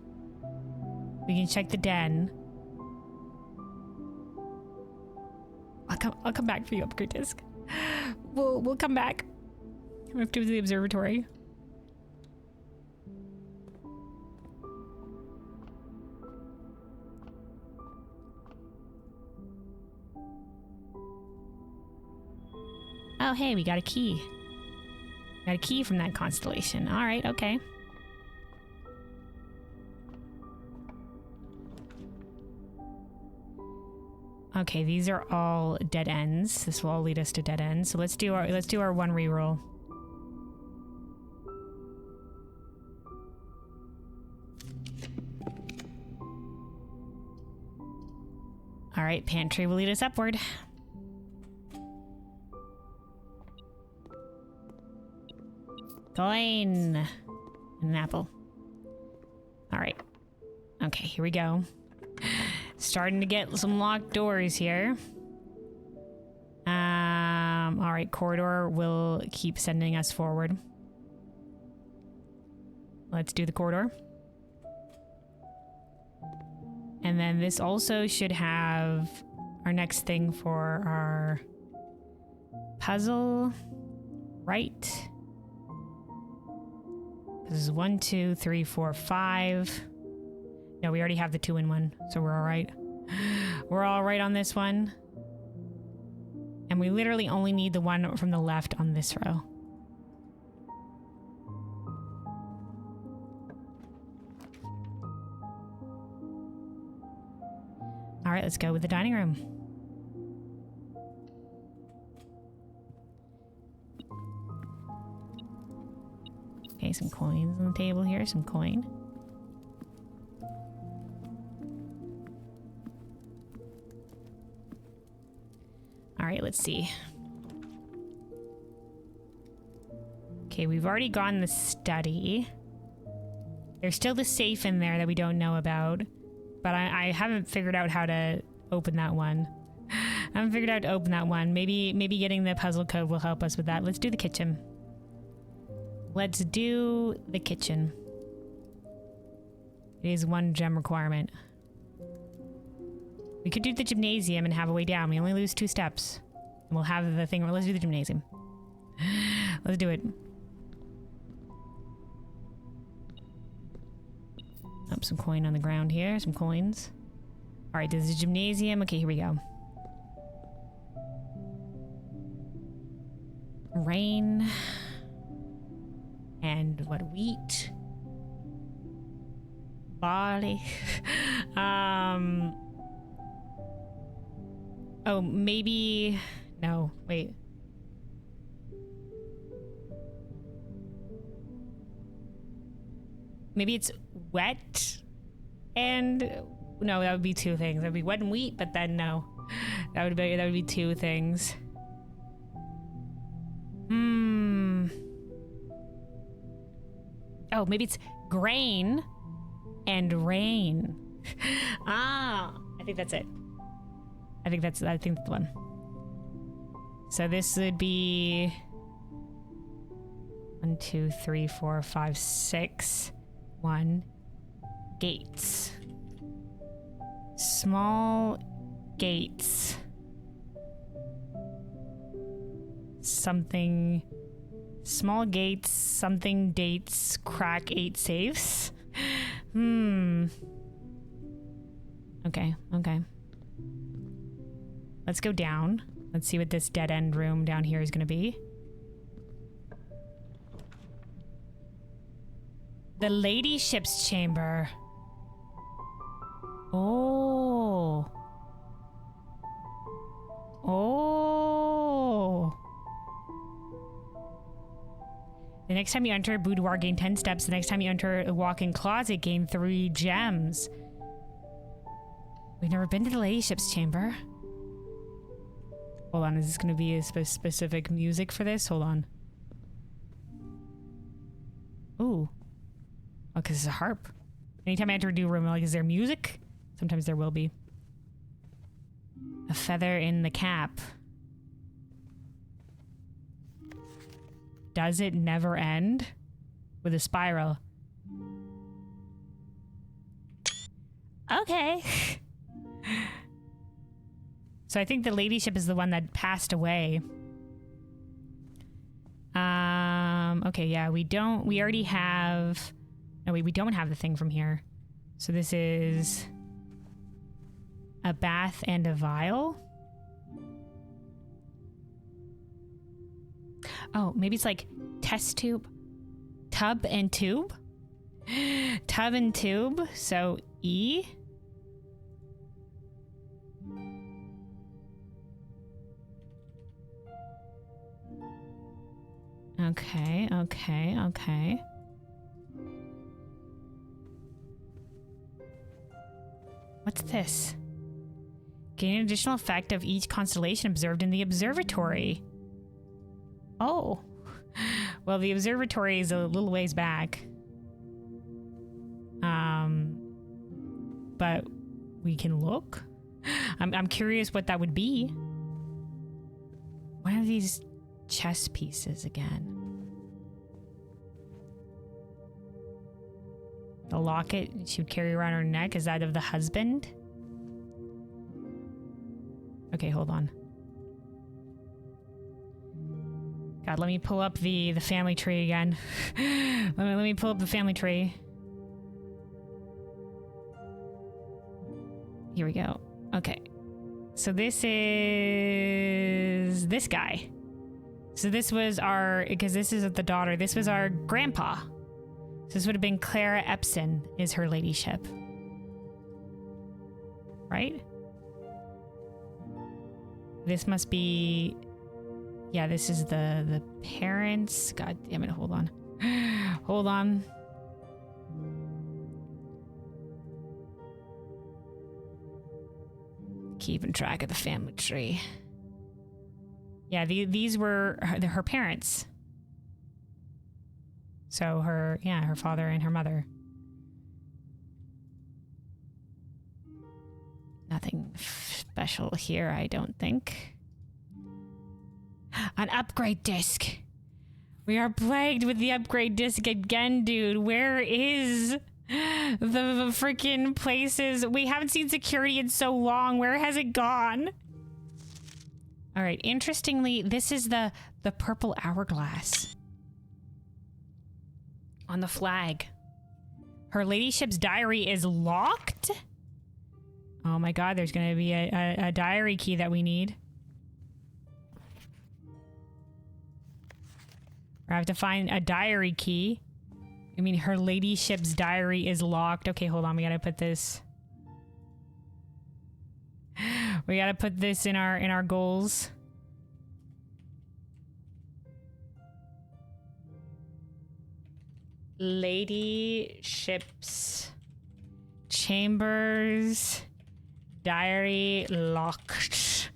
S1: We can check the den. I'll come back for you, upgrade disc. We'll come back. We have to do the observatory. Oh, hey, we got a key. Got a key from that constellation. All right, okay. Okay, these are all dead ends. This will all lead us to dead ends. So let's do our 1 reroll. All right, pantry will lead us upward. Coin. And an apple. All right. Okay, here we go. Starting to get some locked doors here. All right, corridor will keep sending us forward. Let's do the corridor. And then this also should have our next thing for our puzzle, right? This is 1, 2, 3, 4, 5. No, we already have the 2-in-1, so we're all right. We're all right on this one. And we literally only need the one from the left on this row. All right, let's go with the dining room. Okay, some coins on the table here, some coin. All right, let's see. Okay, we've already gone the study. There's still the safe in there that we don't know about, but I haven't figured out how to open that one. I haven't figured out how to open that one. Maybe getting the puzzle code will help us with that. Let's do the kitchen. Let's do the kitchen. It is 1 gem requirement. We could do the gymnasium and have a way down. We only lose 2 steps. And we'll have the thing. Let's do the gymnasium. Let's do it. Up some coin on the ground here. Some coins. All right, there's a gymnasium. Okay, here we go. Rain. And what? Wheat. Barley. Oh, maybe... No, wait. Maybe it's wet and... No, that would be 2 things. That would be wet and wheat, but then no. That would be 2 things. Oh, maybe it's grain and rain. I think that's it. I think that's the one. So this would be 1, 2, 3, 4, 5, 6. 1 gates. Small gates. Something. Small gates, something dates, crack 8 safes. Okay. Let's go down. Let's see what this dead end room down here is gonna be. The ladyship's chamber. Oh. Oh. The next time you enter a boudoir, gain 10 steps. The next time you enter a walk-in closet, gain 3 gems. We've never been to the ladyship's chamber. Hold on, is this going to be a specific music for this? Hold on. Ooh. Oh, because it's a harp. Anytime I enter a new room, like, is there music? Sometimes there will be. A feather in the cap. Does it never end? With a spiral. Okay. So I think the ladyship is the one that passed away. Okay, yeah, we already have... No, wait, we don't have the thing from here. So this is... a bath and a vial? Oh, maybe it's like test tube? Tub and tube? Tub and tube, so E? Okay, okay, okay. What's this? Gain an additional effect of each constellation observed in the observatory. Oh. Well, the observatory is a little ways back. But we can look. I'm curious what that would be. What are these chess pieces again? The locket she would carry around her neck, is that of the husband? Okay, hold on. God, let me pull up the family tree again. let me pull up the family tree. Here we go. Okay. So this is this guy. So this was our, because this is the daughter, this was our grandpa. So this would have been Clara Epson is her ladyship. Right? This must be... Yeah, this is the parents. God damn it, hold on. Hold on. Keeping track of the family tree. Yeah, these were her parents. So her father and her mother. Nothing special here, I don't think. An upgrade disc. We are plagued with the upgrade disc again, dude. Where is the freaking places? We haven't seen security in so long. Where has it gone? All right, interestingly, this is the purple hourglass on the flag. Her ladyship's diary is locked? Oh my god, there's gonna be a diary key that we need. I have to find a diary key. I mean, her ladyship's diary is locked. Okay, hold on, we gotta put this... We gotta put this in our goals. Ladyship's chambers diary locked.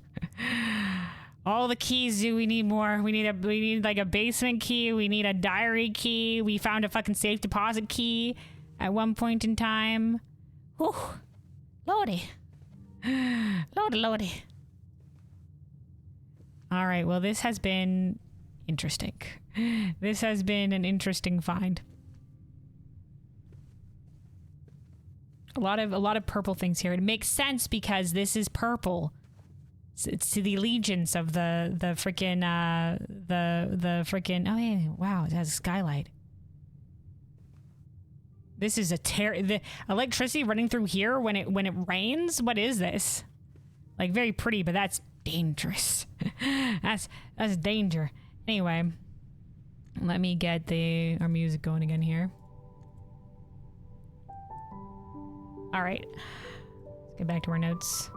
S1: All the keys, do we need more? We need like a basement key. We need a diary key. We found a fucking safe deposit key at one point in time. Whew. Lordy. Lordy. All right, well, this has been interesting. This has been an interesting find. A lot of purple things here. It makes sense because this is purple. It's to the allegiance of the freaking the freaking, oh yeah, wow, it has a skylight. This is the electricity running through here when it rains. What is this? Like, very pretty, but that's dangerous. that's danger. Anyway, let me get our music going again here. All right. Let's get back to our notes.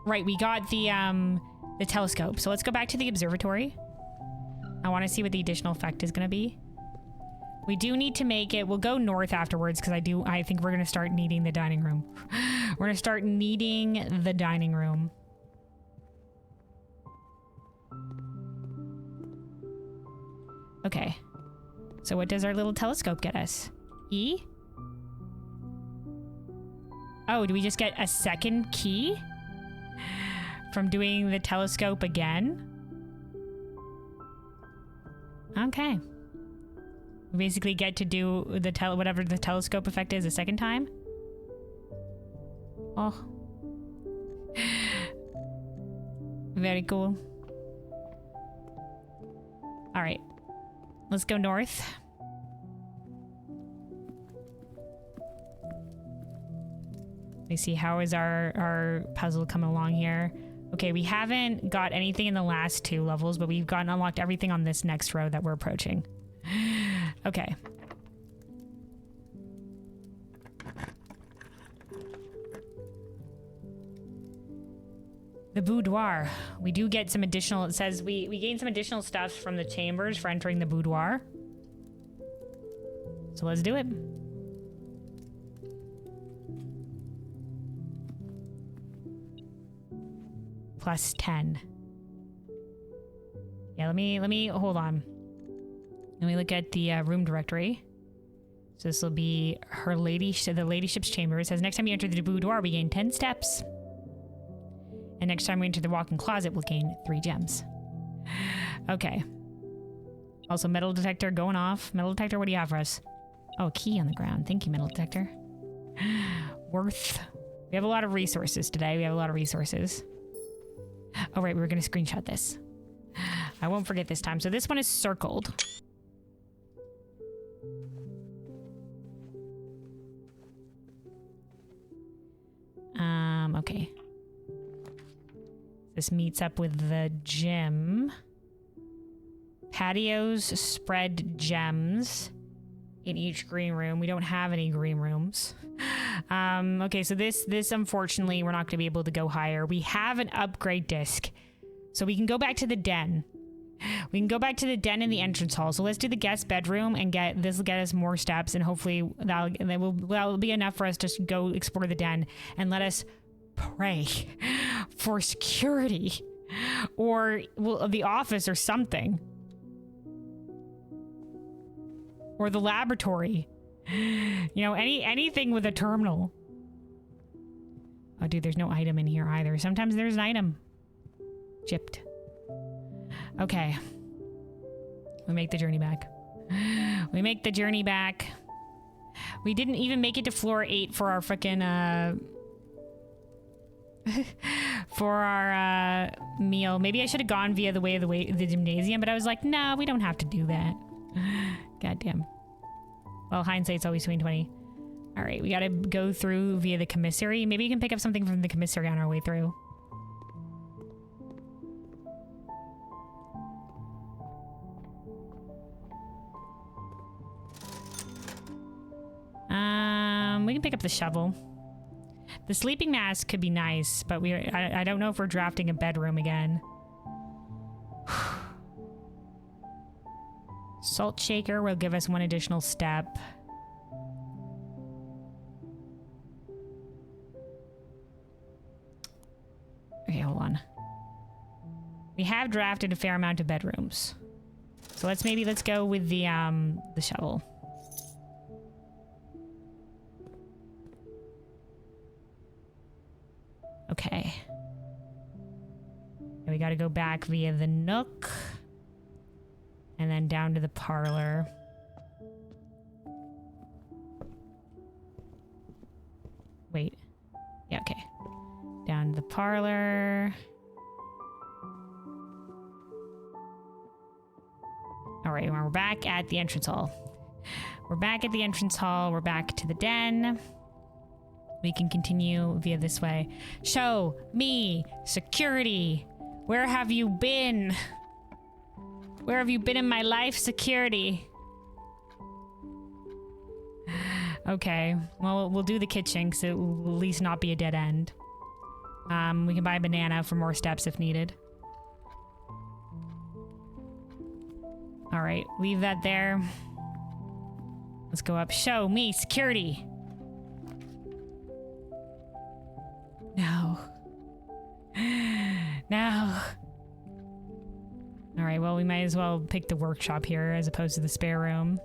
S1: Right, we got the telescope. So let's go back to the observatory. I want to see what the additional effect is going to be. We do need to make it. We'll go north afterwards because I think we're going to start needing the dining room. We're going to start needing the dining room. Okay. So what does our little telescope get us? E? Oh, do we just get a second key from doing the telescope again? Okay. We basically get to do the whatever the telescope effect is a second time. Oh. Very cool. All right. Let's go north. Let me see, how is our puzzle coming along here? Okay, we haven't got anything in the last 2 levels, but we've gotten unlocked everything on this next row that we're approaching. Okay. The boudoir. We do get some additional, it says we gain some additional stuff from the chambers for entering the boudoir. So let's do it. Plus 10. Yeah, let me hold on. Let me look at the room directory. So this will be the ladyship's chamber. It says next time you enter the boudoir, we gain 10 steps. And next time we enter the walk-in closet, we'll gain 3 gems. Okay. Also, metal detector going off. Metal detector, what do you have for us? Oh, a key on the ground. Thank you, metal detector. Worth. We have a lot of resources today. We have a lot of resources. Oh, right. We were going to screenshot this. I won't forget this time. So this one is circled. Okay. This meets up with the gym. Patios spread gems in each green room. We don't have any green rooms. Okay, so this unfortunately we're not going to be able to go higher. We have an upgrade disc, so we can go back to the den. We can go back to the den in the entrance hall. So let's do the guest bedroom and this will get us more steps, and hopefully that'll be enough for us to go explore the den and let us pray for security or the office or something, or the laboratory. You know, anything with a terminal. Oh, dude, there's no item in here either. Sometimes there's an item. Gypped. Okay. We make the journey back. We make the journey back. We didn't even make it to floor 8 for our frickin' for our meal. Maybe I should have gone via the way of the gymnasium, but I was like, no, we don't have to do that. Goddamn. Well, hindsight's always 20/20. All right, we gotta go through via the commissary. Maybe you can pick up something from the commissary on our way through. We can pick up the shovel. The sleeping mask could be nice, but I don't know if we're drafting a bedroom again. Salt shaker will give us 1 additional step. Okay, hold on. We have drafted a fair amount of bedrooms. So let's go with the shovel. Okay. And we gotta go back via the nook. And then down to the parlor. Wait. Yeah, okay. Down to the parlor. All right, we're back at the entrance hall. We're back at the entrance hall. We're back to the den. We can continue via this way. Show me security. Where have you been? Where have you been in my life, security? Okay, well, we'll do the kitchen because it will at least not be a dead end. We can buy a banana for more steps if needed. All right, leave that there. Let's go up. Show me security. No. No. All right, well, we might as well pick the workshop here as opposed to the spare room.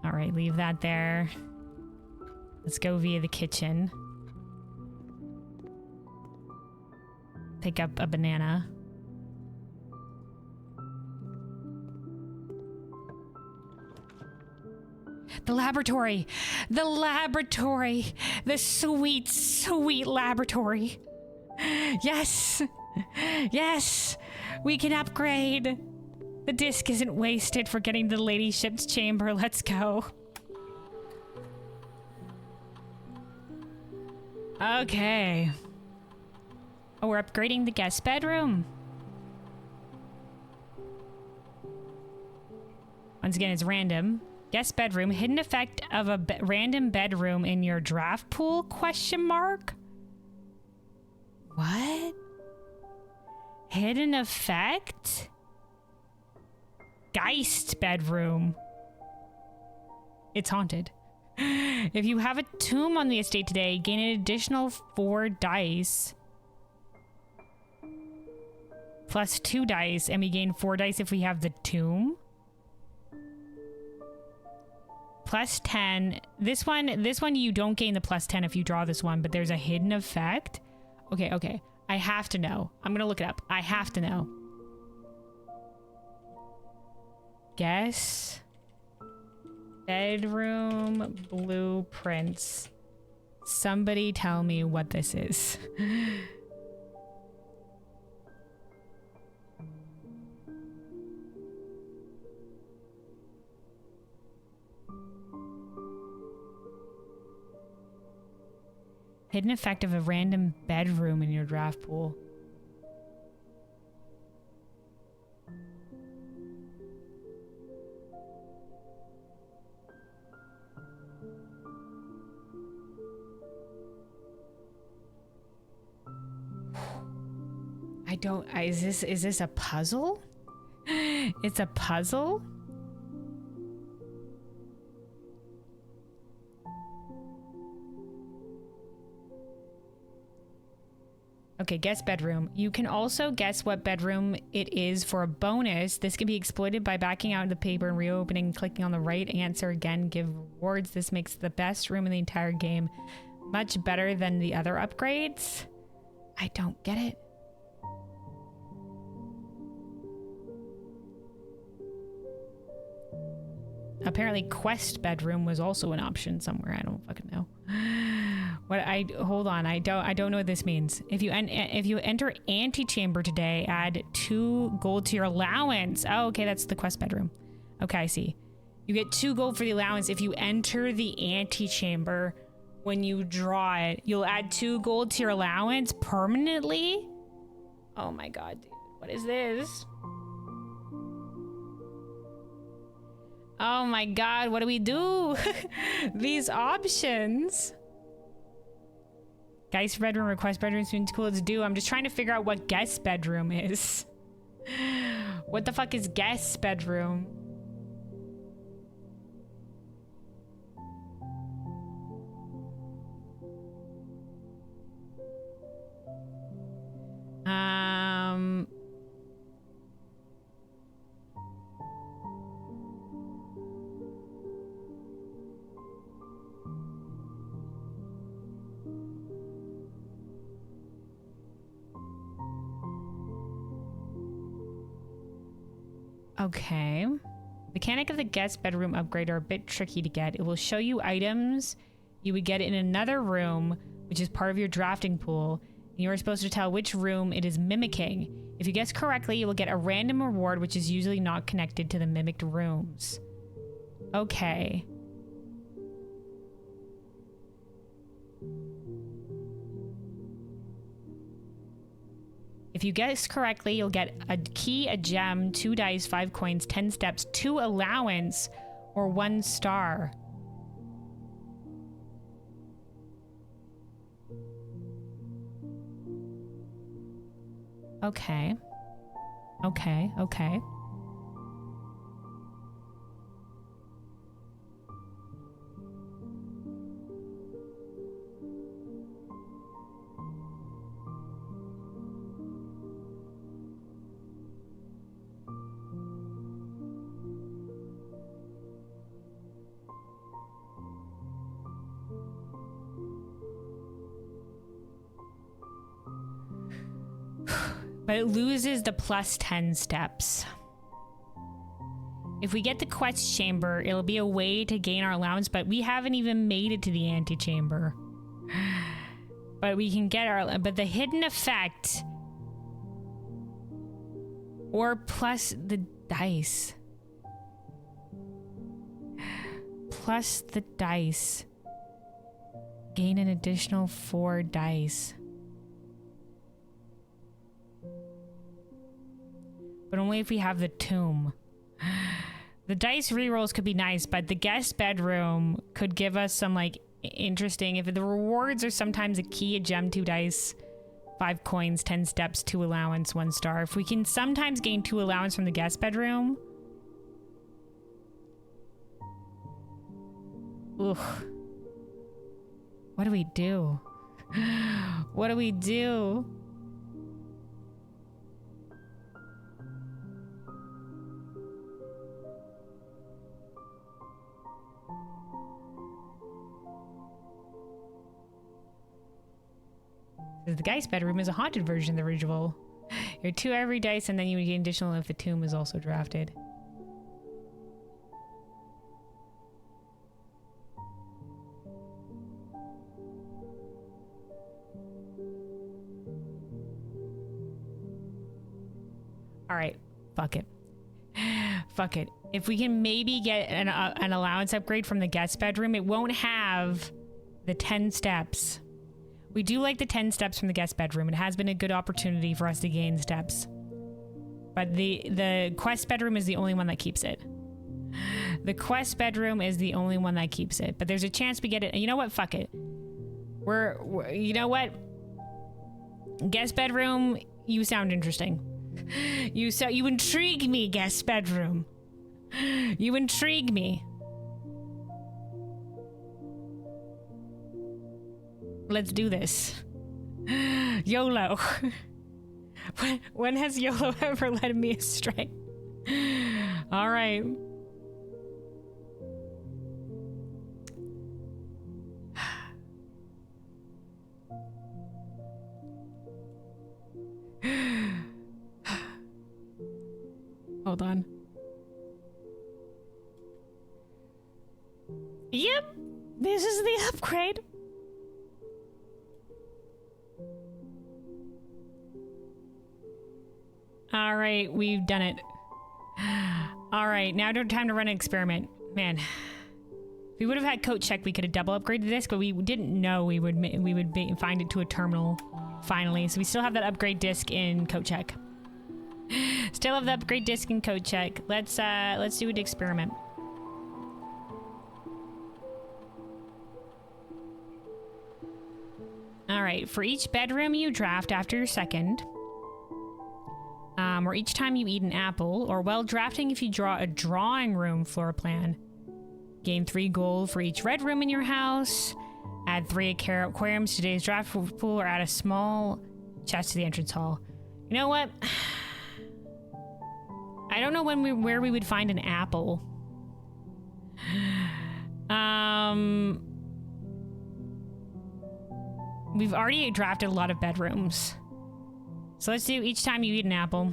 S1: All right, leave that there. Let's go via the kitchen. Pick up a banana. The laboratory! The laboratory! The sweet, sweet laboratory! Yes! Yes! We can upgrade! The disc isn't wasted for getting to the lady ship's chamber. Let's go. Okay. Oh, we're upgrading the guest bedroom. Once again, it's random. Guest bedroom. Hidden effect of a random bedroom in your draft pool? Question mark? What? Hidden effect? Geist bedroom. It's haunted. If you have a tomb on the estate today, gain an additional 4 dice. Plus 2 dice, and we gain 4 dice if we have the tomb. Plus 10. This one you don't gain the plus 10 if you draw this one, but there's a hidden effect. Okay. I have to know. I'm gonna look it up. I have to know. Guess bedroom blueprints. Somebody tell me what this is. Hidden effect of a random bedroom in your draft pool. Is this a puzzle? It's a puzzle? Okay, guess bedroom. You can also guess what bedroom it is for a bonus. This can be exploited by backing out of the paper and reopening and clicking on the right answer again. Give rewards. This makes the best room in the entire game much better than the other upgrades. I don't get it. Apparently quest bedroom was also an option somewhere. I don't fucking know. Hold on. I don't know what this means. If you enter antechamber today, add 2 gold to your allowance. Oh, okay, that's the quest bedroom. Okay, I see. You get 2 gold for the allowance if you enter the antechamber. When you draw it, you'll add 2 gold to your allowance permanently. Oh my god, dude. What is this? Oh my god, what do we do? These options. Guest bedroom, request bedroom, seems cool to do. I'm just trying to figure out what guest bedroom is. What the fuck is guest bedroom? Okay. Mechanic of the guest bedroom upgrade are a bit tricky to get. It will show you items you would get in another room, which is part of your drafting pool, and you are supposed to tell which room it is mimicking. If you guess correctly, you will get a random reward, which is usually not connected to the mimicked rooms. Okay. If you guess correctly, you'll get a key, a gem, 2 dice, 5 coins, 10 steps, 2 allowance, or 1 star. Okay. Okay, okay. But it loses the plus 10 steps. If we get the quest chamber, it'll be a way to gain our allowance, but we haven't even made it to the antechamber. But we can get our, but the hidden effect or plus the dice. Plus the dice. Gain an additional 4 dice. But only if we have the tomb. The dice rerolls could be nice, but the guest bedroom could give us some like interesting, if the rewards are sometimes a key, a gem, 2 dice, 5 coins, 10 steps, 2 allowance, 1 star. If we can sometimes gain 2 allowance from the guest bedroom. Ugh. What do we do? What do we do? The guest bedroom is a haunted version of the ritual. You're 2 every dice, and then you gain additional if the tomb is also drafted. Alright, fuck it. Fuck it. If we can maybe get an allowance upgrade from the guest bedroom, it won't have the 10 steps. We do like the 10 steps from the guest bedroom. It has been a good opportunity for us to gain steps. But the quest bedroom is the only one that keeps it. The quest bedroom is the only one that keeps it. But there's a chance we get it. You know what? Fuck it. We're you know what? Guest bedroom, you sound interesting. You intrigue me, guest bedroom. You intrigue me. Let's do this. YOLO. When has YOLO ever led me astray? All right. Hold on. Yep, this is the upgrade. All right, we've done it. All right, now time to run an experiment. Man, if we would have had coat check, we could have double upgraded this, but we didn't know we would find it to a terminal finally. So we still have that upgrade disc in coat check. Still have the upgrade disc in code check. Let's do an experiment. All right, for each bedroom you draft after your second, or each time you eat an apple, or while drafting if you draw a drawing room floor plan, gain 3 gold for each red room in your house, add 3 aquariums to today's draft pool, or add a small chest to the entrance hall. You know what? I don't know where we would find an apple. We've already drafted a lot of bedrooms. So let's do each time you eat an apple,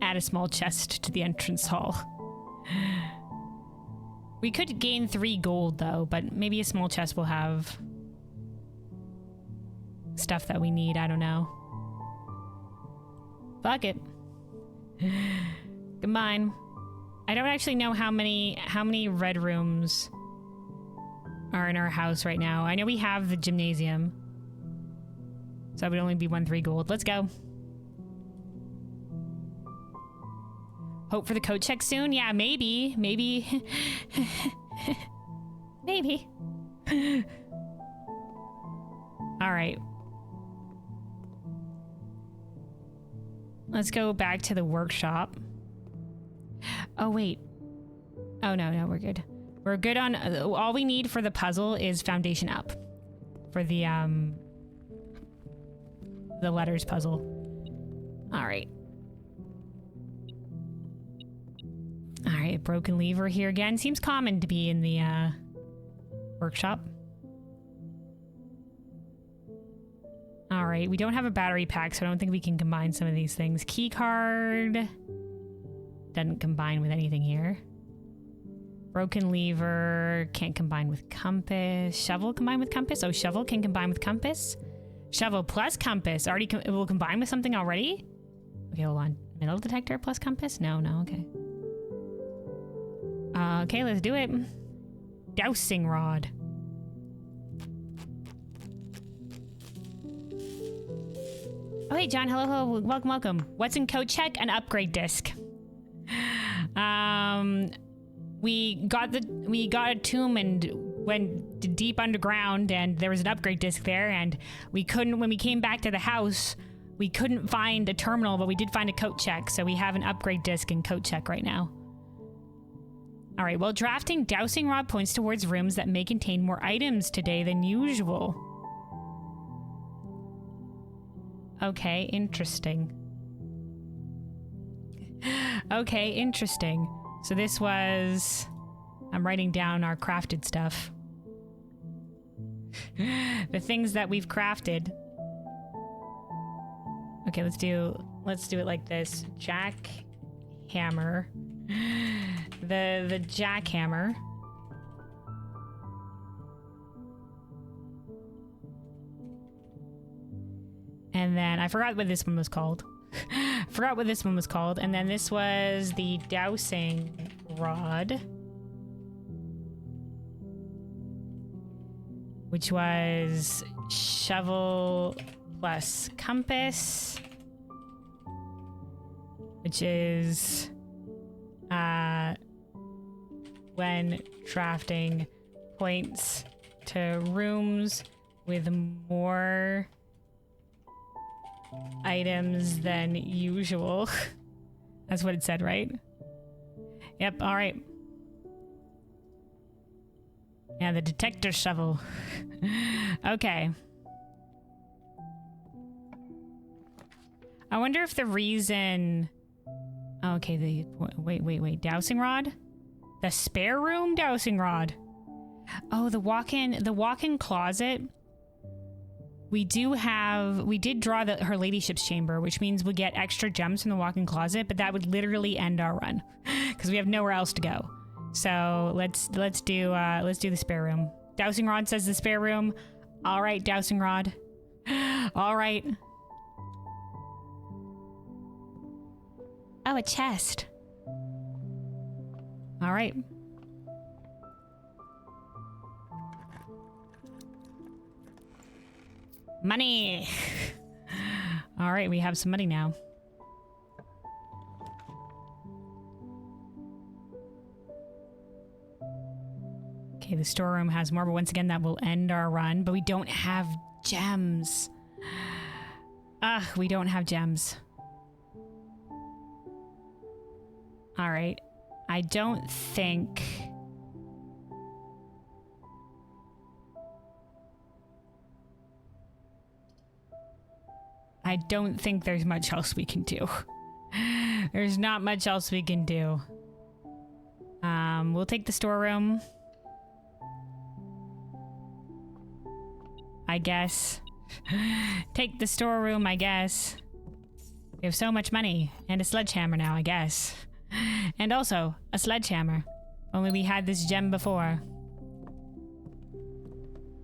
S1: add a small chest to the entrance hall. We could gain 3 gold though, but maybe a small chest will have stuff that we need. I don't know. Fuck it. Combine. I don't actually know how many red rooms are in our house right now. I know we have the gymnasium. So it would only be 1 3 gold. Let's go. Hope for the coat check soon? Yeah, maybe. Maybe. Maybe. Alright. Let's go back to the workshop. Oh, wait. Oh, no, we're good. We're good on... all we need for the puzzle is foundation up. For the letters puzzle. Alright. Alright, broken lever here again. Seems common to be in the, workshop. Alright, we don't have a battery pack, so I don't think we can combine some of these things. Key card... doesn't combine with anything here. Broken lever can't combine with compass. Shovel combine with compass? Oh, shovel can combine with compass? Shovel plus compass. Already it will combine with something already? Okay, hold on. Metal detector plus compass? No, okay. Okay, let's do it. Dowsing rod. Oh, hey, John. Hello. Welcome. What's in code check? An upgrade disc. We got a tomb and went deep underground, and there was an upgrade disc there, and when we came back to the house, we couldn't find a terminal, but we did find a coat check, so we have an upgrade disc and coat check right now. Alright, well, drafting dowsing rod points towards rooms that may contain more items today than usual. Okay, interesting. Okay, interesting. So this was... I'm writing down our crafted stuff. The things that we've crafted. Okay, let's do it like this. Jackhammer. The jackhammer. And then I forgot what this one was called. And then this was the dowsing rod, which was shovel plus compass, which is when drafting points to rooms with more items than usual. That's what it said, right? Yep, all right. Yeah, the detector shovel. Okay. I wonder if the reason... Okay, wait. Dowsing rod? The spare room dowsing rod. Oh, the walk-in closet. We did draw her ladyship's chamber, which means we'll get extra gems from the walk-in closet, but that would literally end our run because we have nowhere else to go. So let's do the spare room. Dowsing rod says the spare room. All right, dowsing rod. All right. Oh, a chest. All right. Money. All right, we have some money now. Okay, the storeroom has more, but once again, that will end our run. But we don't have gems. We don't have gems. All right. I don't think... there's much else we can do. There's not much else we can do. We'll take the storeroom. I guess. Take the storeroom, I guess. We have so much money. And a sledgehammer now, I guess. And also, a sledgehammer. Only we had this gem before.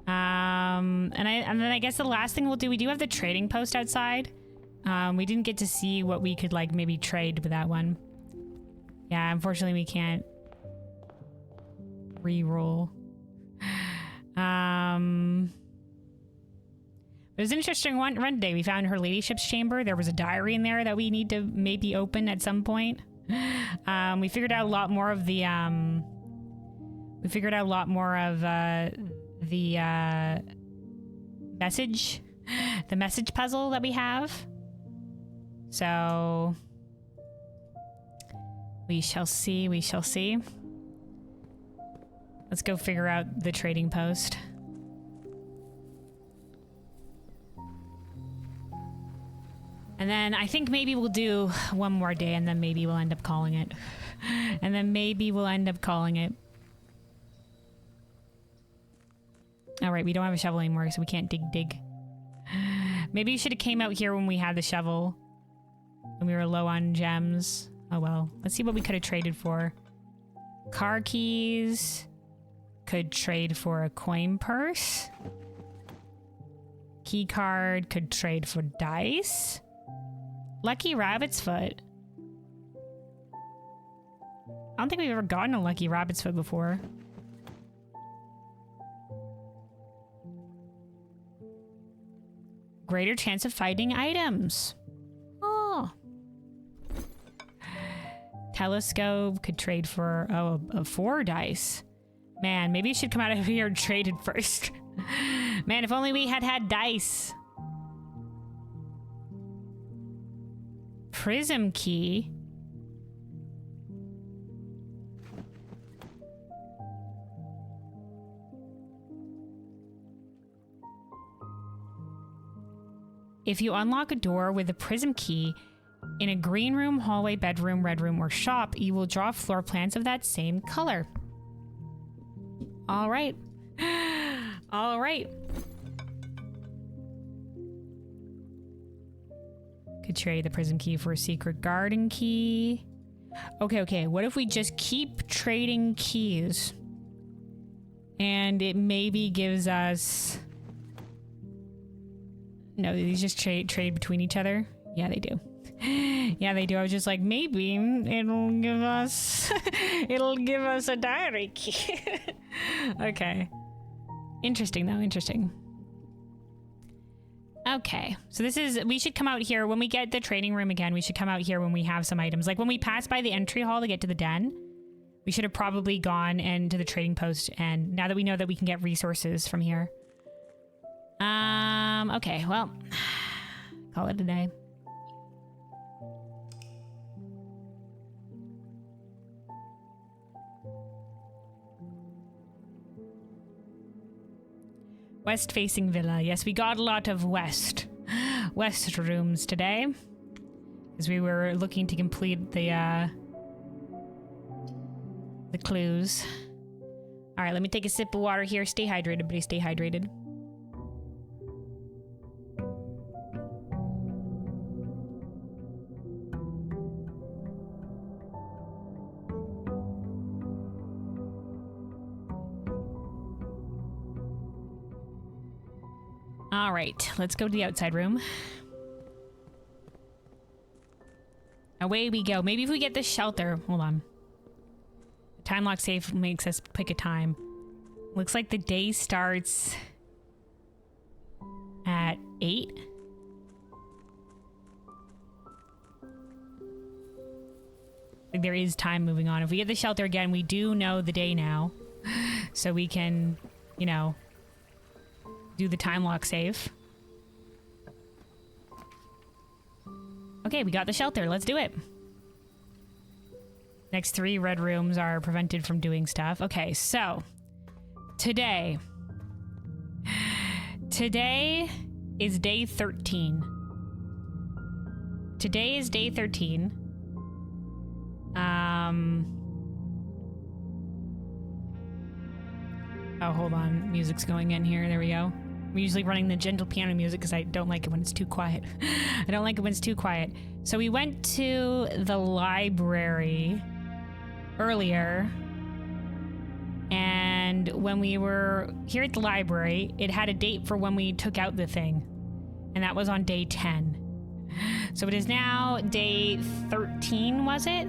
S1: And then I guess the last thing we'll do, we do have the trading post outside. We didn't get to see what we could like maybe trade with that one. Yeah, unfortunately we can't re-roll. But It was an interesting run today. We found her ladyship's chamber. There was a diary in there that we need to maybe open at some point. We figured out a lot more of the message puzzle that we have. So we shall see. Let's go figure out the trading post. And then I think maybe we'll do one more day, and then maybe we'll end up calling it. All right, we don't have a shovel anymore, so we can't dig. Maybe you should have came out here when we had the shovel. When we were low on gems. Oh well. Let's see what we could have traded for. Car keys. Could trade for a coin purse. Key card. Could trade for dice. Lucky rabbit's foot. I don't think we've ever gotten a lucky rabbit's foot before. Greater chance of finding items. Oh. Telescope could trade for a 4 dice. Man, maybe you should come out of here and trade it first. Man, if only we had dice. Prism key. If you unlock a door with a prism key in a green room, hallway, bedroom, red room, or shop, you will draw floor plans of that same color. All right. All right. Could trade the prism key for a secret garden key. Okay. What if we just keep trading keys? And it maybe gives us... No, these just trade between each other? Yeah, they do. Yeah, they do. I was just like, maybe it'll give us... it'll give us a diary key. Okay. Interesting, though. Interesting. Okay. So this is... We should come out here. When we get the trading room again, we should come out here when we have some items. Like, when we pass by the entry hall to get to the den, we should have probably gone into the trading post. And now that we know that we can get resources from here... Okay, well, call it a day. West-facing villa. Yes, we got a lot of west rooms today. Because we were looking to complete the clues. All right, let me take a sip of water here. Stay hydrated, buddy. Stay hydrated. All right, let's go to the outside room. Away we go. Maybe if we get the shelter. Hold on. The time lock safe makes us pick a time. Looks like the day starts at 8. There is time moving on. If we get the shelter again, we do know the day now. So we can, you know, do the time lock save. Okay, we got the shelter. Let's do it. Next 3 red rooms are prevented from doing stuff. Okay, so today is day 13. Today is day 13. Oh, hold on. Music's going in here. There we go. I'm usually running the gentle piano music because I don't like it when it's too quiet. I don't like it when it's too quiet. So we went to the library earlier. And when we were here at the library, it had a date for when we took out the thing. And that was on day 10. So it is now day 13, was it?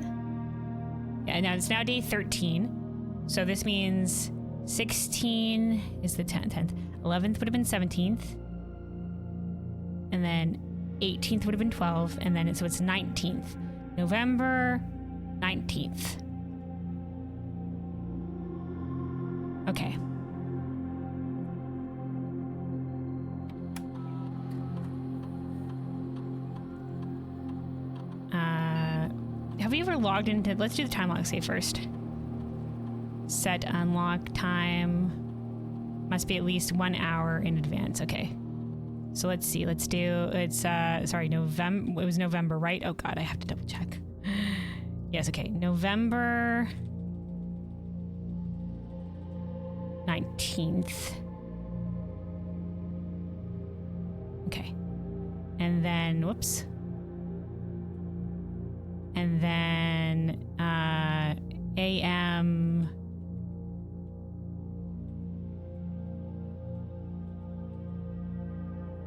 S1: Yeah, no, it's now day 13. So this means 16 is the 10th. 11th would have been 17th. And then 18th would have been 12. And then so it's 19th. November 19th. Okay. Have you ever logged into... Let's do the time lock save first. Set unlock time. Must be at least 1 hour in advance. Okay. So let's see. Let's do... It's, sorry, November... It was November, right? Oh, God, I have to double check. Yes, okay. November 19th. Okay. And then... Whoops. And then AM.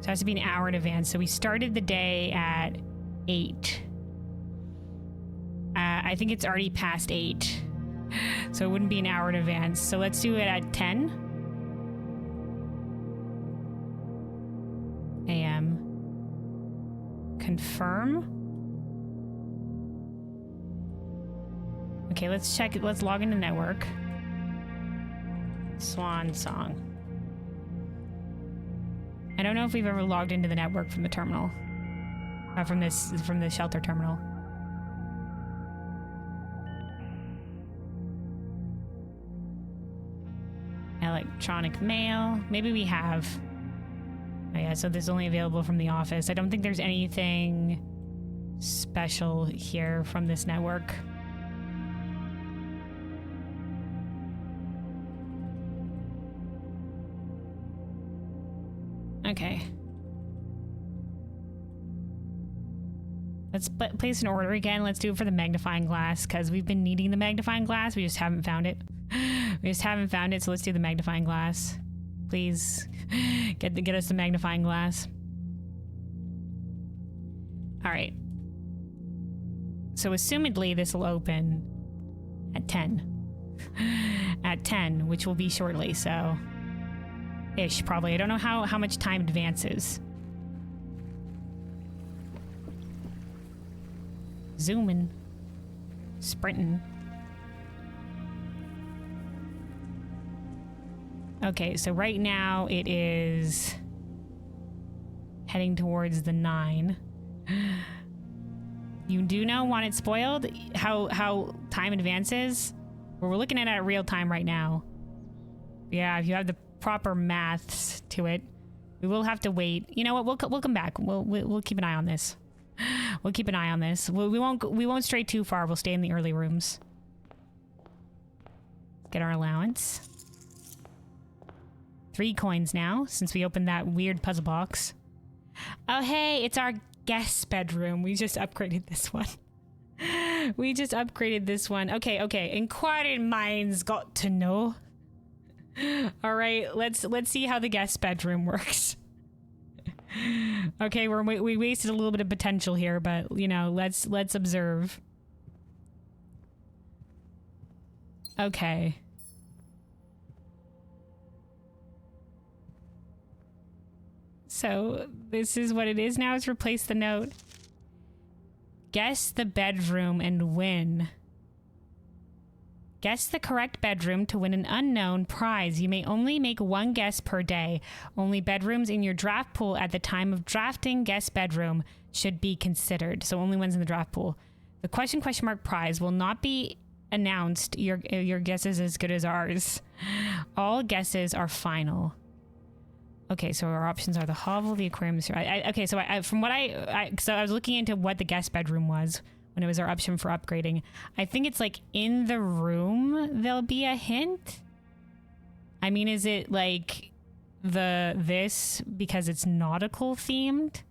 S1: So it has to be an hour in advance. So we started the day at 8. I think it's already past 8. So it wouldn't be an hour in advance. So let's do it at 10 AM. Confirm. Okay, let's check it. Let's log into network. Swan song. I don't know if we've ever logged into the network from the terminal. From the shelter terminal. Electronic mail. Maybe we have. Oh yeah, so this is only available from the office. I don't think there's anything special here from this network. Okay. Let's place an order again. Let's do it for the magnifying glass because we've been needing the magnifying glass. We just haven't found it. We just haven't found it, so let's do the magnifying glass. Please get us the magnifying glass. All right. So assumedly this will open at 10. At 10, which will be shortly, so... Ish, probably. I don't know how much time advances. Zooming. Sprinting. Okay, so right now it is heading towards the 9. You do know when it's spoiled how time advances? Well, we're looking at it at real time right now. Yeah, if you have the proper maths to it, we will have to wait. You know what? We'll come back. We'll keep an eye on this. We'll keep an eye on this. We won't stray too far. We'll stay in the early rooms. Get our allowance. 3 coins now since we opened that weird puzzle box. Oh hey, it's our guest bedroom. We just upgraded this one. We just upgraded this one. Okay. Inquiring minds got to know. All right, let's see how the guest bedroom works. Okay, we wasted a little bit of potential here, but you know, let's observe. Okay. So this is what it is now. Is replace the note. Guess the bedroom and win. Guess the correct bedroom to win an unknown prize. You may only make 1 guess per day. Only bedrooms in your draft pool at the time of drafting guess bedroom should be considered. So only ones in the draft pool. The question mark prize will not be announced. Your guess is as good as ours. All guesses are final. Okay, so our options are the hovel, the aquarium. Okay, so I was looking into what the guest bedroom was when it was our option for upgrading. I think it's like in the room there'll be a hint. I mean, is it like this because it's nautical themed?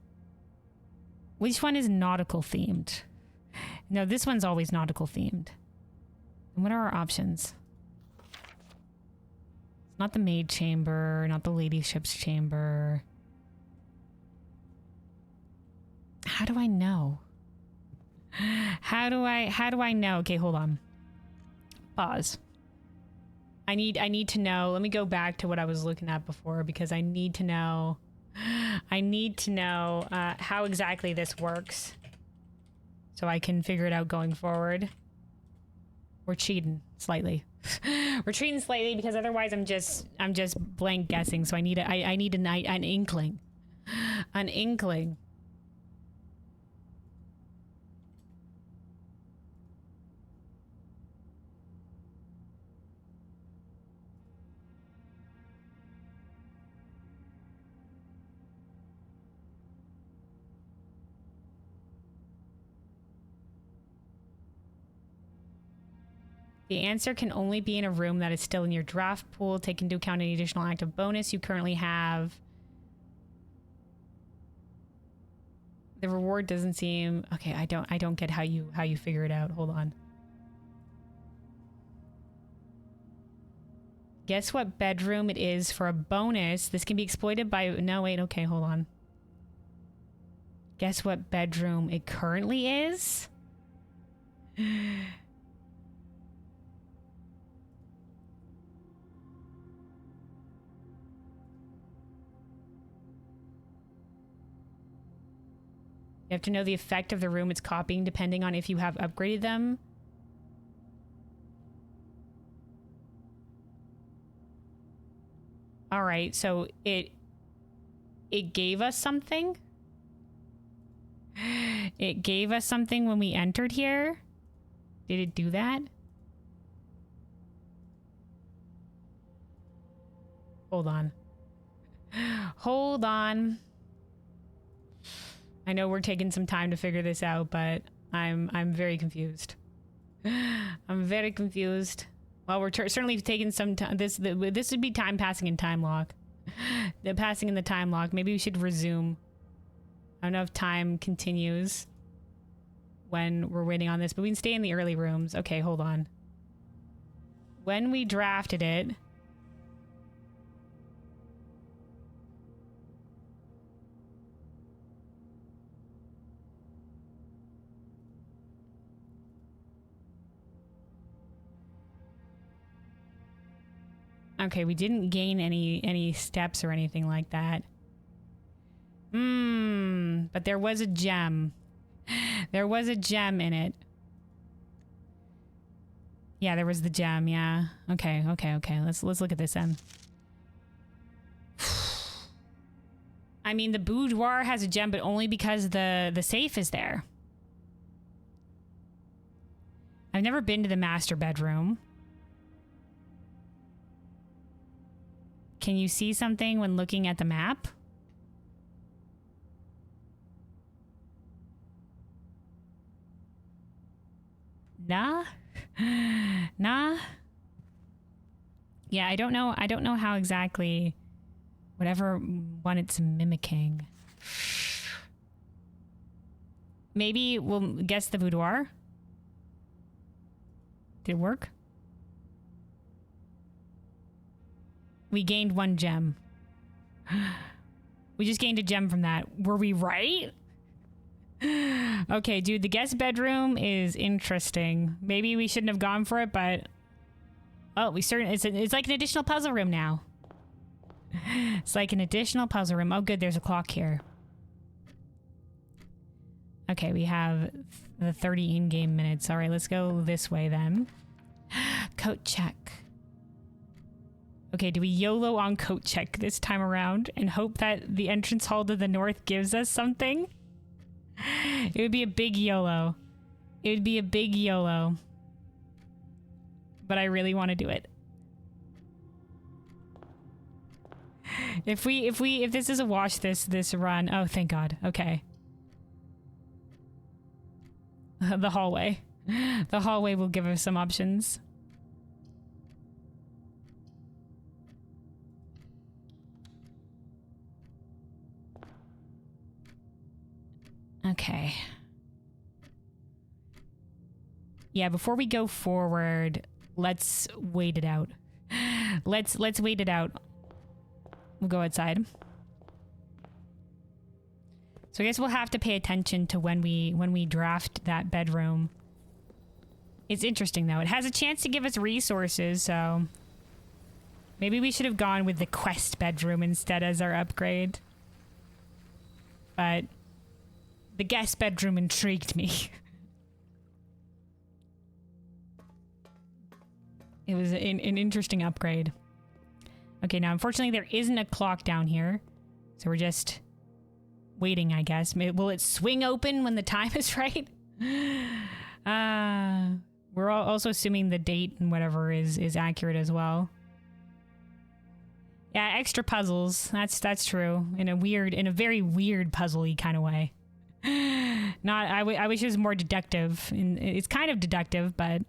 S1: Which one is nautical themed? No, this one's always nautical themed. And what are our options? It's not the maid chamber, not the ladyship's chamber. How do I know? How do I know? Okay, hold on. Pause. I need to know. Let me go back to what I was looking at before because I need to know I need to know how exactly this works so I can figure it out going forward. We're cheating slightly. We're cheating slightly because otherwise I'm just blank guessing. So I need I need an inkling. An inkling. The answer can only be in a room that is still in your draft pool. Take into account any additional active bonus you currently have. The reward doesn't seem okay. I don't get how you figure it out. Hold on. Guess what bedroom it is for a bonus. This can be exploited by no wait, okay, hold on. Guess what bedroom it currently is? You have to know the effect of the room it's copying depending on if you have upgraded them. All right, so it gave us something. It gave us something when we entered here. Did it do that? Hold on. Hold on. I know we're taking some time to figure this out, but I'm very confused. I'm very confused. Well, we're certainly taking some time. This would be time passing in time lock. The passing in the time lock. Maybe we should resume. I don't know if time continues when we're waiting on this, but we can stay in the early rooms. Okay, hold on. When we drafted it. Okay, we didn't gain any steps or anything like that. But there was a gem. There was a gem in it. Yeah, there was the gem, yeah. Okay. Let's look at this then. I mean, the boudoir has a gem, but only because the safe is there. I've never been to the master bedroom. Can you see something when looking at the map? Nah. Yeah, I don't know how exactly whatever one it's mimicking. Maybe we'll guess the boudoir. Did it work? We gained one gem. We just gained a gem from that. Were we right? Okay, dude, the guest bedroom is interesting. Maybe we shouldn't have gone for it, but oh, it's like an additional puzzle room now. It's like an additional puzzle room. Oh, good, there's a clock here. Okay, we have the 30 in-game minutes. All right, let's go this way then. Coat check. Okay, do we YOLO on coat check this time around and hope that the entrance hall to the north gives us something? It would be a big YOLO. It would be a big YOLO. But I really want to do it. If this is a wash this run, oh thank God. Okay. The hallway. The hallway will give us some options. Okay. Yeah, before we go forward, let's wait it out. Let's wait it out. We'll go outside. So I guess we'll have to pay attention to when we draft that bedroom. It's interesting though. It has a chance to give us resources, so maybe we should have gone with the quest bedroom instead as our upgrade. but the guest bedroom intrigued me. It was an interesting upgrade. Okay, now unfortunately there isn't a clock down here, so we're just waiting, I guess. Will it swing open when the time is right? We're also assuming the date and whatever is accurate as well. Yeah, extra puzzles. That's true. In a very weird puzzle-y kind of way. I wish it was more deductive. It's kind of deductive, but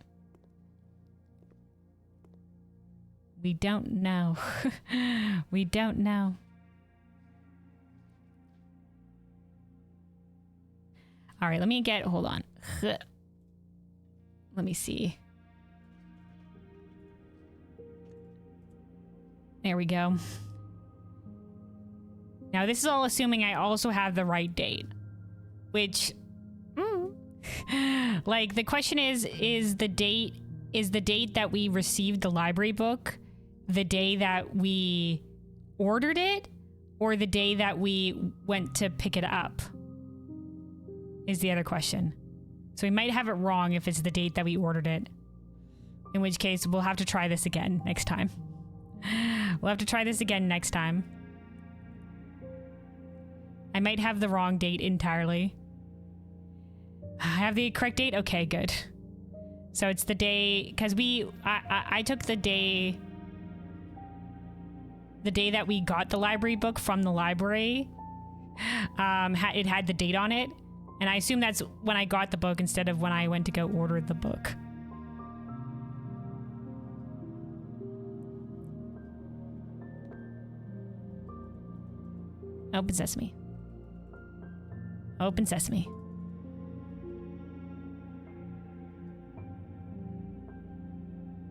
S1: we don't know. We don't know. All right, hold on. Let me see. There we go. Now, this is all assuming I also have the right date, which, like, the question is the date that we received the library book the day that we ordered it, or the day that we went to pick it up? Is the other question. So we might have it wrong if it's the date that we ordered it, in which case we'll have to try this again next time. We'll have to try this again next time. I might have the wrong date entirely. I have the correct date? Okay, good. So it's the day, because I took the day that we got the library book from the library. It had the date on it, and I assume that's when I got the book instead of when I went to go order the book. Open sesame. Open sesame.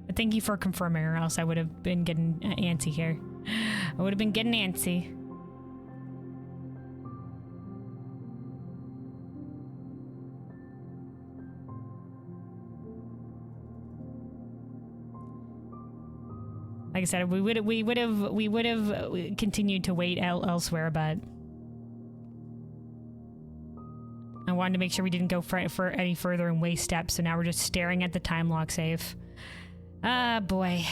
S1: But thank you for confirming, or else I would have been getting antsy here. I would have been getting antsy. Like I said, we would have continued to wait elsewhere, but I wanted to make sure we didn't go for any further and waste steps. So now we're just staring at the time lock save. Ah, boy.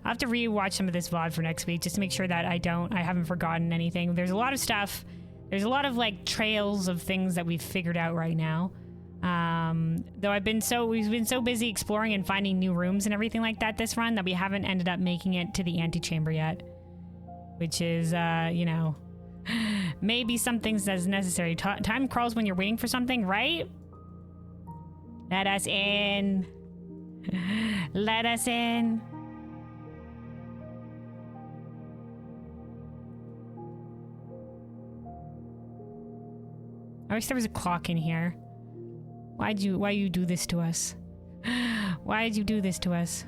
S1: I'll have to rewatch some of this VOD for next week just to make sure that I haven't forgotten anything. There's a lot of stuff. There's a lot of like trails of things that we've figured out right now. Though we've been so busy exploring and finding new rooms and everything like that this run that we haven't ended up making it to the antechamber yet, which is, you know, maybe some things that's necessary. Time crawls when you're waiting for something, right? Let us in. Let us in. I wish there was a clock in here. Why you do this to us? Why did you do this to us?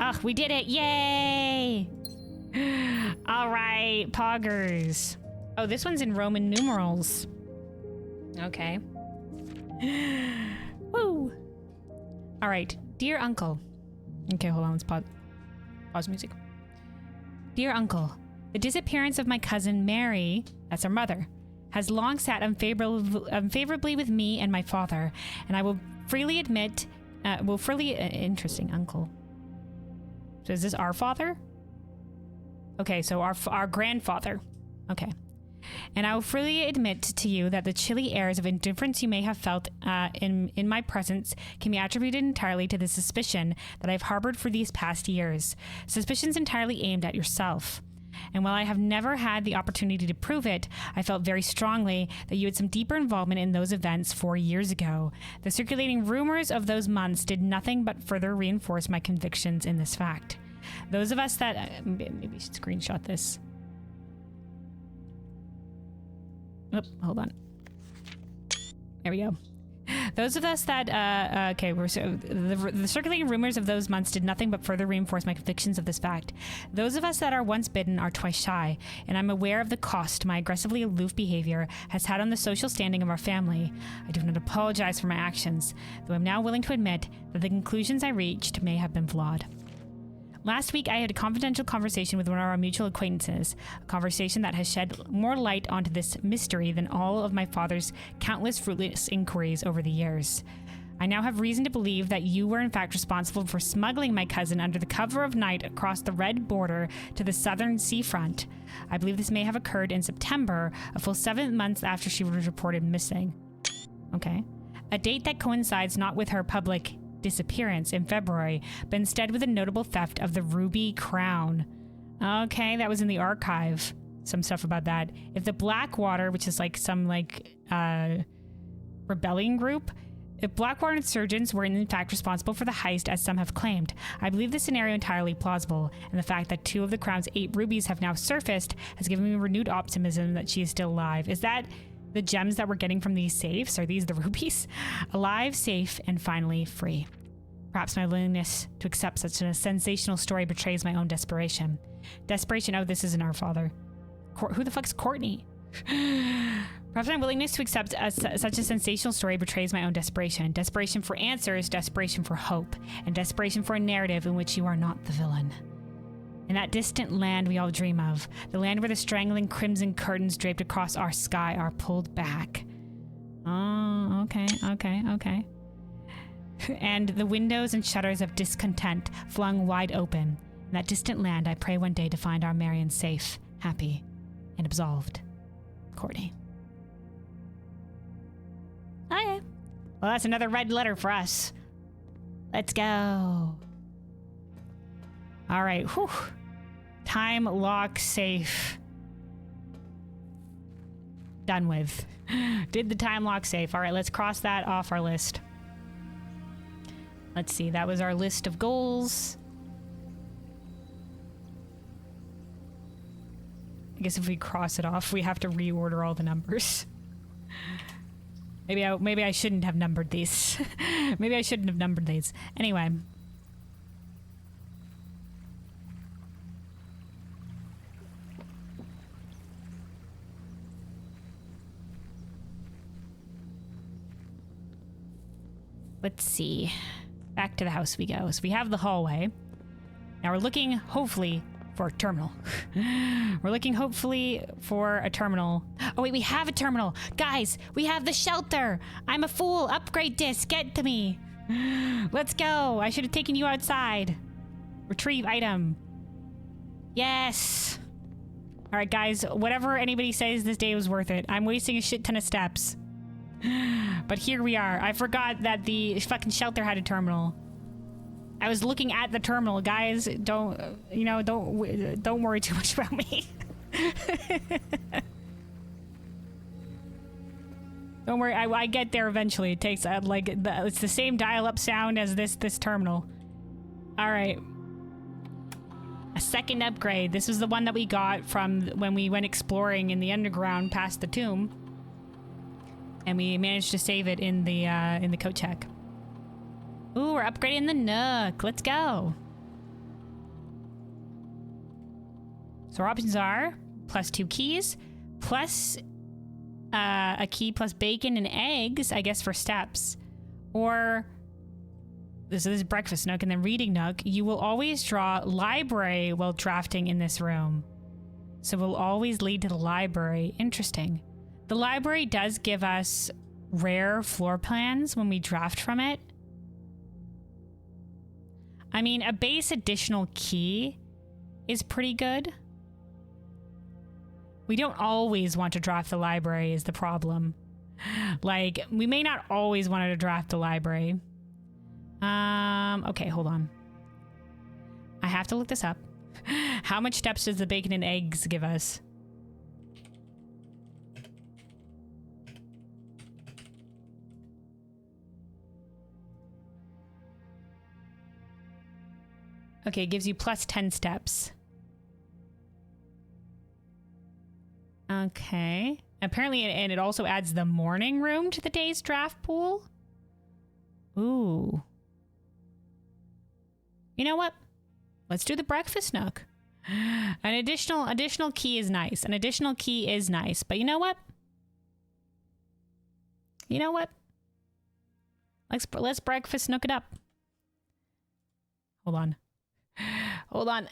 S1: Oh, we did it! Yay! All right, poggers. Oh, this one's in Roman numerals. Okay. Woo! All right, dear uncle. Okay, hold on, let's pause music. Dear uncle, the disappearance of my cousin Mary, that's our mother, has long sat unfavorably with me and my father, and I will freely admit, interesting, uncle. So is this our father? Okay, so our grandfather. Okay. And I will freely admit to you that the chilly airs of indifference you may have felt in my presence can be attributed entirely to the suspicion that I've harbored for these past years. Suspicions entirely aimed at yourself. And while I have never had the opportunity to prove it, I felt very strongly that you had some deeper involvement in those events 4 years ago. The circulating rumors of those months did nothing but further reinforce my convictions in this fact. Those of us that... maybe we should screenshot this. Oh, hold on. There we go. Those of us that, the circulating rumors of those months did nothing but further reinforce my convictions of this fact. Those of us that are once bitten are twice shy, and I'm aware of the cost my aggressively aloof behavior has had on the social standing of our family. I do not apologize for my actions, though I'm now willing to admit that the conclusions I reached may have been flawed. Last week, I had a confidential conversation with one of our mutual acquaintances, a conversation that has shed more light onto this mystery than all of my father's countless fruitless inquiries over the years. I now have reason to believe that you were in fact responsible for smuggling my cousin under the cover of night across the red border to the southern seafront. I believe this may have occurred in September, a full 7 months after she was reported missing. Okay. A date that coincides not with her public disappearance in February, but instead with a notable theft of the ruby crown. Okay, that was in the archive. Some stuff about that. If the Blackwater, which is like some rebellion group, if Blackwater insurgents were in fact responsible for the heist, as some have claimed, I believe this scenario entirely plausible, and the fact that 2 of the crown's 8 rubies have now surfaced has given me renewed optimism that she is still alive. Is that the gems that we're getting from these safes? Are these the rubies? Alive, safe, and finally free. Perhaps my willingness to accept such a sensational story betrays my own desperation. Desperation, oh, this isn't our father. Who the fuck's Courtney? Perhaps my willingness to accept such a sensational story betrays my own desperation. Desperation for answers, desperation for hope, and desperation for a narrative in which you are not the villain. In that distant land we all dream of, the land where the strangling crimson curtains draped across our sky are pulled back. Oh, okay. And the windows and shutters of discontent flung wide open. In that distant land, I pray one day to find our Marion safe, happy, and absolved. Courtney. Okay. Well, that's another red letter for us. Let's go. All right. Whew. Time lock safe. Done with. Did the time lock safe. All right, let's cross that off our list. Let's see. That was our list of goals. I guess if we cross it off, we have to reorder all the numbers. Maybe I shouldn't have numbered these. Maybe I shouldn't have numbered these. Anyway. Let's see. Back to the house we go. So we have the hallway. Now we're looking, hopefully, for a terminal. We're looking, hopefully, for a terminal. Oh, wait, we have a terminal. Guys, we have the shelter. I'm a fool. Upgrade disc. Get to me. Let's go. I should have taken you outside. Retrieve item. Yes. All right, guys. Whatever anybody says, this day was worth it. I'm wasting a shit ton of steps. But here we are. I forgot that the fucking shelter had a terminal. I was looking at the terminal. Guys, don't worry too much about me. Don't worry, I get there eventually. It takes it's the same dial-up sound as this terminal. All right. A second upgrade. This was the one that we got from when we went exploring in the underground past the tomb. And we managed to save it in the coat check. Ooh, we're upgrading the Nook. Let's go. So our options are +2 keys, plus a key plus bacon and eggs, I guess, for steps. Or this is breakfast nook and then reading nook. You will always draw library while drafting in this room. So we'll always lead to the library. Interesting. The library does give us rare floor plans when we draft from it. I mean, a base additional key is pretty good. We don't always want to draft the library is the problem. Like, we may not always want to draft the library. Okay, hold on. I have to look this up. How much steps does the bacon and eggs give us? Okay, it gives you +10 steps. Okay. Apparently, and it also adds the morning room to the day's draft pool. Ooh. You know what? Let's do the breakfast nook. An additional key is nice. An additional key is nice. But you know what? You know what? Let's breakfast nook it up. Hold on. Hold on.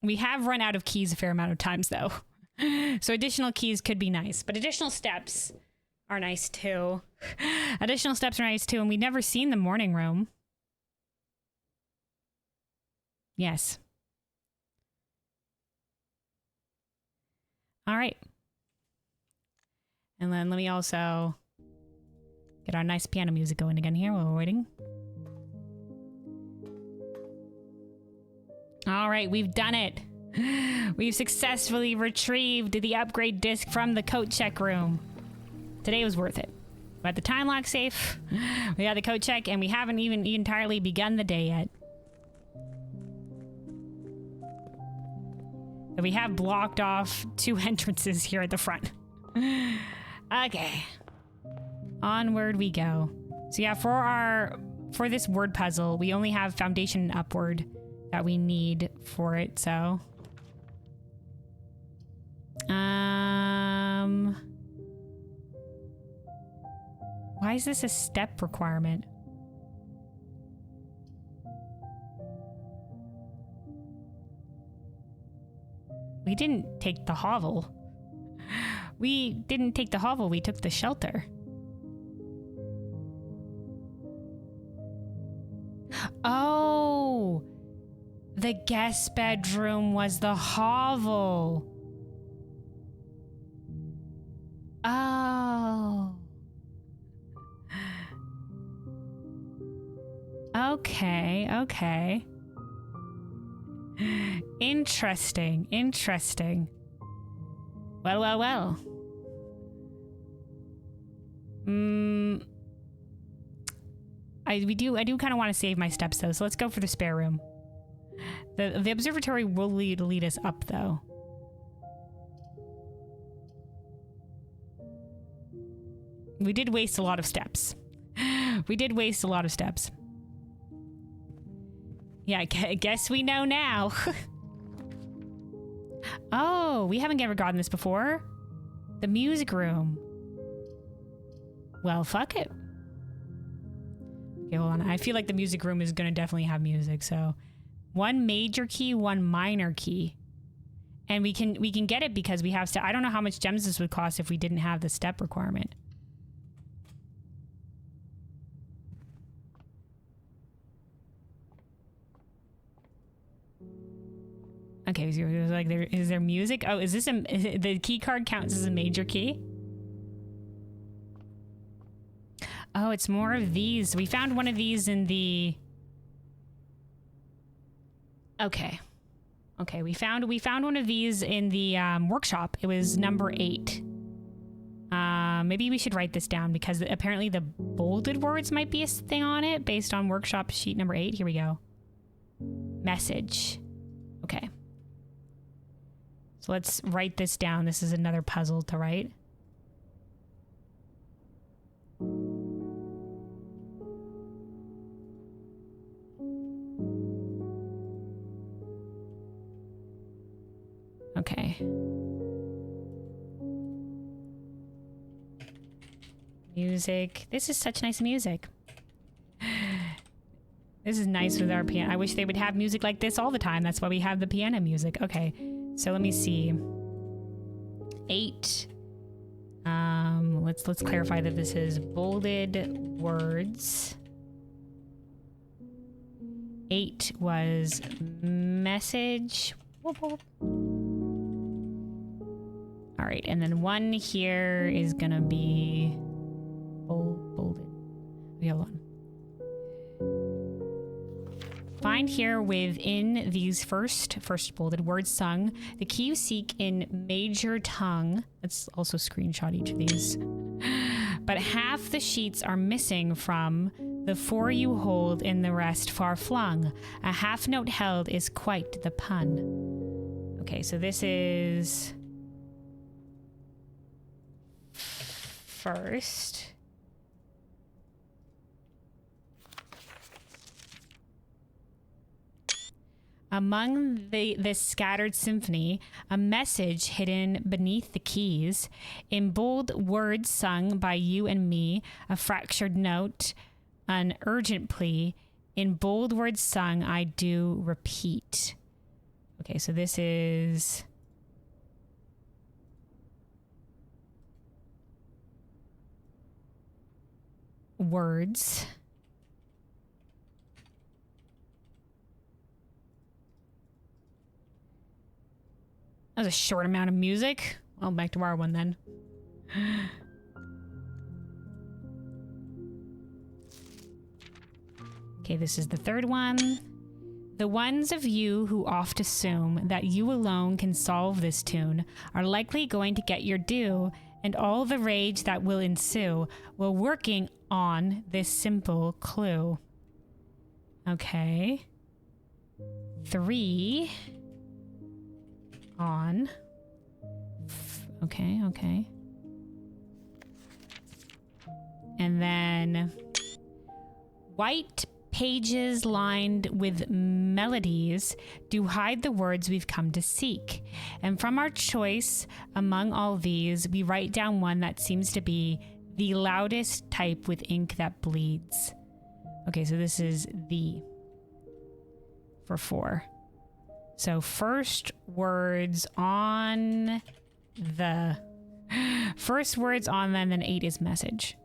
S1: We have run out of keys a fair amount of times, though. So additional keys could be nice, but additional steps are nice, too. Additional steps are nice, too, and we've never seen the morning room. Yes. All right. And then let me also get our nice piano music going again here while we're waiting. All right, we've done it. We've successfully retrieved the upgrade disc from the coat check room. Today was worth it. We had the time lock safe, we had the coat check, and we haven't even entirely begun the day yet. But we have blocked off 2 entrances here at the front. Okay. Onward we go. So yeah, for this word puzzle, we only have foundation and upward that we need for it, so. Why is this a step requirement? We didn't take the hovel. We didn't take the hovel, we took the shelter. Oh! The guest bedroom was the hovel. Oh. Okay, okay. Interesting, interesting. Well, well, well. I do kind of want to save my steps though, so let's go for the spare room. The observatory will lead us up though. We did waste a lot of steps. We did waste a lot of steps. Yeah, I guess we know now. Oh, we haven't ever gotten this before. The music room. Well, fuck it. Okay, hold on. I feel like the music room is gonna definitely have music, so 1 major key, 1 minor key. And we can get it because we have I don't know how much gems this would cost if we didn't have the step requirement. Okay, so like is there music? Oh, is the key card counts as a major key? Oh, it's more of these. We found one of these in the... Okay. Okay, we found one of these in the workshop. It was number 8. Maybe we should write this down because apparently the bolded words might be a thing on it based on workshop sheet number 8. Here we go. Message. Okay. So let's write this down. This is another puzzle to write. Okay. Music. This is such nice music. This is nice with our piano. I wish they would have music like this all the time. That's why we have the piano music. Okay. So let me see. 8. Let's clarify that this is bolded words. 8 was message. Whoop, whoop. All right, and then 1 here is gonna be bolded. Okay, hold on. Find here within these first bolded words sung the key you seek in major tongue. Let's also screenshot each of these. But half the sheets are missing from the 4 you hold in the rest far flung. A half note held is quite the pun. Okay, so this is first. Among this scattered symphony, a message hidden beneath the keys, in bold words sung by you and me, a fractured note, an urgent plea. In bold words sung, I do repeat. Okay, so this is... words. That was a short amount of music. Well, back to our one then. Okay, this is the third one. The ones of you who oft assume that you alone can solve this tune are likely going to get your due and all the rage that will ensue while working on this simple clue. Okay. 3 on. Okay, okay. And then white pages lined with melodies do hide the words we've come to seek. And from our choice among all these, we write down one that seems to be the loudest type with ink that bleeds. Okay, so this is the for 4. So first words on the first words on them, then 8 is message.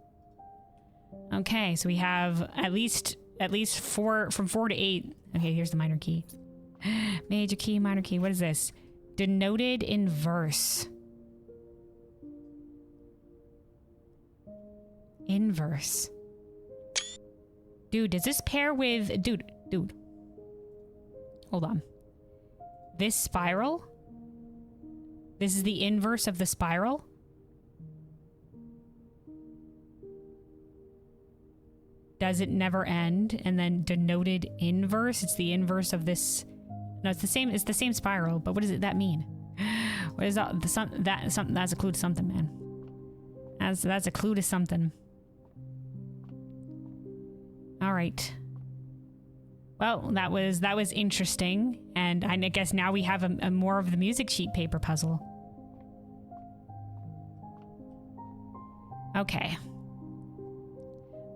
S1: Okay, so we have at least 4 from 4 to 8. Okay, here's the minor key. Major key, minor key. What is this? Denoted in verse. Inverse. Dude, does this pair with... Dude. Hold on. This spiral? This is the inverse of the spiral? Does it never end? And then denoted inverse? It's the inverse of this... No, it's the same spiral, but what does that mean? What is that? That's a clue to something, man. That's a clue to something. All right. Well, that was interesting, and I guess now we have a more of the music sheet paper puzzle. Okay.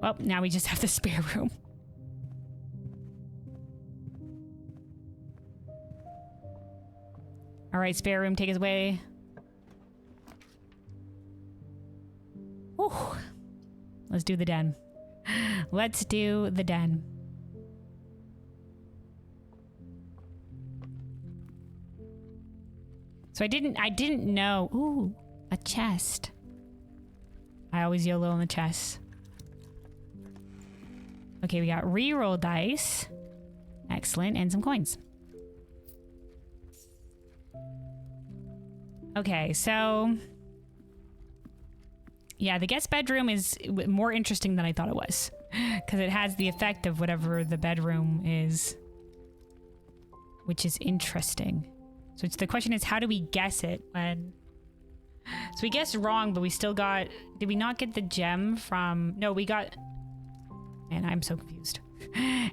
S1: Well, now we just have the spare room. All right, spare room, take us away. Whew. Let's do the den. Let's do the den. So I didn't know. Ooh, a chest. I always YOLO on the chest. Okay, we got reroll dice. Excellent, and some coins. Okay, so... yeah, the guest bedroom is more interesting than I thought it was. Because it has the effect of whatever the bedroom is. Which is interesting. So the question is, how do we guess it when... So we guessed wrong, but we still got... Did we not get the gem from... No, we got... Man, I'm so confused.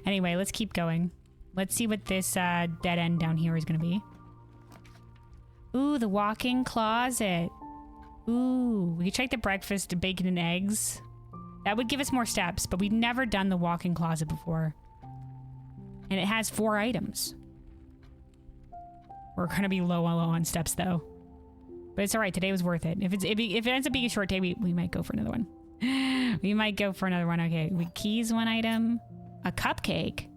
S1: Anyway, let's keep going. Let's see what this dead end down here is going to be. Ooh, the walk-in closet. Ooh, we could check the breakfast, bacon and eggs. That would give us more steps, but we've never done the walk-in closet before. And it has 4 items. We're going to be low on steps, though. But it's all right. Today was worth it. If it ends up being a short day, we might go for another one. We might go for another one. Okay, keys 1 item. A cupcake.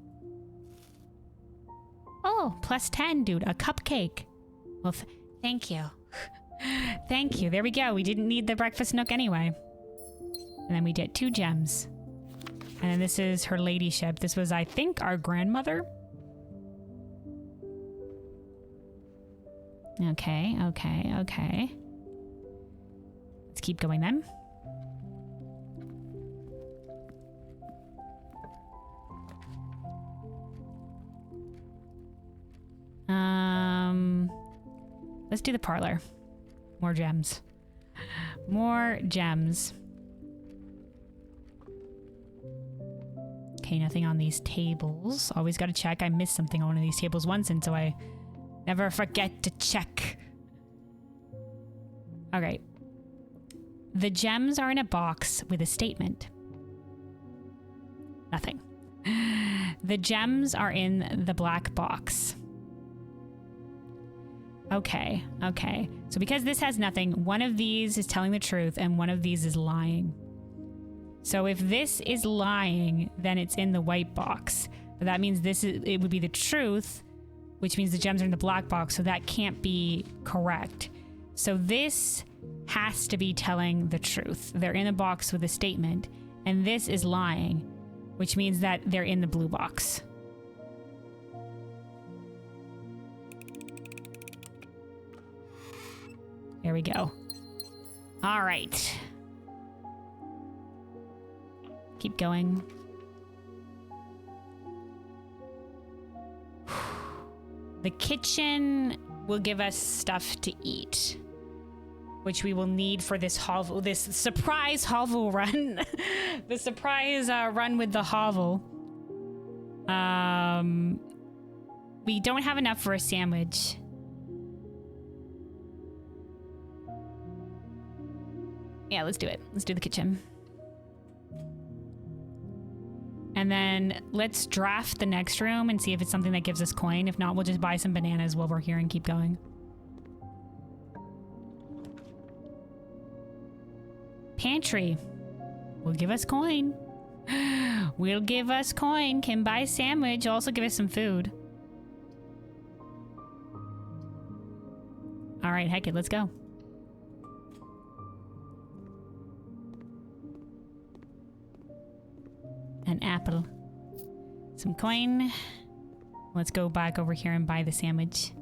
S1: Oh, plus 10, dude. A cupcake. Well, thank you. Thank you. There we go. We didn't need the breakfast nook anyway. And then we get 2 gems. And then this is her ladyship. This was, I think, our grandmother. Okay. Let's keep going then. Let's do the parlor. More gems. More gems. Okay, nothing on these tables. Always gotta check. I missed something on one of these tables once, and so I never forget to check. Alright. The gems are in a box with a statement. Nothing. The gems are in the black box. Okay. So because this has nothing, one of these is telling the truth and one of these is lying. So if this is lying, then it's in the white box. But that means it would be the truth, which means the gems are in the black box, so that can't be correct. So this has to be telling the truth. They're in a box with a statement, and this is lying, which means that they're in the blue box. There we go. All right. Keep going. The kitchen will give us stuff to eat, which we will need for this surprise hovel run. The surprise run with the hovel. We don't have enough for a sandwich. Yeah, let's do it. Let's do the kitchen. And then let's draft the next room and see if it's something that gives us coin. If not, we'll just buy some bananas while we're here and keep going. Pantry will give us coin. Will give us coin. Can buy sandwich. Also give us some food. All right, heck it. Let's go. An apple. Some coin. Let's go back over here and buy the sandwich.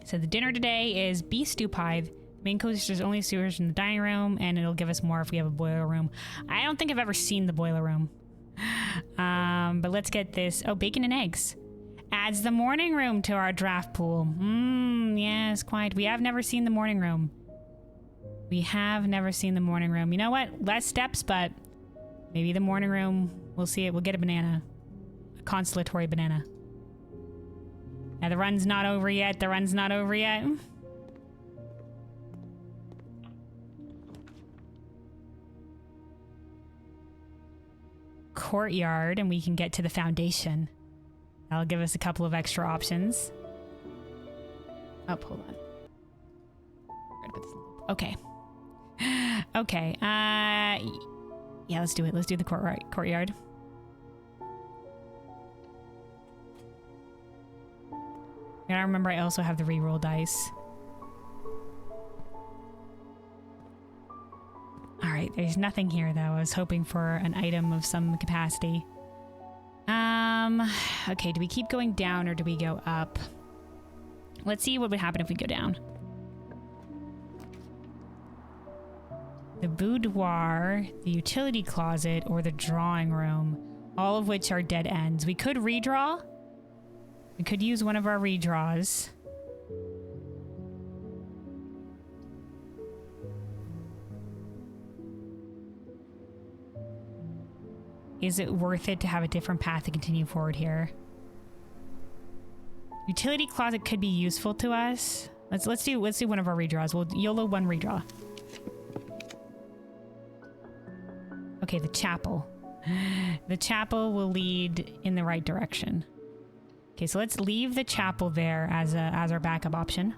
S1: So the dinner today is beef stew pie. Main course, there's only sewers in the dining room, and it'll give us more if we have a boiler room. I don't think I've ever seen the boiler room. But let's get this. Oh, bacon and eggs. Adds the morning room to our draft pool. Yes, quite. We have never seen the morning room. We have never seen the morning room. You know what? Less steps, but maybe the morning room, we'll see it. We'll get a banana. A consolatory banana. Now, the run's not over yet. The run's not over yet. Courtyard, and we can get to the foundation. That'll give us a couple of extra options. Oh, hold on. Okay. Okay. Yeah, let's do it. Let's do the courtyard. And I remember I also have the reroll dice. Alright, there's nothing here though. I was hoping for an item of some capacity. Okay, do we keep going down or do we go up? Let's see what would happen if we go down. The boudoir, the utility closet, or the drawing room, all of which are dead ends. We could redraw. We could use one of our redraws. Is it worth it to have a different path to continue forward here? Utility closet could be useful to us. Let's do one of our redraws. We'll YOLO one redraw. Okay, the chapel. The chapel will lead in the right direction. Okay, so let's leave the chapel there as our backup option.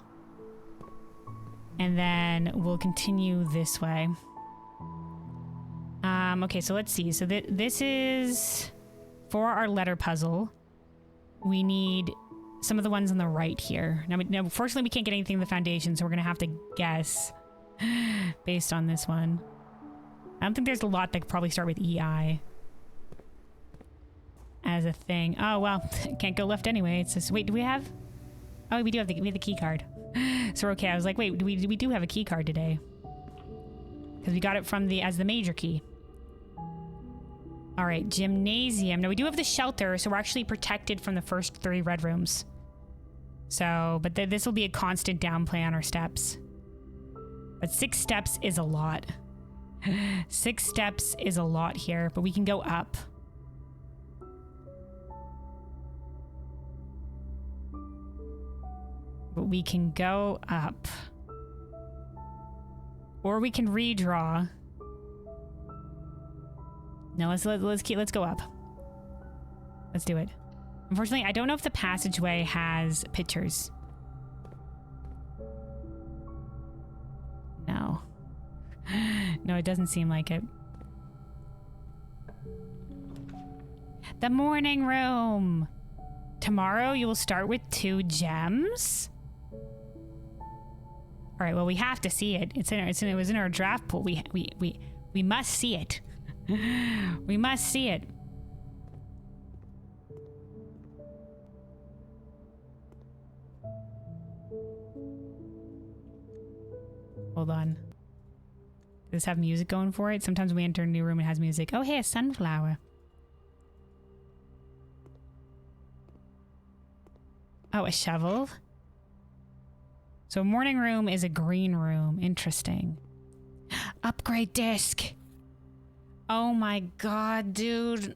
S1: And then we'll continue this way. Okay, so let's see. So this is for our letter puzzle. We need some of the ones on the right here. Now, fortunately, we can't get anything in the foundation, so we're going to have to guess based on this one. I don't think there's a lot that could probably start with EI as a thing. Oh, well, can't go left anyway. It's just, wait, do we have? Oh, we do have the key card. So we're okay. I was like, wait, we do have a key card today. Because we got it from as the major key. All right, gymnasium. Now we do have the shelter, so we're actually protected from the first 3 red rooms. So, but this will be a constant down play on our steps. But 6 steps is a lot. 6 steps is a lot here, but we can go up. But we can go up. Or we can redraw. No, let's go up. Let's do it. Unfortunately, I don't know if the passageway has pictures. No. No, it doesn't seem like it. The morning room. Tomorrow you will start with 2 gems. All right. Well, we have to see it. It was in our draft pool. We must see it. We must see it. Hold on. Does this have music going for it? Sometimes we enter a new room and it has music. Oh, hey, a sunflower. Oh, a shovel. So morning room is a green room. Interesting. Upgrade disc. Oh my god, dude.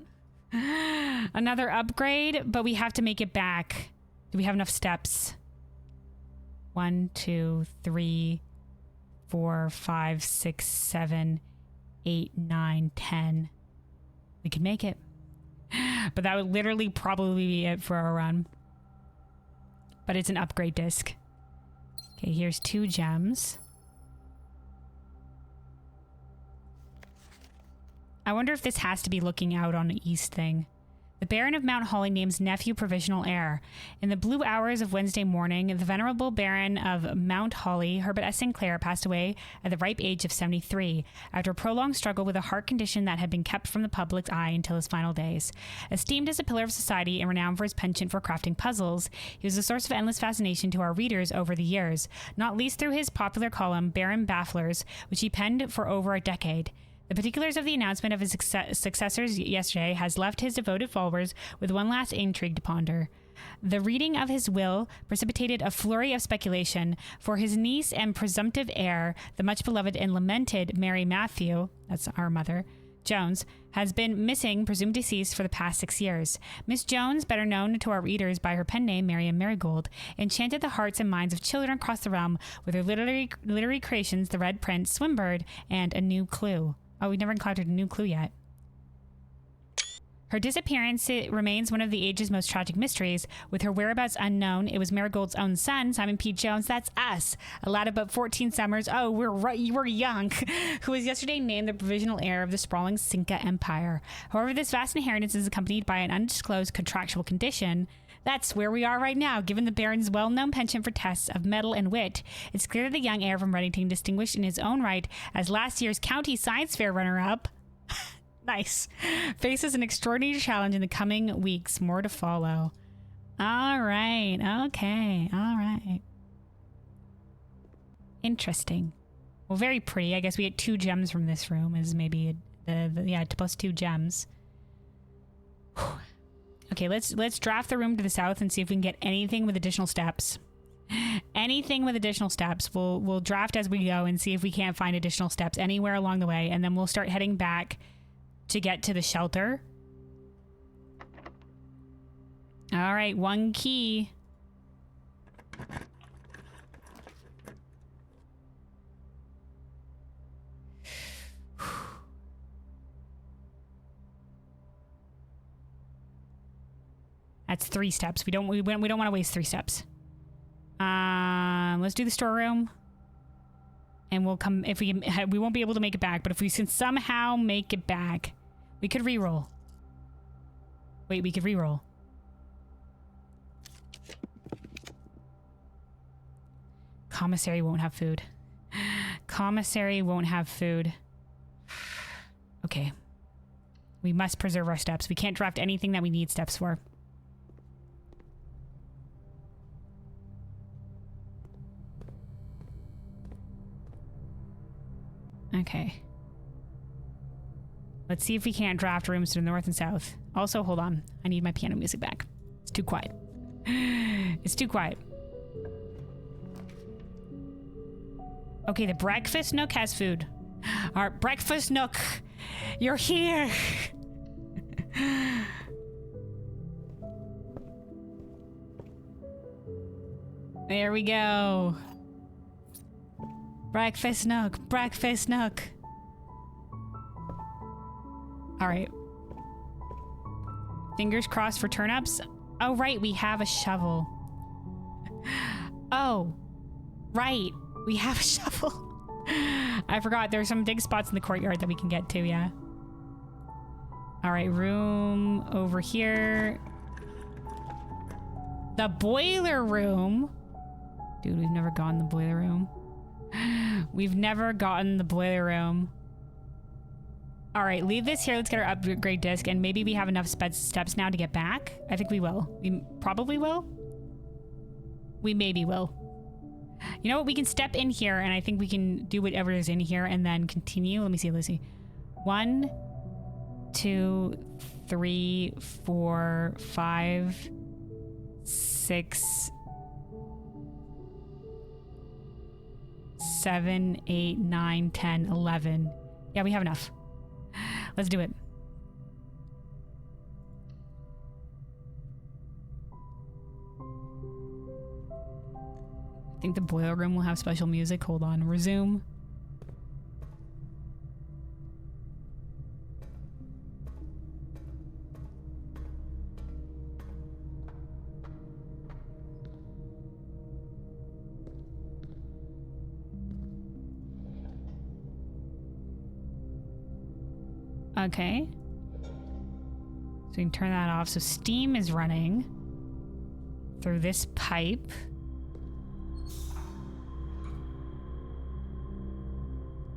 S1: Another upgrade, but we have to make it back. Do we have enough steps? 1, 2, 3, 4, 5, 6, 7, 8, 9, 10. We can make it. But that would literally probably be it for our run. But it's an upgrade disc. Okay, here's 2 gems. I wonder if this has to be looking out on the east thing. The Baron of Mount Holly names nephew provisional heir. In the blue hours of Wednesday morning, the venerable Baron of Mount Holly, Herbert S. Sinclair, passed away at the ripe age of 73, after a prolonged struggle with a heart condition that had been kept from the public's eye until his final days. Esteemed as a pillar of society and renowned for his penchant for crafting puzzles, he was a source of endless fascination to our readers over the years, not least through his popular column, Baron Bafflers, which he penned for over a decade. The particulars of the announcement of his successors yesterday has left his devoted followers with one last intrigue to ponder. The reading of his will precipitated a flurry of speculation, for his niece and presumptive heir, the much beloved and lamented Mary Matthew, that's our mother, Jones, has been missing, presumed deceased, for the past 6 years. Miss Jones, better known to our readers by her pen name Miriam Marigold, enchanted the hearts and minds of children across the realm with her literary creations, The Red Prince, Swimbird, and A New Clue. Oh, we never encountered A New Clue yet. Her disappearance remains one of the age's most tragic mysteries. With her whereabouts unknown, it was Marigold's own son, Simon P. Jones, that's us, a lad about 14 summers, oh, we're young, who was yesterday named the provisional heir of the sprawling Cinca Empire. However, this vast inheritance is accompanied by an undisclosed contractual condition. That's where we are right now. Given the Baron's well-known penchant for tests of mettle and wit, it's clear that the young heir from Reddington, distinguished in his own right as last year's County Science Fair runner-up, nice, faces an extraordinary challenge in the coming weeks. More to follow. All right. Okay. All right. Interesting. Well, very pretty. I guess we get 2 gems from this room. Is maybe yeah, plus 2 gems. Whew. Okay, let's draft the room to the south and see if we can get anything with additional steps. Anything with additional steps. We'll draft as we go and see if we can't find additional steps anywhere along the way, and then we'll start heading back to get to the shelter. All right, 1 key. That's 3 steps. We don't want to waste 3 steps. Let's do the storeroom, and we'll come if we won't be able to make it back. But if we can somehow make it back, we could reroll. Wait, we could reroll. Commissary won't have food. Commissary won't have food. Okay. We must preserve our steps. We can't draft anything that we need steps for. Okay. Let's see if we can't draft rooms to the north and south. Also, hold on. I need my piano music back. It's too quiet. It's too quiet. Okay, the breakfast nook has food. Our breakfast nook, you're here. There we go. Breakfast nook, breakfast nook. All right. Fingers crossed for turnips. Oh, right. We have a shovel. Oh, right. We have a shovel. I forgot. There's some dig spots in the courtyard that we can get to, yeah. All right. Room over here. The boiler room. Dude, we've never gotten the boiler room. We've never gotten the boiler room. All right, leave this here. Let's get our upgrade disc, and maybe we have enough steps now to get back. I think we will. We probably will. We maybe will. You know what? We can step in here, and I think we can do whatever is in here and then continue. Let me see. Let's see. 1, 2, 3, 4, 5, 6, 7, 8, 9, 10, 11. Yeah, we have enough. Let's do it. I think the boiler room will have special music. Hold on. Resume. Okay. So we can turn that off. So steam is running through this pipe.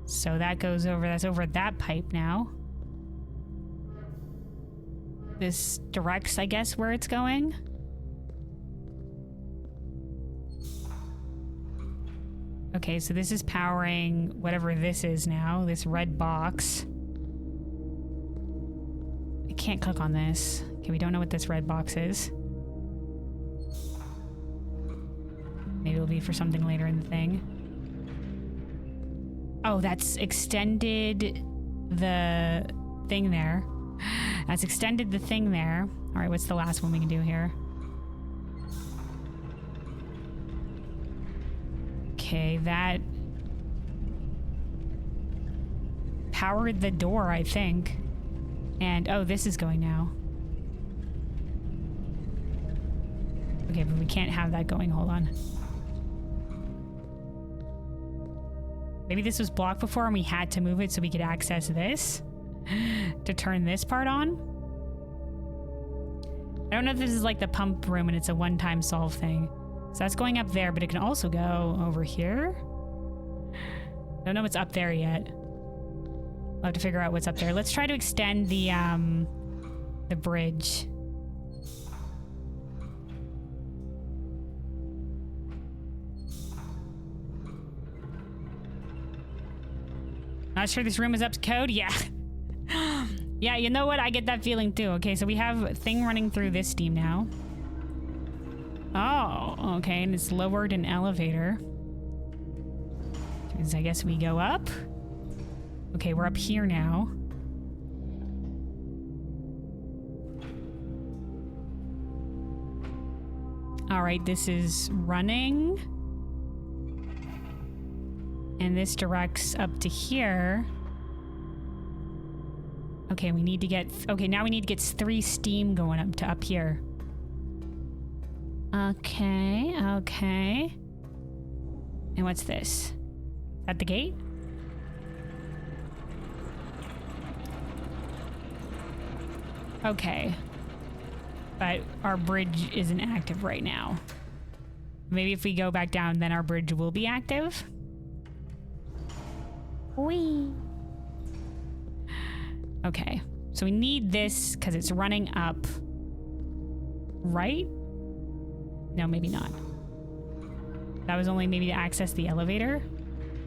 S1: So that goes over, that's over that pipe now. This directs, I guess, where it's going. Okay, so this is powering whatever this is now, this red box. I can't click on this. Okay, we don't know what this red box is. Maybe it'll be for something later in the thing. Oh, that's extended the thing there. That's extended the thing there. All right, what's the last one we can do here? Okay, that powered the door, I think. And, oh, this is going now. Okay, but we can't have that going. Hold on. Maybe this was blocked before and we had to move it so we could access this to turn this part on. I don't know if this is like the pump room and it's a one-time solve thing. So that's going up there, but it can also go over here. I don't know what's up there yet. I'll have to figure out what's up there. Let's try to extend the bridge. Not sure this room is up to code? Yeah. Yeah, you know what? I get that feeling too. Okay, so we have a thing running through this steam now. Oh, okay, and it's lowered an elevator. I guess we go up. Okay, we're up here now. All right, this is running. And this directs up to here. Okay, we need to get... Okay, now we need to get 3 steam going up to up here. Okay, okay. And what's this? Is that the gate? Okay. But our bridge isn't active right now. Maybe if we go back down, then our bridge will be active. Whee! Okay. So we need this because it's running up. Right? No, maybe not. That was only maybe to access the elevator.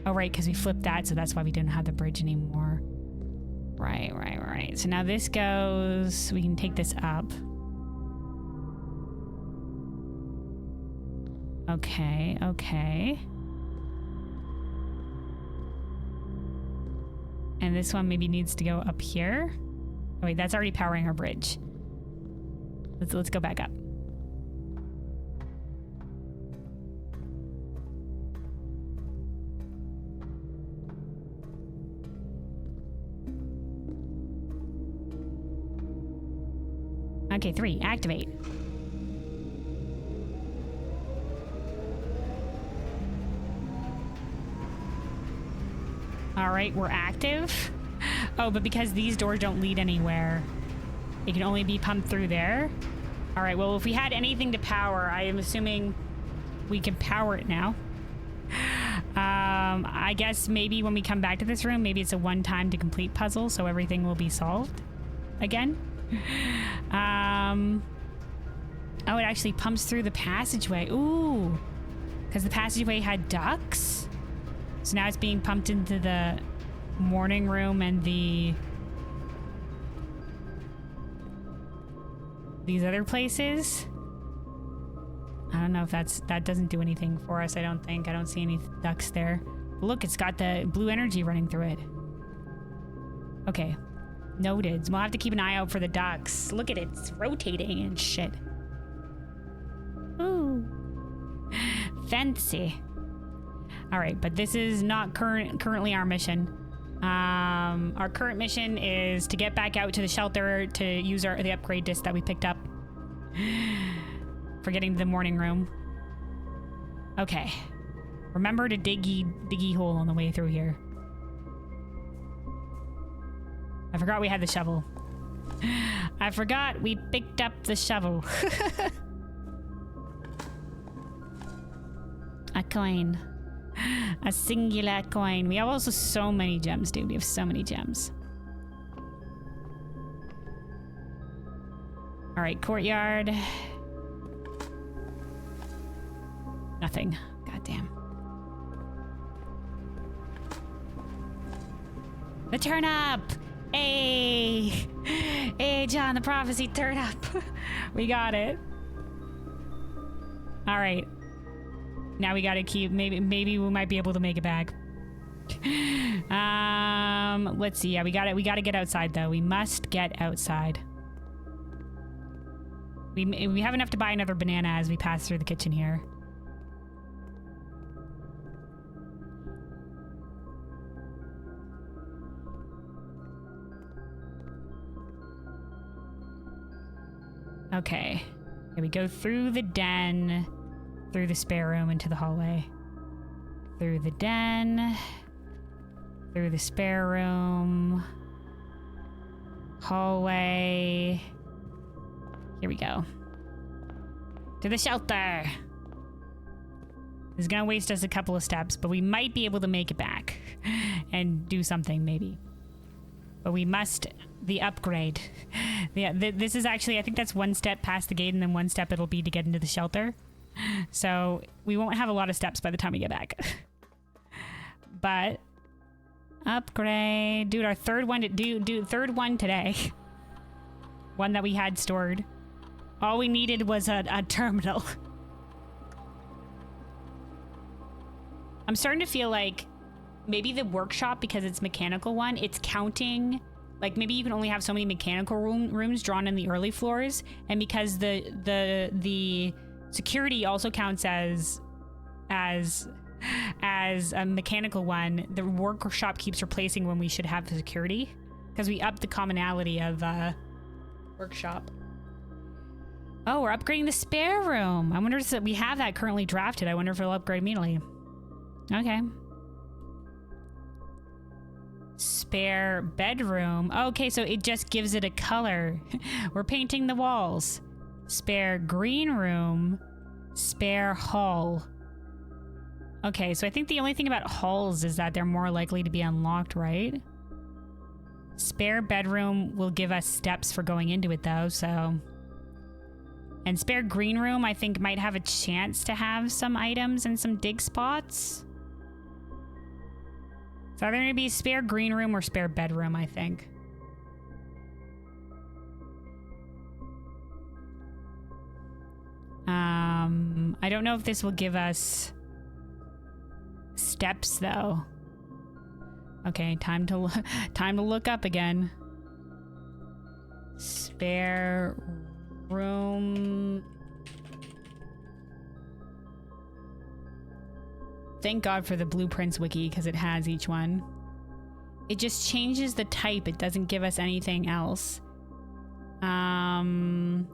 S1: Oh, right, because we flipped that, so that's why we didn't have the bridge anymore. Right. So now this goes... We can take this up. Okay. And this one maybe needs to go up here. Oh, wait, that's already powering our bridge. Let's go back up. Okay, 3. Activate. All right, we're active. Oh, but because these doors don't lead anywhere, it can only be pumped through there. All right, well, if we had anything to power, I am assuming we can power it now. I guess maybe when we come back to this room, maybe it's a one-time to complete puzzle, so everything will be solved again. Oh, it actually pumps through the passageway. Ooh, because the passageway had ducts. So now it's being pumped into the morning room and these other places. I don't know if that doesn't do anything for us. I don't see any ducts there. But look, it's got the blue energy running through it. Okay, noted. We'll have to keep an eye out for the ducts. Look at it, it's rotating and shit. Ooh, fancy. All right, but this is not currently our mission. Our current mission is to get back out to the shelter to use the upgrade disc that we picked up for getting to the morning room. Okay. Remember to diggy hole on the way through here. I forgot we had the shovel. I forgot we picked up the shovel. A coin. A singular coin. We have also so many gems, dude. We have so many gems. All right, courtyard. Nothing. Goddamn. The turnip! Hey! Hey, John, the prophecy turnip. We got it. All right. Now we gotta keep, maybe we might be able to make it back. Let's see. Yeah, we gotta get outside though. We must get outside. We have enough to buy another banana as we pass through the kitchen here. Okay. Here we go through the den. Through the spare room into the hallway. Through the den. Through the spare room. Hallway. Here we go. To the shelter. This is gonna waste us a couple of steps, but we might be able to make it back. And do something, maybe. But we must... the upgrade. Yeah, this is actually... I think that's one step past the gate, and then one step it'll be to get into the shelter. So we won't have a lot of steps by the time we get back. But upgrade, dude, our third one third one today. One that we had stored. All we needed was a terminal. I'm starting to feel like maybe the workshop, because it's mechanical one, it's counting. Like maybe you can only have so many mechanical rooms drawn in the early floors, and because the security also counts as a mechanical one, the workshop keeps replacing when we should have the security, because we upped the commonality of workshop. Oh, we're upgrading the spare room. I wonder if we have that currently drafted. I wonder if it'll upgrade immediately. Okay. Spare bedroom. Okay, so it just gives it a color. We're painting the walls. Spare green room. Spare hall. Okay, so I think the only thing about halls is that they're more likely to be unlocked, right? Spare bedroom will give us steps for going into it though, so... And spare green room, I think, might have a chance to have some items and some dig spots. So either going to be spare green room or spare bedroom, I think. I don't know if this will give us steps though. Okay, time to look up again. Spare room. Thank God for the Blueprints wiki, because it has each one. It just changes the type. It doesn't give us anything else. Um...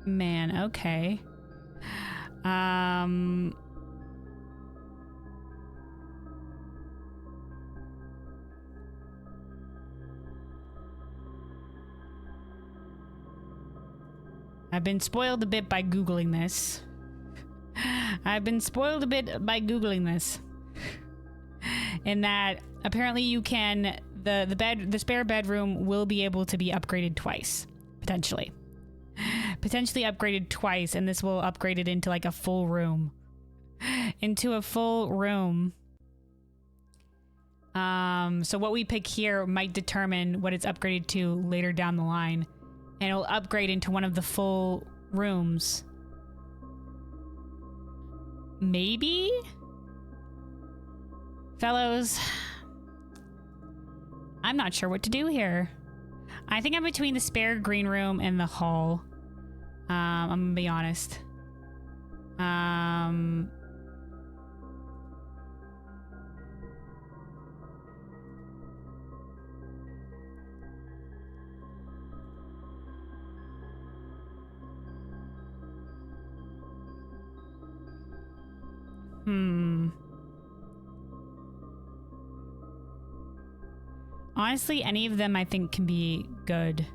S1: Man, okay. I've been spoiled a bit by Googling this. In that apparently you can the spare bedroom will be able to be upgraded twice, potentially upgraded twice, and this will upgrade it into like a full room. So what we pick here might determine what it's upgraded to later down the line, and it'll upgrade into one of the full rooms. Maybe? Fellows, I'm not sure what to do here. I think I'm between the spare green room and the hall. I'm gonna be honest. Honestly, any of them I think can be good.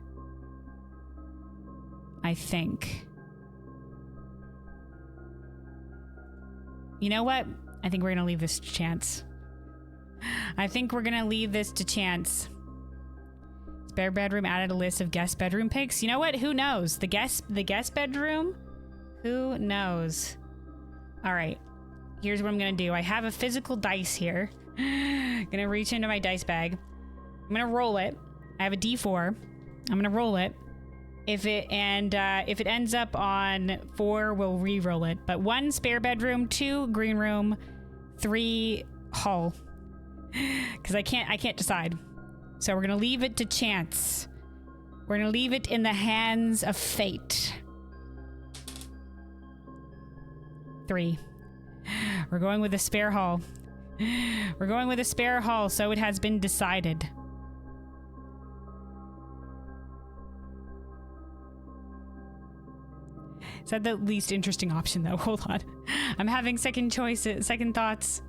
S1: I think. You know what? I think we're gonna leave this to chance. Spare bedroom added a list of guest bedroom picks. You know what? Who knows? The guest bedroom? Who knows? All right. Here's what I'm gonna do. I have a physical dice here. Gonna reach into my dice bag. I'm gonna roll it. I have a D4. I'm gonna roll it. If it ends up on 4, we'll re-roll it. But 1 spare bedroom, 2 green room, 3 hall. Because I can't decide. So we're gonna leave it to chance. We're gonna leave it in the hands of fate. 3. We're going with a spare hall. So it has been decided. Is that the least interesting option, though? Hold on. I'm having second thoughts.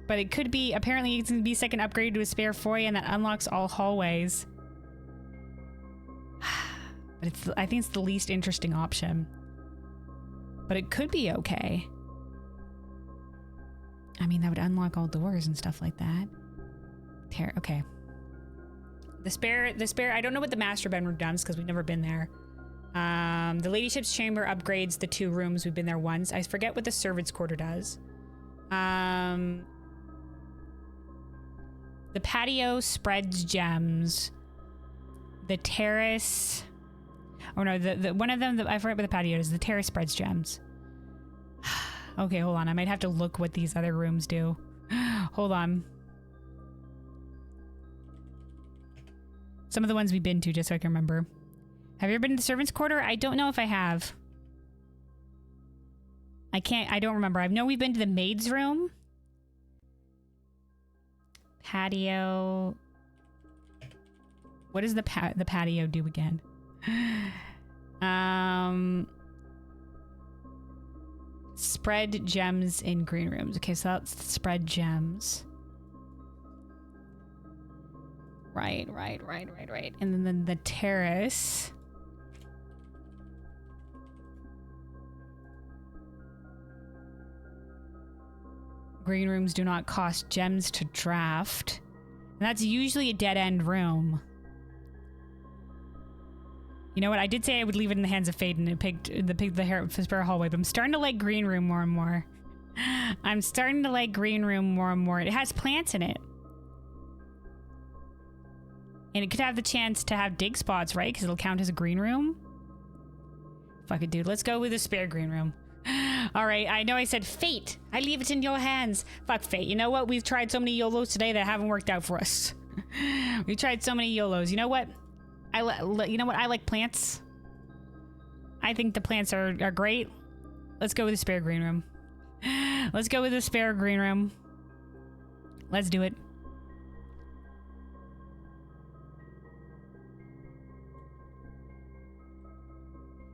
S1: But it could be, apparently it can be second upgraded to a spare foyer, and that unlocks all hallways. But I think it's the least interesting option. But it could be okay. I mean, that would unlock all doors and stuff like that. Okay. The spare, I don't know what the master bedroom does because we've never been there. The ladyship's chamber upgrades the 2 rooms. We've been there once. I forget what the servants' quarter does. The patio spreads gems. The terrace... Oh no, the one of them, I forget what the patio is. The terrace spreads gems. Okay, hold on. I might have to look what these other rooms do. Hold on. Some of the ones we've been to, just so I can remember. Have you ever been to the servants' quarter? I don't know if I have. I don't remember. I know we've been to the maid's room. Patio. What does the patio do again? Spread gems in green rooms. Okay, so that's spread gems. Right. And then the terrace. Green rooms do not cost gems to draft. And that's usually a dead-end room. You know what? I did say I would leave it in the hands of fate, and it picked the spare hallway, but I'm starting to like green room more and more. I'm starting to like green room more and more. It has plants in it. And it could have the chance to have dig spots, right? Because it'll count as a green room. Fuck it, dude. Let's go with a spare green room. All right, I know I said fate. I leave it in your hands. Fuck fate. You know what? We've tried so many YOLOs today that haven't worked out for us. We tried so many YOLOs. You know what? You know what? I like plants. I think the plants are great. Let's go with a spare green room. Let's go with a spare green room. Let's do it.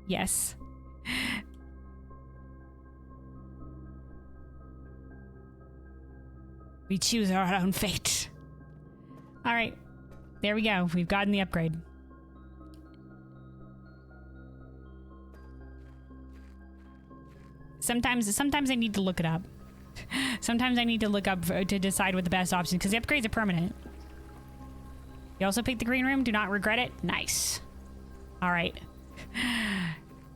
S1: Yes. We choose our own fate. All right. There we go. We've gotten the upgrade. Sometimes I need to look it up. Sometimes I need to look up to decide what the best option, because the upgrades are permanent. You also picked the green room. Do not regret it. Nice. All right.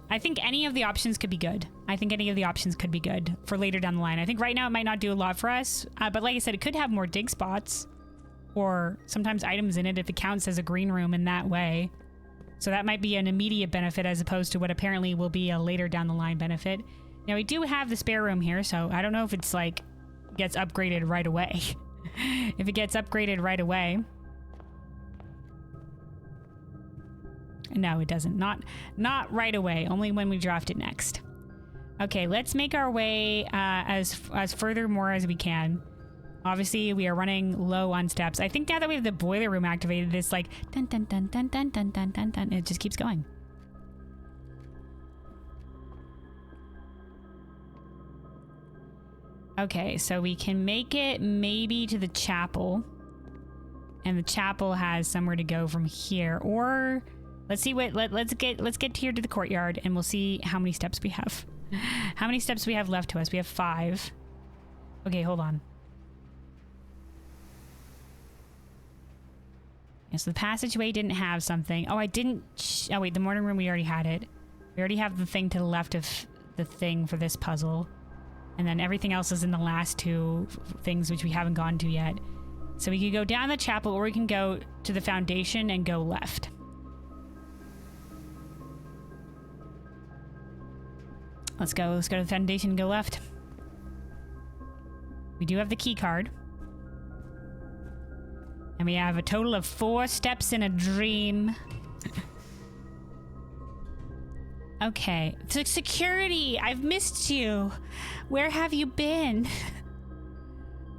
S1: I think any of the options could be good. I think any of the options could be good for later down the line. I think right now it might not do a lot for us, but like I said, it could have more dig spots or sometimes items in it if it counts as a green room in that way. So that might be an immediate benefit as opposed to what apparently will be a later down the line benefit. Now we do have the spare room here, so I don't know if it's like gets upgraded right away. If it gets upgraded right away. No, it doesn't. Not right away. Only when we draft it next. Okay, let's make our way as furthermore as we can. Obviously, we are running low on steps. I think now that we have the boiler room activated, it's like dun dun dun dun dun dun dun dun dun. It just keeps going. Okay, so we can make it maybe to the chapel, and the chapel has somewhere to go from here, or. Let's see what let's get here to the courtyard and we'll see how many steps we have. How many steps we have left to us? We have 5. Okay, hold on. Yeah, so the passageway didn't have something. Oh, I didn't. Oh wait, the morning room, we already had it. We already have the thing to the left of the thing for this puzzle. And then everything else is in the last 2 things which we haven't gone to yet. So we could go down the chapel or we can go to the foundation and go left. Let's go to the foundation and go left. We do have the key card. And we have a total of 4 steps in a dream. Okay. Security! I've missed you! Where have you been?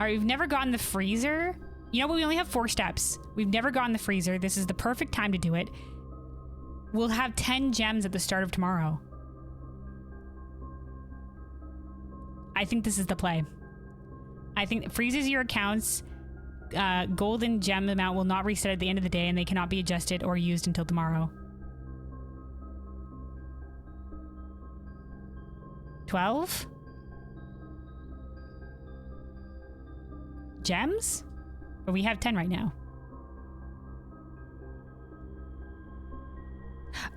S1: Alright, we've never gotten the freezer. You know what? We only have 4 steps. We've never gotten the freezer. This is the perfect time to do it. We'll have 10 gems at the start of tomorrow. I think this is the play. I think it freezes your accounts. Golden gem amount will not reset at the end of the day, and they cannot be adjusted or used until tomorrow. 12? Gems? But we have 10 right now.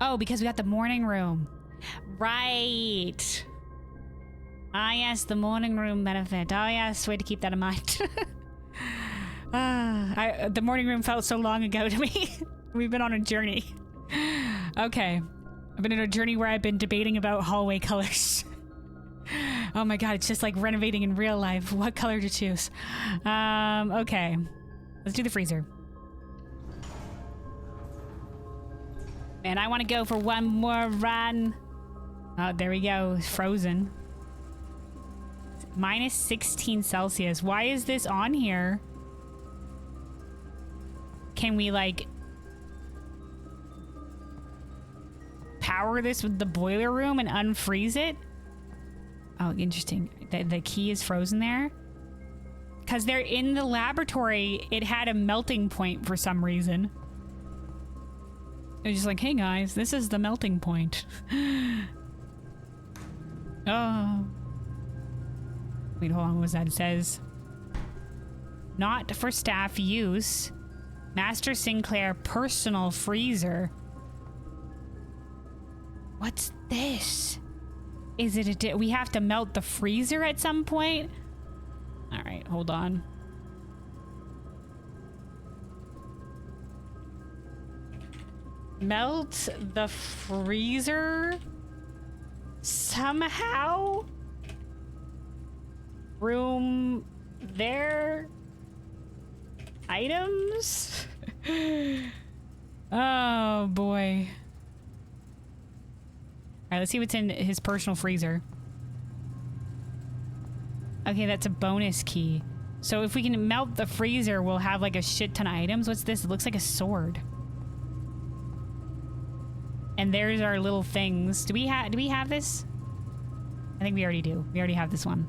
S1: Oh, because we got the morning room. Right. Ah, yes, the morning room benefit. Oh, yes, way to keep that in mind. The morning room felt so long ago to me. We've been on a journey. Okay. I've been on a journey where I've been debating about hallway colors. Oh my god, it's just like renovating in real life. What color to choose? Okay. Let's do the freezer. Man, I want to go for one more run. Oh, there we go. Frozen. Minus 16 Celsius. Why is this on here? Can we, like, power this with the boiler room and unfreeze it? Oh, interesting. The key is frozen there? Because they're in the laboratory, it had a melting point for some reason. It was just like, hey guys, this is the melting point. Oh. Wait, hold on, what was that? It says, not for staff use. Master Sinclair personal freezer. What's this? Is it we have to melt the freezer at some point? All right, hold on. Melt the freezer somehow? Room there? Items? Oh boy. All right, let's see what's in his personal freezer. Okay, that's a bonus key. So if we can melt the freezer, we'll have like a shit ton of items. What's this? It looks like a sword. And there's our little things. Do we have this? I think we already do. We already have this one.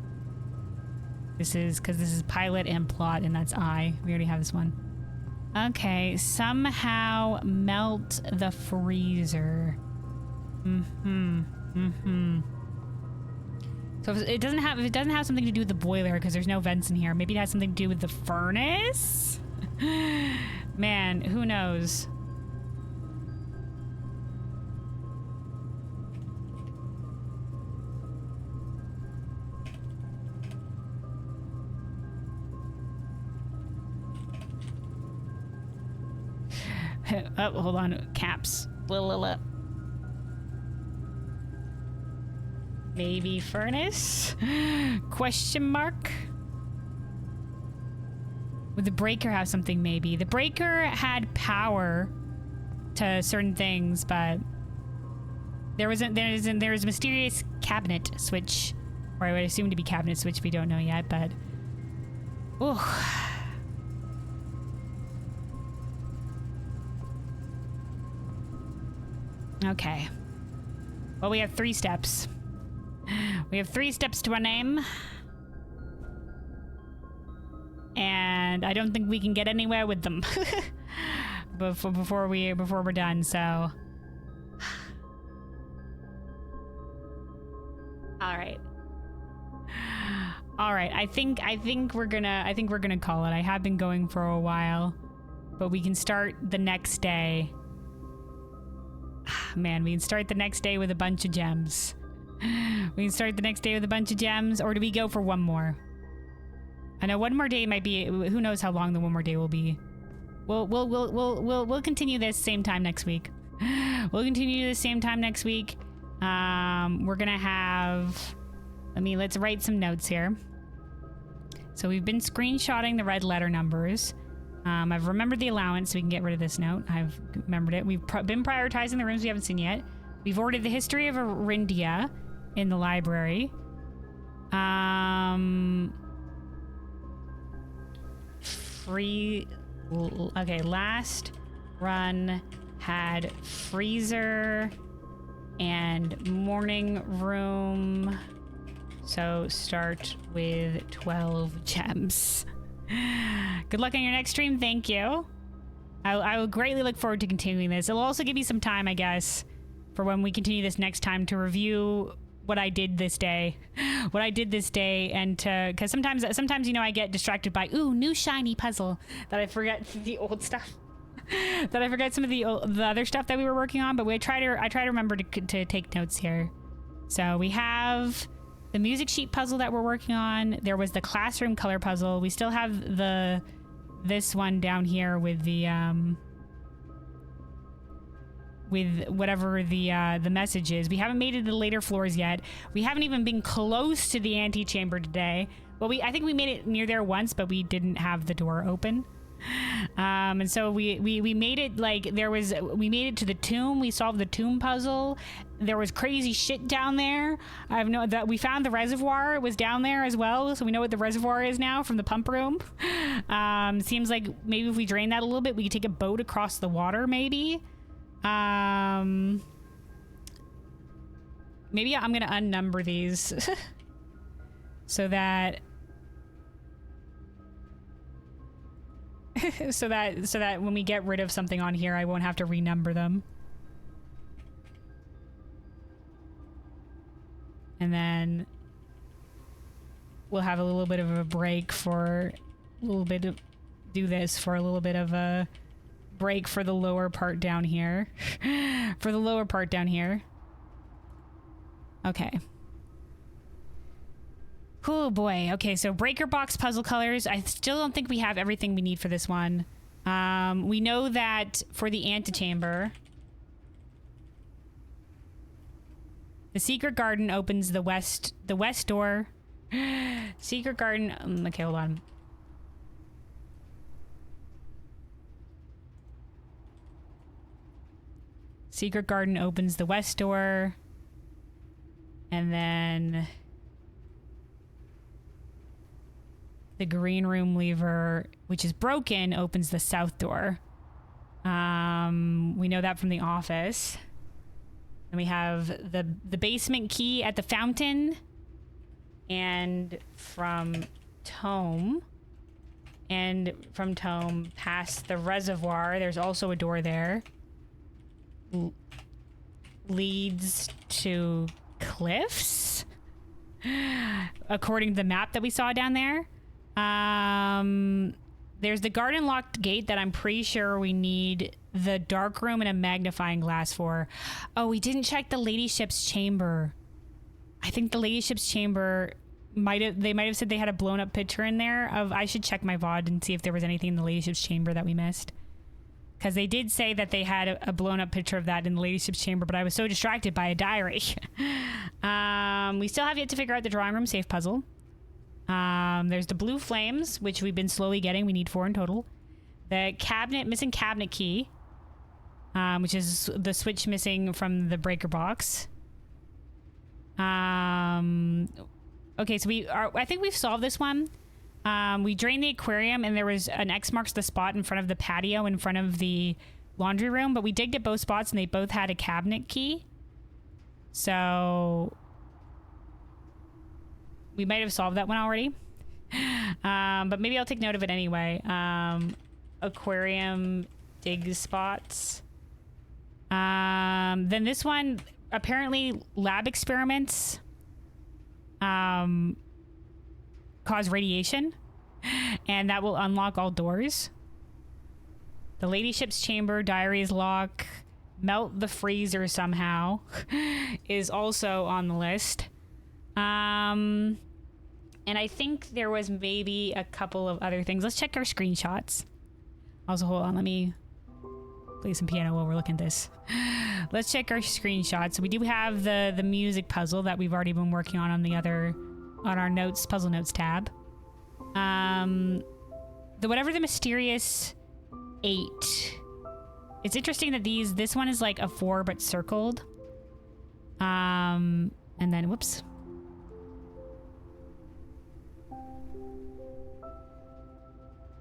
S1: This is because this is pilot and plot, and that's I. We already have this one. Okay, somehow melt the freezer. So if it doesn't have something to do with the boiler because there's no vents in here, maybe it has something to do with the furnace? Man, who knows? Oh, hold on. Caps. Maybe furnace? Question mark? Would the breaker have something maybe? The breaker had power to certain things, but there was a mysterious cabinet switch, or I would assume to be cabinet switch, we don't know yet, but ooh. Okay. Well, we have 3 steps. We have 3 steps to our name. And I don't think we can get anywhere with them before we're done, so. All right. All right. I think we're gonna call it. I have been going for a while, but we can start the next day. Man, we can start the next day with a bunch of gems. We can start the next day with a bunch of gems, or do we go for one more? I know one more day might be. Who knows how long the one more day will be? We'll continue this same time next week. We'll continue this same time next week. We're gonna have. Let's write some notes here. So we've been screenshotting the red letter numbers. I've remembered the allowance, so we can get rid of this note. I've remembered it. We've been prioritizing the rooms we haven't seen yet. We've ordered the history of Arindia in the library. Okay, last run had freezer and morning room. So start with 12 gems. Good luck on your next stream. Thank you. I will greatly look forward to continuing this. It'll also give me some time, I guess, for when we continue this next time to review what I did this day. And because sometimes, I get distracted by, ooh, new shiny puzzle, that I forget the old stuff. That I forget some of the other stuff that we were working on, but I try to remember to take notes here. So we have the music sheet puzzle that we're working on. There was the classroom color puzzle. We still have this one down here with the with whatever the message is. We haven't made it to the later floors yet. We haven't even been close to the antechamber today. Well, I think we made it near there once, but we didn't have the door open. And so we made it we made it to the tomb. We solved the tomb puzzle. There was crazy shit down there. We found the reservoir. It was down there as well, so we know what the reservoir is now from the pump room. Seems like maybe if we drain that a little bit, we could take a boat across the water, maybe. Maybe I'm gonna unnumber these so that so that when we get rid of something on here, I won't have to renumber them. And then we'll have a little bit of a break for a little bit of a break for the lower part down here. Okay. Oh boy. Okay, so breaker box puzzle colors. I still don't think we have everything we need for this one. We know that for the antechamber, the secret garden opens the west door. Secret garden. Okay, hold on. Secret garden opens the west door. And then the green room lever, which is broken, opens the south door. We know that from the office. And we have the basement key at the fountain. And from Tome. And from Tome past the reservoir, there's also a door there. Leads to cliffs, according to the map that we saw down there. There's the garden locked gate that I'm pretty sure we need the dark room and a magnifying glass for. Oh, we didn't check the ladyship's chamber. I think the ladyship's chamber might have said they had a blown up picture in there of. I should check my VOD and see if there was anything in the ladyship's chamber that we missed. Because they did say that they had a blown-up picture of that in the ladyship's chamber, but I was so distracted by a diary. We still have yet to figure out the drawing room safe puzzle. There's the blue flames, which we've been slowly getting. We need 4 in total. The missing cabinet key, which is the switch missing from the breaker box. Okay, so I think we've solved this one. We drained the aquarium and there was an X marks the spot in front of the patio in front of the laundry room, but we digged at both spots and they both had a cabinet key. So we might have solved that one already. But maybe I'll take note of it anyway. Aquarium dig spots. Then this one, apparently lab experiments cause radiation, and that will unlock all doors. The ladyship's chamber, diaries lock, melt the freezer somehow is also on the list. And I think there was maybe a couple of other things. Let's check our screenshots. Also, hold on, let me play some piano while we're looking at this. Let's check our screenshots. So we do have the music puzzle that we've already been working on our notes, puzzle notes tab. Whatever the mysterious 8. It's interesting that this one is like a 4 but circled. And then whoops.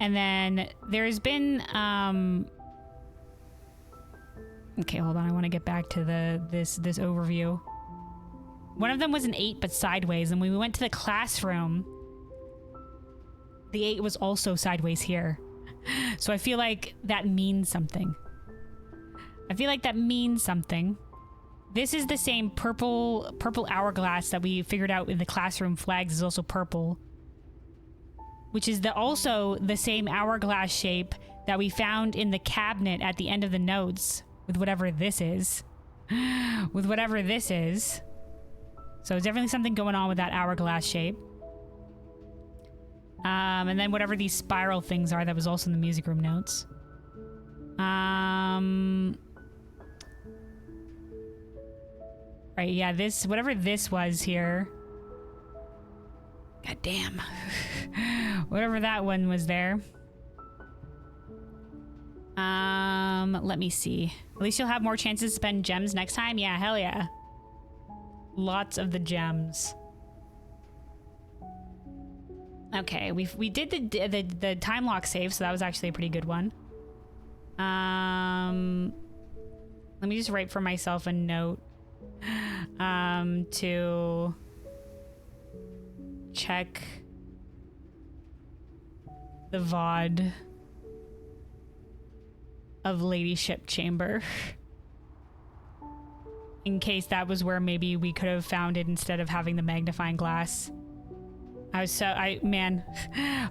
S1: And then there's been okay, hold on. I want to get back to this overview. One of them was an 8 but sideways, and when we went to the classroom, the 8 was also sideways here. So I feel like that means something. This is the same purple hourglass that we figured out in the classroom flags is also purple. Which is also the same hourglass shape that we found in the cabinet at the end of the notes with whatever this is. So there's definitely something going on with that hourglass shape. And then whatever these spiral things are, that was also in the music room notes. Right, yeah, whatever this was here. God damn. Whatever that one was there. Let me see. At least you'll have more chances to spend gems next time. Yeah, hell yeah. Lots of the gems. Okay, we did the time lock save, so that was actually a pretty good one. Let me just write for myself a note to check the VOD of Ladyship Chamber. In case that was where maybe we could have found it instead of having the magnifying glass. Man,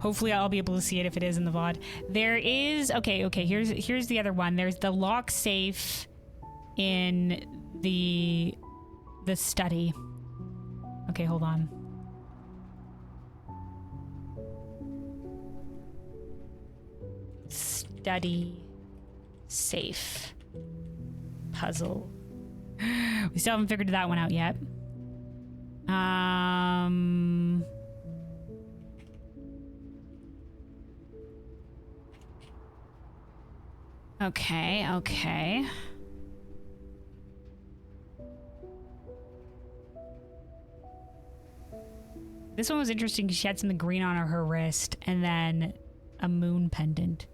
S1: hopefully I'll be able to see it if it is in the VOD. There is, okay, here's the other one. There's the lock safe in the study. Okay, hold on. study, safe, puzzle. We still haven't figured that one out yet. Okay. This one was interesting because she had something green on her wrist and then a moon pendant,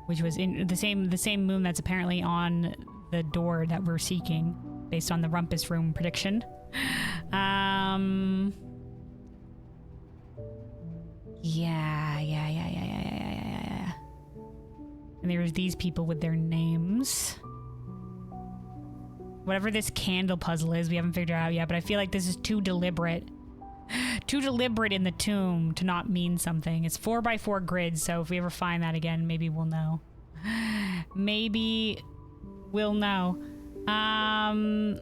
S1: which was in the same moon that's apparently on the door that we're seeking based on the Rumpus Room prediction. Yeah. And there's these people with their names. Whatever this candle puzzle is, we haven't figured it out yet, but I feel like this is too deliberate. Too deliberate in the tomb to not mean something. It's 4x4 grids, so if we ever find that again, maybe we'll know. Maybe we'll know. And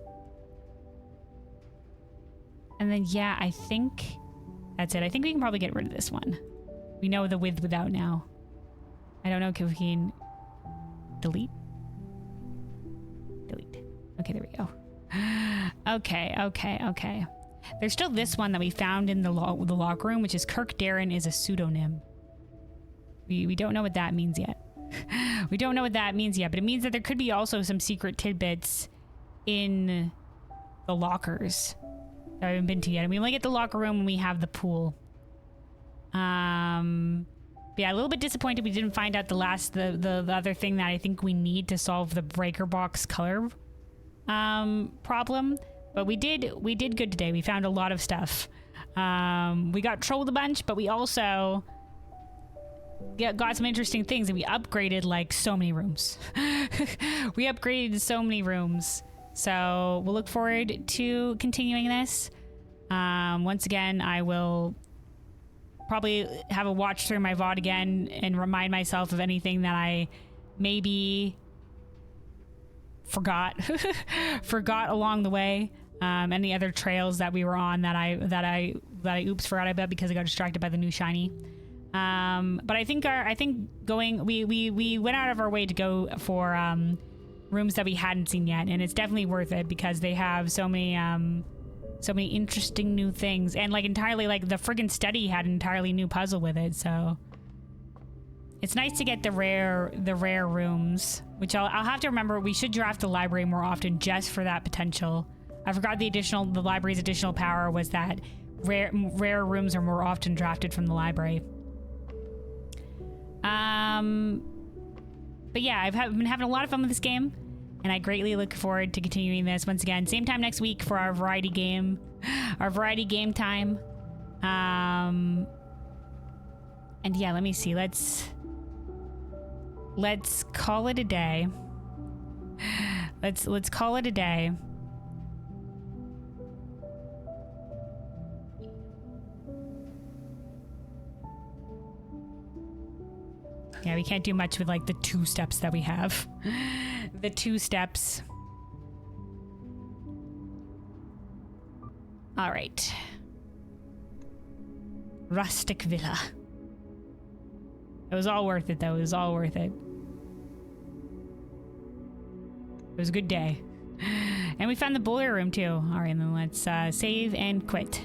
S1: then, yeah, I think that's it. I think we can probably get rid of this one. We know the with without now. I don't know if we can delete. Okay, there we go. Okay. There's still this one that we found in the locker room, which is Kirk Darren is a pseudonym. We don't know what that means yet. We don't know what that means yet, but it means that there could be also some secret tidbits in the lockers that I haven't been to yet. And we only get the locker room when we have the pool. But yeah, a little bit disappointed we didn't find out the other thing that I think we need to solve the breaker box color problem. But we did good today. We found a lot of stuff. We got trolled a bunch, but we also got some interesting things, and we upgraded like so many rooms. We upgraded so many rooms. So we'll look forward to continuing this. Once again, I will probably have a watch through my VOD again and remind myself of anything that I maybe forgot along the way. Any other trails that we were on that I oops forgot about because I got distracted by the new shiny. But I think we went out of our way to go for rooms that we hadn't seen yet, and it's definitely worth it because they have so many interesting new things, and like entirely like the friggin' study had an entirely new puzzle with it, so it's nice to get the rare rooms, which I'll have to remember. We should draft the library more often just for that potential. I forgot the library's additional power was that rare rooms are more often drafted from the library. But yeah, I've been having a lot of fun with this game, and I greatly look forward to continuing this once again. Same time next week for our variety game time. And yeah, let me see. Let's call it a day. Let's call it a day. Yeah, we can't do much with like the 2 steps that we have. The 2 steps. All right. Rustic Villa. It was all worth it, though. It was all worth it. It was a good day. And we found the boiler room, too. All right, then let's save and quit.